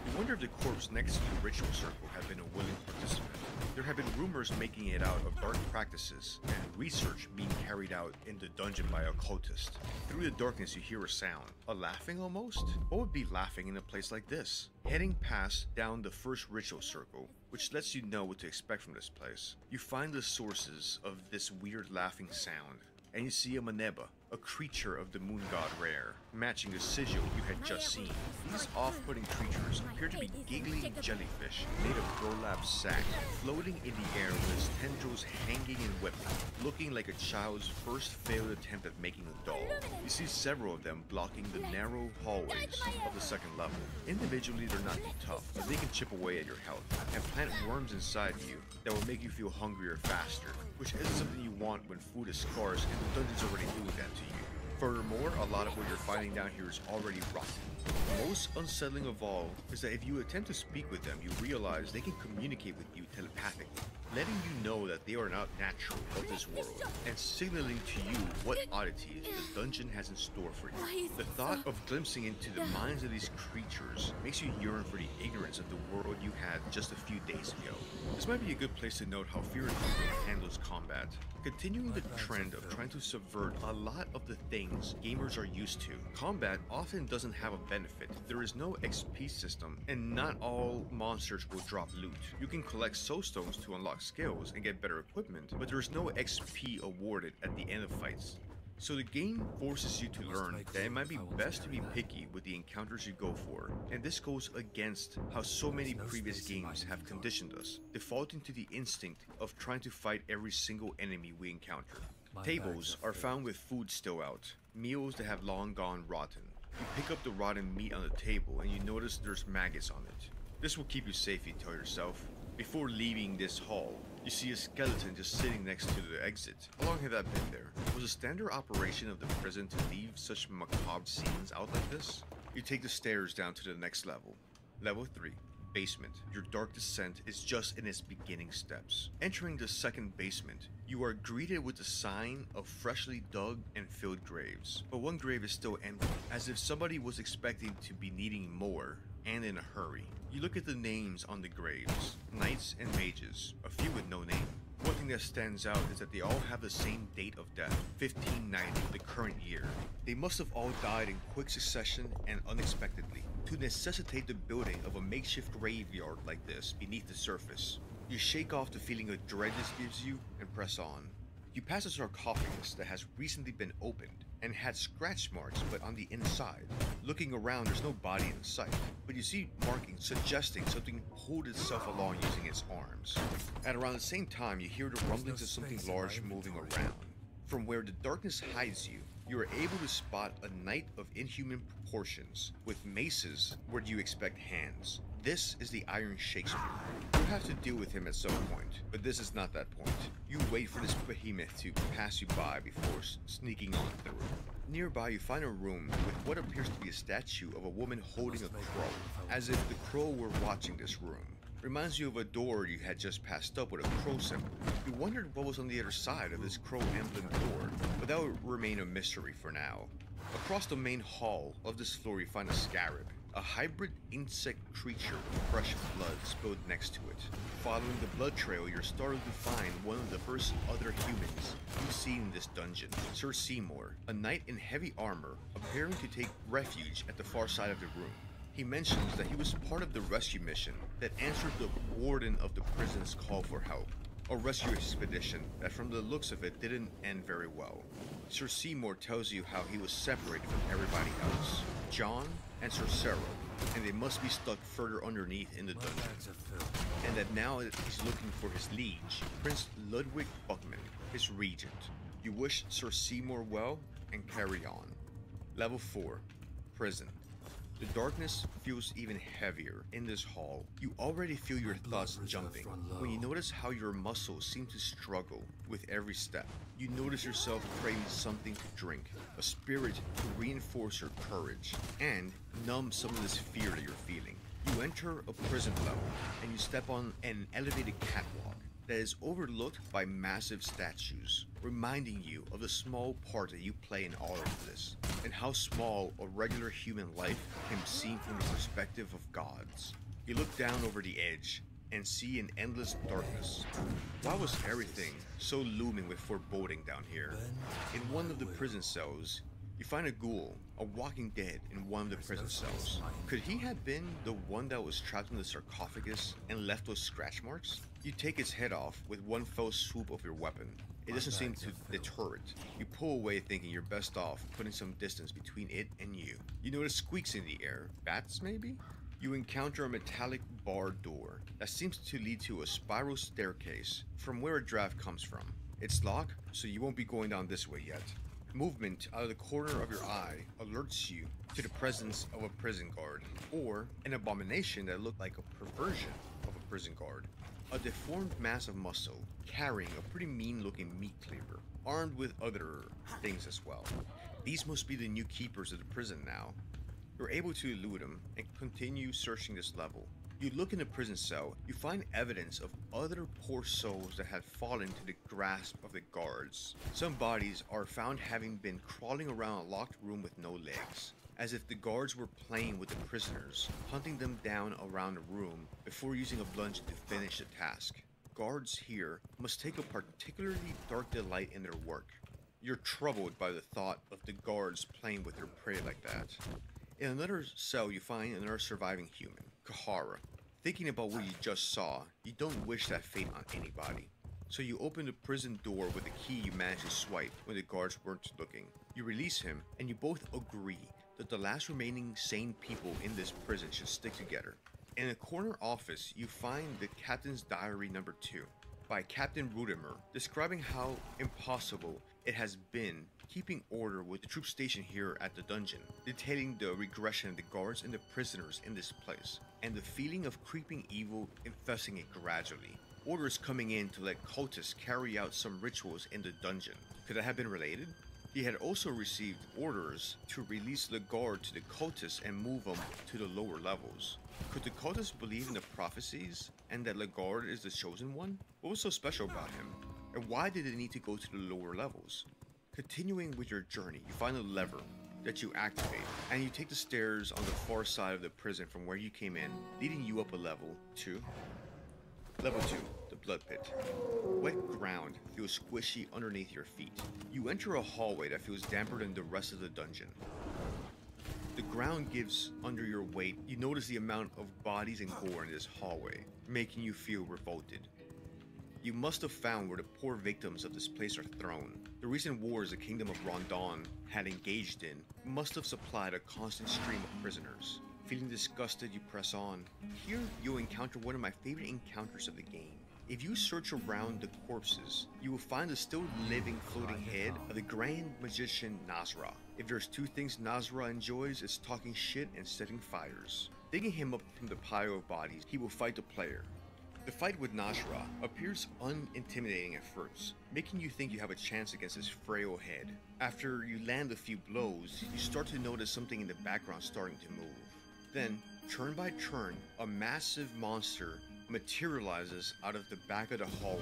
You wonder if the corpse next to the ritual circle had been a willing participant. There have been rumors making it out of dark practices and research being carried out in the dungeon by occultists. Through the darkness you hear a sound. A laughing almost? What would be laughing in a place like this? Heading past down the first ritual circle, which lets you know what to expect from this place, you find the sources of this weird laughing sound. And you see a Maneba, a creature of the moon god Rare, matching the sigil you had just seen. These off-putting creatures appear to be giggling jellyfish made of burlap sack, floating in the air with its tendrils hanging and whipping, looking like a child's first failed attempt at making a doll. You see several of them blocking the narrow hallways of the second level. Individually, they're not too tough, but they can chip away at your health and plant worms inside you that will make you feel hungrier faster, which isn't something you want when food is scarce and the dungeon's already doing that to you. Furthermore, a lot of what you're finding down here is already rotten. Most unsettling of all is that if you attempt to speak with them, you realize they can communicate with you telepathically, letting you know that they are not natural of this world, and signaling to you what oddities the dungeon has in store for you. The thought of glimpsing into the minds of these creatures makes you yearn for the ignorance of the world you had just a few days ago. This might be a good place to note how Fear and Loathing handles combat. Continuing the trend of trying to subvert a lot of the things gamers are used to, combat often doesn't have a benefit. There is no XP system, and not all monsters will drop loot. You can collect soul stones to unlock skills and get better equipment, but there is no XP awarded at the end of fights. So the game forces you to learn that it might be best to be picky with the encounters you go for, and this goes against how so many previous games have conditioned us, defaulting to the instinct of trying to fight every single enemy we encounter. Tables are found with food still out, meals that have long gone rotten. You pick up the rotten meat on the table and you notice there's maggots on it. This will keep you safe, you tell yourself. Before leaving this hall, you see a skeleton just sitting next to the exit. How long had that been there? Was a standard operation of the prison to leave such macabre scenes out like this? You take the stairs down to the next level. Level 3. Basement. Your dark descent is just in its beginning steps. Entering the second basement, you are greeted with the sign of freshly dug and filled graves. But one grave is still empty, as if somebody was expecting to be needing more, and in a hurry. You look at the names on the graves, knights and mages, a few with no name. One thing that stands out is that they all have the same date of death, 1590, the current year. They must have all died in quick succession and unexpectedly, to necessitate the building of a makeshift graveyard like this beneath the surface. You shake off the feeling of dread this gives you and press on. You pass a sarcophagus that has recently been opened and had scratch marks but on the inside. Looking around, there's no body in sight, but you see markings suggesting something pulled itself along using its arms. At around the same time, you hear the rumblings of something large moving around. From where the darkness hides you, you are able to spot a knight of inhuman proportions, with maces where you expect hands. This is the Iron Shakespeare. You have to deal with him at some point, but this is not that point. You wait for this behemoth to pass you by before sneaking on through. Nearby, you find a room with what appears to be a statue of a woman holding a crow, as if the crow were watching this room. Reminds you of a door you had just passed up with a crow symbol. You wondered what was on the other side of this crow emblem door, but that would remain a mystery for now. Across the main hall of this floor, you find a scarab, A hybrid insect creature with fresh blood spilled next to it. Following the blood trail, you're startled to find one of the first other humans you see in this dungeon, Sir Seymour, a knight in heavy armor, appearing to take refuge at the far side of the room. He mentions that he was part of the rescue mission that answered the warden of the prison's call for help. A rescue expedition that from the looks of it didn't end very well. Sir Seymour tells you how he was separated from everybody else, John and Sir Sarah, and they must be stuck further underneath in the dungeon. And that now he's looking for his liege, Prince Ludwig Buckman, his regent. You wish Sir Seymour well and carry on. Level 4, Prison. The darkness feels even heavier in this hall. You already feel your thoughts jumping when you notice how your muscles seem to struggle with every step. You notice yourself craving something to drink, a spirit to reinforce your courage, and numb some of this fear that you're feeling. You enter a prison level, and you step on an elevated catwalk that is overlooked by massive statues, reminding you of the small part that you play in all of this, and how small a regular human life can be seen from the perspective of gods. You look down over the edge and see an endless darkness. Why was everything so looming with foreboding down here? In one of the prison cells, you find a ghoul, a walking dead in one of the prison cells. Could he have been the one that was trapped in the sarcophagus and left those scratch marks? You take its head off with one fell swoop of your weapon. It doesn't seem to deter it. You pull away thinking you're best off putting some distance between it and you. You notice squeaks in the air. Bats, maybe? You encounter a metallic barred door that seems to lead to a spiral staircase from where a draft comes from. It's locked, so you won't be going down this way yet. Movement out of the corner of your eye alerts you to the presence of a prison guard, or an abomination that looked like a perversion of a prison guard. A deformed mass of muscle, carrying a pretty mean-looking meat cleaver, armed with other things as well. These must be the new keepers of the prison now. You're able to elude them and continue searching this level. You look in the prison cell, you find evidence of other poor souls that had fallen to the grasp of the guards. Some bodies are found having been crawling around a locked room with no legs, as if the guards were playing with the prisoners, hunting them down around the room before using a bludgeon to finish the task. Guards here must take a particularly dark delight in their work. You're troubled by the thought of the guards playing with their prey like that. In another cell, you find another surviving human, Kahara. Thinking about what you just saw, you don't wish that fate on anybody. So you open the prison door with the key you managed to swipe when the guards weren't looking. You release him, and you both agree that the last remaining sane people in this prison should stick together. In a corner office, you find the Captain's Diary number 2 by Captain Rudimer, describing how impossible it has been keeping order with the troop station here at the dungeon, detailing the regression of the guards and the prisoners in this place, and the feeling of creeping evil infesting it gradually. Orders coming in to let cultists carry out some rituals in the dungeon. Could that have been related? He had also received orders to release the guard to the cultists and move them to the lower levels. Could the cultists believe in the prophecies and that Legard is the chosen one? What was so special about him? And why did they need to go to the lower levels? Continuing with your journey, you find a lever that you activate, and you take the stairs on the far side of the prison from where you came in, leading you up a level to Level 2, the blood pit. Wet ground feels squishy underneath your feet. You enter a hallway that feels damper than the rest of the dungeon. The ground gives under your weight. You notice the amount of bodies and gore in this hallway, making you feel revolted. You must have found where the poor victims of this place are thrown. The recent wars the kingdom of Rondon had engaged in must have supplied a constant stream of prisoners. Feeling disgusted, you press on. Here, you'll encounter one of my favorite encounters of the game. If you search around the corpses, you will find the still living floating head of the Grand Magician Nasra. If there's two things Nasra enjoys, it's talking shit and setting fires. Digging him up from the pile of bodies, he will fight the player. The fight with Nasra appears unintimidating at first, making you think you have a chance against his frail head. After you land a few blows, you start to notice something in the background starting to move. Then, turn by turn, a massive monster materializes out of the back of the hallway,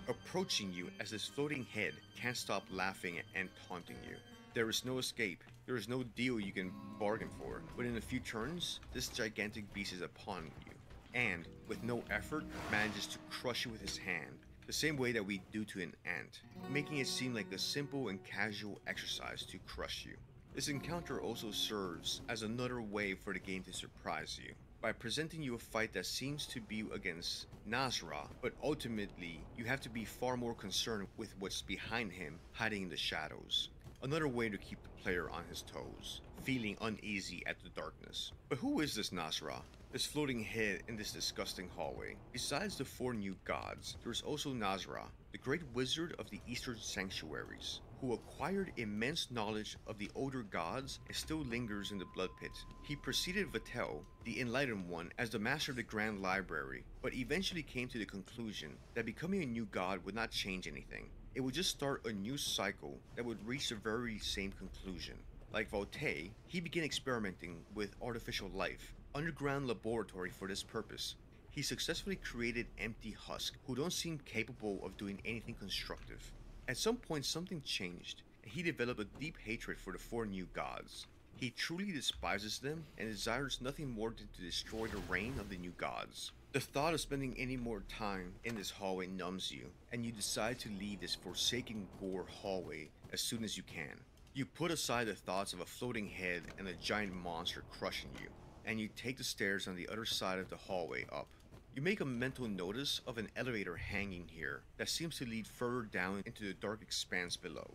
approaching you as this floating head can't stop laughing and taunting you. There is no escape. There is no deal you can bargain for. Within a few turns, this gigantic beast is upon you, and, with no effort, manages to crush you with his hand, the same way that we do to an ant, making it seem like a simple and casual exercise to crush you. This encounter also serves as another way for the game to surprise you, by presenting you a fight that seems to be against Nasra, but ultimately you have to be far more concerned with what's behind him hiding in the shadows. Another way to keep the player on his toes, feeling uneasy at the darkness. But who is this Nasra? This floating head in this disgusting hallway? Besides the 4 new gods, there is also Nasra, the great wizard of the Eastern Sanctuaries, who acquired immense knowledge of the older gods and still lingers in the blood pit. He preceded Vatel, the Enlightened One, as the master of the Grand Library, but eventually came to the conclusion that becoming a new god would not change anything. It would just start a new cycle that would reach the very same conclusion. Like Vatel, he began experimenting with artificial life, underground laboratory for this purpose. He successfully created empty husks who don't seem capable of doing anything constructive. At some point something changed, and he developed a deep hatred for the 4 new gods. He truly despises them and desires nothing more than to destroy the reign of the new gods. The thought of spending any more time in this hallway numbs you, and you decide to leave this forsaken gore hallway as soon as you can. You put aside the thoughts of a floating head and a giant monster crushing you, and you take the stairs on the other side of the hallway up. You make a mental notice of an elevator hanging here that seems to lead further down into the dark expanse below.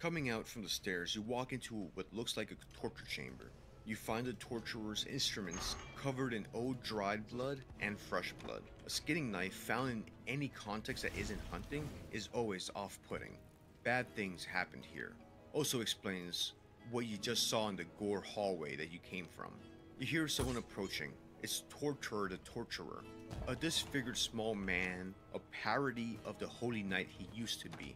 Coming out from the stairs, you walk into what looks like a torture chamber. You find the torturer's instruments covered in old dried blood and fresh blood. A skinning knife found in any context that isn't hunting is always off-putting. Bad things happened here. Also explains what you just saw in the gore hallway that you came from. You hear someone approaching. It's Torture the Torturer, a disfigured small man, a parody of the holy knight he used to be.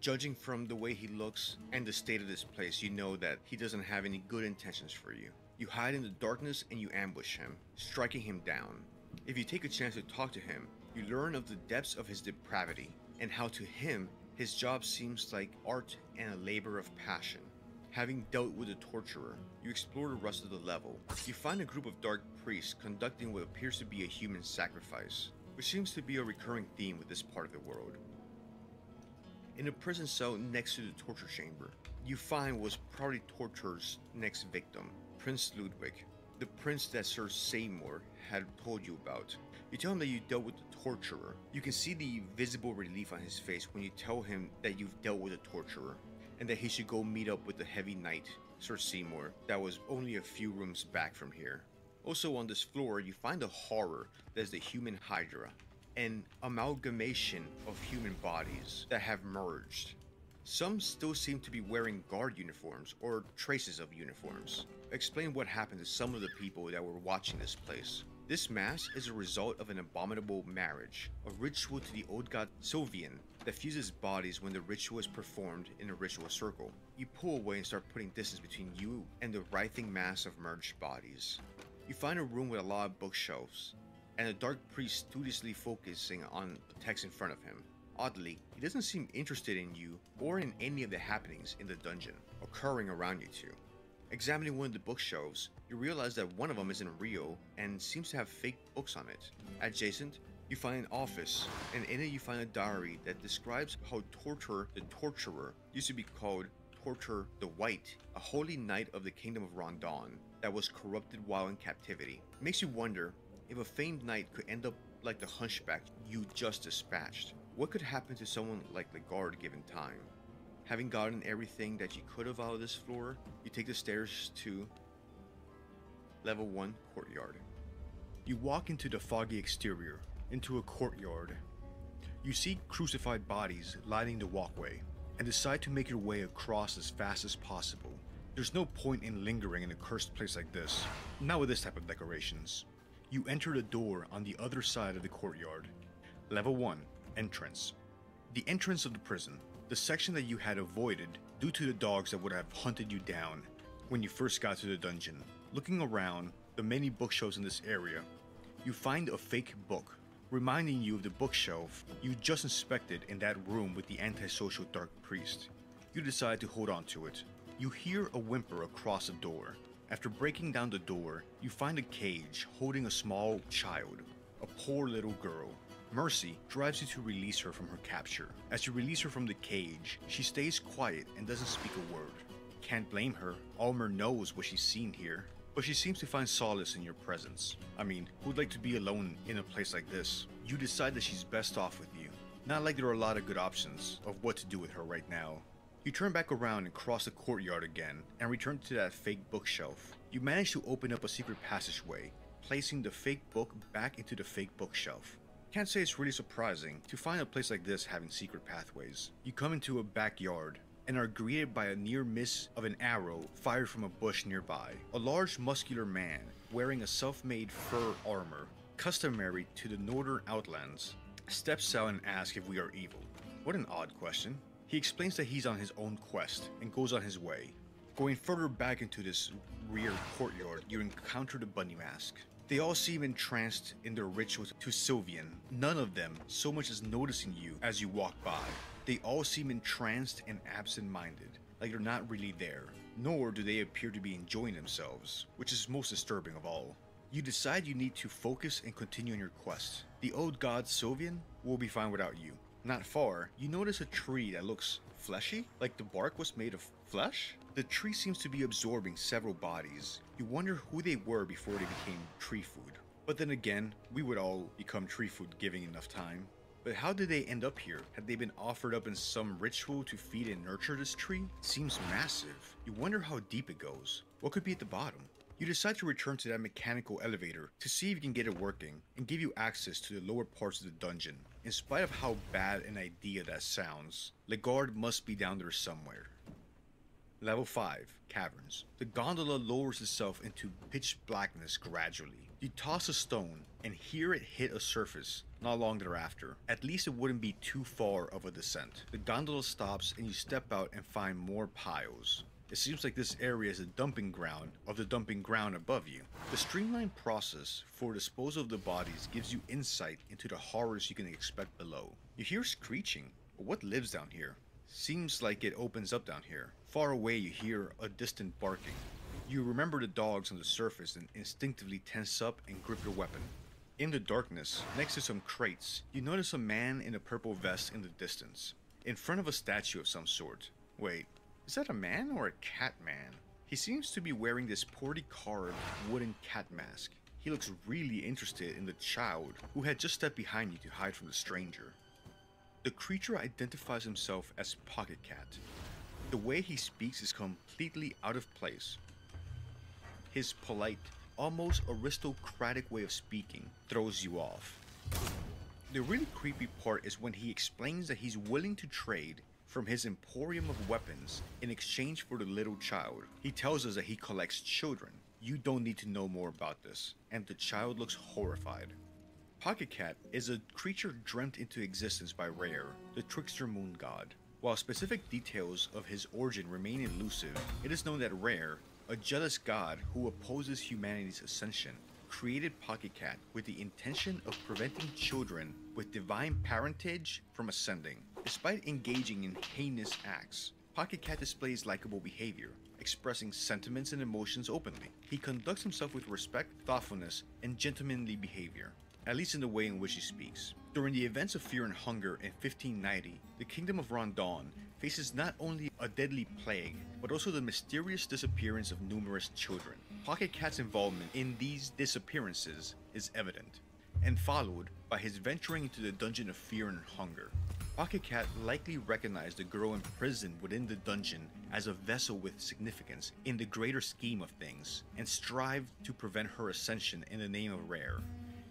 Judging from the way he looks and the state of this place, you know that he doesn't have any good intentions for you. You hide in the darkness and you ambush him, striking him down. If you take a chance to talk to him, you learn of the depths of his depravity and how to him, his job seems like art and a labor of passion. Having dealt with the torturer, you explore the rest of the level. You find a group of dark priests conducting what appears to be a human sacrifice, which seems to be a recurring theme with this part of the world. In a prison cell next to the torture chamber, you find what was probably Torture's next victim, Prince Ludwig, the prince that Sir Seymour had told you about. You tell him that you dealt with the torturer. You can see the visible relief on his face when you tell him that you've dealt with the torturer, and that he should go meet up with the heavy knight, Sir Seymour, that was only a few rooms back from here. Also on this floor, you find a horror that is the human Hydra, an amalgamation of human bodies that have merged. Some still seem to be wearing guard uniforms or traces of uniforms. Explain what happened to some of the people that were watching this place. This mass is a result of an abominable marriage, a ritual to the old god Sylvian that fuses bodies when the ritual is performed in a ritual circle. You pull away and start putting distance between you and the writhing mass of merged bodies. You find a room with a lot of bookshelves, and a dark priest studiously focusing on the text in front of him. Oddly, he doesn't seem interested in you or in any of the happenings in the dungeon occurring around you two. Examining one of the bookshelves, you realize that one of them isn't real and seems to have fake books on it. Adjacent, you find an office, and in it you find a diary that describes how Torture the Torturer used to be called Torture the White, a holy knight of the kingdom of Rondon that was corrupted while in captivity. It makes you wonder if a famed knight could end up like the hunchback you just dispatched. What could happen to someone like the guard given time? Having gotten everything that you could have out of this floor, you take the stairs to level 1 courtyard. You walk into the foggy exterior, into a courtyard. You see crucified bodies lining the walkway, and decide to make your way across as fast as possible. There's no point in lingering in a cursed place like this, not with this type of decorations. You enter the door on the other side of the courtyard. Level 1, entrance. The entrance of the prison, the section that you had avoided due to the dogs that would have hunted you down when you first got to the dungeon. Looking around the many bookshelves in this area, you find a fake book, reminding you of the bookshelf you just inspected in that room with the antisocial dark priest. You decide to hold on to it. You hear a whimper across the door. After breaking down the door, you find a cage holding a small child, a poor little girl. Mercy drives you to release her from her capture. As you release her from the cage, she stays quiet and doesn't speak a word. Can't blame her, Almer knows what she's seen here, but she seems to find solace in your presence. I mean, who'd like to be alone in a place like this? You decide that she's best off with you. Not like there are a lot of good options of what to do with her right now. You turn back around and cross the courtyard again, and return to that fake bookshelf. You manage to open up a secret passageway, placing the fake book back into the fake bookshelf. Can't say it's really surprising to find a place like this having secret pathways. You come into a backyard, and are greeted by a near miss of an arrow fired from a bush nearby. A large muscular man, wearing a self-made fur armor, customary to the northern outlands, steps out and asks if we are evil. What an odd question. He explains that he's on his own quest and goes on his way. Going further back into this rear courtyard, you encounter the bunny mask. They all seem entranced in their rituals to Sylvian, none of them so much as noticing you as you walk by. They all seem entranced and absent-minded, like they're not really there, nor do they appear to be enjoying themselves, which is most disturbing of all. You decide you need to focus and continue on your quest. The old god Sylvian will be fine without you. Not far, you notice a tree that looks fleshy, like the bark was made of flesh. The tree seems to be absorbing several bodies. You wonder who they were before they became tree food. But then again, we would all become tree food given enough time. But how did they end up here? Had they been offered up in some ritual to feed and nurture this tree? It seems massive. You wonder how deep it goes. What could be at the bottom? You decide to return to that mechanical elevator to see if you can get it working and give you access to the lower parts of the dungeon. In spite of how bad an idea that sounds, Legard must be down there somewhere. Level 5, Caverns. The gondola lowers itself into pitch blackness gradually. You toss a stone and hear it hit a surface not long thereafter. At least it wouldn't be too far of a descent. The gondola stops and you step out and find more piles. It seems like this area is a dumping ground of the dumping ground above you. The streamlined process for disposal of the bodies gives you insight into the horrors you can expect below. You hear screeching, but what lives down here? Seems like it opens up down here. Far away you hear a distant barking. You remember the dogs on the surface and instinctively tense up and grip your weapon. In the darkness, next to some crates, you notice a man in a purple vest in the distance, in front of a statue of some sort. Wait, is that a man or a cat man? He seems to be wearing this poorly carved wooden cat mask. He looks really interested in the child who had just stepped behind you to hide from the stranger. The creature identifies himself as Pocket Cat. The way he speaks is completely out of place. His polite, almost aristocratic way of speaking throws you off. The really creepy part is when he explains that he's willing to trade from his emporium of weapons in exchange for the little child. He tells us that he collects children. You don't need to know more about this, and the child looks horrified. Pocket Cat is a creature dreamt into existence by Rare, the trickster moon god. While specific details of his origin remain elusive, it is known that Rare, a jealous god who opposes humanity's ascension, created Pocket Cat with the intention of preventing children with divine parentage from ascending. Despite engaging in heinous acts, Pocket Cat displays likable behavior, expressing sentiments and emotions openly. He conducts himself with respect, thoughtfulness, and gentlemanly behavior, at least in the way in which he speaks. During the events of Fear and Hunger in 1590, the Kingdom of Rondon faces not only a deadly plague, but also the mysterious disappearance of numerous children. Pocket Cat's involvement in these disappearances is evident, and followed by his venturing into the Dungeon of Fear and Hunger. Pocket Cat likely recognized the girl imprisoned within the dungeon as a vessel with significance in the greater scheme of things, and strived to prevent her ascension in the name of Rare.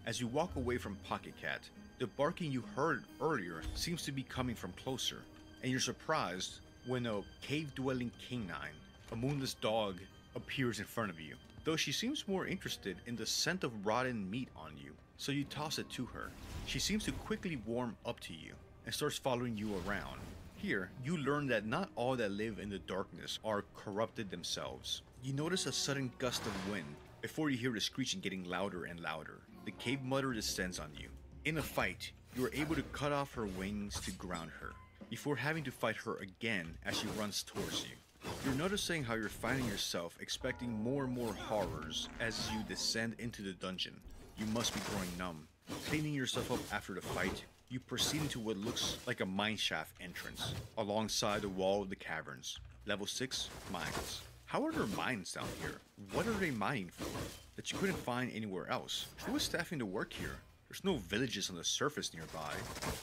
As you walk away from Pocket Cat, the barking you heard earlier seems to be coming from closer, and you're surprised when a cave-dwelling canine, a moonless dog, appears in front of you, though she seems more interested in the scent of rotten meat on you, so you toss it to her. She seems to quickly warm up to you, and starts following you around. Here, you learn that not all that live in the darkness are corrupted themselves. You notice a sudden gust of wind, before you hear the screeching getting louder and louder. The cave mother descends on you. In a fight, you are able to cut off her wings to ground her, before having to fight her again as she runs towards you. You're noticing how you're finding yourself expecting more and more horrors as you descend into the dungeon. You must be growing numb. Cleaning yourself up after the fight, you proceed into what looks like a mineshaft entrance, alongside the wall of the caverns. Level 6, mines. How are there mines down here? What are they mining for that you couldn't find anywhere else? Who is staffing the work here? There's no villages on the surface nearby.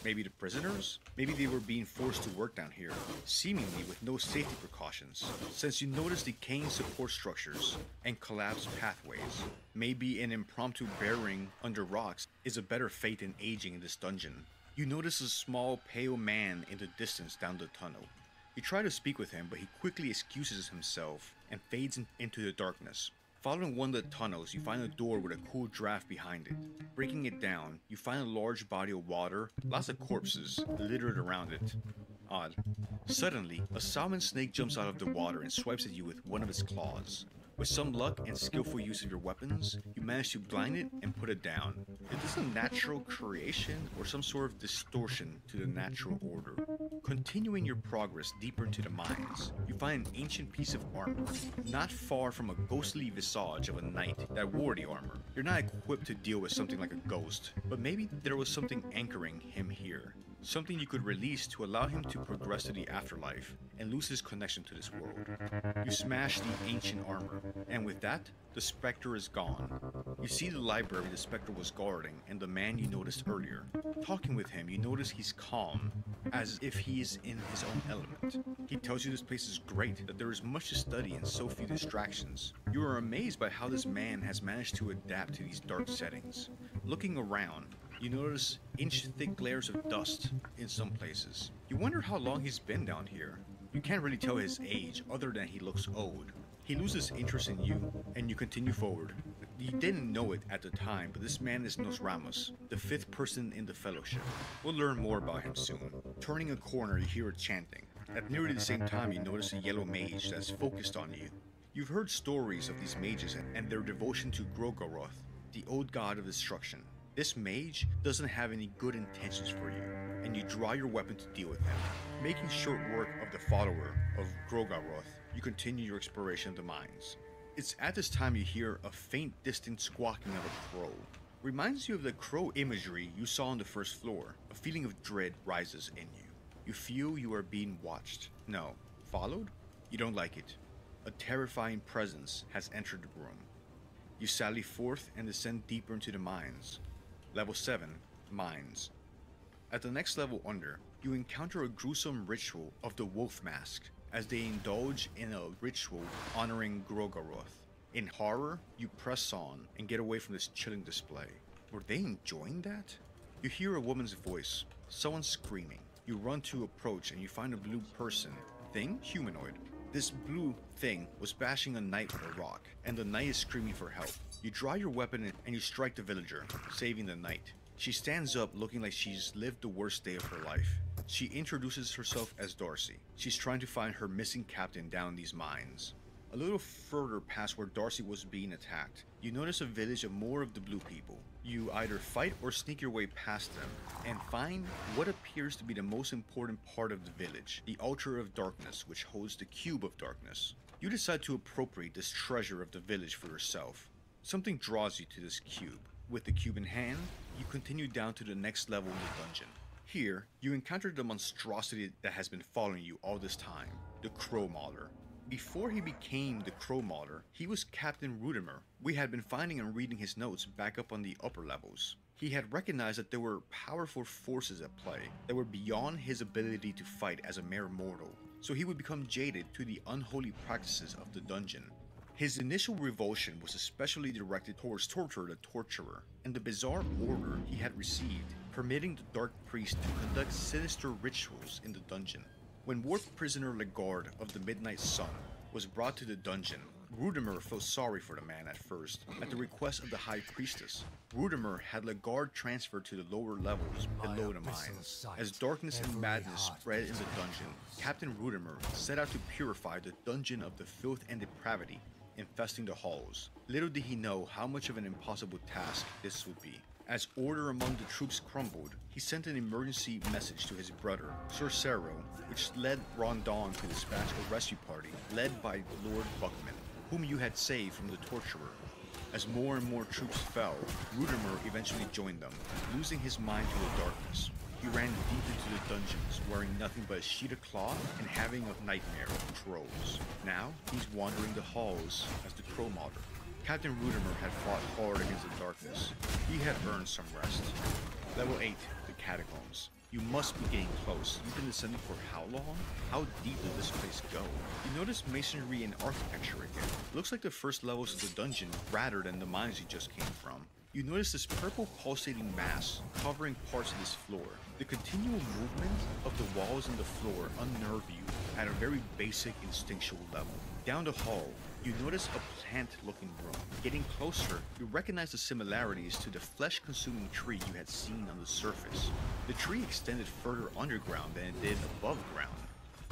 Maybe the prisoners? Maybe they were being forced to work down here, seemingly with no safety precautions. Since you notice decaying support structures and collapsed pathways, maybe an impromptu burying under rocks is a better fate than aging in this dungeon. You notice a small, pale man in the distance down the tunnel. You try to speak with him, but he quickly excuses himself and fades into the darkness. Following one of the tunnels, you find a door with a cool draft behind it. Breaking it down, you find a large body of water, lots of corpses littered around it. Odd. Suddenly, a salmon snake jumps out of the water and swipes at you with one of its claws. With some luck and skillful use of your weapons, you manage to blind it and put it down. Is this a natural creation or some sort of distortion to the natural order? Continuing your progress deeper into the mines, you find an ancient piece of armor, not far from a ghostly visage of a knight that wore the armor. You're not equipped to deal with something like a ghost, but maybe there was something anchoring him here. Something you could release to allow him to progress to the afterlife and lose his connection to this world. You smash the ancient armor, and with that, the Spectre is gone. You see the library the Spectre was guarding and the man you noticed earlier. Talking with him, you notice he's calm, as if he is in his own element. He tells you this place is great, that there is much to study and so few distractions. You are amazed by how this man has managed to adapt to these dark settings. Looking around, you notice inch-thick layers of dust in some places. You wonder how long he's been down here. You can't really tell his age other than he looks old. He loses interest in you, and you continue forward. You didn't know it at the time, but this man is Nosramus, the 5th person in the Fellowship. We'll learn more about him soon. Turning a corner, you hear a chanting. At nearly the same time, you notice a yellow mage that's focused on you. You've heard stories of these mages and their devotion to Grogoroth, the old god of destruction. This mage doesn't have any good intentions for you, and you draw your weapon to deal with him. Making short work of the follower of Grogoroth, you continue your exploration of the mines. It's at this time you hear a faint distant squawking of a crow. Reminds you of the crow imagery you saw on the first floor. A feeling of dread rises in you. You feel you are being watched. No. Followed? You don't like it. A terrifying presence has entered the room. You sally forth and descend deeper into the mines. Level 7, Mines. At the next level under, you encounter a gruesome ritual of the Wolf Mask, as they indulge in a ritual honoring Grogoroth. In horror, you press on and get away from this chilling display. Were they enjoying that? You hear a woman's voice, someone screaming. You run to approach and you find a blue person, thing, humanoid. This blue thing was bashing a knight with a rock, and the knight is screaming for help. You draw your weapon and you strike the villager, saving the knight. She stands up looking like she's lived the worst day of her life. She introduces herself as Darcy. She's trying to find her missing captain down these mines. A little further past where Darcy was being attacked, you notice a village of more of the blue people. You either fight or sneak your way past them and find what appears to be the most important part of the village, the altar of darkness, which holds the cube of darkness. You decide to appropriate this treasure of the village for yourself. Something draws you to this cube. With the cube in hand, you continue down to the next level in the dungeon. Here, you encounter the monstrosity that has been following you all this time, the Crow Mauler. Before he became the Crow Mauler, he was Captain Rudimer. We had been finding and reading his notes back up on the upper levels. He had recognized that there were powerful forces at play that were beyond his ability to fight as a mere mortal, so he would become jaded to the unholy practices of the dungeon. His initial revulsion was especially directed towards Torture the Torturer, and the bizarre order he had received, permitting the Dark Priest to conduct sinister rituals in the dungeon. When warped prisoner Legard of the Midnight Sun was brought to the dungeon, Rudimer felt sorry for the man at first. At the request of the High Priestess, Rudimer had Legard transferred to the lower levels below the mines. As darkness and madness spread in the dungeon, Captain Rudimer set out to purify the dungeon of the filth and depravity infesting the halls. Little did he know how much of an impossible task this would be. As order among the troops crumbled, he sent an emergency message to his brother, Sir Cero, which which led Rondon to dispatch a rescue party led by Lord Buckman, whom you had saved from the torturer. As more and more troops fell, Rudimer eventually joined them, losing his mind to the darkness. He ran deep into the dungeons, wearing nothing but a sheet of cloth and having a nightmare of crows. Now, he's wandering the halls as the Crow Mauler. Captain Rudimer had fought hard against the darkness. He had earned some rest. Level 8, the Catacombs. You must be getting close. You've been descending for how long? How deep did this place go? You notice masonry and architecture again. Looks like the first levels of the dungeon rather than the mines you just came from. You notice this purple pulsating mass covering parts of this floor. The continual movement of the walls and the floor unnerve you at a very basic instinctual level. Down the hall, you notice a plant-looking room. Getting closer, you recognize the similarities to the flesh-consuming tree you had seen on the surface. The tree extended further underground than it did above ground.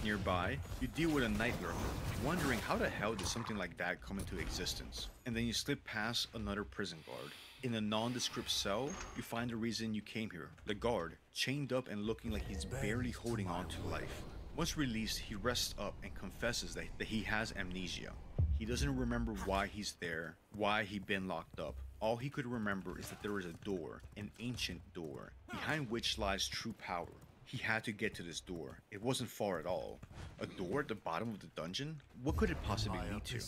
Nearby, you deal with a night lurker, wondering how the hell did something like that come into existence. And then you slip past another prison guard. In a nondescript cell, you find the reason you came here. The guard, chained up and looking like he's barely holding on to life. Once released, he rests up and confesses that he has amnesia. He doesn't remember why he's there, why he'd been locked up. All he could remember is that there is a door, an ancient door, behind which lies true power. He had to get to this door. It wasn't far at all. A door at the bottom of the dungeon? What could it possibly lead to?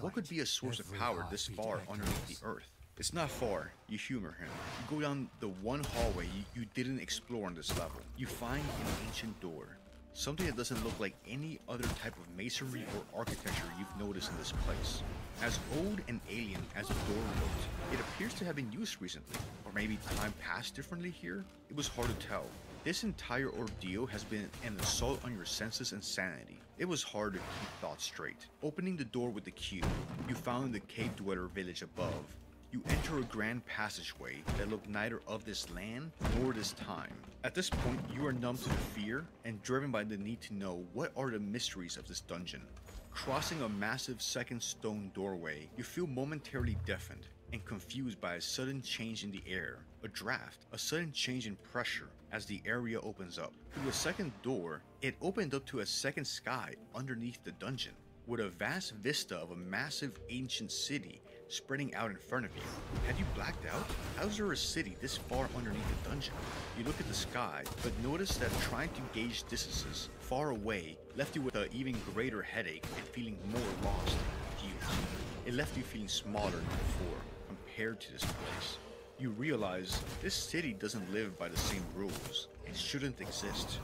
What could be a source of power this far underneath the earth? It's not far. You humor him. You go down the one hallway you didn't explore on this level. You find an ancient door. Something that doesn't look like any other type of masonry or architecture you've noticed in this place. As old and alien as the door looked, it appears to have been used recently. Or maybe time passed differently here? It was hard to tell. This entire ordeal has been an assault on your senses and sanity. It was hard to keep thoughts straight. Opening the door with the key, you found the cave dweller village above. You enter a grand passageway that looked neither of this land nor this time. At this point, you are numb to the fear and driven by the need to know what are the mysteries of this dungeon. Crossing a massive second stone doorway, you feel momentarily deafened and confused by a sudden change in the air, a draft, a sudden change in pressure as the area opens up. Through a second door, it opened up to a second sky underneath the dungeon, with a vast vista of a massive ancient city spreading out in front of you. Had you blacked out? How is there a city this far underneath the dungeon? You look at the sky, but notice that trying to gauge distances far away left you with an even greater headache and feeling more lost and confused. It left you feeling smaller than before compared to this place. You realize this city doesn't live by the same rules and shouldn't exist.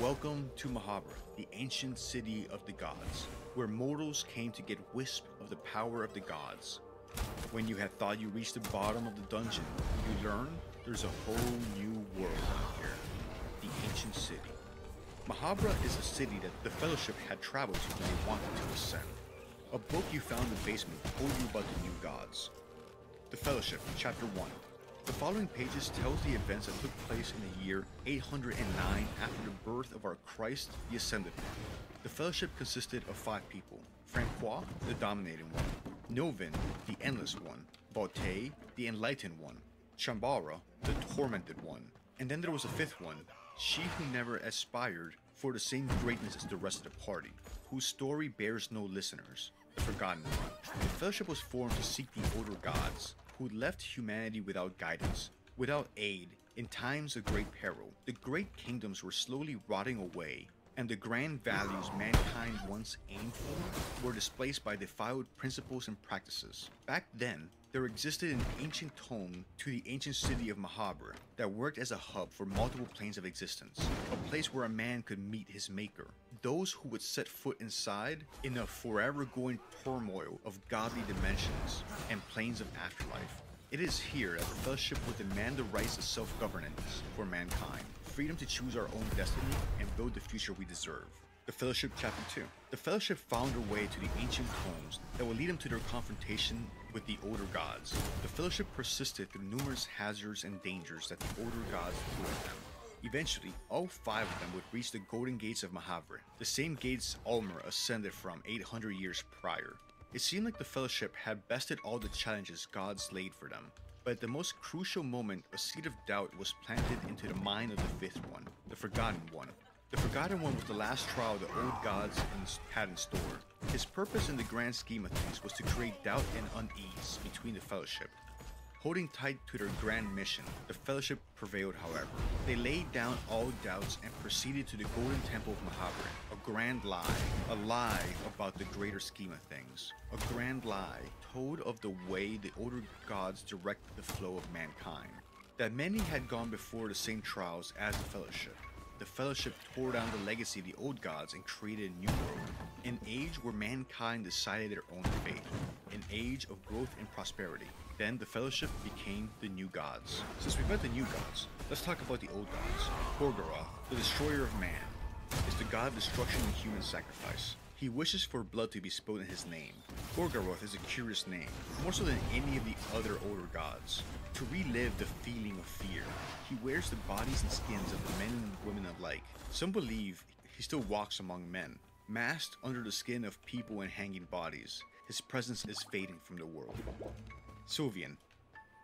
Welcome to Mahabra, the ancient city of the gods, where mortals came to get wisp of the power of the gods. When you had thought you reached the bottom of the dungeon, you learn there's a whole new world out here, the ancient city. Mahabra is a city that the Fellowship had traveled to when they wanted to ascend. A book you found in the basement told you about the new gods. The Fellowship, Chapter 1. The following pages tells the events that took place in the year 809 after the birth of our Christ, the Ascended One. The Fellowship consisted of 5 people: Francois, the Dominating One; Novin, the Endless One; Baute, the Enlightened One; Shambara, the Tormented One. And then there was a 5th one, she who never aspired for the same greatness as the rest of the party, whose story bears no listeners, the Forgotten One. The Fellowship was formed to seek the older gods, who left humanity without guidance, without aid, in times of great peril. The great kingdoms were slowly rotting away, and the grand values mankind once aimed for were displaced by defiled principles and practices. Back then, there existed an ancient tome to the ancient city of Mahabra that worked as a hub for multiple planes of existence, a place where a man could meet his maker. Those who would set foot inside in a forever going turmoil of godly dimensions and planes of afterlife. It is here that the Fellowship would demand the rights of self-governance for mankind, freedom to choose our own destiny and build the future we deserve. The Fellowship Chapter 2. The Fellowship found their way to the ancient tomes that would lead them to their confrontation with the older gods. The Fellowship persisted through numerous hazards and dangers that the older gods threw at them. Eventually, all 5 of them would reach the Golden Gates of Mahabra, the same gates Ulmer ascended from 800 years prior. It seemed like the Fellowship had bested all the challenges gods laid for them, but at the most crucial moment, a seed of doubt was planted into the mind of the 5th one, the Forgotten One. The Forgotten One was the last trial the old gods had in store. His purpose in the grand scheme of things was to create doubt and unease between the Fellowship. Holding tight to their grand mission, the Fellowship prevailed, however. They laid down all doubts and proceeded to the Golden Temple of Mahabharat, a grand lie. A lie about the greater scheme of things. A grand lie told of the way the older gods direct the flow of mankind. That many had gone before the same trials as the Fellowship. The Fellowship tore down the legacy of the old gods and created a new world. An age where mankind decided their own fate. An age of growth and prosperity. Then the Fellowship became the new gods. Since we've met the new gods, let's talk about the old gods. Gorgoroth, the destroyer of man, is the god of destruction and human sacrifice. He wishes for blood to be spilled in his name. Gorgoroth is a curious name, more so than any of the other older gods. To relive the feeling of fear, he wears the bodies and skins of the men and women alike. Some believe he still walks among men. Masked under the skin of people and hanging bodies, his presence is fading from the world. Sovian,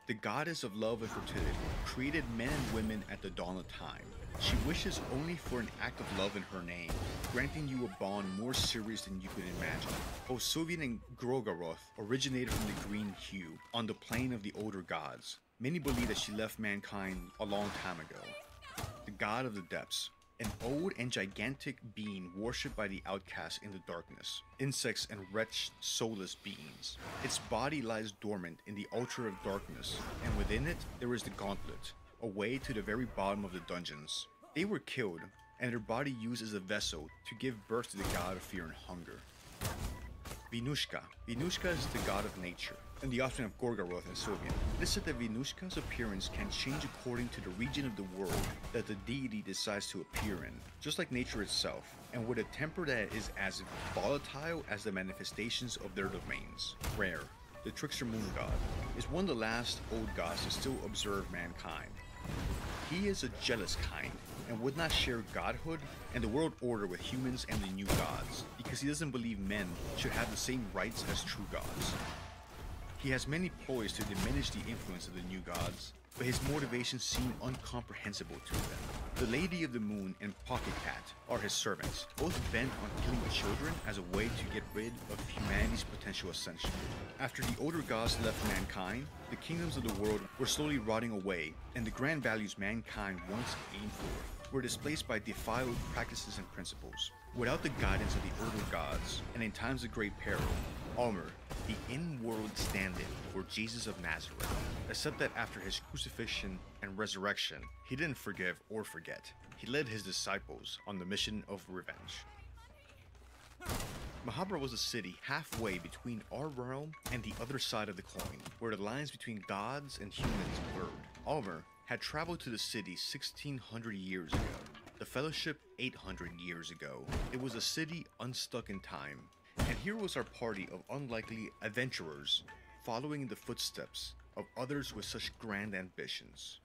the goddess of love and fertility, created men and women at the dawn of time. She wishes only for an act of love in her name, granting you a bond more serious than you could imagine. Both Sovian and Gorgoroth originated from the green hue, on the plane of the older gods. Many believe that she left mankind a long time ago. The god of the depths, an old and gigantic being worshipped by the outcasts in the darkness, insects and wretched, soulless beings. Its body lies dormant in the altar of darkness, and within it there is the gauntlet, a way to the very bottom of the dungeons. They were killed, and their body used as a vessel to give birth to the god of fear and hunger. Venushka. Venushka is the god of nature, and the offspring of Gorgoroth and Sovian. It is said that Venushka's appearance can change according to the region of the world that the deity decides to appear in, just like nature itself, and with a temper that is as volatile as the manifestations of their domains. Rare, the trickster moon god, is one of the last old gods to still observe mankind. He is a jealous kind, and would not share godhood and the world order with humans and the new gods, because he doesn't believe men should have the same rights as true gods. He has many ploys to diminish the influence of the new gods, but his motivations seem incomprehensible to them. The Lady of the Moon and Pocket Cat are his servants, both bent on killing children as a way to get rid of humanity's potential ascension. After the older gods left mankind, the kingdoms of the world were slowly rotting away, and the grand values mankind once aimed for were displaced by defiled practices and principles. Without the guidance of the older gods, and in times of great peril, Almer, the in-world stand-in for Jesus of Nazareth, except that after his crucifixion and resurrection, he didn't forgive or forget. He led his disciples on the mission of revenge. Mahabharat was a city halfway between our realm and the other side of the coin, where the lines between gods and humans blurred. Almer had traveled to the city 1600 years ago, the Fellowship 800 years ago. It was a city unstuck in time, and here was our party of unlikely adventurers, following in the footsteps of others with such grand ambitions.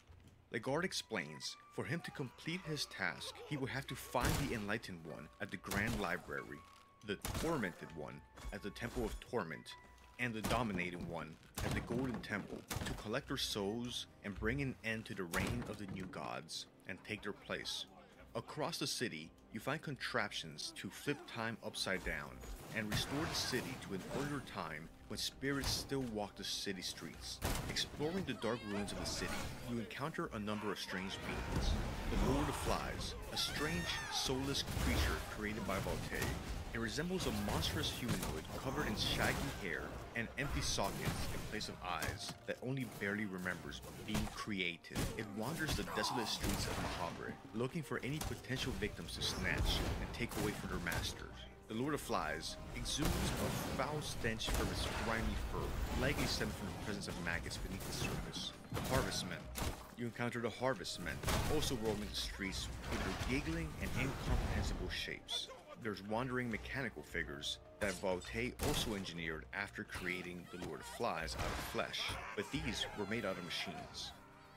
Legard explains, for him to complete his task, he would have to find the Enlightened One at the Grand Library, the Tormented One at the Temple of Torment, and the Dominating One at the Golden Temple, to collect their souls and bring an end to the reign of the new gods, and take their place. Across the city, you find contraptions to flip time upside down, and restore the city to an earlier time when spirits still walk the city streets. Exploring the dark ruins of the city, you encounter a number of strange beings. The Lord of Flies, a strange, soulless creature created by Voltaire. It resembles a monstrous humanoid covered in shaggy hair and empty sockets in place of eyes that only barely remembers being created. It wanders the desolate streets of Mahabharat, looking for any potential victims to snatch and take away from their masters. The Lord of Flies exudes a foul stench from its grimy fur, likely stemmed from the presence of maggots beneath the surface. The Harvestmen. You encounter the Harvestmen, also roaming the streets with their giggling and incomprehensible shapes. There's wandering mechanical figures that Voltaire also engineered after creating the Lord of Flies out of flesh, but these were made out of machines.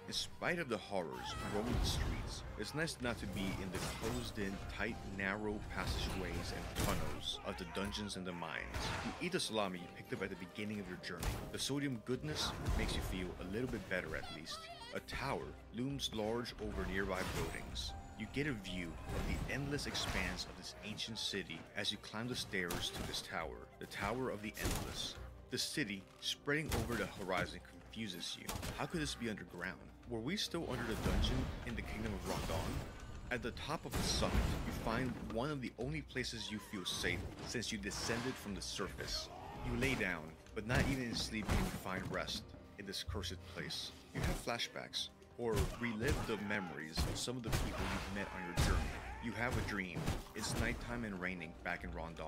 In spite of the horrors roaming the streets, it's nice not to be in the closed-in, tight, narrow passageways and tunnels of the dungeons and the mines. You eat the salami you picked up at the beginning of your journey. The sodium goodness makes you feel a little bit better at least. A tower looms large over nearby buildings. You get a view of the endless expanse of this ancient city as you climb the stairs to this tower, the Tower of the Endless. The city, spreading over the horizon, confuses you. How could this be underground? Were we still under the dungeon in the Kingdom of Rondon? At the top of the summit, you find one of the only places you feel safe since you descended from the surface. You lay down, but not even in sleep can you find rest in this cursed place. You have flashbacks, or relive the memories of some of the people you've met on your journey. You have a dream. It's nighttime and raining back in Rondon.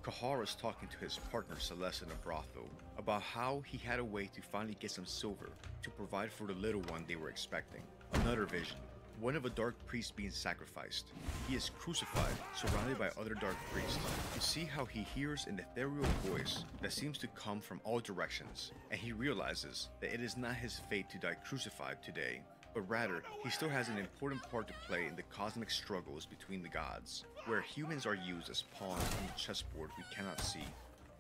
Kahar is talking to his partner Celeste in a brothel about how he had a way to finally get some silver to provide for the little one they were expecting. Another vision. One of a dark priest being sacrificed. He is crucified, surrounded by other dark priests. You see how he hears an ethereal voice that seems to come from all directions, and he realizes that it is not his fate to die crucified today, but rather, he still has an important part to play in the cosmic struggles between the gods, where humans are used as pawns on the chessboard we cannot see.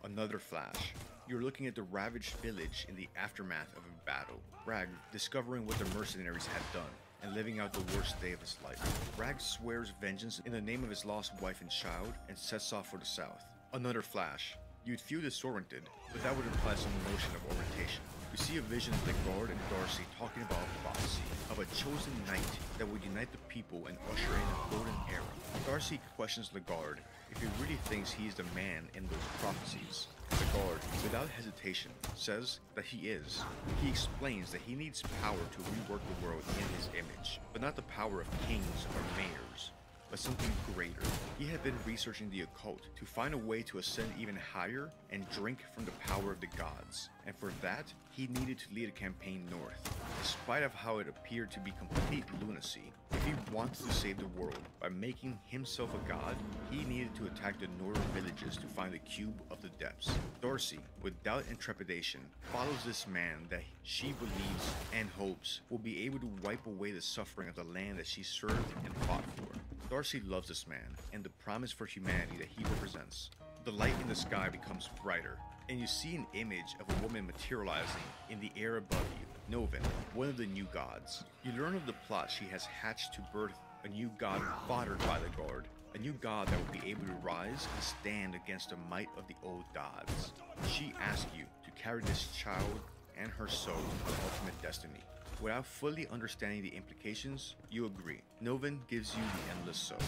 Another flash. You're looking at the ravaged village in the aftermath of a battle. Rag discovering what the mercenaries had done, and living out the worst day of his life. Rag swears vengeance in the name of his lost wife and child and sets off for the south. Another flash. You'd feel disoriented, but that would imply some notion of orientation. You see a vision of Legard and Darcy talking about a prophecy of a chosen knight that would unite the people and usher in a golden era. Darcy questions Legard if he really thinks he is the man in those prophecies. Legard, without hesitation, says that he is. He explains that he needs power to rework the world in his image, but not the power of kings or mayors, but something greater. He had been researching the occult to find a way to ascend even higher and drink from the power of the gods, and for that, he needed to lead a campaign north. Despite of how it appeared to be complete lunacy, if he wanted to save the world by making himself a god, he needed to attack the northern villages to find the Cube of the Depths. Darcy, with doubt and trepidation, follows this man that she believes and hopes will be able to wipe away the suffering of the land that she served and fought for. Darcy loves this man and the promise for humanity that he represents. The light in the sky becomes brighter, and you see an image of a woman materializing in the air above you. Novin, one of the new gods. You learn of the plot she has hatched to birth a new god foddered by the guard, a new god that will be able to rise and stand against the might of the old gods. She asks you to carry this child and her soul to the ultimate destiny. Without fully understanding the implications, you agree. Novin gives you the Endless Soul.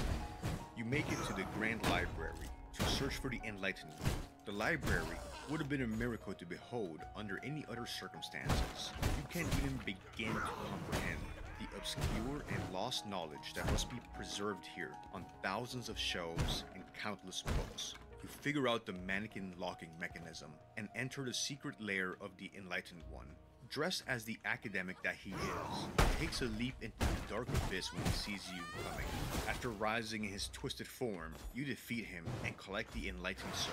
You make it to the Grand Library to search for the Enlightened One. The library would have been a miracle to behold under any other circumstances. You can't even begin to comprehend the obscure and lost knowledge that must be preserved here on thousands of shelves and countless books. You figure out the mannequin locking mechanism and enter the secret lair of the Enlightened One. Dressed as the academic that he is, he takes a leap into the dark abyss when he sees you coming. After rising in his twisted form, you defeat him and collect the Enlightened Soul.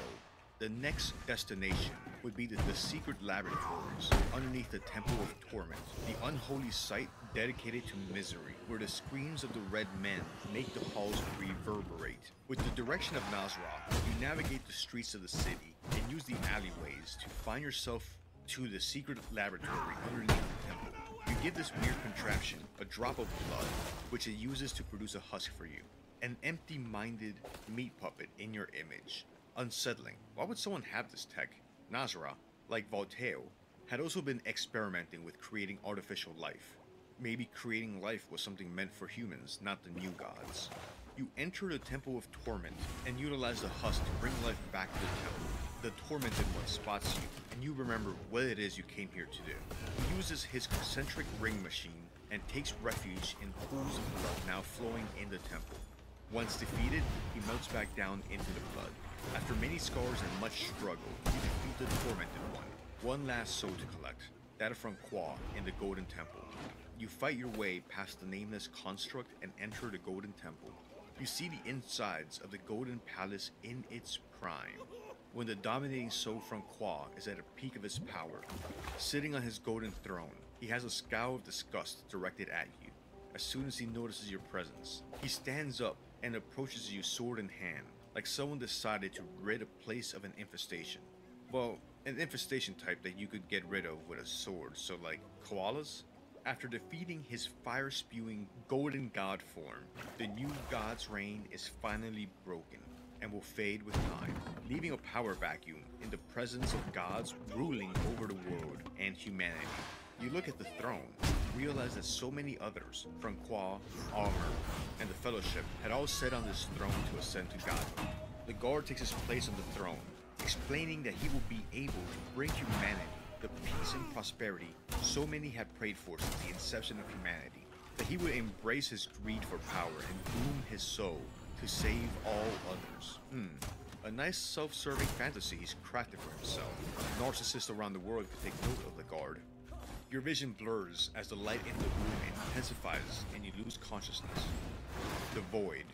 The next destination would be the secret laboratories underneath the Temple of Torment, the unholy site dedicated to misery, where the screams of the Red Men make the halls reverberate. With the direction of Nazra, you navigate the streets of the city and use the alleyways to find yourself to the secret laboratory underneath the temple. You give this weird contraption a drop of blood, which it uses to produce a husk for you. An empty-minded meat puppet in your image. Unsettling. Why would someone have this tech? Nazra, like Voltaire, had also been experimenting with creating artificial life. Maybe creating life was something meant for humans, not the new gods. You enter the Temple of Torment and utilize the husk to bring life back to the temple. The Tormented One spots you, and you remember what it is you came here to do. He uses his concentric ring machine and takes refuge in pools of blood now flowing in the temple. Once defeated, he melts back down into the blood. After many scars and much struggle, you defeat the Tormented One. One last soul to collect, that of Francois in the Golden Temple. You fight your way past the nameless construct and enter the Golden Temple. You see the insides of the Golden Palace in its prime, when the dominating soul Francois is at a peak of his power. Sitting on his golden throne, he has a scowl of disgust directed at you. As soon as he notices your presence, he stands up and approaches you sword in hand, like someone decided to rid a place of an infestation. Well, an infestation type that you could get rid of with a sword, so like koalas? After defeating his fire-spewing golden god form, the new god's reign is finally broken and will fade with time, leaving a power vacuum in the presence of gods ruling over the world and humanity. You look at the throne, realize that so many others, from Qua, Armor, and the Fellowship, had all sat on this throne to ascend to godhood. The guard takes his place on the throne, explaining that he will be able to bring humanity the peace and prosperity so many had prayed for since the inception of humanity, that he would embrace his greed for power and doom his soul to save all others. A nice self-serving fantasy he's crafted for himself. Narcissists around the world could take note of the guard. Your vision blurs as the light in the room intensifies and you lose consciousness. The void.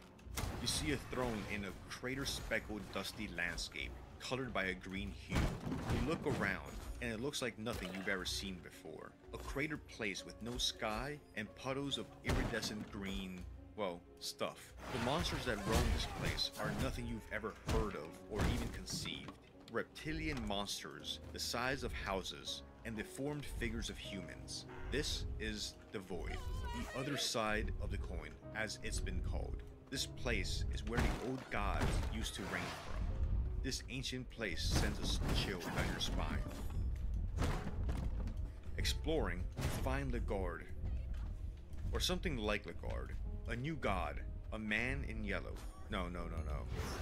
You see a throne in a crater-speckled, dusty landscape, colored by a green hue. You look around, and it looks like nothing you've ever seen before. A crater place with no sky and puddles of iridescent green, well, stuff. The monsters that roam this place are nothing you've ever heard of or even conceived. Reptilian monsters the size of houses and deformed figures of humans. This is the void, the other side of the coin, as it's been called. This place is where the old gods used to reign from. This ancient place sends a chill down your spine. Exploring, you find the guard, or something like the guard, a new god, a man in yellow. No.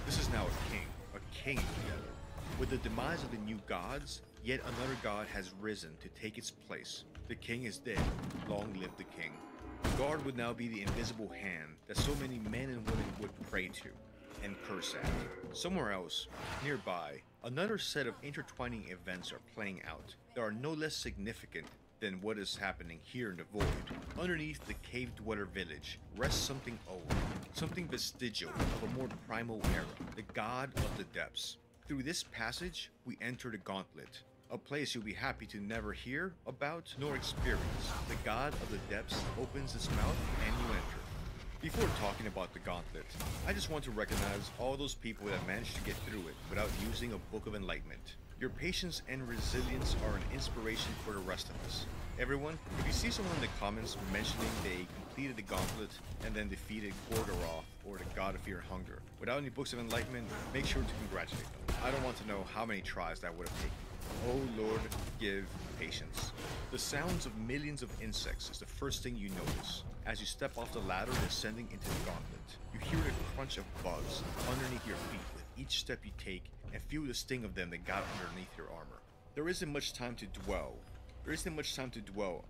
This is now a king in yellow. With the demise of the new gods, yet another god has risen to take its place. The king is dead. Long live the king. The guard would now be the invisible hand that so many men and women would pray to and curse at. Somewhere else, nearby, another set of intertwining events are playing out that are no less significant than what is happening here in the void. Underneath the cave dweller village rests something old, something vestigial of a more primal era, the god of the depths. Through this passage, we enter the Gauntlet, a place you'll be happy to never hear about nor experience. The god of the depths opens its mouth and you enter. Before talking about the Gauntlet, I just want to recognize all those people that managed to get through it without using a Book of Enlightenment. Your patience and resilience are an inspiration for the rest of us. Everyone, if you see someone in the comments mentioning they completed the Gauntlet and then defeated Gorgoroth or the God of Fear and Hunger without any Books of Enlightenment, make sure to congratulate them. I don't want to know how many tries that would have taken. Oh Lord, give patience. The sounds of millions of insects is the first thing you notice. As you step off the ladder descending into the Gauntlet, you hear the crunch of bugs underneath your feet with each step you take and feel the sting of them that got underneath your armor. There isn't much time to dwell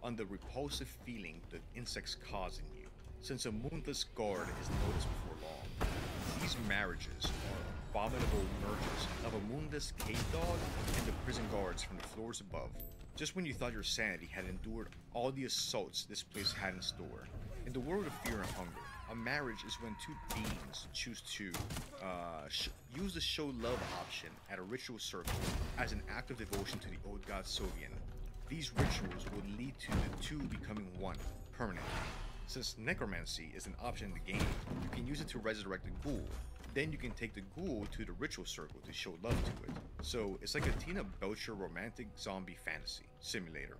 on the repulsive feeling the insects cause in you, since a moonless guard is noticed before long. These marriages are abominable mergers of a moonless cave dog and the prison guards from the floors above. Just when you thought your sanity had endured all the assaults this place had in store. In the world of Fear and Hunger, a marriage is when two beings choose to use the show love option at a ritual circle as an act of devotion to the old god Sovian. These rituals would lead to the two becoming one, permanently. Since necromancy is an option in the game, you can use it to resurrect a ghoul. Then you can take the ghoul to the ritual circle to show love to it. So it's like a Tina Belcher romantic zombie fantasy simulator.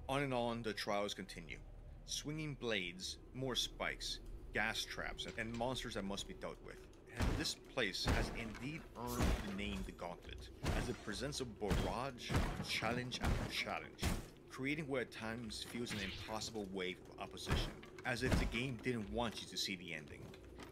On and on the trials continue. Swinging blades, more spikes, gas traps, and monsters that must be dealt with. And this place has indeed earned the name the Gauntlet, as it presents a barrage of challenge after challenge, creating what at times feels an impossible wave of opposition, as if the game didn't want you to see the ending.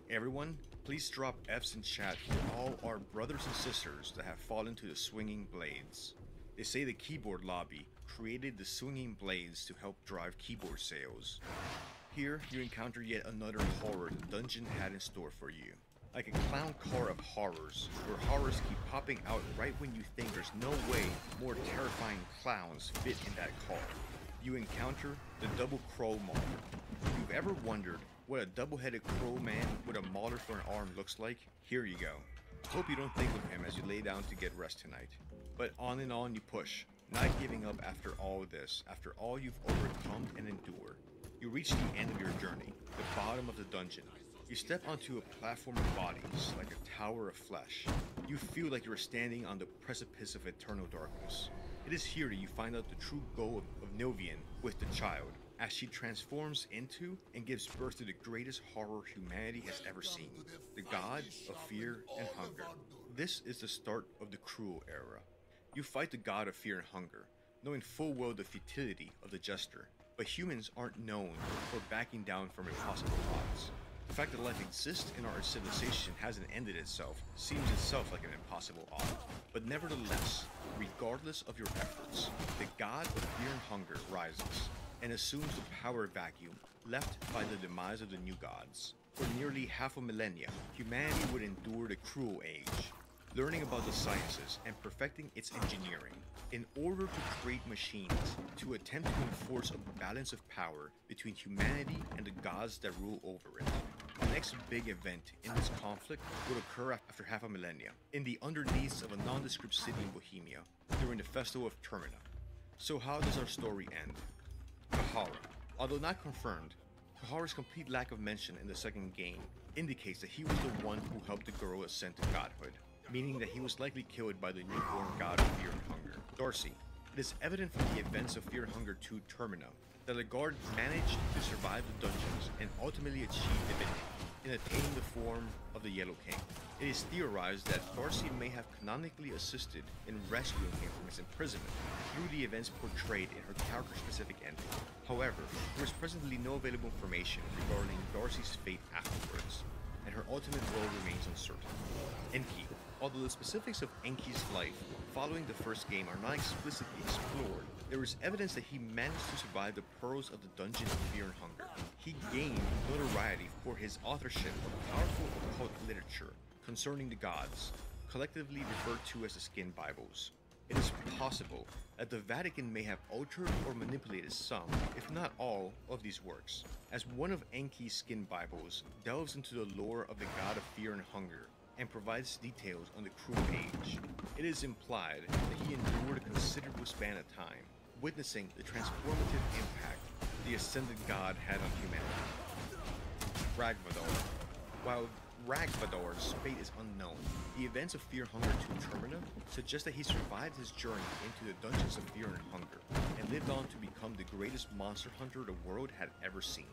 Everyone, please drop F's in chat for all our brothers and sisters that have fallen to the swinging blades. They say the keyboard lobby created the swinging blades to help drive keyboard sales. Here, you encounter yet another horror the dungeon had in store for you. Like a clown car of horrors, where horrors keep popping out right when you think there's no way more terrifying clowns fit in that car. You encounter the Double Crow Mauler. If you've ever wondered what a double-headed crow man with a mauler for an arm looks like, here you go. Hope you don't think of him as you lay down to get rest tonight. But on and on you push, not giving up after all this, after all you've overcome and endured. You reach the end of your journey, the bottom of the dungeon. You step onto a platform of bodies, like a tower of flesh. You feel like you're standing on the precipice of eternal darkness. It is here that you find out the true goal of Novian with the child. as she transforms into and gives birth to the greatest horror humanity has ever seen, the god of fear and hunger. This is the start of the cruel era. You fight the god of fear and hunger, knowing full well the futility of the jester, but humans aren't known for backing down from impossible odds. The fact that life exists in our civilization hasn't ended itself seems itself like an impossible odd. But nevertheless, regardless of your efforts, the god of fear and hunger rises and assumes the power vacuum left by the demise of the new gods. For nearly half a millennia, humanity would endure the cruel age, learning about the sciences and perfecting its engineering in order to create machines to attempt to enforce a balance of power between humanity and the gods that rule over it. The next big event in this conflict would occur after half a millennia, in the underneaths of a nondescript city in Bohemia, during the festival of Termina. So how does our story end? Kahara. Although not confirmed, Kahara's complete lack of mention in the second game indicates that he was the one who helped the girl ascend to godhood, meaning that he was likely killed by the newborn god of fear and hunger, Darcy. It is evident from the events of Fear and Hunger 2 Termina that the guard managed to survive the dungeons and ultimately achieve divinity in attaining the form of the Yellow King. It is theorized that Darcy may have canonically assisted in rescuing him from his imprisonment through the events portrayed in her character-specific ending. However, there is presently no available information regarding Darcy's fate afterwards, and her ultimate role remains uncertain. Enki. Although the specifics of Enki's life following the first game are not explicitly explored, there is evidence that he managed to survive the perils of the Dungeon of Fear and Hunger. He gained notoriety for his authorship of powerful occult literature concerning the gods, collectively referred to as the Skin Bibles. It is possible that the Vatican may have altered or manipulated some, if not all, of these works, as one of Enki's Skin Bibles delves into the lore of the god of fear and hunger and provides details on the cruel age. It is implied that he endured a considerable span of time, witnessing the transformative impact the ascended god had on humanity. Ragvador. While Ragvador's fate is unknown, the events of Fear Hunger 2 Termina suggest that he survived his journey into the dungeons of fear and hunger, and lived on to become the greatest monster hunter the world had ever seen.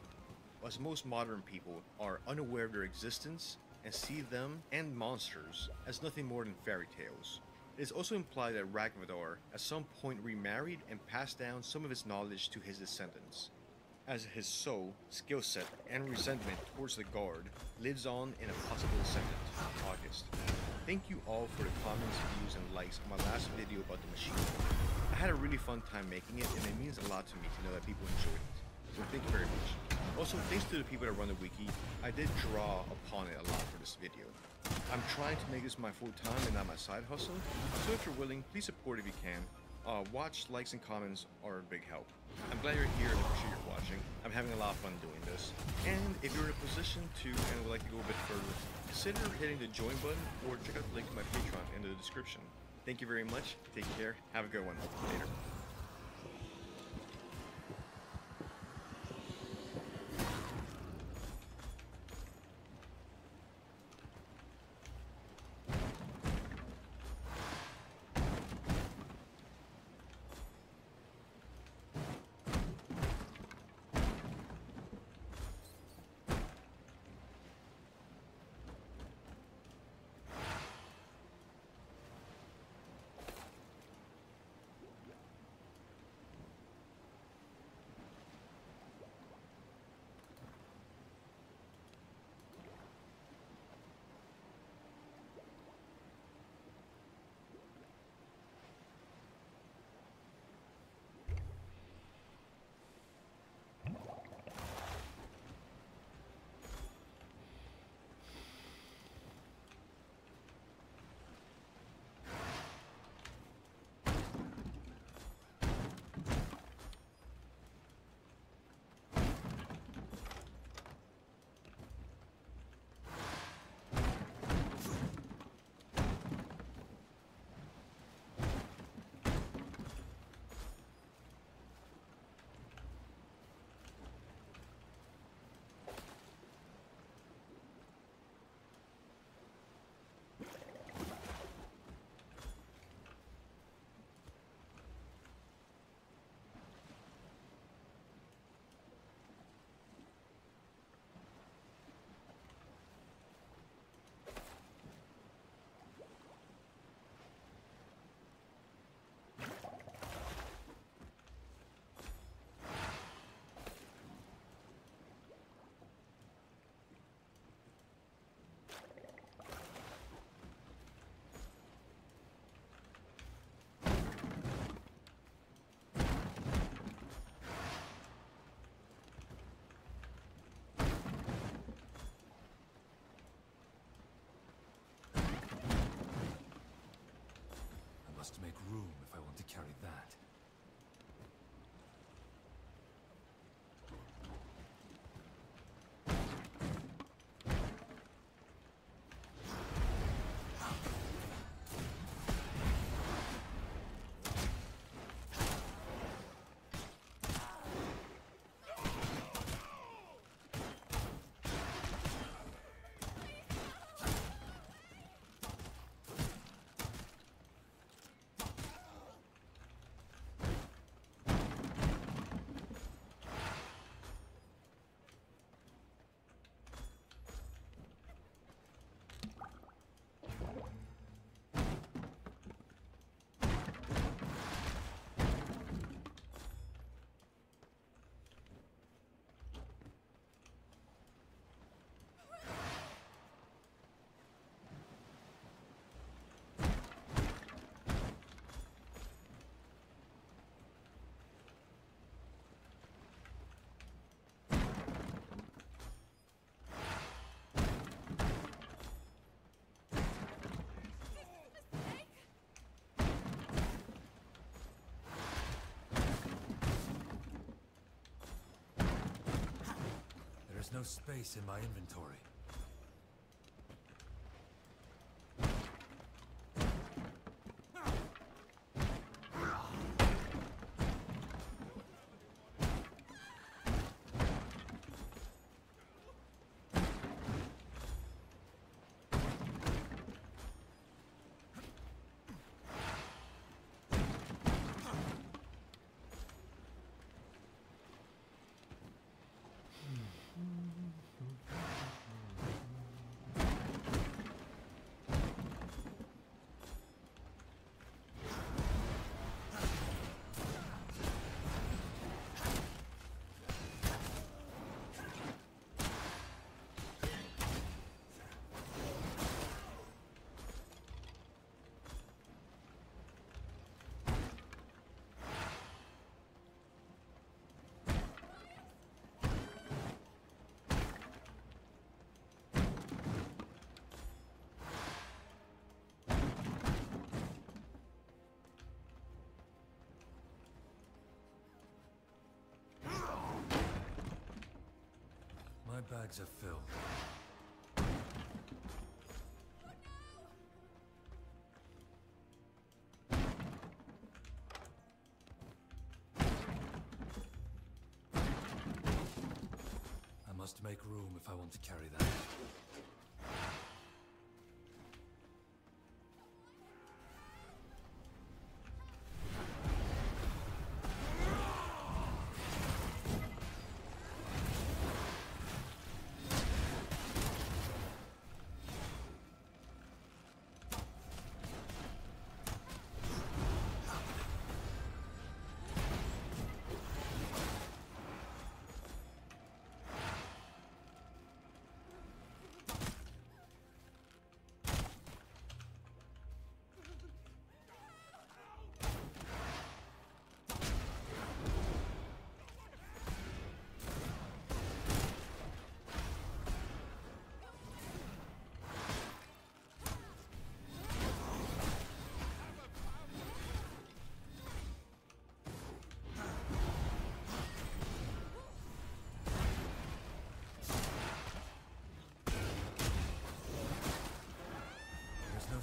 As most modern people are unaware of their existence and see them and monsters as nothing more than fairy tales. It is also implied that Ragvador at some point remarried and passed down some of his knowledge to his descendants, as his soul, skill set, and resentment towards the guard lives on in a possible descendant, August. Thank you all for the comments, views, and likes on my last video about the machine. I had a really fun time making it, and it means a lot to me to know that people enjoyed it. So thank you very much. Also, thanks to the people that run the wiki, I did draw upon it a lot for this video. I'm trying to make this my full time and not my side hustle, so if you're willing, please support if you can. Watch, likes, and comments are a big help. I'm glad you're here and I appreciate you watching. I'm having a lot of fun doing this. And if you're in a position to and would like to go a bit further, consider hitting the join button or check out the link to my Patreon in the description. Thank you very much, take care, have a good one, later. There's no space in my inventory. My bags are filled. I must make room if I want to carry that.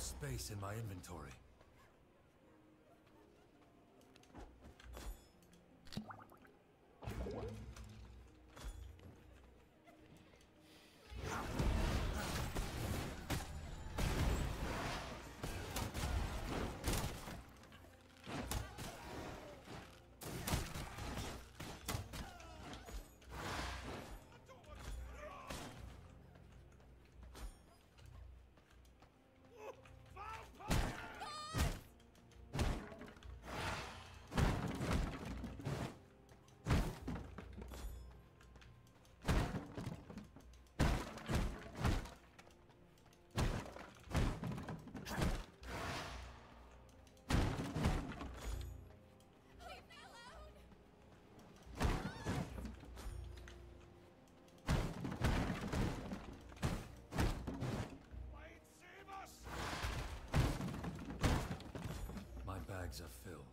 Space in my inventory. Bags are filled.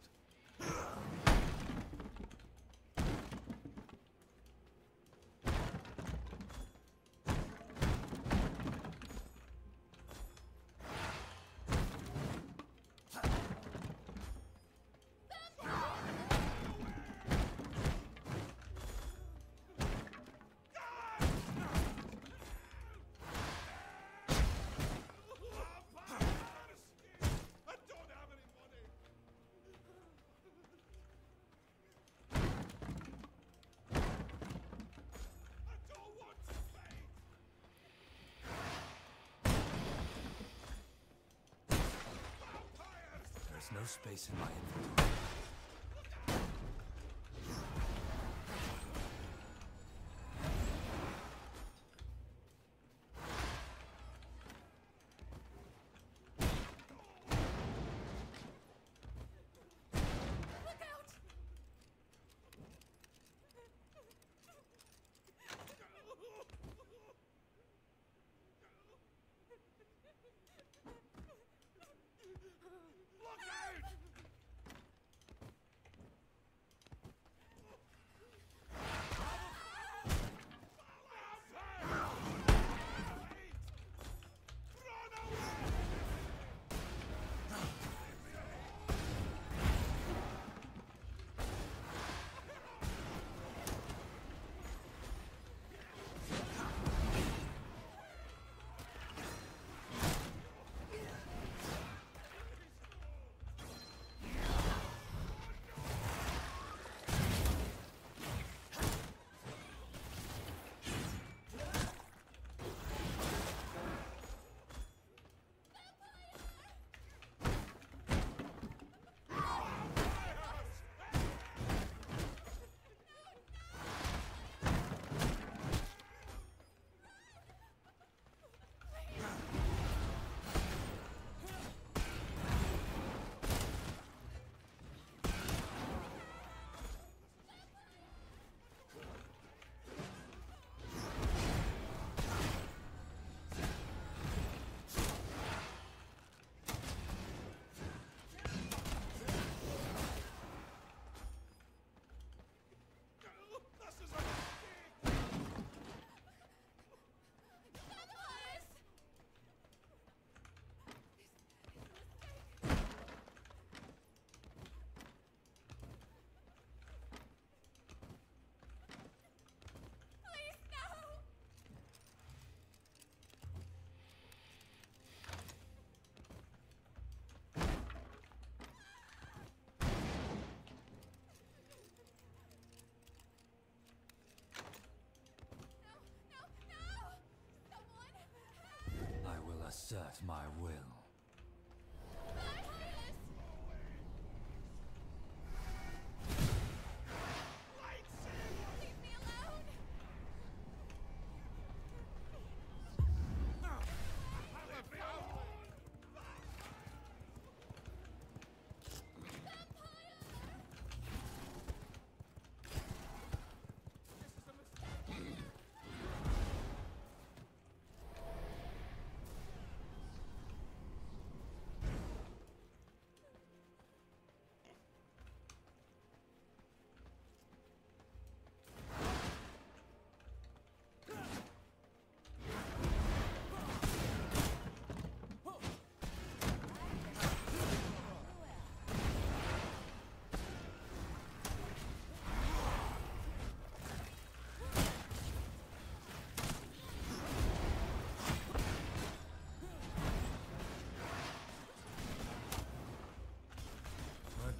There's no space in my inventory. assert my will.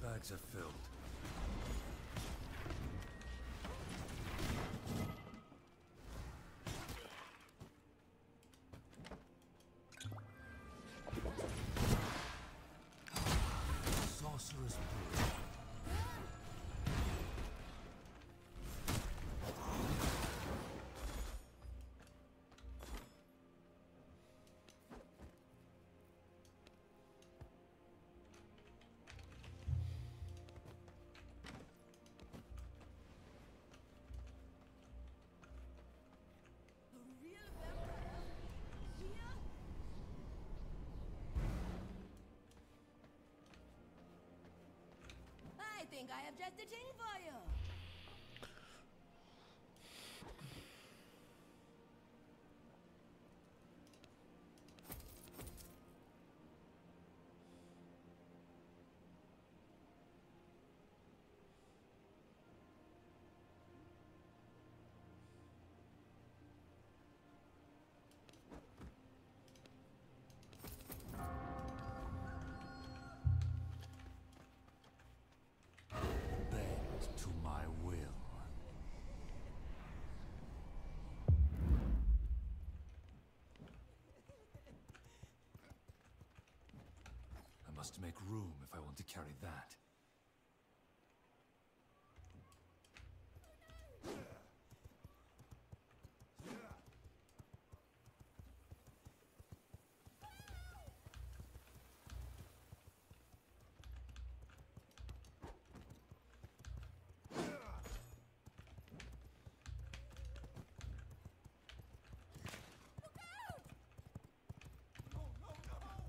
Bags are filled. Sorcerer's Brew. I think I have just the thing for you. To my will. I must make room if I want to carry that.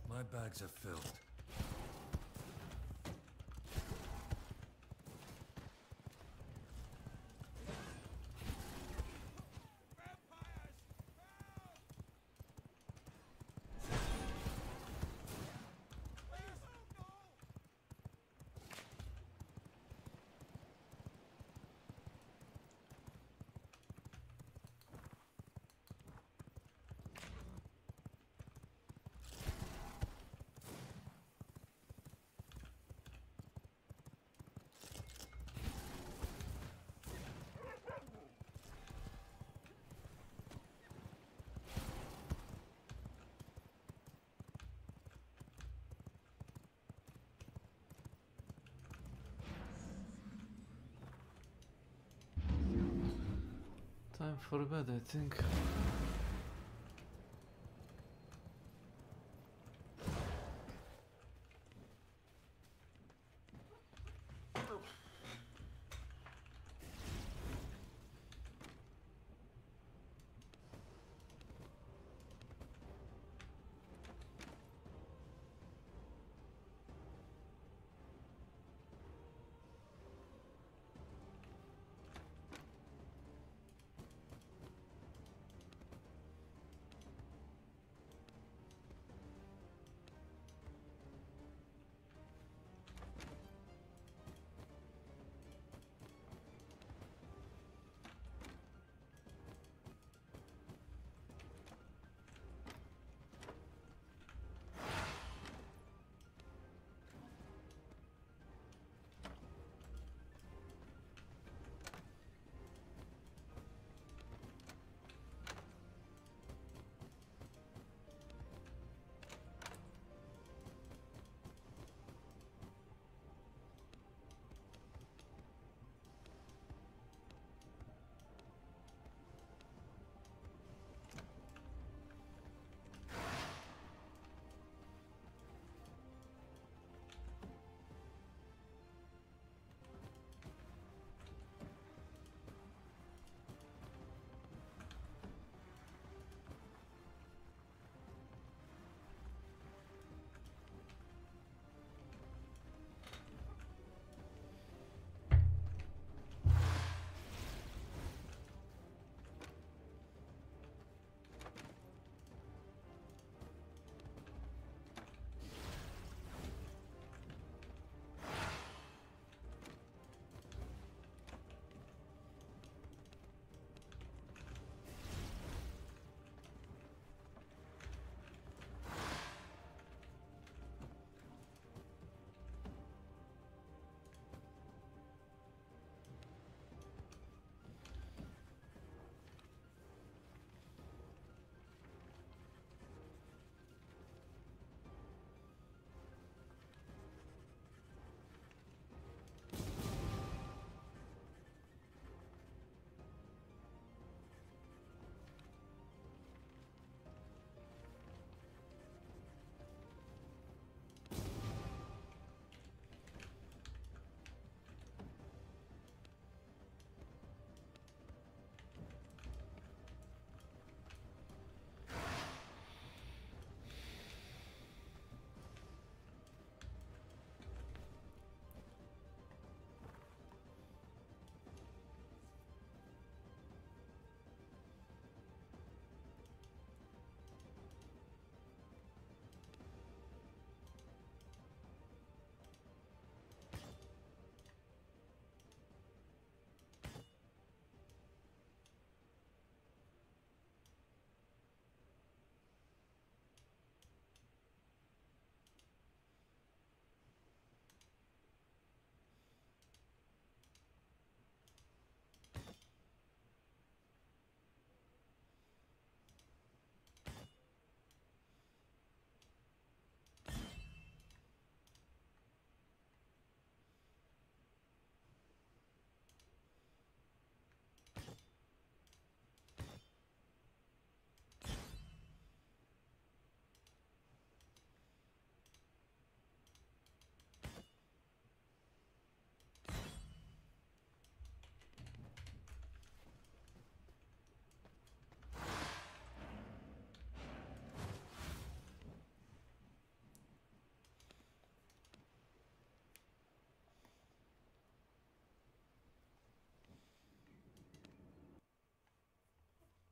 My bags are filled. Time for bed, I think.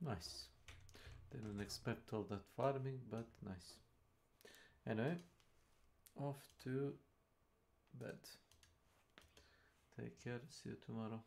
Nice. Didn't expect all that farming, but nice. Anyway, off to bed. Take care, see you tomorrow.